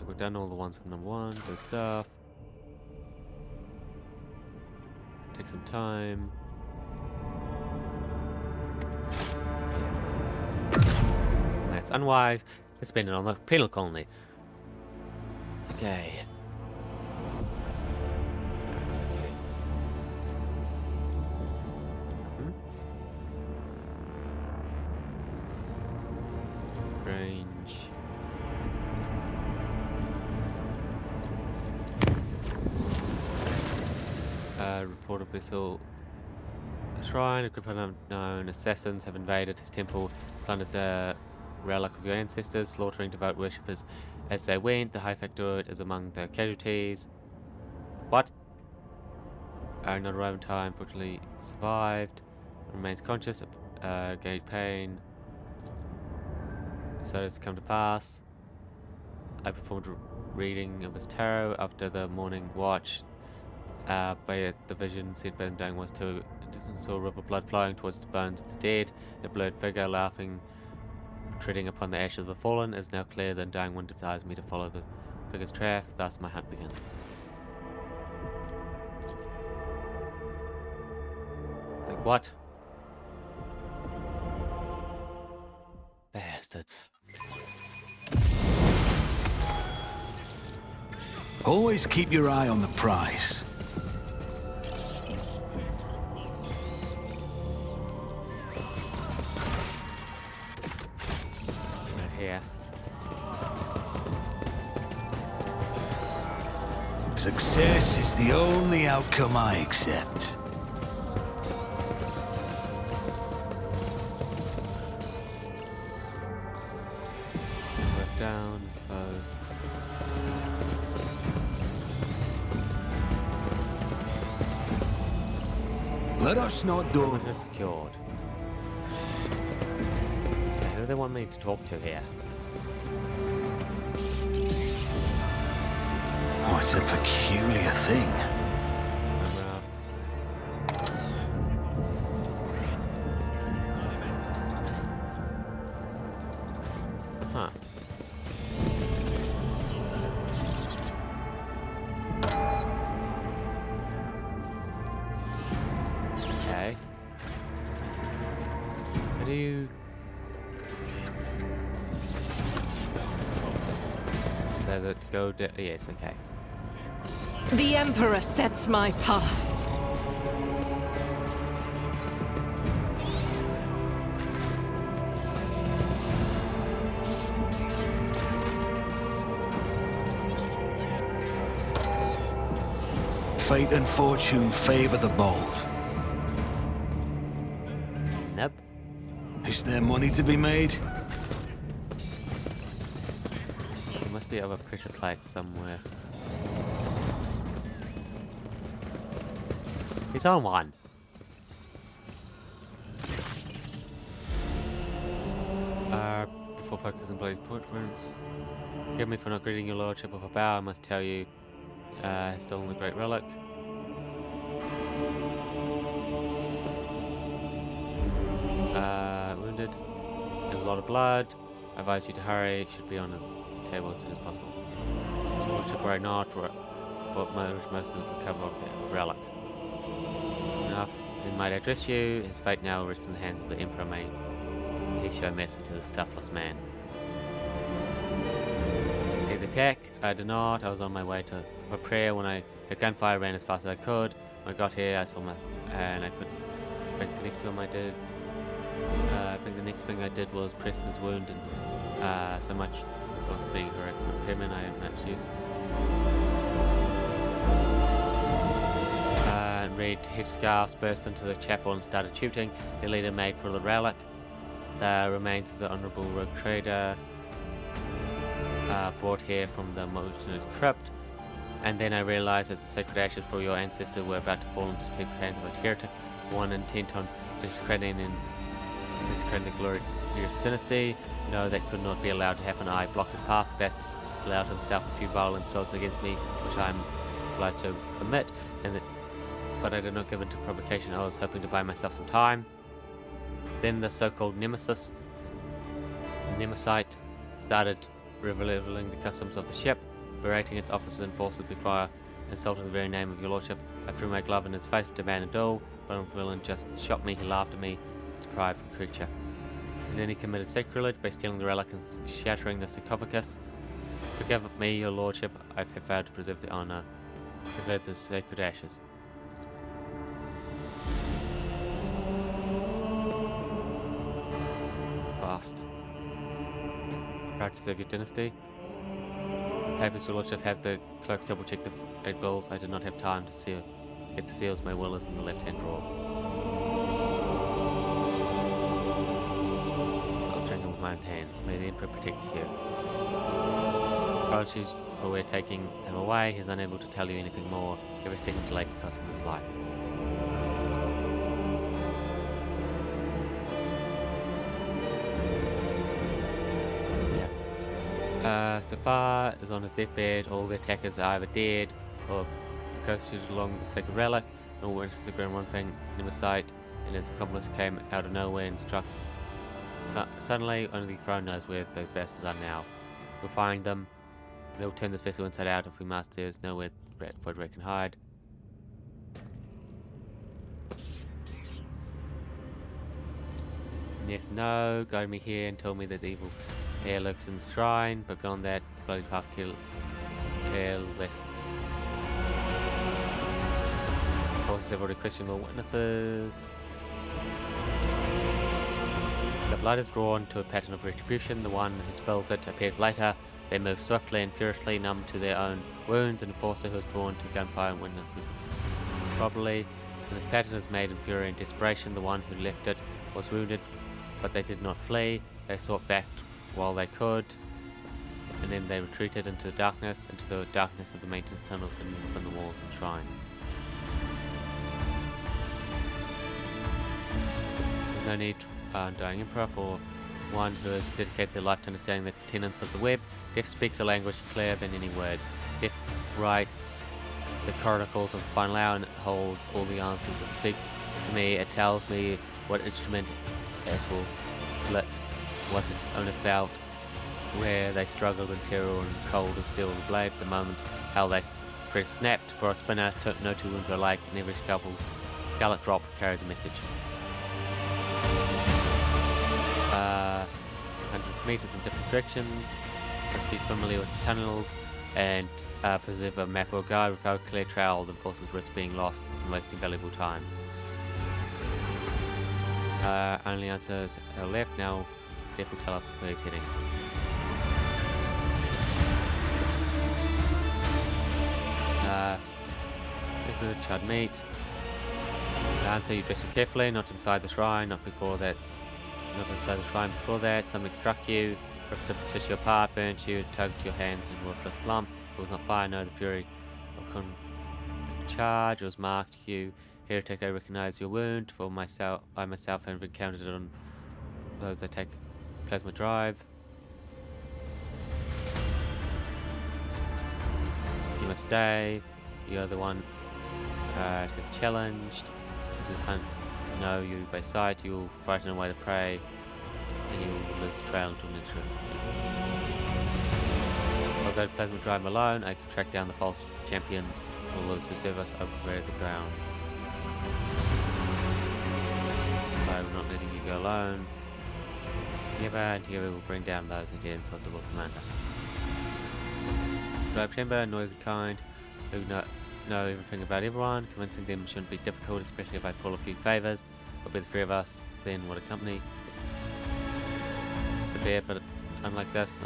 We've done all the ones from number 1. Good stuff. Take some time. Yeah. That's unwise to spend it on the penal colony. Okay. Range. Report of vessel. Shrine, a group of unknown assassins have invaded his temple, plundered the relic of your ancestors, slaughtering devout worshippers as they went. The High Factor is among the casualties. What? Not arrived in time, fortunately survived. Remains conscious, gained pain. So it's come to pass. I performed a reading of his tarot after the morning watch. By the vision, said Ben Dang was to distance saw river blood flowing towards the bones of the dead. The blurred figure laughing, treading upon the ashes of the fallen. Is now clear that Dang One desires me to follow the figure's track. Thus my hunt begins. Like what? Bastards. Always keep your eye on the prize. Not here. Success is the only outcome I accept. Work down, so... Let us not do. Perimeter secured. Okay, who do they want me to talk to here? Oh, it's a peculiar thing. Huh. Okay. How do you... Let go yes, okay. The Emperor sets my path. Fate and fortune favor the bold. Nope. Is there money to be made? There must be other pressure plates somewhere. He's on one. Before focusing on bloody footprints. Forgive me for not greeting your lordship with a bow. I must tell you, stolen the great relic. Wounded. There's a lot of blood. I advise you to hurry. Should be on the table as soon as possible. Lordship, worry not. But most of the recover of the relic. Enough. He might address you. His fate now rests in the hands of the Emperor. May he show mercy to the selfless man. See the attack? I did not. I was on my way to a prayer when I heard gunfire. Ran as fast as I could. When I got here, I saw my and I couldn't. I think the next time I did. I think the next thing I did was press his wound, and so much for being correct impairment. I had much use. in red headscarves burst into the chapel and started shooting. Their leader made for the relic. The remains of the honourable rogue trader brought here from the mountainous crypt. And then I realized that the sacred ashes for your ancestor were about to fall into the hands of a heretic, one intent on desecrating the glorious dynasty. No, that could not be allowed to happen. I blocked his path. The bastard allowed himself a few violent assaults against me, which I am obliged to admit, but I did not give in to provocation. I was hoping to buy myself some time. Then the so-called Nemesite started reveling the customs of the ship, berating its officers and forces before I insulted the very name of your lordship. I threw my glove in his face to demand a duel, but the villain just shot me. He laughed at me, deprived creature. And then he committed sacrilege by stealing the relic and shattering the sarcophagus. Forgive me, your lordship. I have vowed to preserve the honor, preserve the sacred ashes. Fast. Proud to serve your dynasty. Papers, your lordship, have the clerks double check the 8 bills. I did not have time to get the seals. My will is in the left-hand drawer. I was drinking with my own hands. May the Emperor protect you. Apologies, but we're taking him away. He's unable to tell you anything more. Every second delay cost him his life. So far is on his deathbed. All the attackers are either dead or coasted along the sacred relic. And all witnesses agree on one thing: Nemesite and his accomplice came out of nowhere and struck. Suddenly, only the throne knows where those bastards are now. We'll find them. They'll turn this vessel inside out if we must. There's nowhere Frederick can hide. Yes, no. Guide me here and told me that the evil hair lurks in the shrine, but beyond that, the bloody path careless. Forces have already questioned all witnesses. The blood is drawn to a pattern of retribution. The one who spills it appears later. They move swiftly and furiously, numb to their own wounds, and the enforcer who is drawn to gunfire and witnesses properly. And this pattern is made in fury and desperation. The one who left it was wounded, but they did not flee. They sought back while they could, and then they retreated into the darkness of the maintenance tunnels hidden within the walls of the shrine. There's no need Undying Emperor for one who has dedicated their life to understanding the tenets of the web. Death speaks a language clearer than any words. Death writes the chronicles of the final hour, and it holds all the answers. It speaks to me, it tells me what instrument it will split, what its owner felt, where they struggled in terror and cold as steel the blade, the moment how they thread snapped. For a spinner, no two wounds are alike, and every scarlet drop carries a message. Hundreds of meters in different directions. Must be familiar with the tunnels and preserve a map or guide. Without a clear trail, the forces risk being lost and wasting valuable time. Only answers are left now. Death will tell us where he's heading. So good, charred meat. Answer, you dressed carefully, not inside the shrine, not inside the shrine before that. Something struck you, ripped the tissue apart, burnt you, tugged your hands in worthless lump. It was not fire, no, the fury of charge. It was marked you. Heretic, I recognize your wound. I myself have encountered it on those that take plasma drive. You must stay. You're the one it has challenged. This is hunt. Know you by sight. You will frighten away the prey, and you will lose the trail until next year. I'll go to plasma drive alone. I can track down the false champions. All those who serve us are prepared the grounds. I'm not letting you go alone. Together and together we'll bring down those who dare insult the Lord Commander. Drive chamber, noisy kind, who know everything about everyone. Convincing them shouldn't be difficult, especially if I pull a few favours. But with the three of us, then what a company. So be it, but unlike this.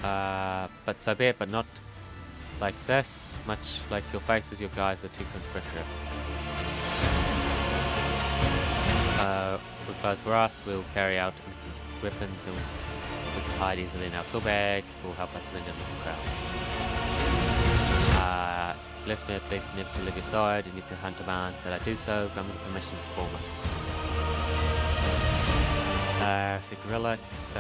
But so be it, but not like this. Much like your faces, your guys are too conspicuous. We're close for us. We'll carry out weapons and we can hide easily in our tool bag. It will help us blend in with the crowd. Bless me, update never to leave your side, and if the hunt demands that I do so, grant me the permission to perform it. Secret relic,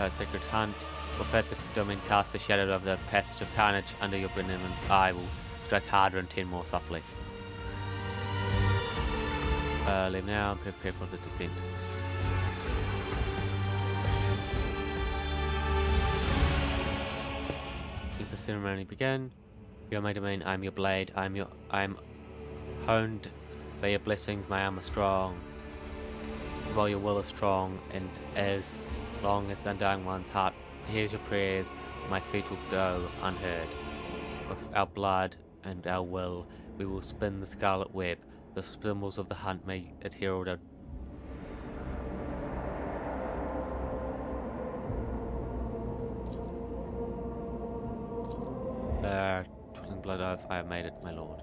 sacred hunt. With that, the domain casts the shadow of the passage of carnage under your benevolence eye will strike harder and 10 more softly. Leave now and prepare for the descent. Let the ceremony begin. You are my domain, I am your blade, I am honed by your blessings, my arm is strong. While your will is strong, and as long as the Undying One's heart hears your prayers, my feet will go unheard. With our blood and our will, we will spin the scarlet web. The symbols of the hunt may it herald our twinkling blood oath, I have made it, my lord.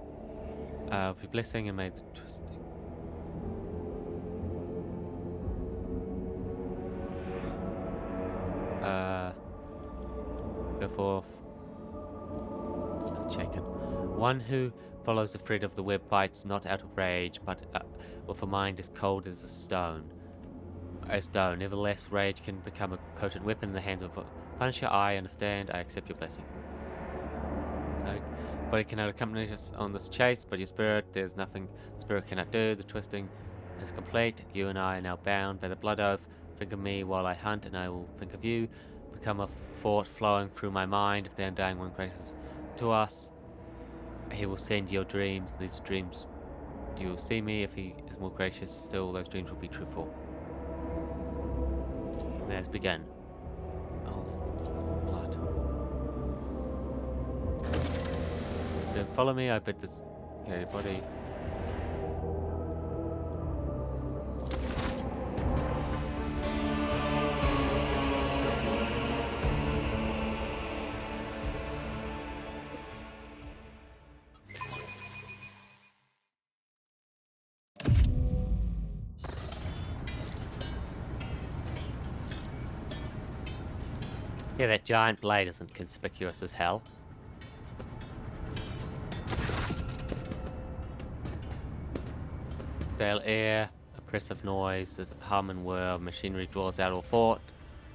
With your blessing and made the twisting. Go forth. Shaken. One who follows the thread of the web fights not out of rage, but with a mind as cold as a stone. Nevertheless, rage can become a potent weapon in the hands of a Punisher. I understand. I accept your blessing. Body cannot accompany us on this chase, but your spirit, there's nothing the spirit cannot do. The twisting is complete. You and I are now bound by the blood oath. Think of me while I hunt, and I will think of you. Become a thought flowing through my mind. If the Undying One graces to us, he will send your dreams. These dreams, you will see me. If he is more gracious still, those dreams will be truthful. Let's begin. Blood. Then follow me. I bid this. Okay, body. Yeah, that giant blade isn't conspicuous as hell. Stale air, oppressive noise, this hum and whir of machinery drowns out all thought.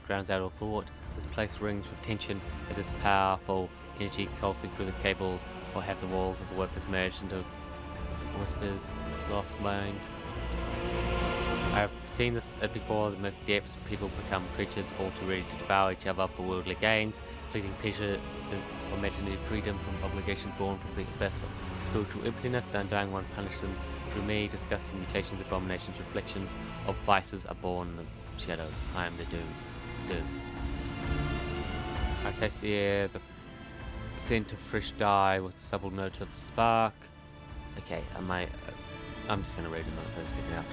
This place rings with tension. It is powerful energy pulsing through the cables, or have the walls of the workers merged into whispers, lost mind. I've seen this before, the murky depths. People become creatures all too ready to devour each other for worldly gains. Fleeting pleasure is imaginary freedom from obligation born from the abyss of spiritual emptiness. The Undying One punished them through me. Disgusting mutations, abominations, reflections of vices are born in the shadows. I am the doom. I taste the air, the scent of fresh dye with the subtle note of spark. Okay, I'm just gonna read it, not going to speak it out.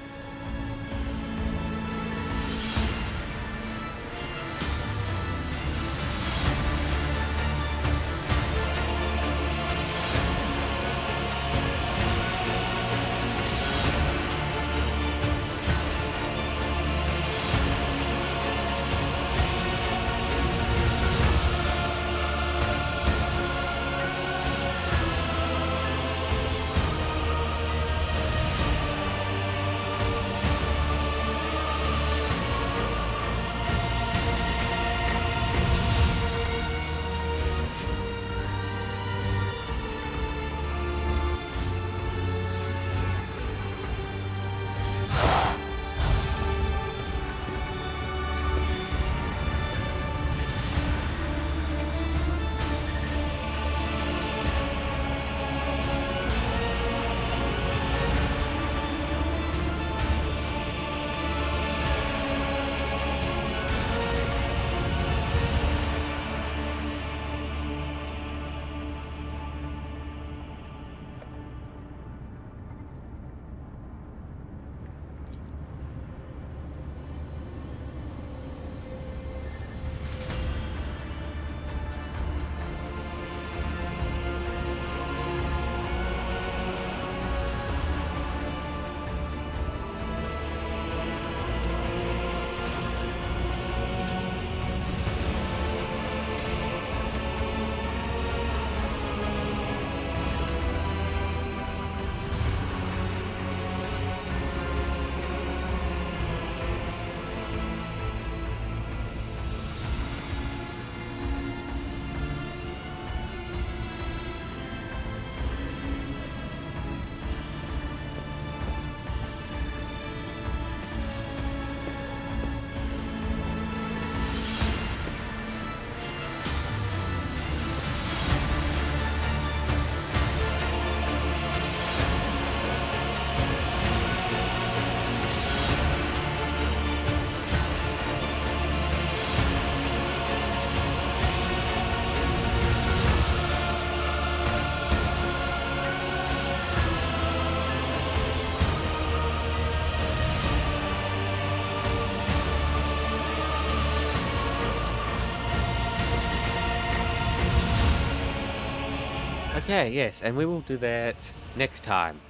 Okay, yes, and we will do that next time,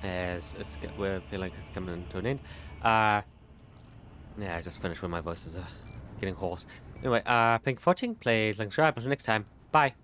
as we're feeling it's coming to an end. Yeah, I just finished when my voice is getting hoarse. Anyway, thank you for watching. Please like and subscribe. Until next time. Bye.